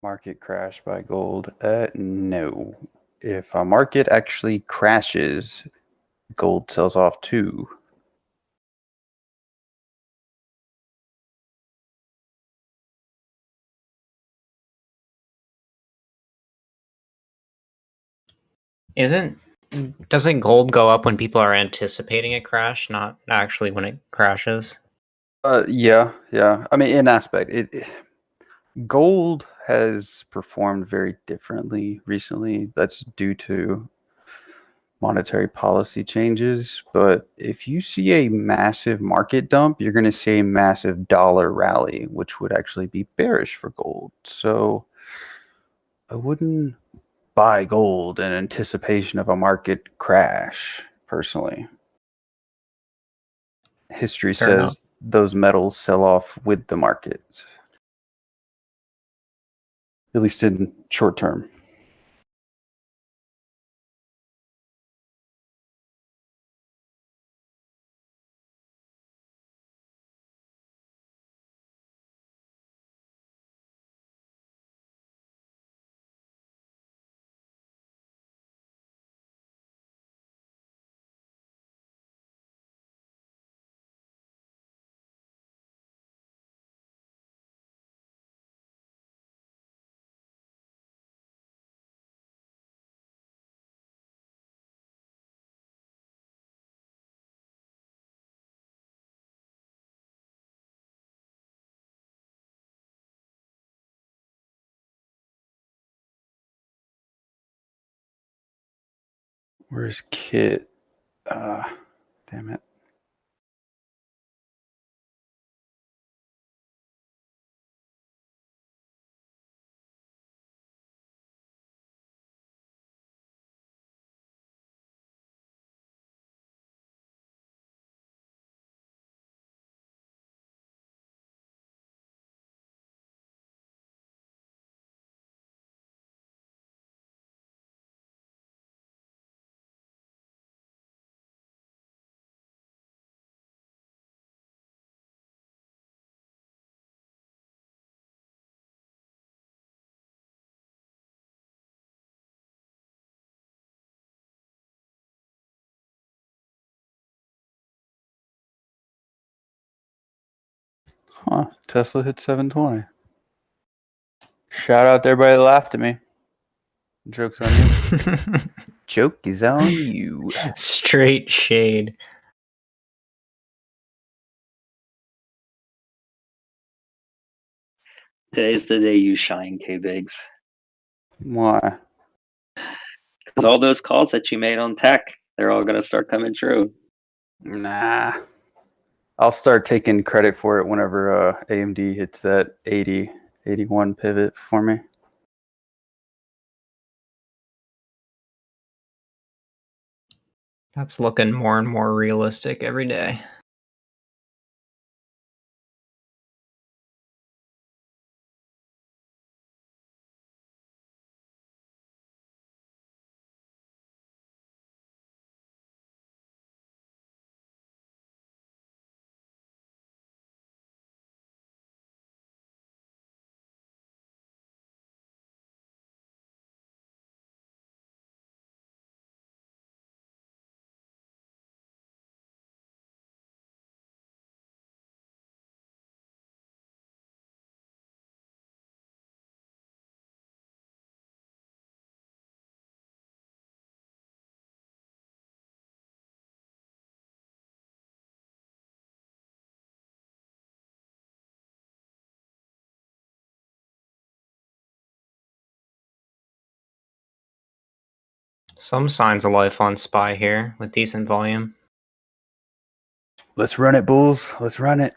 Market crash by gold. No. If a market actually crashes, gold sells off too. Doesn't gold go up when people are anticipating a crash, not actually when it crashes? Yeah. I mean, in aspect, gold has performed very differently recently. That's due to monetary policy changes. But if you see a massive market dump, you're going to see a massive dollar rally, which would actually be bearish for gold. So I wouldn't buy gold in anticipation of a market crash, personally. History Fair says enough. those metals sell off with the market, at least in short term. Where's Kit? Damn it. Huh. Tesla hit 720. Shout out to everybody that laughed at me. Joke's on you. Joke is on you. Straight shade. Today's the day you shine, K-Bigs. Why? Because all those calls that you made on tech, they're all going to start coming true. Nah. I'll start taking credit for it whenever AMD hits that 80, 81 pivot for me. That's looking more and more realistic every day. Some signs of life on SPY here with decent volume. Let's run it, Bulls. Let's run it.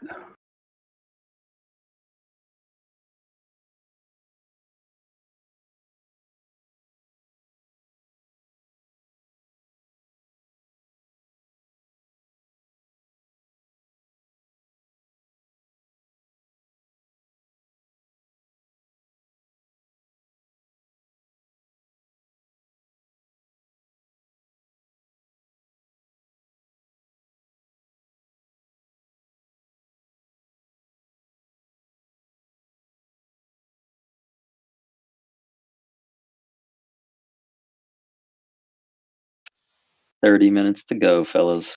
"30 minutes to go, fellas."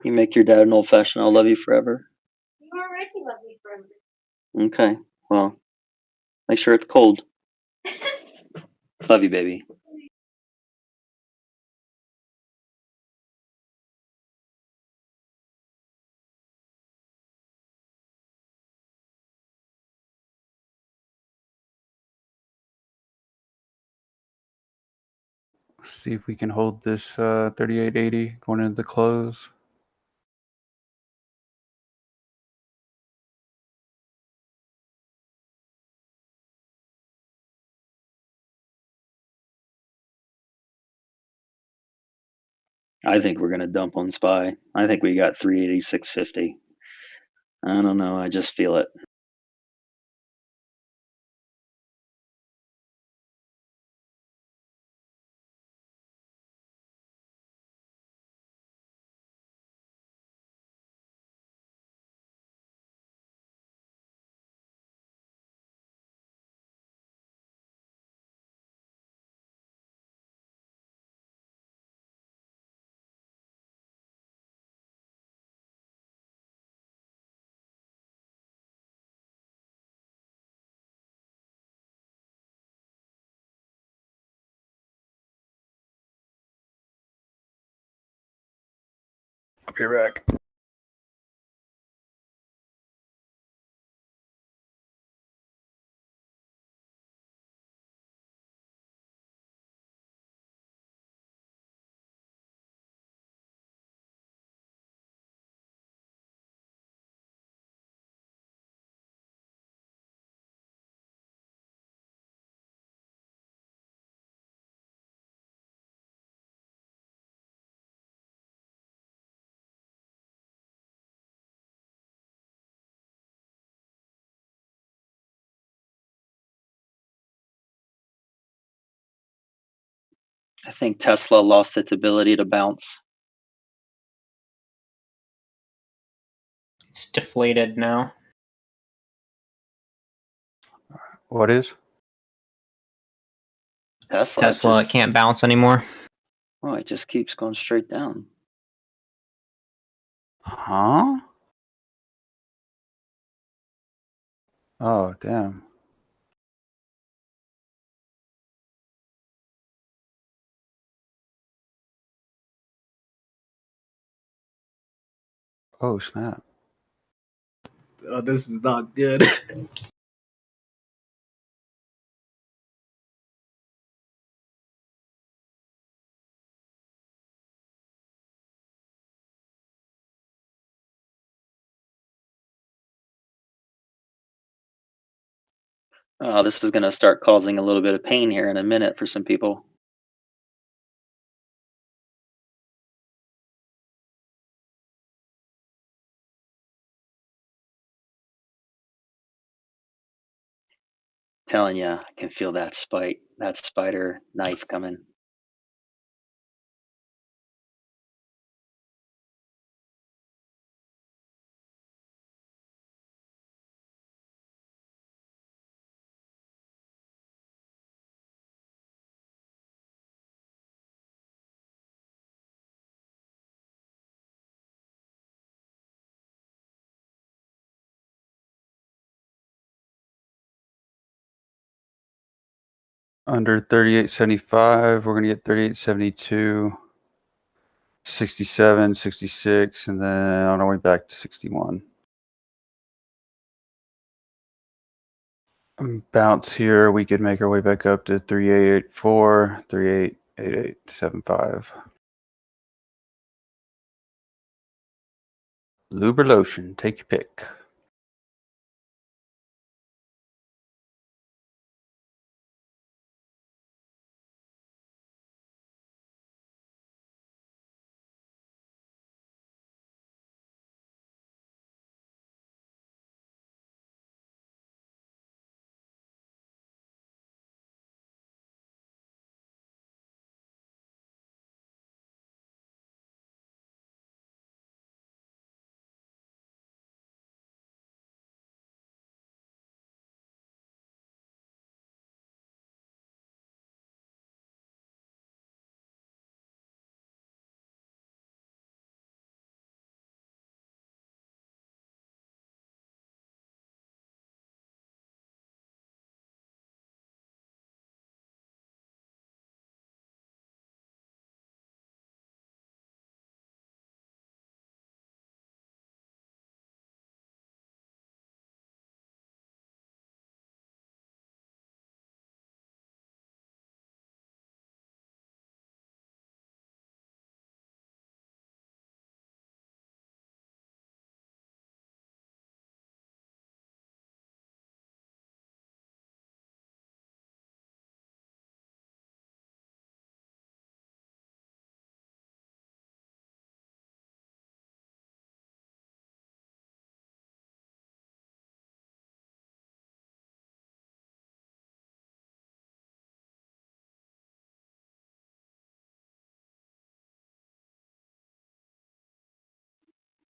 You make your dad an old fashioned "I'll love you forever." You already love me forever. Okay, well, make sure it's cold. Love you, baby. Let's see if we can hold this 3880 going into the close. I think we're gonna dump on SPY. I think we got 380, 650. I don't know. I just feel it. I'll be back. I think Tesla lost its ability to bounce. It's deflated now. What is? Tesla Just, can't bounce anymore. oh, it just keeps going straight down. Huh? Oh, damn. Oh, snap. Oh, this is not good. Oh, this is gonna start causing a little bit of pain here in a minute for some people. Telling you, I can feel that spider knife coming. Under 38.75, we're going to get 38.72, 67, 66, and then on our way back to 61. Bounce here, we could make our way back up to 3884, 3888.75. Lube or lotion, take your pick.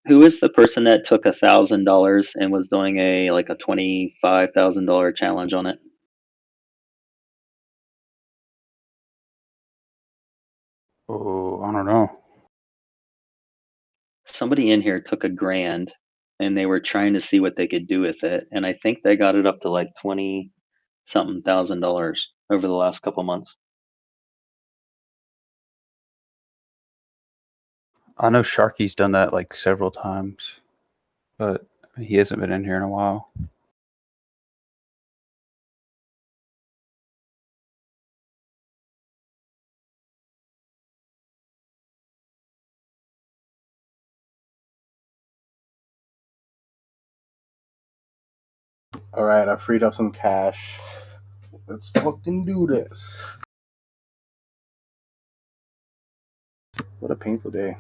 Who is the person that took $1,000 and was doing a like a $25,000 challenge on it? Oh, I don't know. Somebody in here took $1,000 and they were trying to see what they could do with it, and I think they got it up to like 20 something $1,000 over the last couple months. I know Sharky's done that like several times, but he hasn't been in here in a while. All right, I freed up some cash. Let's fucking do this. What a painful day.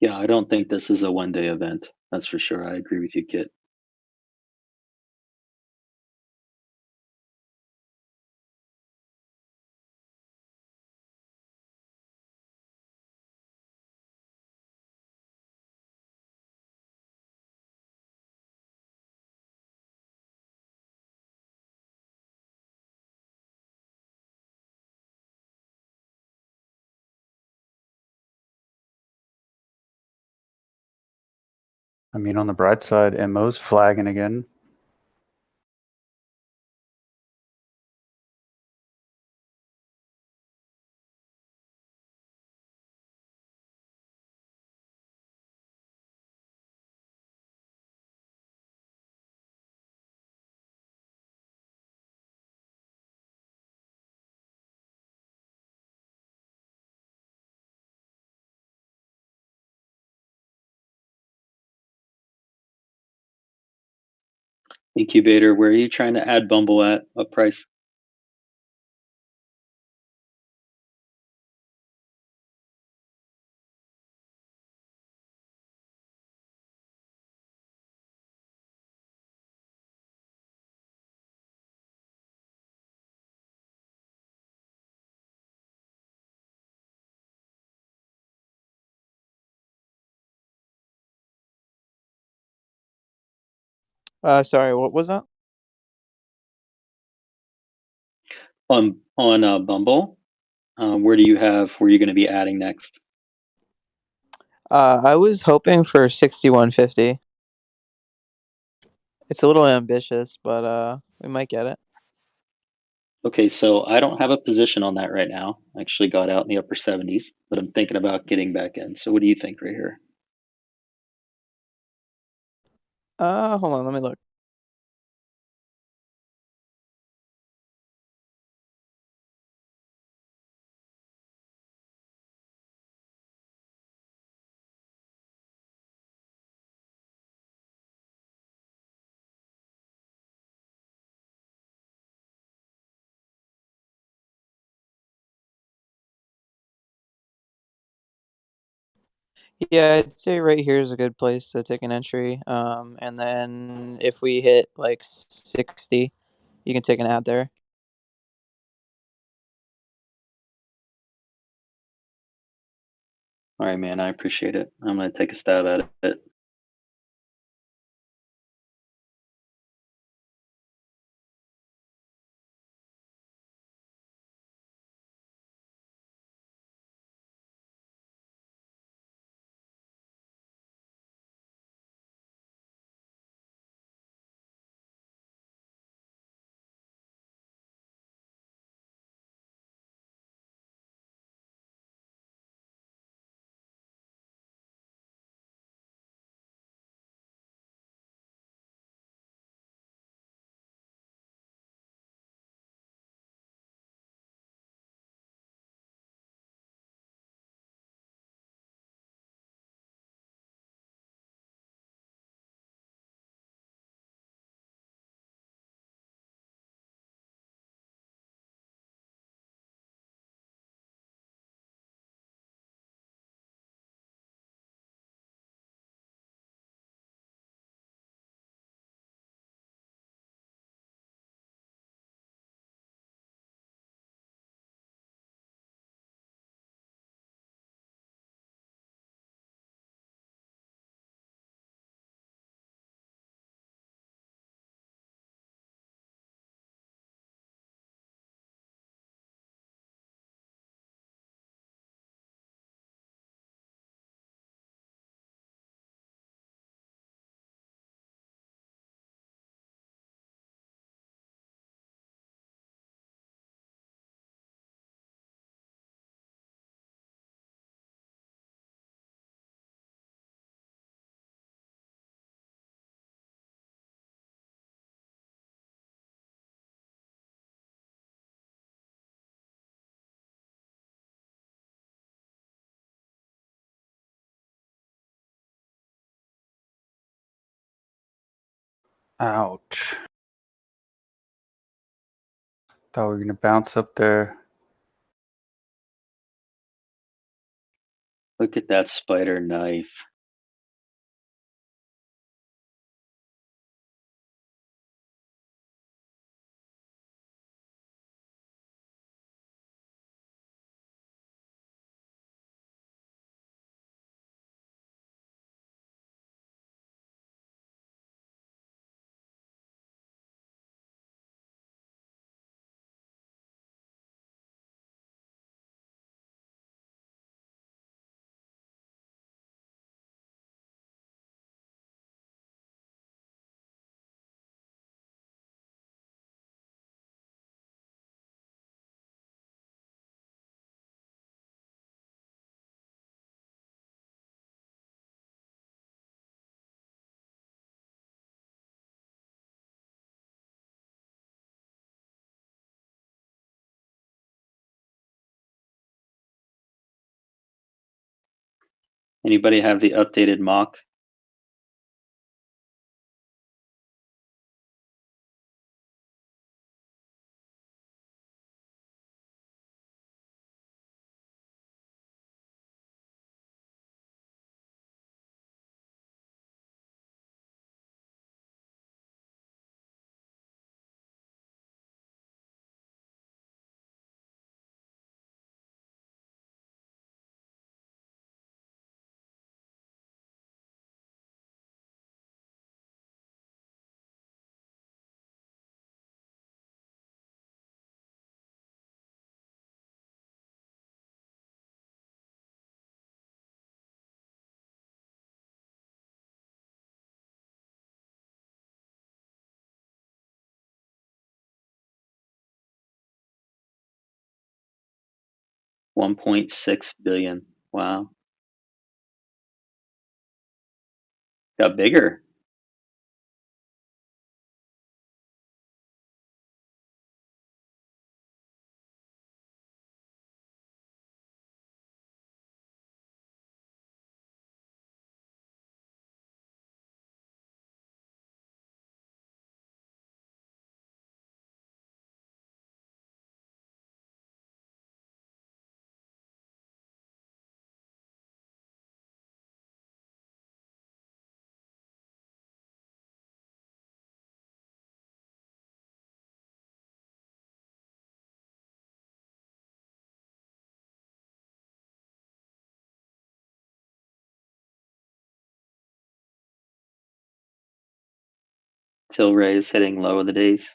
Yeah, I don't think this is a one-day event. That's for sure. I agree with you, Kit. I mean, on the bright side, MO's flagging again. Incubator, where are you trying to add Bumble at? What price? Sorry, what was that? On Bumble, where are you going to be adding next? I was hoping for 6150. It's a little ambitious, but we might get it. Okay, so I don't have a position on that right now. I actually got out in the upper 70s, but I'm thinking about getting back in. So what do you think right here? Hold on, let me look. Yeah, I'd say right here is a good place to take an entry. And then if we hit like 60, you can take an ad there. All right, man, I appreciate it. I'm going to take a stab at it. Ouch. Thought we were going to bounce up there. Look at that spider knife. Anybody have the updated mock? $1.6 billion. Wow. Got bigger. Tilray is hitting low of the days.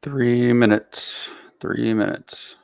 3 minutes. 3 minutes.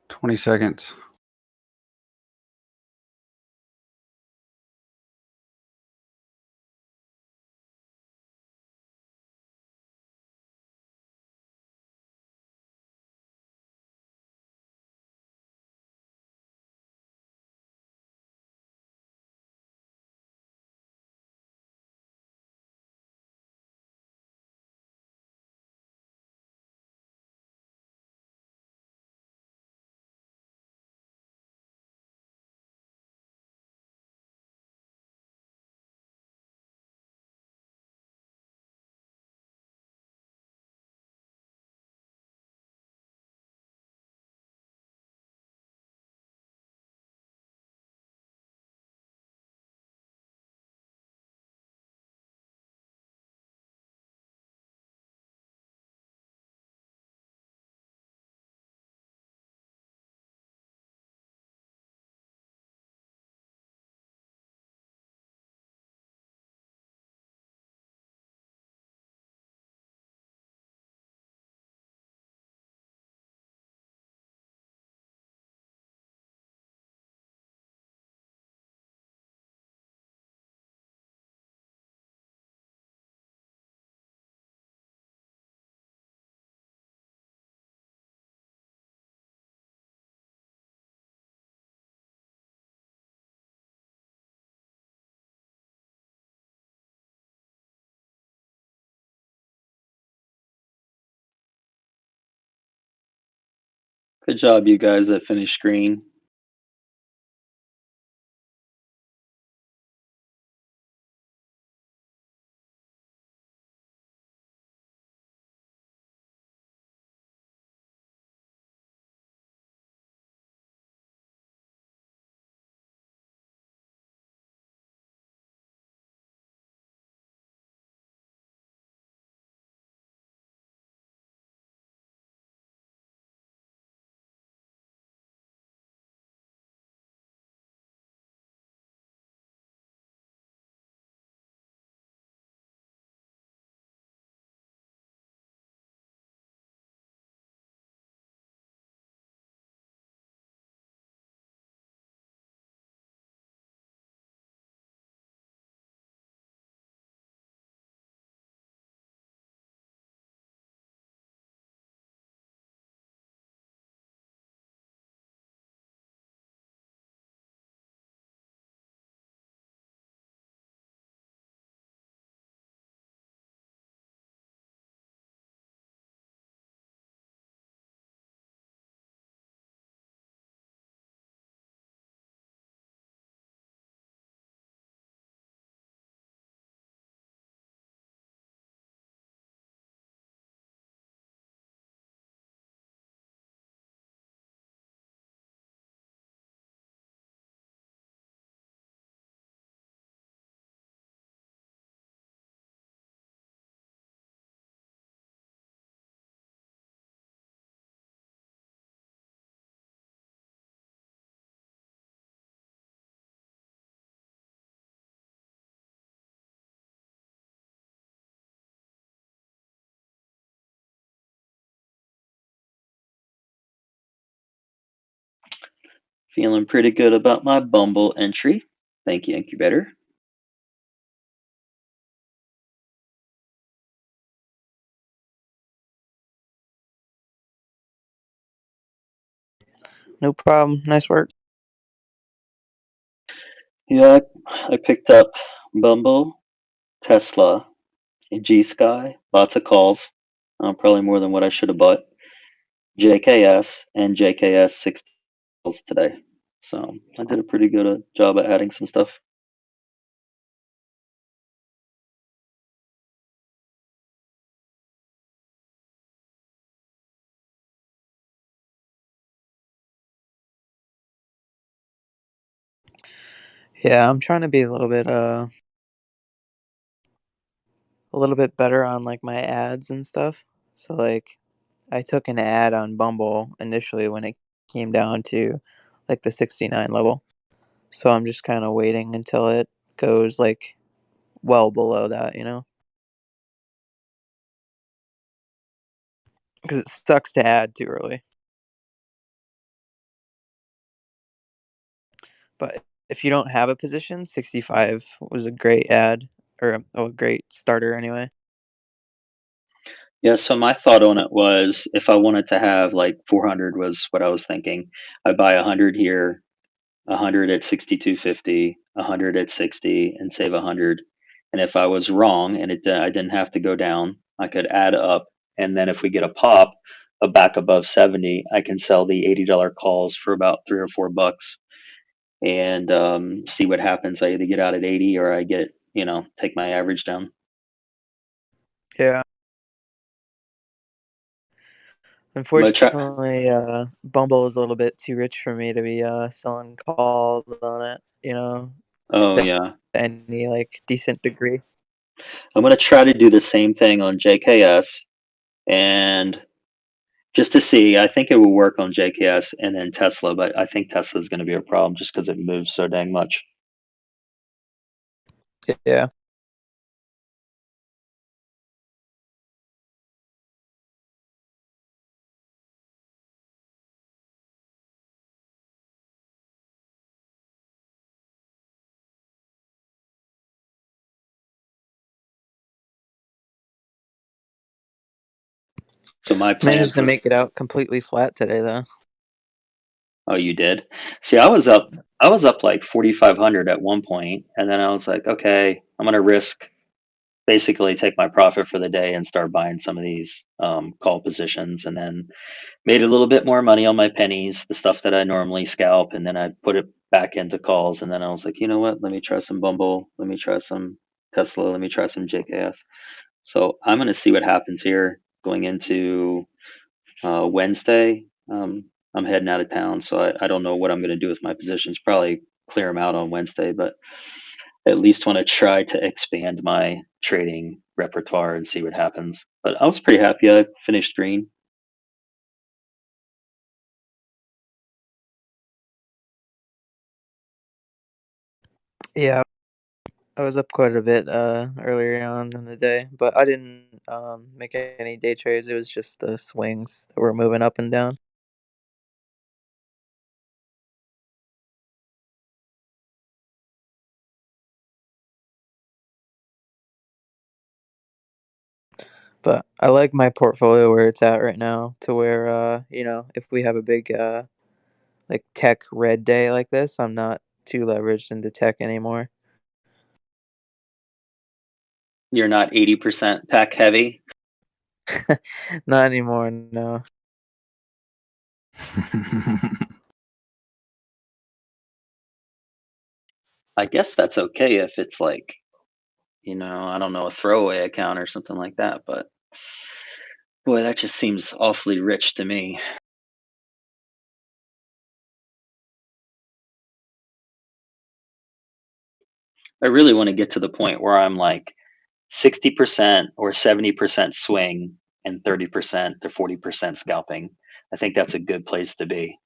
Twenty seconds. Good job, you guys that finished green. Feeling pretty good about my Bumble entry. Thank you, Incubator. No problem. Nice work. Yeah, I picked up Bumble, Tesla, and G Sky. Lots of calls. Probably more than what I should have bought. JKS and JKS 6 calls today. So I did a pretty good job at adding some stuff. Yeah, I'm trying to be a little bit better on like my ads and stuff. So like I took an ad on Bumble initially when it came down to like the 69 level. So I'm just kind of waiting until it goes like well below that, you know? Because it sucks to add too early. But if you don't have a position, 65 was a great ad or a great starter anyway. Yeah, so my thought on it was if I wanted to have like 400 was what I was thinking. I'd buy 100 here, 100 at 62.50, 100 at 60, and save 100. And if I was wrong and I didn't have to go down, I could add up. And then if we get a pop, back above 70, I can sell the $80 calls for about $3 or $4 and see what happens. I either get out at 80 or I get, take my average down. Yeah. Unfortunately, Bumble is a little bit too rich for me to be selling calls on it, you know, Oh, to yeah. any like decent degree. I'm going to try to do the same thing on JKS and just to see. I think it will work on JKS and then Tesla, but I think Tesla is going to be a problem just because it moves so dang much. Yeah. So my plan Managed to for make it out completely flat today, though. Oh, you did? See, I was up like 4,500 at one point, and then I was like, okay, I'm gonna risk basically take my profit for the day and start buying some of these call positions, and then made a little bit more money on my pennies, the stuff that I normally scalp, and then I put it back into calls, and then I was like, you know what? Let me try some Bumble, let me try some Tesla, let me try some JKS. So I'm gonna see what happens here going into Wednesday. I'm heading out of town, so I don't know what I'm going to do with my positions. Probably clear them out on Wednesday, but at least want to try to expand my trading repertoire and see what happens. But I was pretty happy. I finished green. Yeah, I was up quite a bit earlier on in the day, but I didn't make any day trades. It was just the swings that were moving up and down. But I like my portfolio where it's at right now, to where you know, if we have a big like tech red day like this, I'm not too leveraged into tech anymore. You're not 80% pack heavy. Not anymore, no. I guess that's okay if it's like, I don't know, a throwaway account or something like that. But boy, that just seems awfully rich to me. I really want to get to the point where I'm like 60% or 70% swing and 30% to 40% scalping. I think that's a good place to be.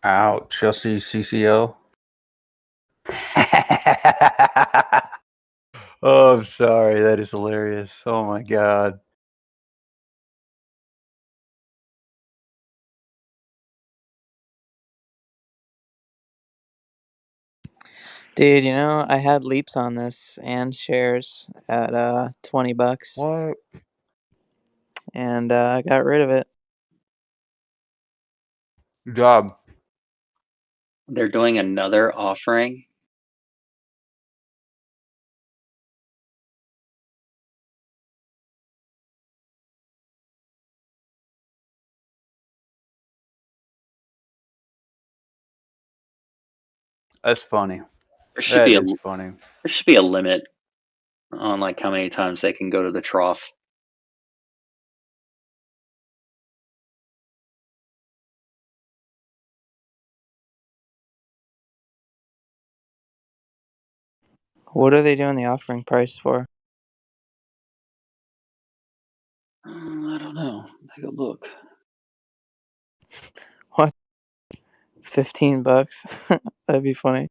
Ouch. Chelsea CCL. Oh, I'm sorry. That is hilarious. Oh my god. Dude, you know, I had leaps on this and shares at $20. What? And I got rid of it. Good job. They're doing another offering. That's funny. There should That be a is funny. there should be a limit on like how many times they can go to the trough. What are they doing the offering price for? I don't know. Take a look. What? $15? That'd be funny.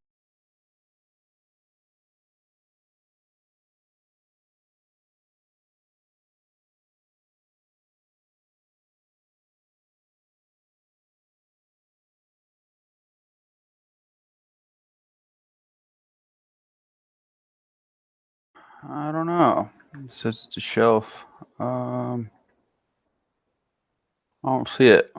I don't know. It says it's a shelf. I don't see it.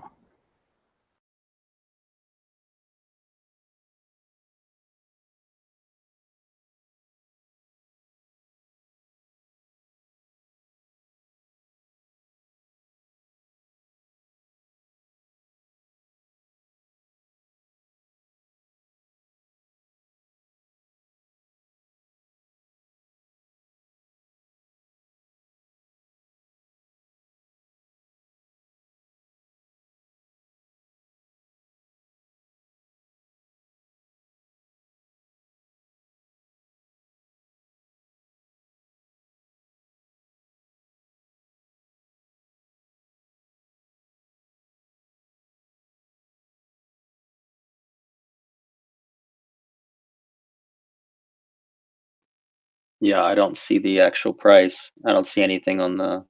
Yeah, I don't see the actual price. I don't see anything on the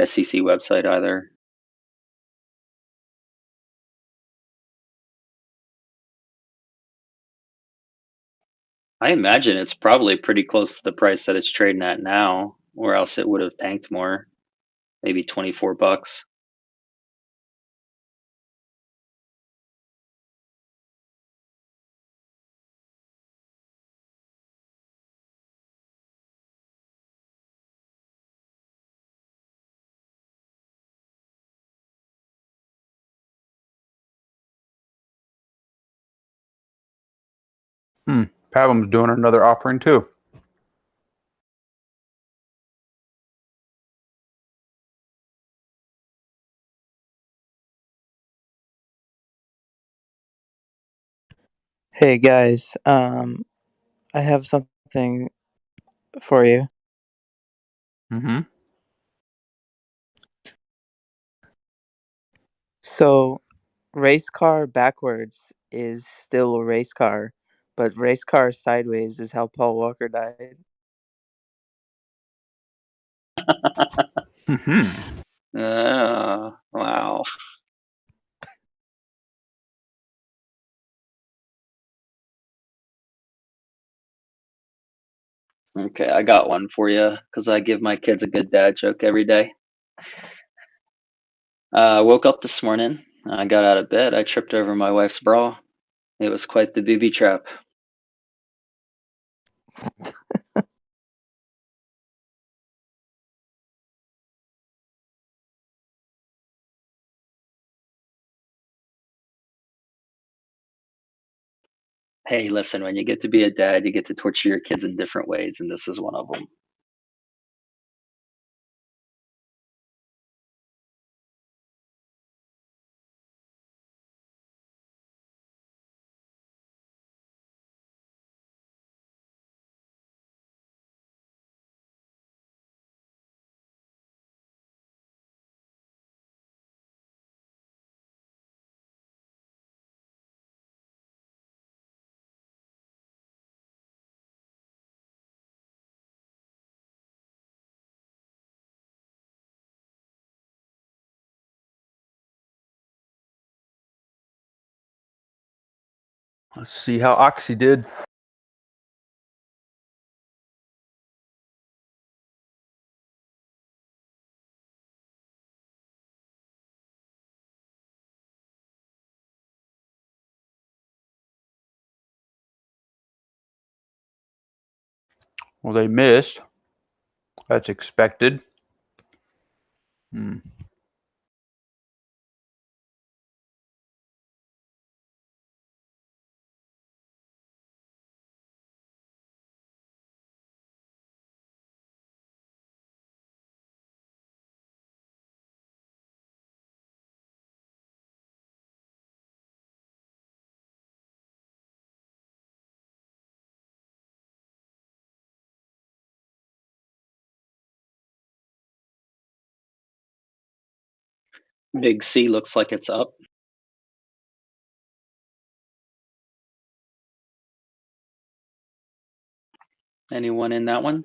SEC website either. I imagine it's probably pretty close to the price that it's trading at now, or else it would have tanked more. Maybe $24. Pavum's doing another offering too. Hey guys, I have something for you. Mm-hmm. So, race car backwards is still a race car, but race car sideways is how Paul Walker died. Wow. Okay, I got one for you because I give my kids a good dad joke every day. Woke up this morning. I got out of bed. I tripped over my wife's bra. It was quite the booby trap. Hey, listen, when you get to be a dad, you get to torture your kids in different ways, and this is one of them. Let's see how Oxy did. Well, they missed. That's expected. Big C looks like it's up. Anyone in that one?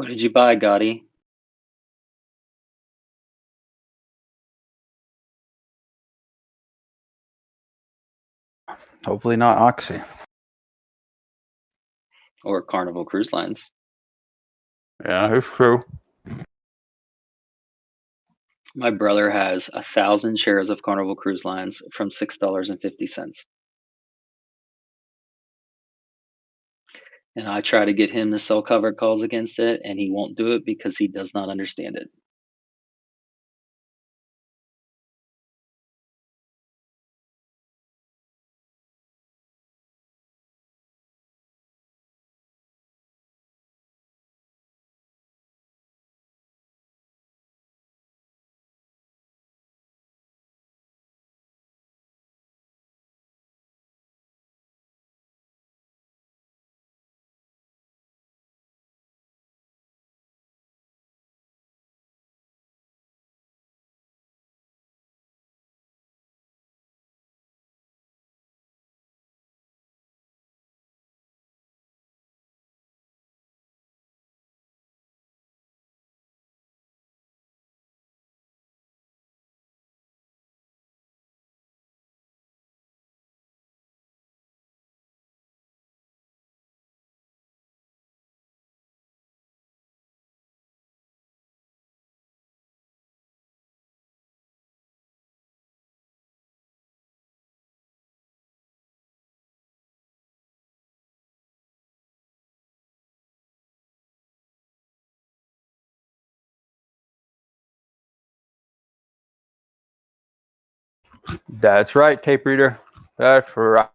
What did you buy, Gotti? Hopefully not Oxy. Or Carnival Cruise Lines? Yeah, it's true. My brother has 1,000 shares of Carnival Cruise Lines from $6.50. And I try to get him to sell covered calls against it, and he won't do it because he does not understand it. That's right, tape reader. That's right.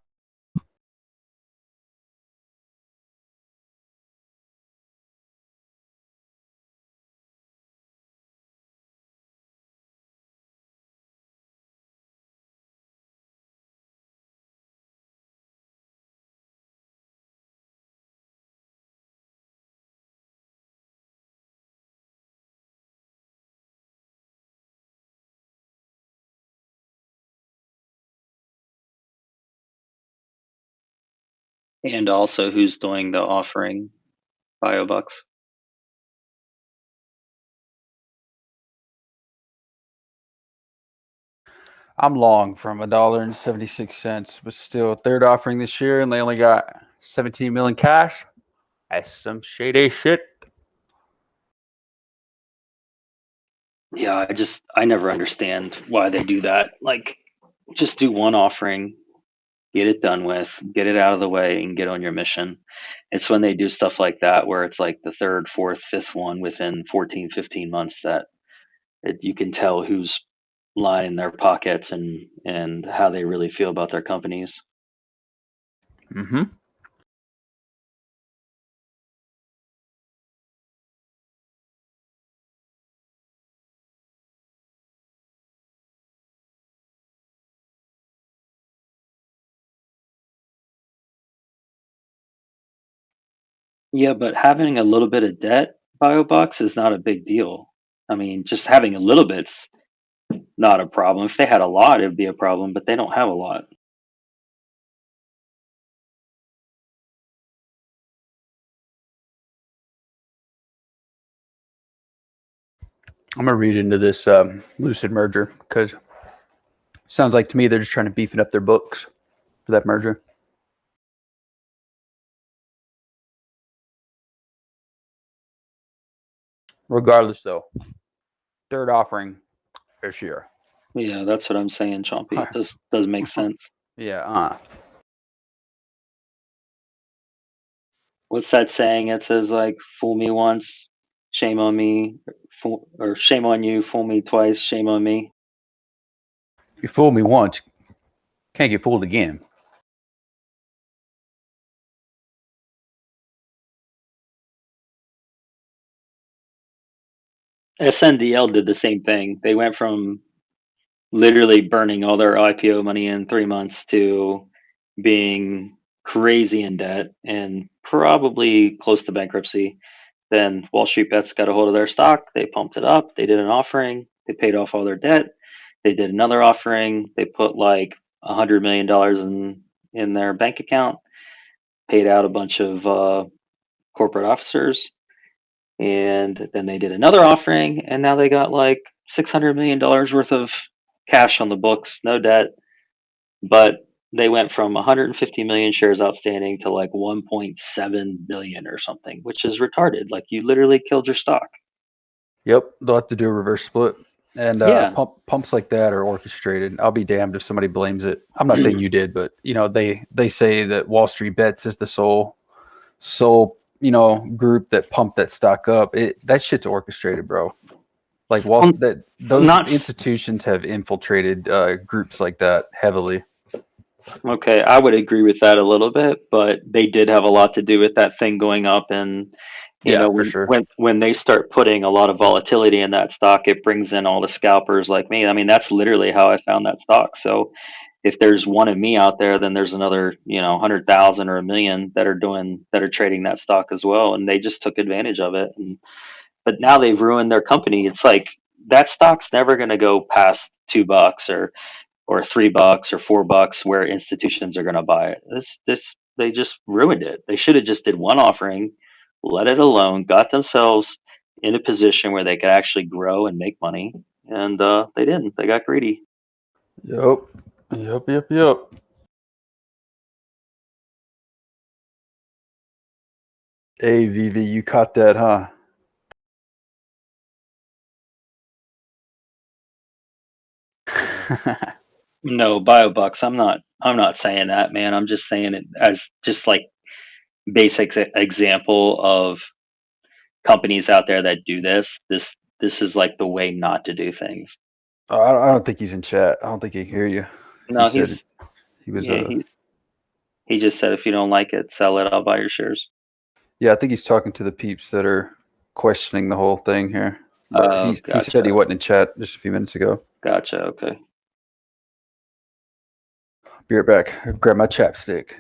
And also, who's doing the offering, BioBucks? I'm long from $1.76, but still third offering this year, and they only got 17 million cash. That's some shady shit. Yeah, I never understand why they do that. Like, just do one offering, get it done with, get it out of the way, and get on your mission. It's when they do stuff like that where it's like the third, fourth, fifth one within 14, 15 months that you can tell who's lining their pockets and how they really feel about their companies. Mm-hmm. Yeah, but having a little bit of debt, BioBucks, is not a big deal. I mean, just having a little bit's not a problem. If they had a lot, it would be a problem, but they don't have a lot. I'm gonna read into this Lucid merger because sounds like to me they're just trying to beef it up their books for that merger. Regardless, though, third offering this year. Yeah, that's what I'm saying, Chompy. It does make sense. Yeah. What's that saying? It says like, "Fool me once, shame on me," or "Shame on you, fool me twice, shame on me." You fooled me once, can't get fooled again. SNDL did the same thing. They went from literally burning all their IPO money in 3 months to being crazy in debt and probably close to bankruptcy. Then Wall Street Bets got a hold of their stock. They pumped it up. They did an offering. They paid off all their debt. They did another offering. They put like $100 million in their bank account, paid out a bunch of corporate officers, and then they did another offering, and now they got like $600 million worth of cash on the books, no debt, but they went from 150 million shares outstanding to like 1.7 billion or something, which is retarded. Like you literally killed your stock. Yep, they'll have to do a reverse split. And Yeah. pumps like that are orchestrated. I'll be damned if somebody blames it. I'm not saying you did, but you know they say that Wall Street Bets is the sole group that pumped that stock up. That shit's orchestrated, bro. Like those institutions have infiltrated groups like that heavily. Okay, I would agree with that a little bit, but they did have a lot to do with that thing going up, and for sure. when they start putting a lot of volatility in that stock, it brings in all the scalpers like me. I mean, that's literally how I found that stock. So if there's one of me out there, then there's another, 100,000 or a million that are trading that stock as well, and they just took advantage of it. But now they've ruined their company. It's like that stock's never going to go past $2 or $3 or $4 where institutions are going to buy it. This they just ruined it. They should have just did one offering, let it alone, got themselves in a position where they could actually grow and make money, and they didn't. They got greedy. Yep. Hey, Vivi, you caught that, huh? No, BioBucks. I'm not saying that, man. I'm just saying it as just like basic example of companies out there that do this. This is like the way not to do things. I don't think he's in chat. I don't think he can hear you. No, he said he was. He just said if you don't like it, sell it. I'll buy your shares. Yeah, I think he's talking to the peeps that are questioning the whole thing here. But he said he wasn't in chat just a few minutes ago. Gotcha. Okay. Be right back. Grab my chapstick.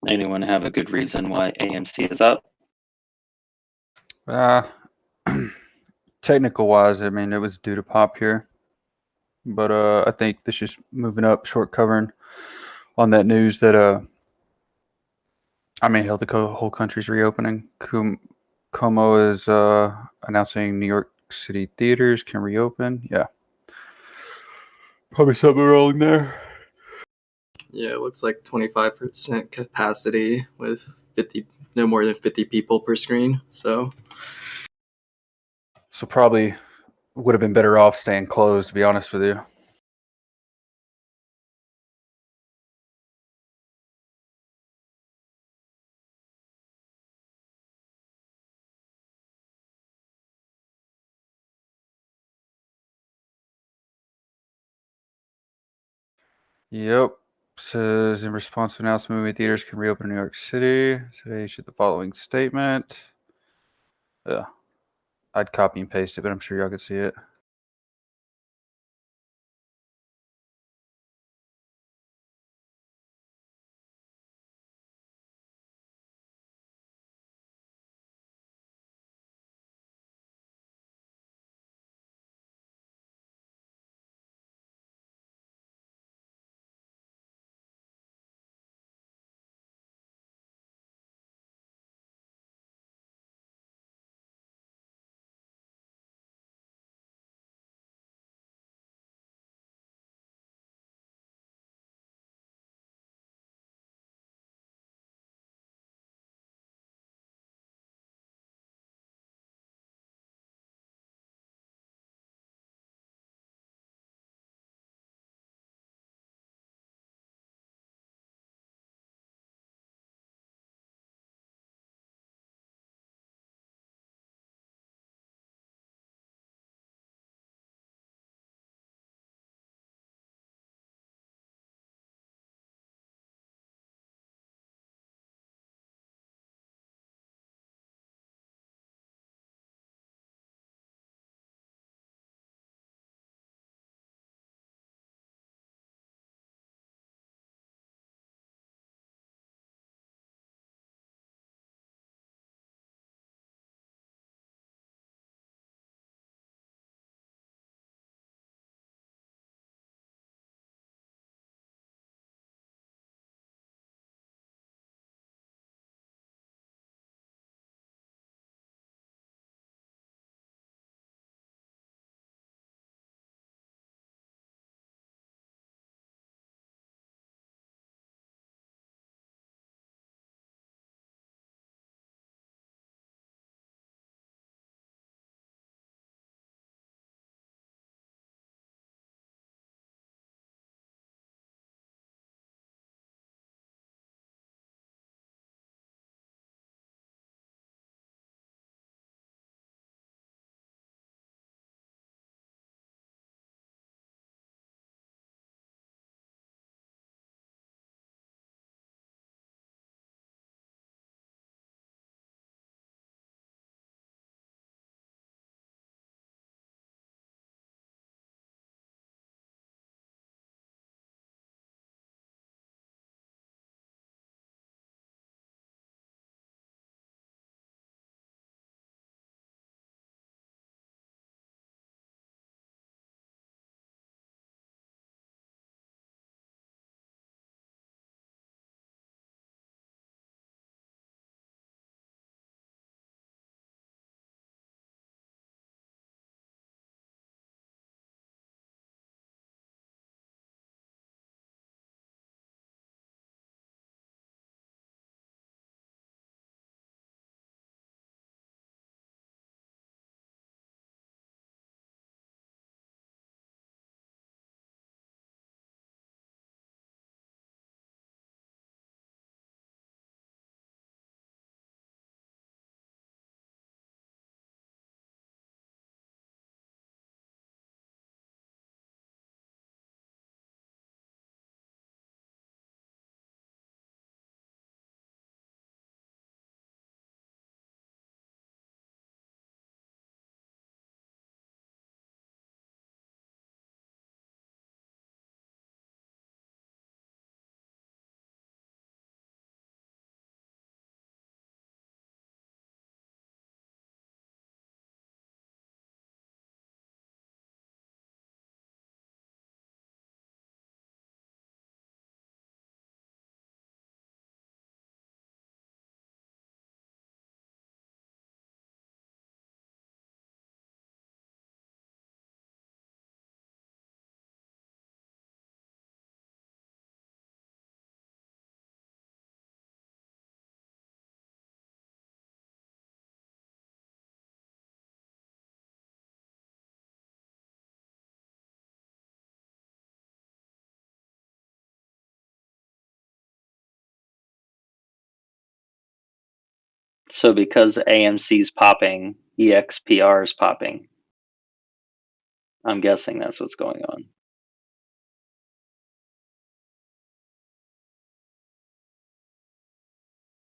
Anyone have a good reason why AMC is up? Technical wise, I mean, it was due to pop here, but I think this is moving up, short covering on that news that I mean, hell, the whole country's reopening. Como is announcing New York City theaters can reopen. Yeah, probably something rolling there. Yeah, it looks like 25% capacity with 50, no more than 50 people per screen. So probably would have been better off staying closed, to be honest with you. Yep. Says in response to announcement, movie theaters can reopen in New York City. Today issued the following statement. Yeah. I'd copy and paste it, but I'm sure y'all could see it. So because AMC's popping, EXPR is popping. I'm guessing that's what's going on.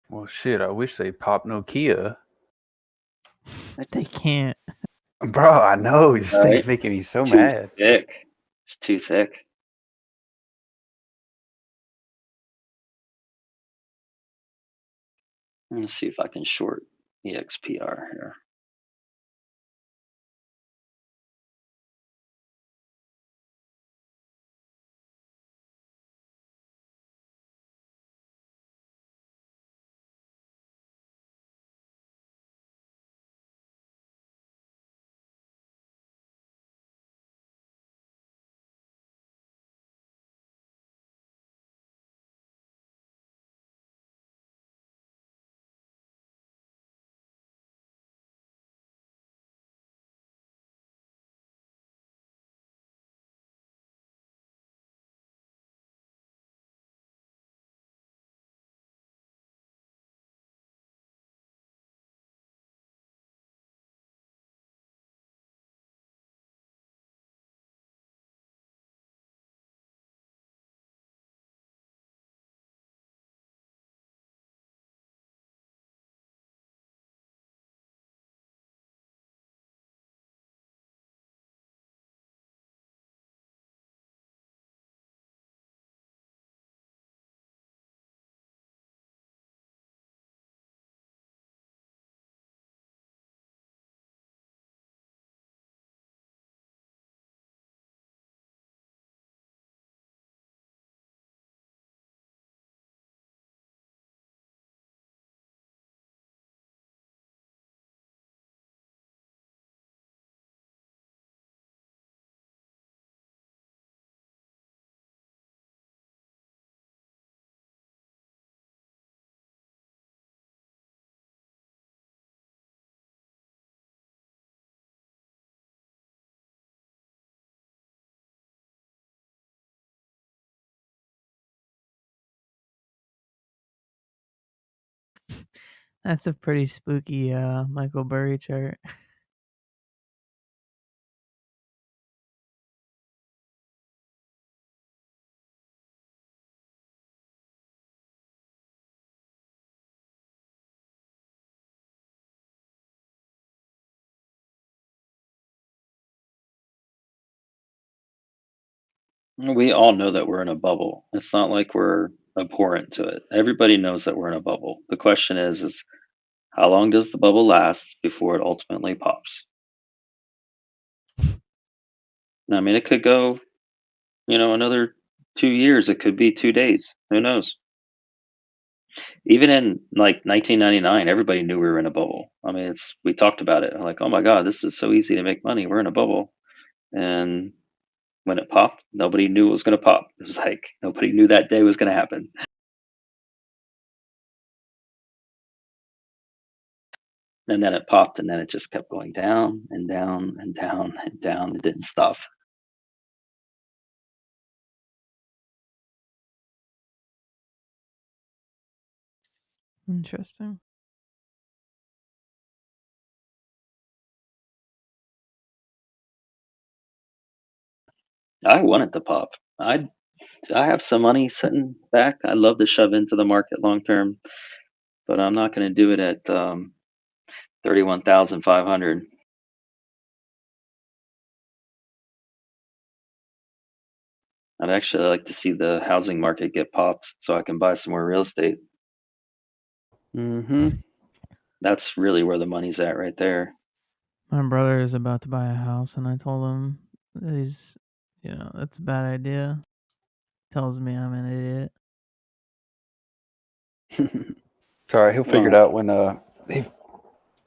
Well, shit, I wish they popped Nokia. They can't. Bro, I know. This All thing's right. making me so Too mad. thick. It's too thick. Let's see if I can short EXPR here. That's a pretty spooky Michael Burry chart. We all know that we're in a bubble. It's not like we're abhorrent to it. Everybody knows that we're in a bubble. The question is how long does the bubble last before it ultimately pops? I mean, it could go, another 2 years. It could be 2 days. Who knows? Even in like 1999, everybody knew we were in a bubble. I mean, we talked about it. Like, oh my God, this is so easy to make money. We're in a bubble. And when it popped, nobody knew it was going to pop. It was like nobody knew that day was going to happen. And then it popped, and then it just kept going down and down and down and down. It didn't stop. Interesting. I want it to pop. I have some money sitting back. I'd love to shove into the market long term, but I'm not going to do it at 31,500. I'd actually like to see the housing market get popped so I can buy some more real estate. Mm-hmm. That's really where the money's at right there. My brother is about to buy a house, and I told him that that's a bad idea. Tells me I'm an idiot. Sorry, he'll figure it out when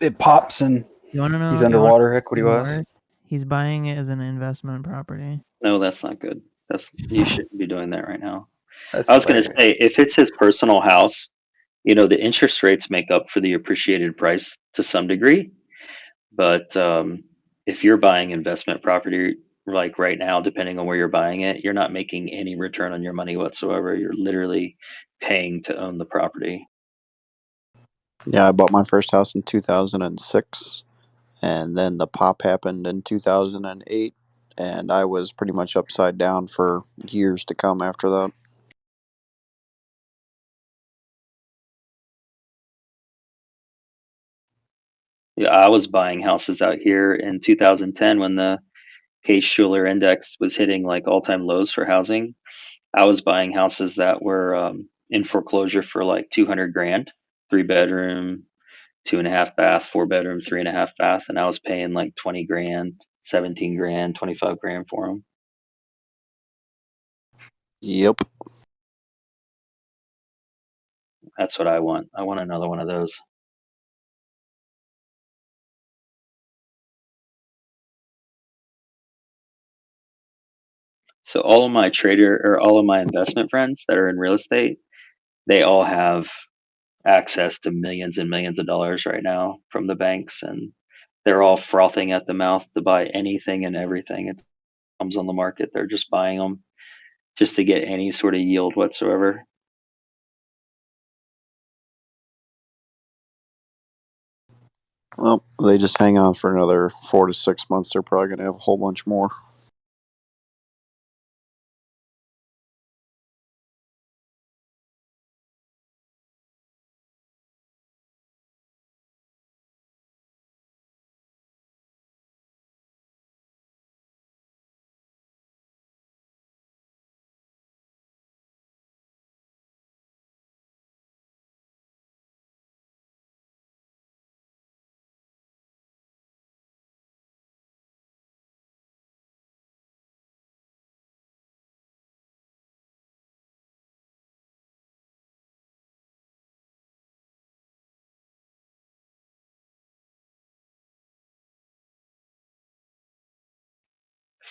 it pops and You want to know? he's underwater equity-wise. He's buying it as an investment property. No, that's not good. You shouldn't be doing that right now. That's I was going to hilarious. say, if it's his personal house, the interest rates make up for the appreciated price to some degree. But if you're buying investment property, like right now, depending on where you're buying it, you're not making any return on your money whatsoever. You're literally paying to own the property. Yeah, I bought my first house in 2006, and then the pop happened in 2008, and I was pretty much upside down for years to come after that. Yeah, I was buying houses out here in 2010 when the Case-Shiller index was hitting like all-time lows for housing. I was buying houses that were in foreclosure for like 200 grand, 3 bedroom, 2.5 bath, 4 bedroom, 3.5 bath, and I was paying like 20 grand, 17 grand, 25 grand for them. Yep. That's what I want. I want another one of those. So all of my trader or all of my investment friends that are in real estate, they all have access to millions and millions of dollars right now from the banks, and they're all frothing at the mouth to buy anything and everything it comes on the market. They're just buying them just to get any sort of yield whatsoever. Well, they just hang on for another 4 to 6 months. They're probably going to have a whole bunch more.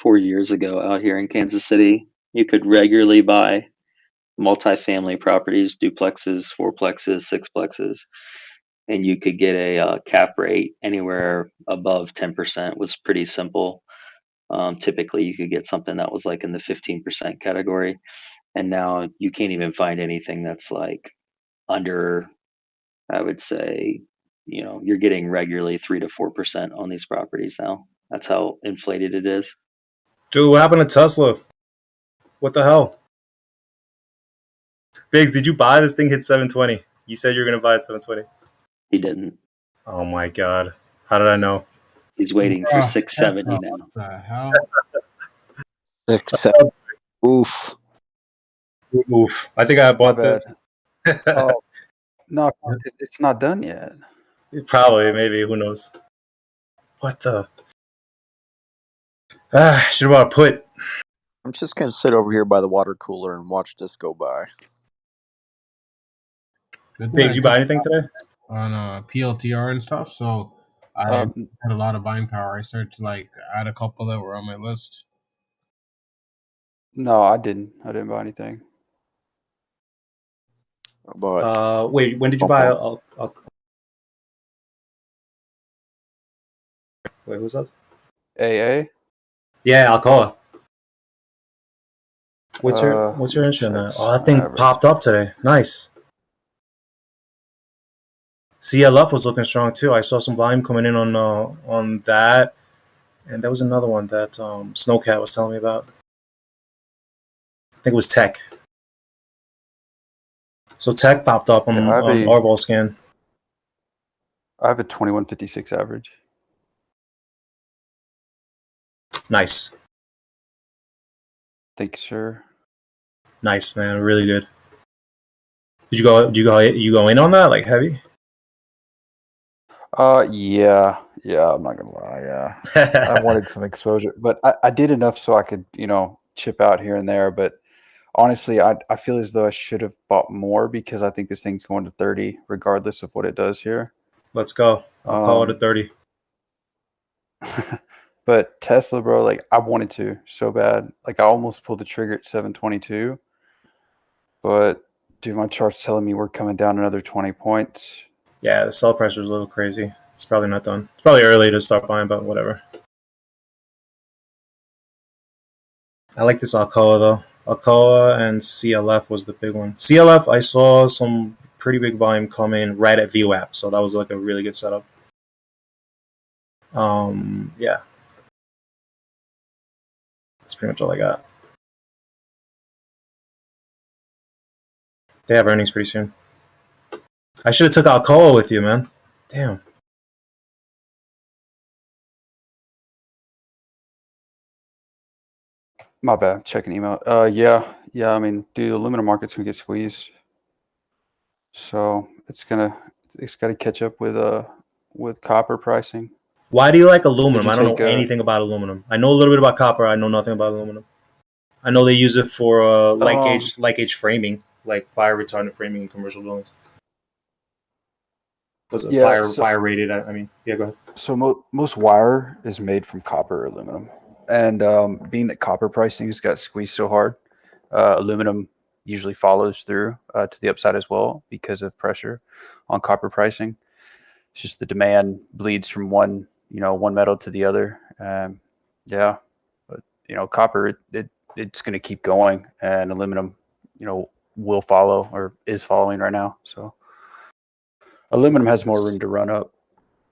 Four years ago out here in Kansas City, you could regularly buy multifamily properties, duplexes, fourplexes, sixplexes, and you could get a cap rate anywhere above 10%. Was pretty simple. Typically, you could get something that was like in the 15% category, and now you can't even find anything that's like under. I would say, you're getting regularly 3 to 4% on these properties now. That's how inflated it is. Dude, what happened to Tesla? What the hell? Biggs, did you buy this thing hit 720? You said you were gonna buy it 720. He didn't. Oh my god. How did I know? He's waiting for 670 now. What the hell? 6, 7. Oof. Oof. I think I bought bad. this. Oh, no, it's not done yet. Probably, maybe. Who knows? What the? Should have bought a put. I'm just going to sit over here by the water cooler and watch this go by. Did you buy anything today? On PLTR and stuff, so I had a lot of buying power. I started to like add a couple that were on my list. No, I didn't. I didn't buy anything. But wait, when did you buy? Wait, who's that? AA? Yeah, Alcoa. What's your interest in that? Oh, that thing popped up today. Nice. CLF was looking strong too. I saw some volume coming in on that, and there was another one that Snowcat was telling me about. I think it was Tech. So Tech popped up on Arbol scan. I have a 2156 average. Nice. Thank you, sir. Nice, man. Really good. Did you go in on that like heavy? Yeah, I'm not gonna lie, yeah. I wanted some exposure, but I did enough so I could, chip out here and there, but honestly, I feel as though I should have bought more because I think this thing's going to 30 regardless of what it does here. Let's go. I'll call it a 30. But Tesla, bro, like I wanted to so bad. Like I almost pulled the trigger at 722. But dude, my chart's telling me we're coming down another 20 points. Yeah, the sell pressure is a little crazy. It's probably not done. It's probably early to start buying, but whatever. I like this Alcoa though. Alcoa and CLF was the big one. CLF, I saw some pretty big volume coming right at VWAP, so that was like a really good setup. Yeah, that's pretty much all I got. They have earnings pretty soon. I should have took Alcoa with you, man. Damn. My bad. Checking email. Yeah. I mean, dude, the aluminum market's gonna get squeezed, so it's got to catch up with copper pricing. Why do you like aluminum? Did I you don't know take, anything about aluminum. I know a little bit about copper. I know nothing about aluminum. I know they use it for light gauge framing, like fire retardant framing in commercial buildings. Was it fire rated? I mean, yeah, go ahead. So most wire is made from copper or aluminum, and being that copper pricing has got squeezed so hard, aluminum usually follows through to the upside as well because of pressure on copper pricing. It's just the demand bleeds from one metal to the other. Yeah, but copper it's going to keep going, and aluminum will follow or is following right now. So aluminum has more room to run up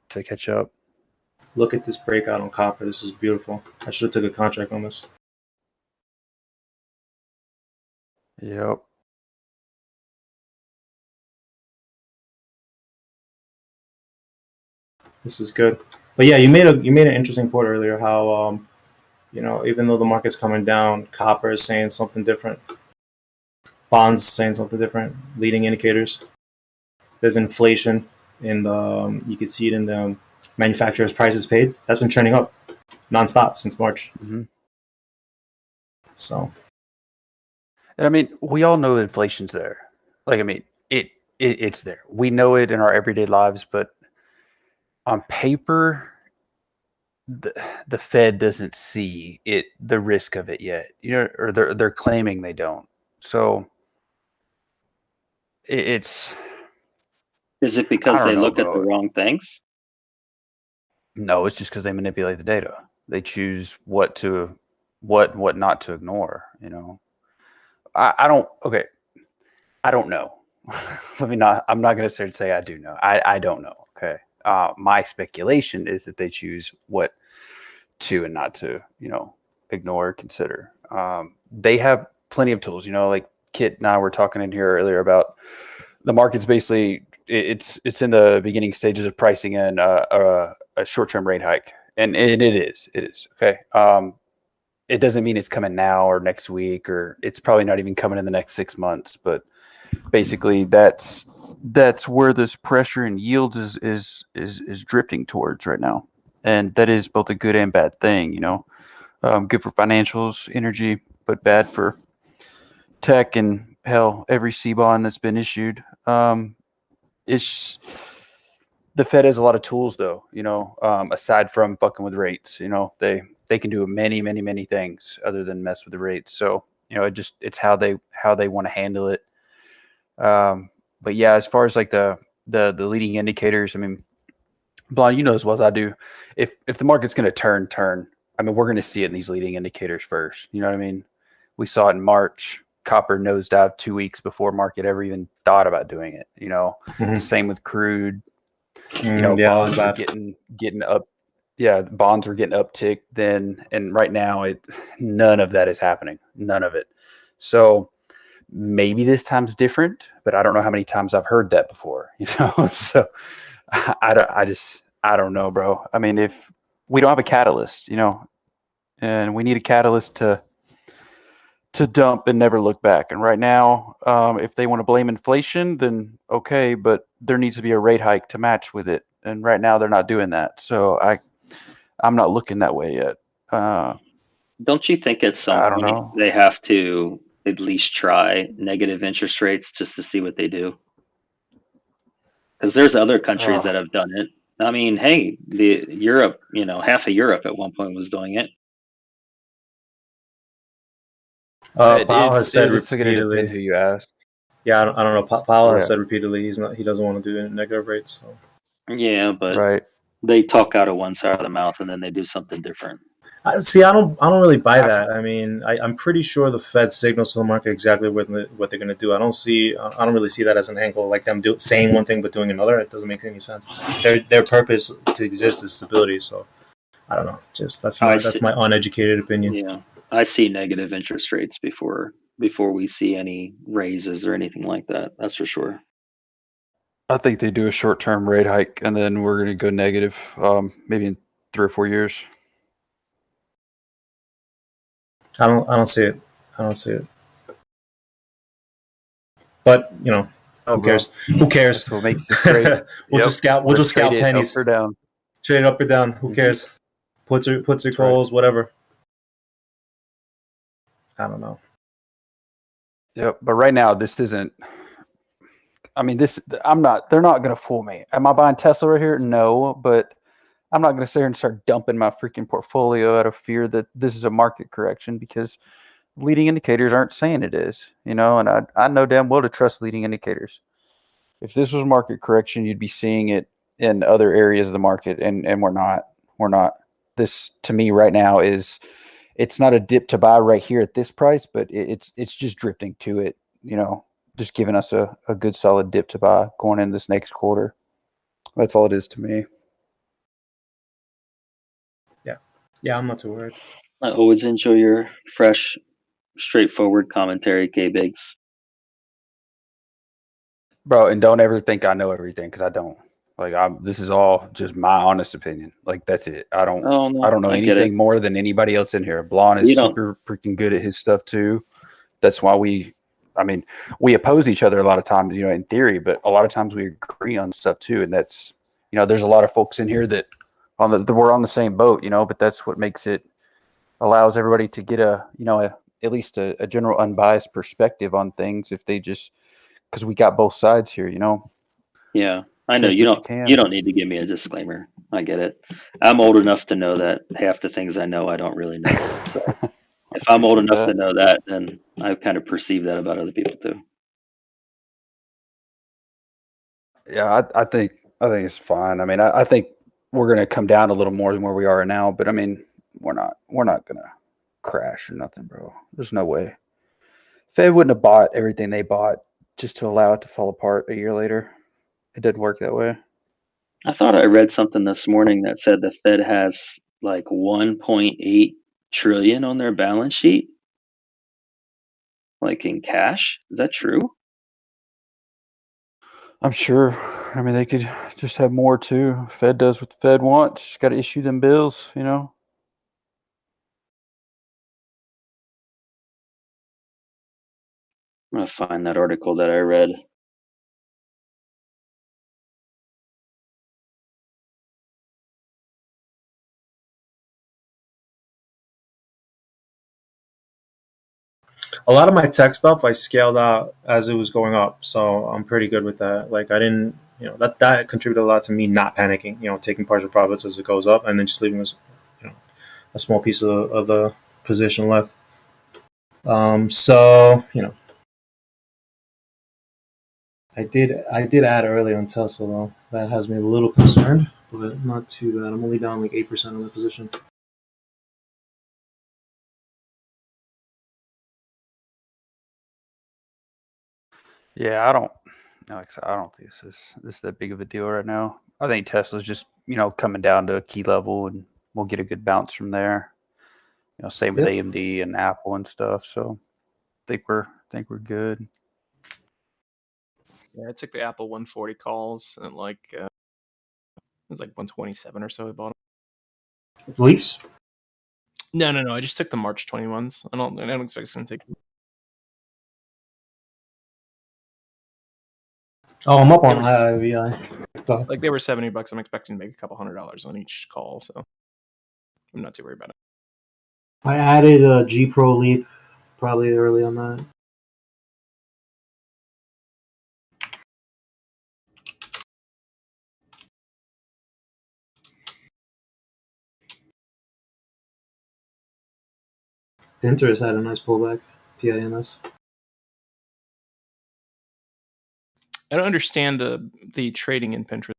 to catch up. Look at this breakout on copper. This is beautiful. I should have took a contract on this. Yep. This is good. But yeah, you made an interesting point earlier. How even though the market's coming down, copper is saying something different. Bonds saying something different. Leading indicators. There's inflation in the. You can see it in the manufacturers' prices paid. That's been trending up nonstop since March. Mm-hmm. So. And I mean, we all know inflation's there. Like, I mean, it's there. We know it in our everyday lives, but on paper, the Fed doesn't see the risk of it yet. Or they're claiming they don't. So it's. Is it because they look at the wrong things? No, it's just because they manipulate the data. They choose what not to ignore. I don't know. I'm not going to say I do know. I don't know. Okay. My speculation is that they choose what to and not to, ignore or consider. They have plenty of tools, like Kit and I were talking in here earlier about the market's basically it's in the beginning stages of pricing in a short-term rate hike. And it is. Okay. It doesn't mean it's coming now or next week, or it's probably not even coming in the next 6 months. But basically, that's where this pressure and yields is drifting towards right now, and that is both a good and bad thing. Good for financials, energy, but bad for tech and hell, every C bond that's been issued. It's the Fed has a lot of tools, though. Aside from fucking with rates, they can do many things other than mess with the rates. So it's how they want to handle it. But yeah, as far as like the leading indicators, I mean, Blonde, as well as I do, if the market's going to turn, I mean, we're going to see it in these leading indicators first. You know what I mean? We saw it in March. Copper nosedive 2 weeks before market ever even thought about doing it. Mm-hmm. Same with crude. Bonds were getting up. Yeah, bonds were getting upticked then, and right now none of that is happening. None of it. So maybe this time's different, but I don't know how many times I've heard that before. So I don't know, bro. I mean, if we don't have a catalyst, and we need a catalyst to dump and never look back. And right now, if they want to blame inflation, then okay, but there needs to be a rate hike to match with it. And right now they're not doing that. So I'm not looking that way yet. Don't you think at some point they have to at least try negative interest rates just to see what they do? Because there's other countries that have done it. I mean, hey, Europe, half of Europe at one point was doing it. Powell has said repeatedly. Who you ask? Yeah, I don't know. Powell has said repeatedly he doesn't want to do negative rates. So. Yeah, but right. They talk out of one side of the mouth and then they do something different. See, I don't really buy that. I mean, I'm pretty sure the Fed signals to the market exactly what they're going to do. I don't really see that as an angle, like them saying one thing but doing another. It doesn't make any sense. Their purpose to exist is stability. So I don't know. Just that's my uneducated opinion. Yeah, I see negative interest rates before we see any raises or anything like that. That's for sure. I think they do a short-term rate hike, and then we're going to go negative, maybe in 3 or 4 years. I don't see it. I don't see it. But who cares? Who cares? That's what makes the trade. We'll just scalp pennies. Up or down. Trade up or down. Who cares? Puts or calls, whatever. I don't know. Yep, but right now this isn't. I mean, I'm not. They're not going to fool me. Am I buying Tesla right here? No, but I'm not going to sit here and start dumping my freaking portfolio out of fear that this is a market correction, because leading indicators aren't saying it is. And I know damn well to trust leading indicators. If this was market correction, you'd be seeing it in other areas of the market, and we're not. We're not. This, to me, right now it's not a dip to buy right here at this price, but it's just drifting to it. Just giving us a good solid dip to buy going in this next quarter. That's all it is to me. Yeah, I'm not too worried. I always enjoy your fresh, straightforward commentary, K-Biggs. Bro, and don't ever think I know everything, because I don't. This is all just my honest opinion. That's it. I don't know anything more than anybody else in here. Blonde is super freaking good at his stuff too. That's why we oppose each other a lot of times, in theory, but a lot of times we agree on stuff too. And that's, there's a lot of folks in here that we're on the same boat, but that's what allows everybody to get at least a general unbiased perspective on things, if they just, because we got both sides here, Yeah, I know you don't need to give me a disclaimer. I get it. I'm old enough to know that half the things I know, I don't really know. So if I'm old enough to know that, then I kind of perceive that about other people too. Yeah, I think it's fine. I mean, I think we're going to come down a little more than where we are now, but I mean, we're not going to crash or nothing, bro. There's no way. Fed wouldn't have bought everything they bought just to allow it to fall apart a year later. It didn't work that way. I thought I read something this morning that said the Fed has like 1.8 trillion on their balance sheet, like in cash. Is that true? I'm sure. I mean, they could just have more too. Fed does what the Fed wants. Just got to issue them bills, I'm going to find that article that I read. A lot of my tech stuff I scaled out as it was going up, so I'm pretty good with that. Like I didn't, that contributed a lot to me not panicking. Taking partial profits as it goes up, and then just leaving a small piece of the position left. So I did add earlier on Tesla though. That has me a little concerned, but not too bad. I'm only down like 8% on the position. Yeah, I don't think this is that big of a deal right now. I think Tesla's just, coming down to a key level, and we'll get a good bounce from there. Same with AMD and Apple and stuff. So I think we're good. Yeah, I took the Apple 140 calls and it was like 127 or so I bought them. Leaks? No. I just took the March 21s. I don't expect it's gonna take. Oh, I'm up on VI. Like they were $70. I'm expecting to make a couple $100 on each call, so I'm not too worried about it. I added a G Pro Leap probably early on that. Pinterest had a nice pullback. PIMS. I don't understand the trading in Pinterest.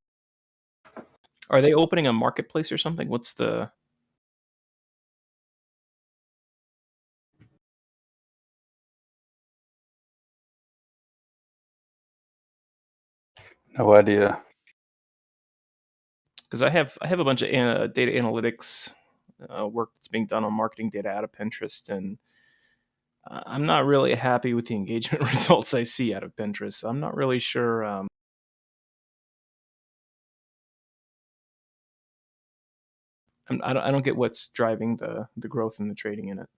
Are they opening a marketplace or something? What's the No idea. Because I have a bunch of data analytics work that's being done on marketing data out of Pinterest, and I'm not really happy with the engagement results I see out of Pinterest. So I'm not really sure. I don't get what's driving the growth and the trading in it,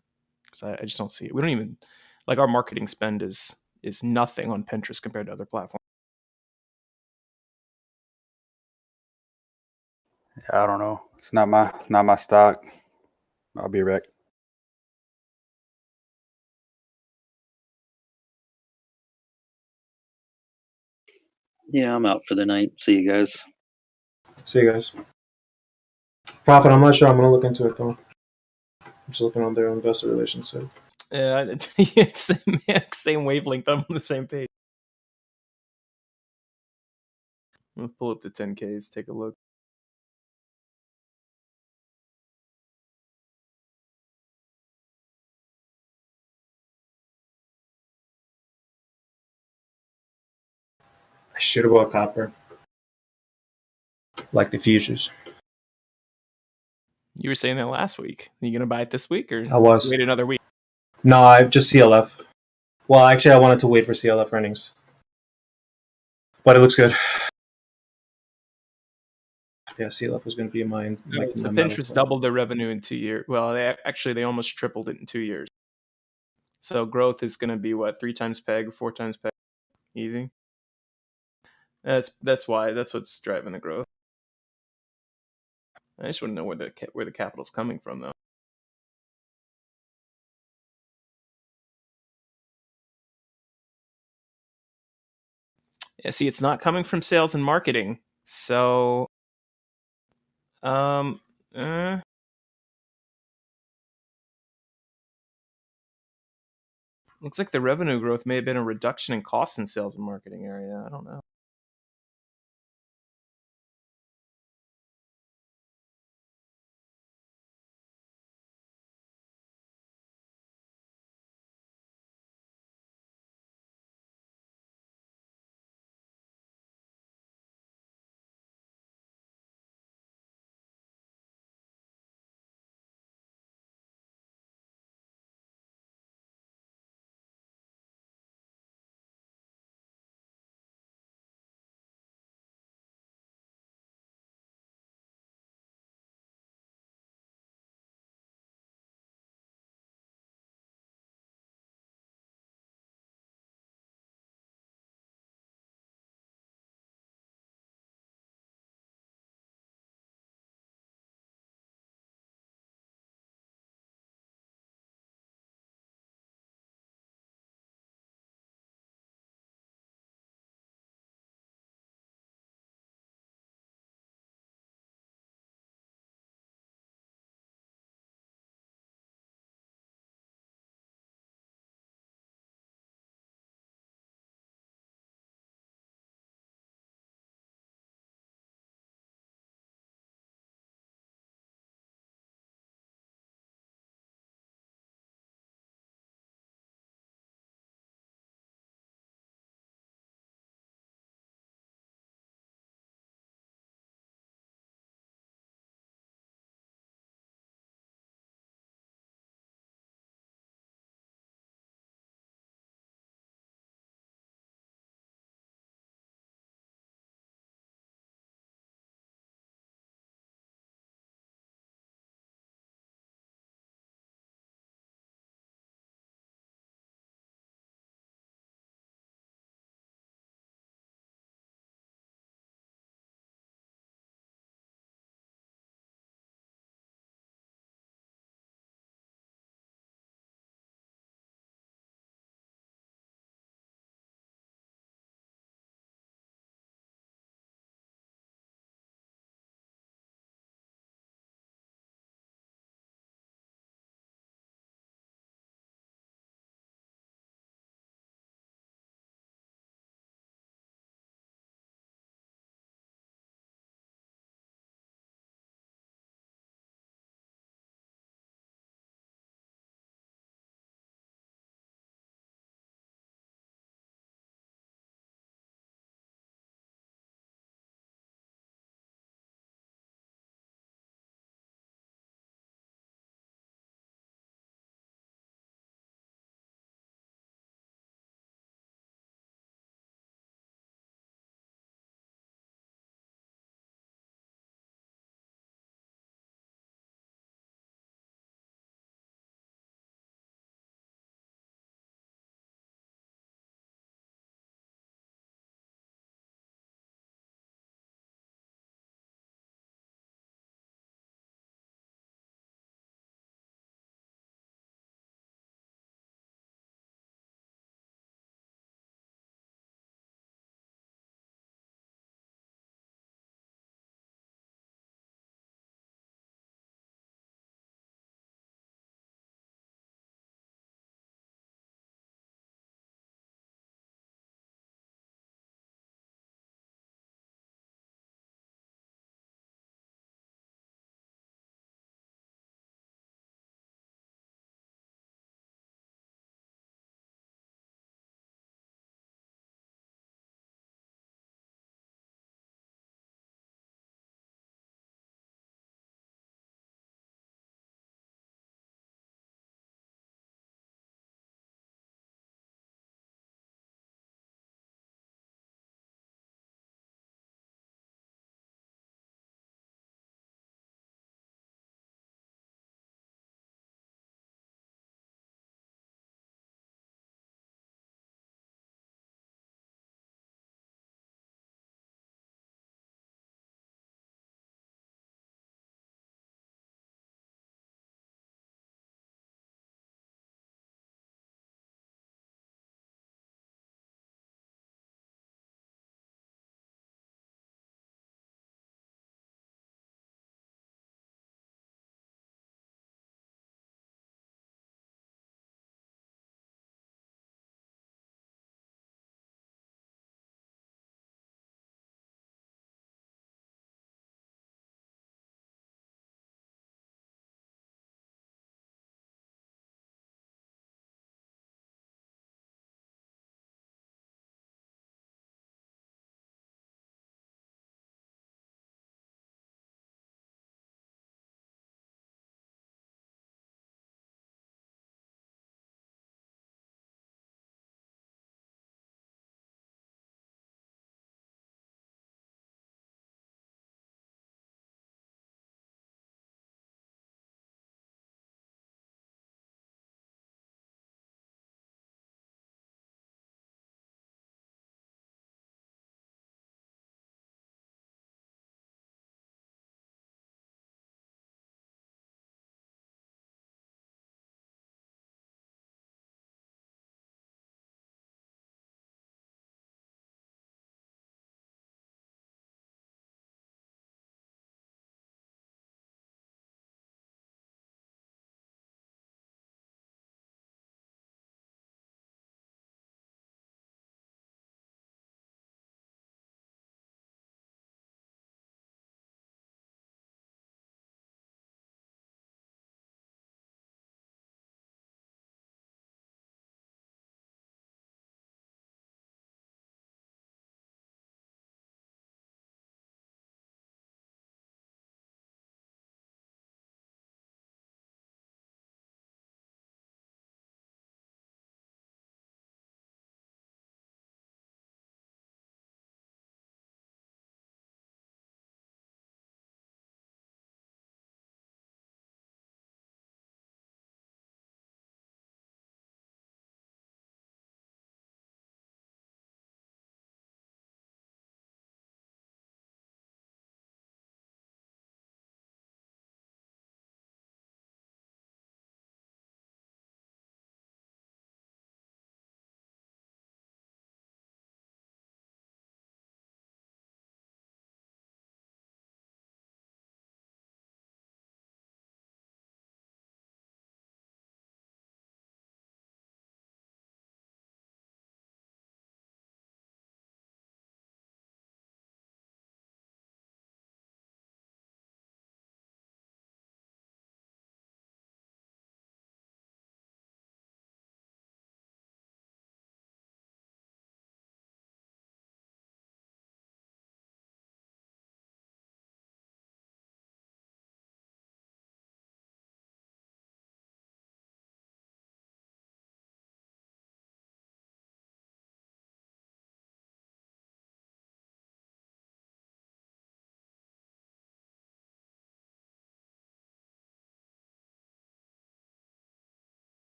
because I just don't see it. We don't even like our marketing spend is nothing on Pinterest compared to other platforms. I don't know. It's not my stock. I'll be wrecked. Yeah, I'm out for the night. See you guys. See you guys. Profit, I'm not sure. I'm gonna look into it though. I'm just looking on their investor relations site. Yeah, same wavelength. I'm on the same page. Let's pull up the 10Ks. Take a look. I should have bought copper, like the futures. You were saying that last week. Are you gonna buy it this week, or I was. wait another week? No, I just CLF. Well, actually, I wanted to wait for CLF earnings, but it looks good. Yeah, CLF was going to be mine. Like So my metals Pinterest play. doubled their revenue in 2 years. Well, they almost tripled it in 2 years. So growth is going to be what, 3 times PEG, 4 times PEG, easy. That's why. That's what's driving the growth. I just want to know where the capital's coming from, though. Yeah, see, it's not coming from sales and marketing. So, uh, looks like the revenue growth may have been a reduction in costs in sales and marketing area. I don't know.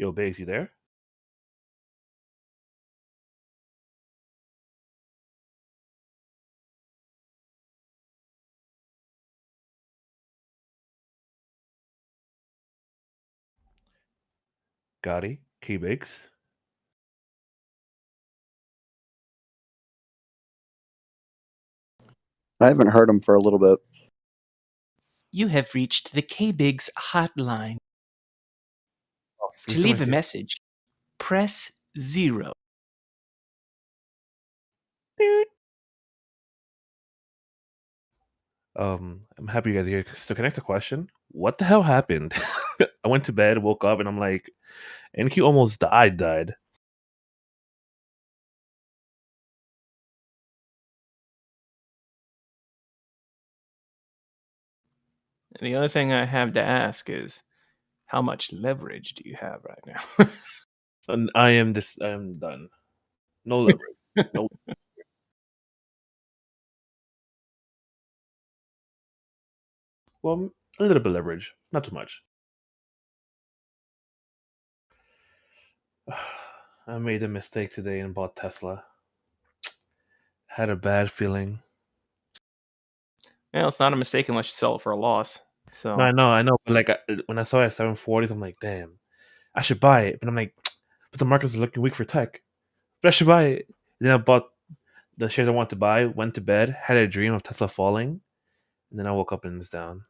Yo, Base, you there? Gotti, K-Biggs. I haven't heard him for a little bit. You have reached the K-Biggs hotline. To Please leave a someone say- message, press 0. I'm happy you guys are here. So connect the question. What the hell happened? I went to bed, woke up, and I'm like, NQ almost died. And the other thing I have to ask is, how much leverage do you have right now? And I am done. No leverage. No. Well, a little bit of leverage, not too much. I made a mistake today and bought Tesla. Had a bad feeling. Well, it's not a mistake unless you sell it for a loss. So No, I know. But like when I saw it at 740s, I'm like, damn, I should buy it. But I'm like, but the markets are looking weak for tech. But I should buy it. Then I bought the shares I wanted to buy. Went to bed. Had a dream of Tesla falling, and then I woke up and it's down.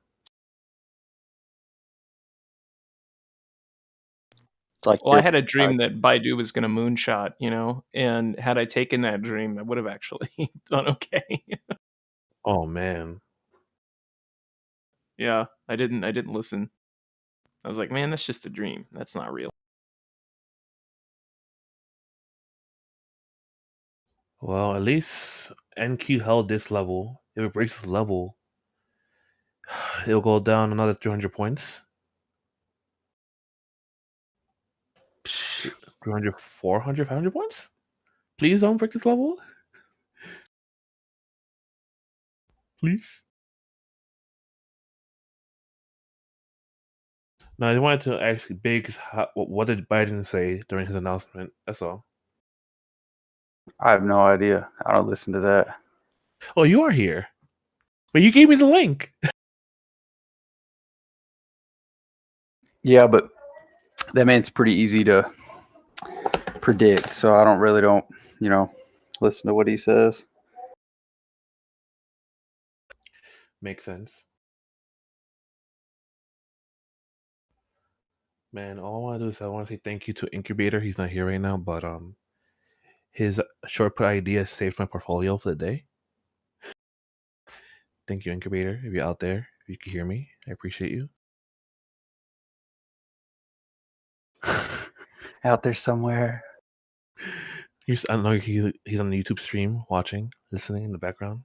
It's like well, I had a dream that Baidu was going to moonshot, and had I taken that dream, I would have actually done okay. Oh man. Yeah, I didn't listen. I was like, man, that's just a dream. That's not real. Well, at least NQ held this level. If it breaks this level, it'll go down another 300 points. 300, 400, 500 points? Please don't break this level. Please. No, I wanted to ask Biggs, what did Biden say during his announcement? That's all. I have no idea. I don't listen to that. Oh, you are here. But you gave me the link. Yeah, but that means it's pretty easy to predict. So I don't listen to what he says. Makes sense. Man, all I want to do is I want to say thank you to Incubator. He's not here right now, but his short put idea saved my portfolio for the day. Thank you, Incubator. If you're out there, if you can hear me, I appreciate you. Out there somewhere. I don't know, he's on the YouTube stream, watching, listening in the background.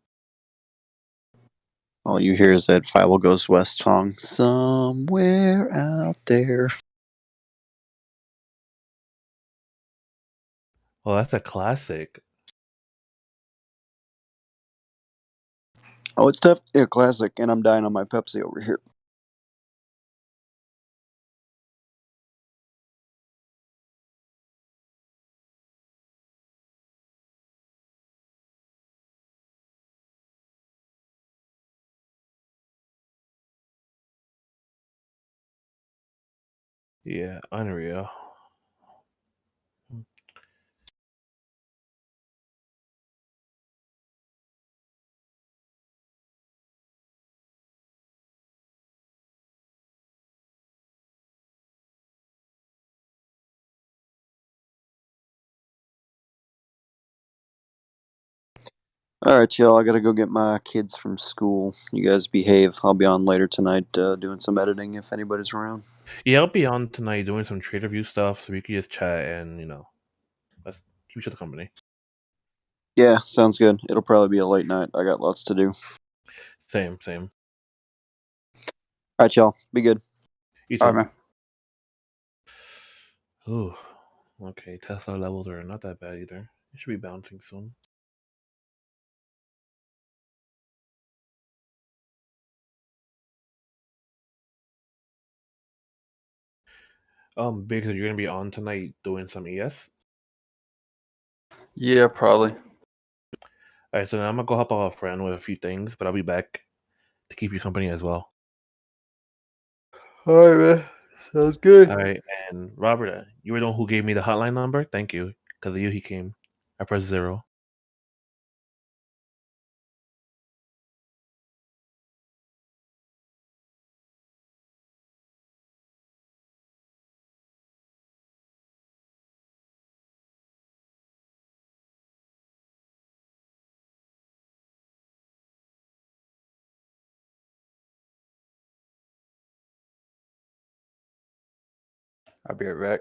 All you hear is that Philo Goes West song, somewhere out there. Oh, that's a classic. Oh, it's tough. Yeah, classic. And I'm dying on my Pepsi over here. Yeah, unreal. All right, y'all. I gotta go get my kids from school. You guys behave. I'll be on later tonight doing some editing if anybody's around. Yeah, I'll be on tonight doing some trader view stuff, so we can just chat and let's keep each other company. Yeah, sounds good. It'll probably be a late night. I got lots to do. Same. All right, y'all. Be good. You too. All right, man. Ooh, okay. Tesla levels are not that bad either. It should be bouncing soon. Because you're gonna be on tonight doing some ES. Yeah, probably. All right, so now I'm gonna go help out a friend with a few things, but I'll be back to keep you company as well. All right, man. Sounds good. All right, and Robert, you were the one who gave me the hotline number. Thank you. Because of you, he came. I pressed 0. I'll be right back.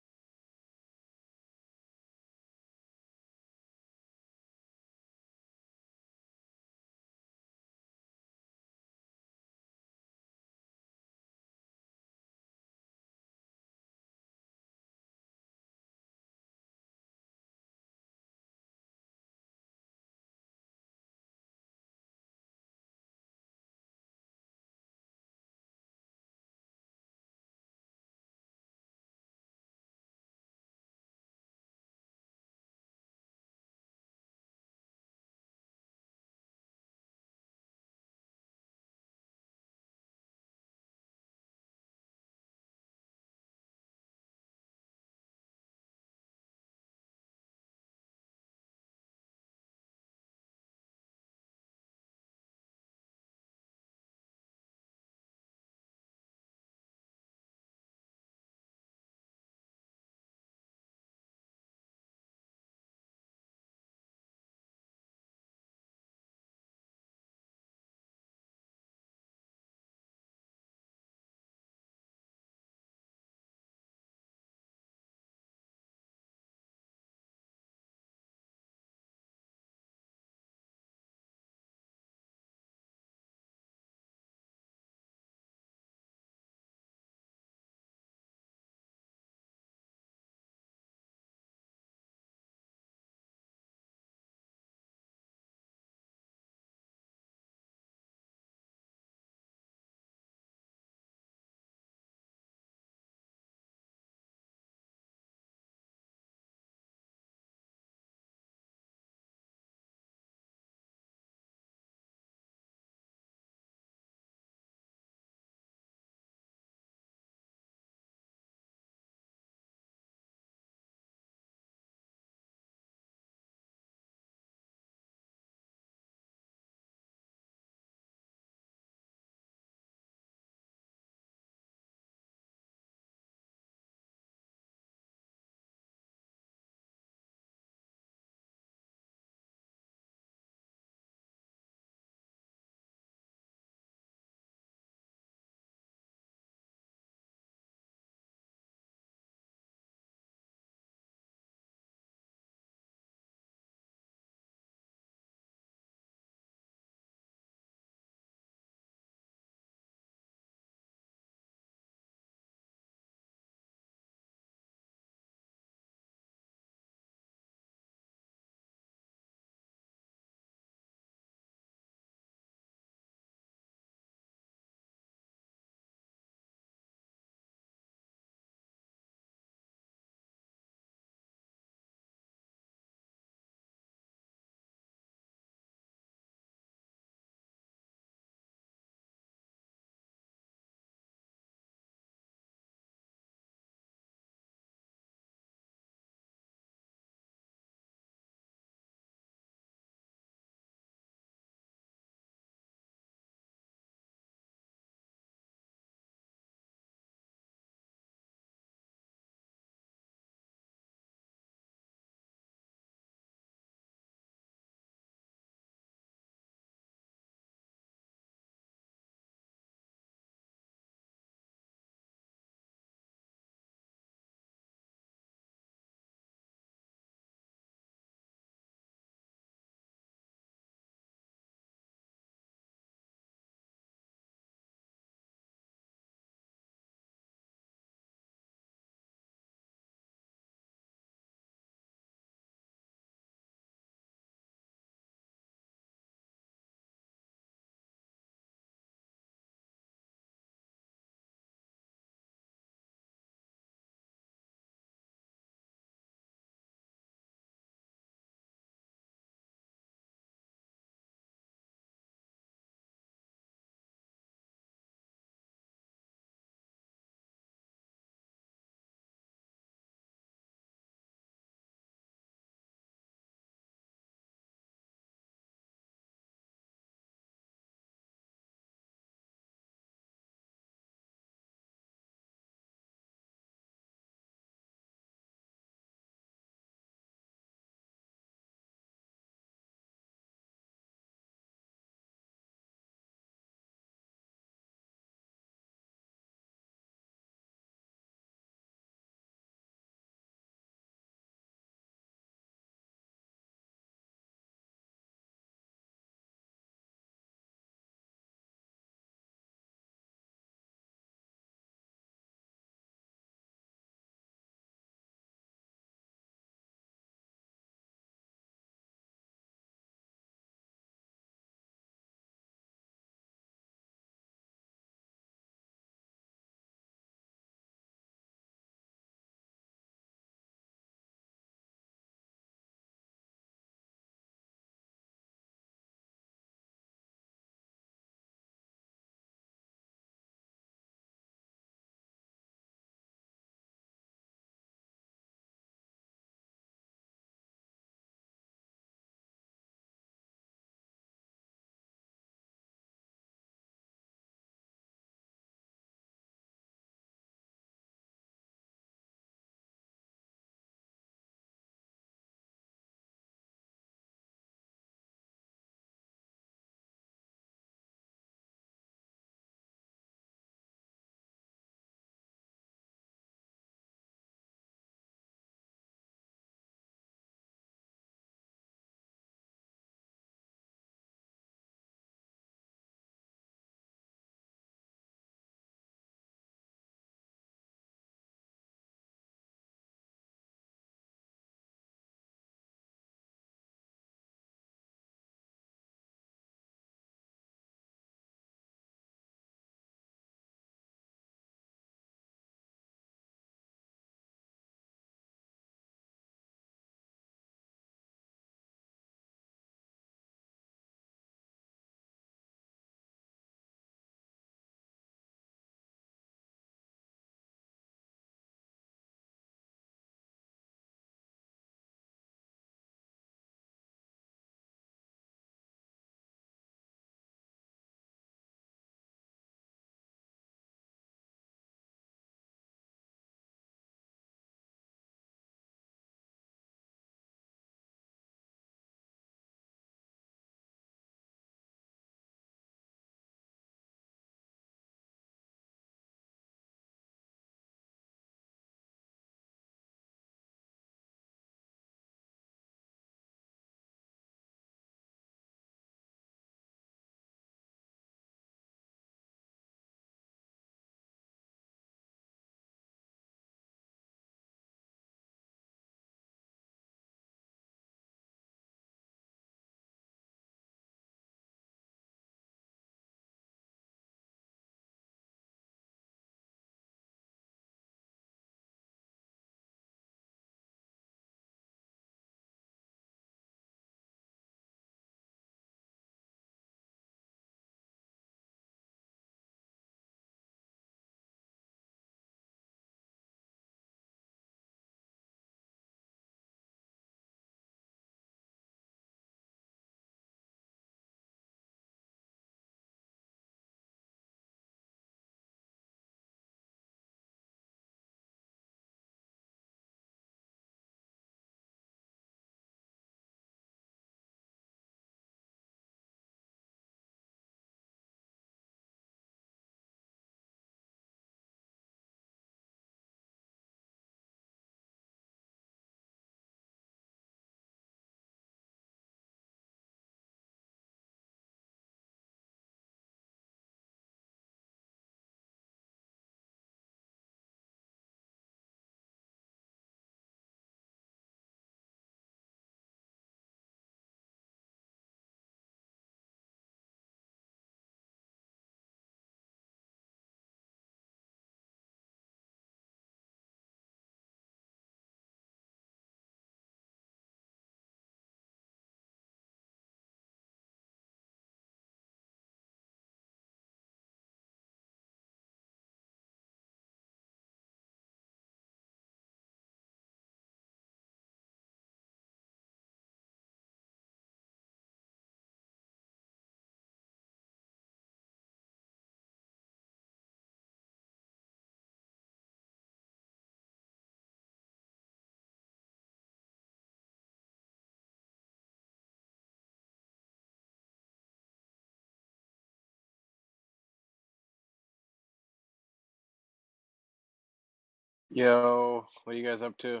Yo, what are you guys up to?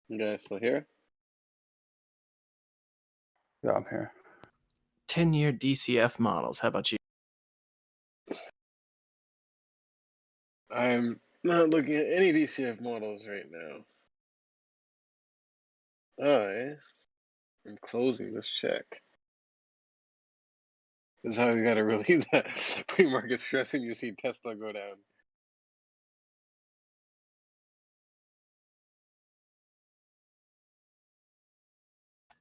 You guys still here? Yeah, I'm here. 10-year DCF models. How about you? I'm not looking at any DCF models right now. I am closing this check. This is how we gotta relieve that pre-market stress when you see Tesla go down.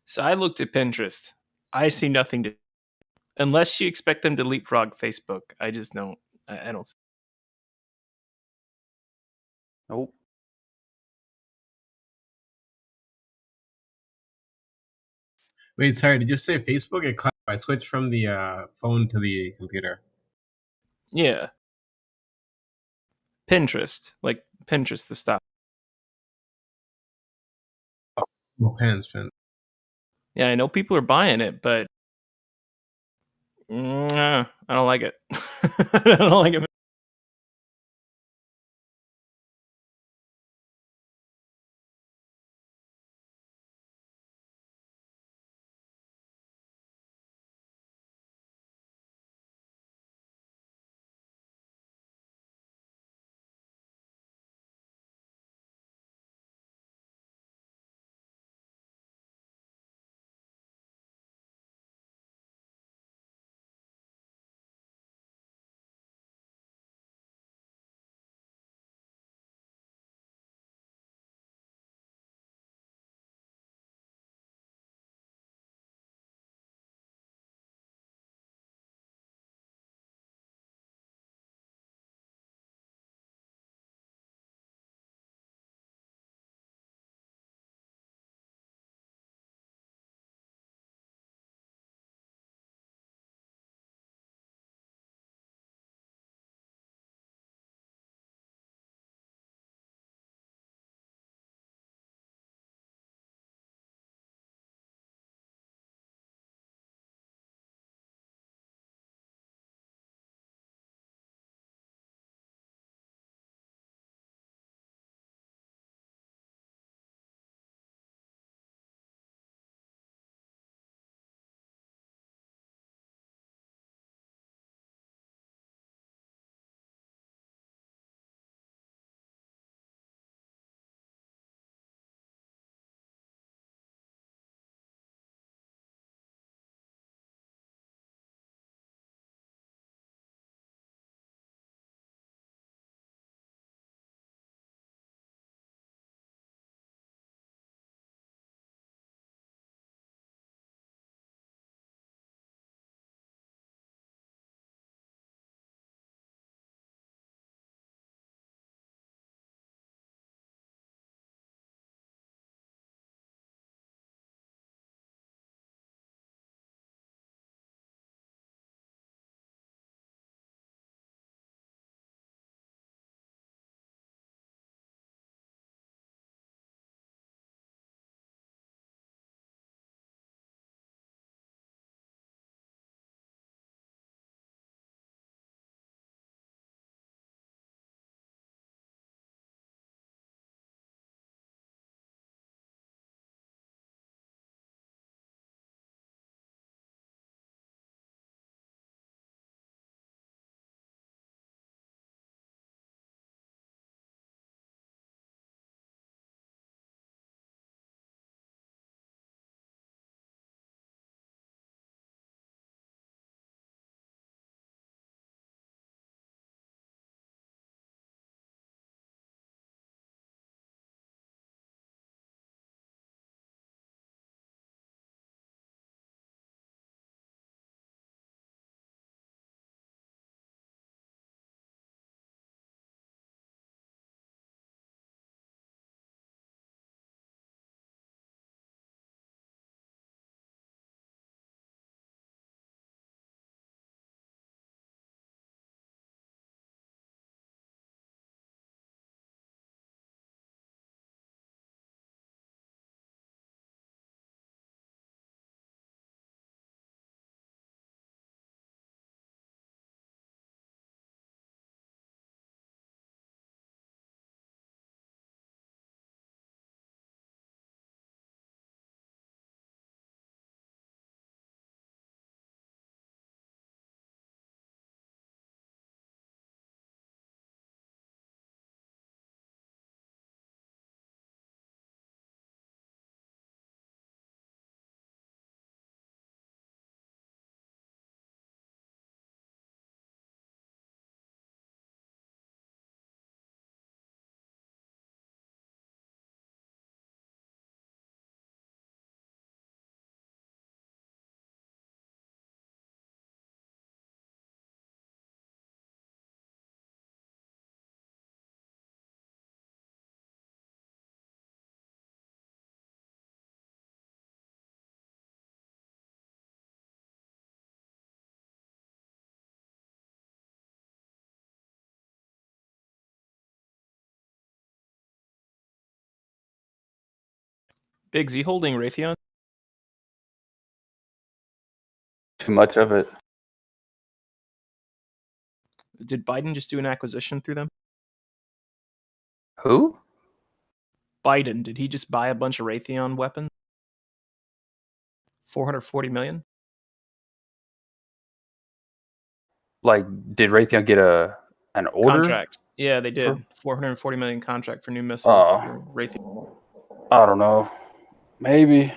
So I looked at Pinterest. I see nothing to, unless you expect them to leapfrog Facebook. I just don't. I don't. Nope. Wait, sorry, did you say Facebook? I switched from the phone to the computer. Yeah. Pinterest, like Pinterest, the stock. Oh, pens. Yeah, I know people are buying it, but I don't like it. I don't like it. Biggs, you holding Raytheon? Too much of it. Did Biden just do an acquisition through them? Who? Biden, did he just buy a bunch of Raytheon weapons? 440 million? Like, did Raytheon get an order? Contract. Yeah, they did. For- 440 million contract for new missile. Oh. for Raytheon. I don't know. Maybe.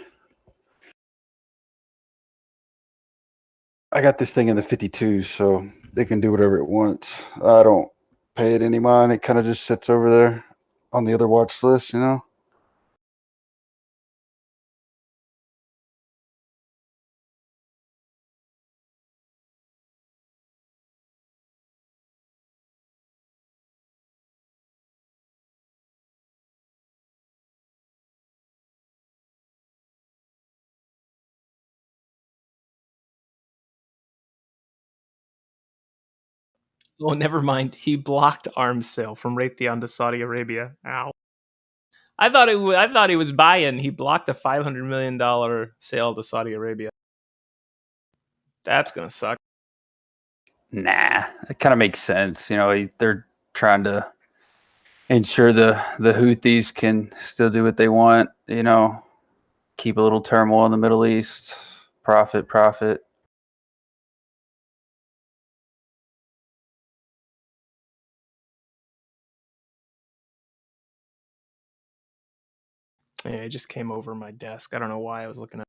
I got this thing in the 52, so they can do whatever it wants. I don't pay it any mind. It kind of just sits over there on the other watch list, you know? Oh, never mind. He blocked arms sale from Raytheon to Saudi Arabia. Ow. I thought he was buying. He blocked a $500 million sale to Saudi Arabia. That's gonna suck. Nah, it kind of makes sense. You know, they're trying to ensure the Houthis can still do what they want, you know, keep a little turmoil in the Middle East, profit. Yeah, it just came over my desk. I don't know why I was looking at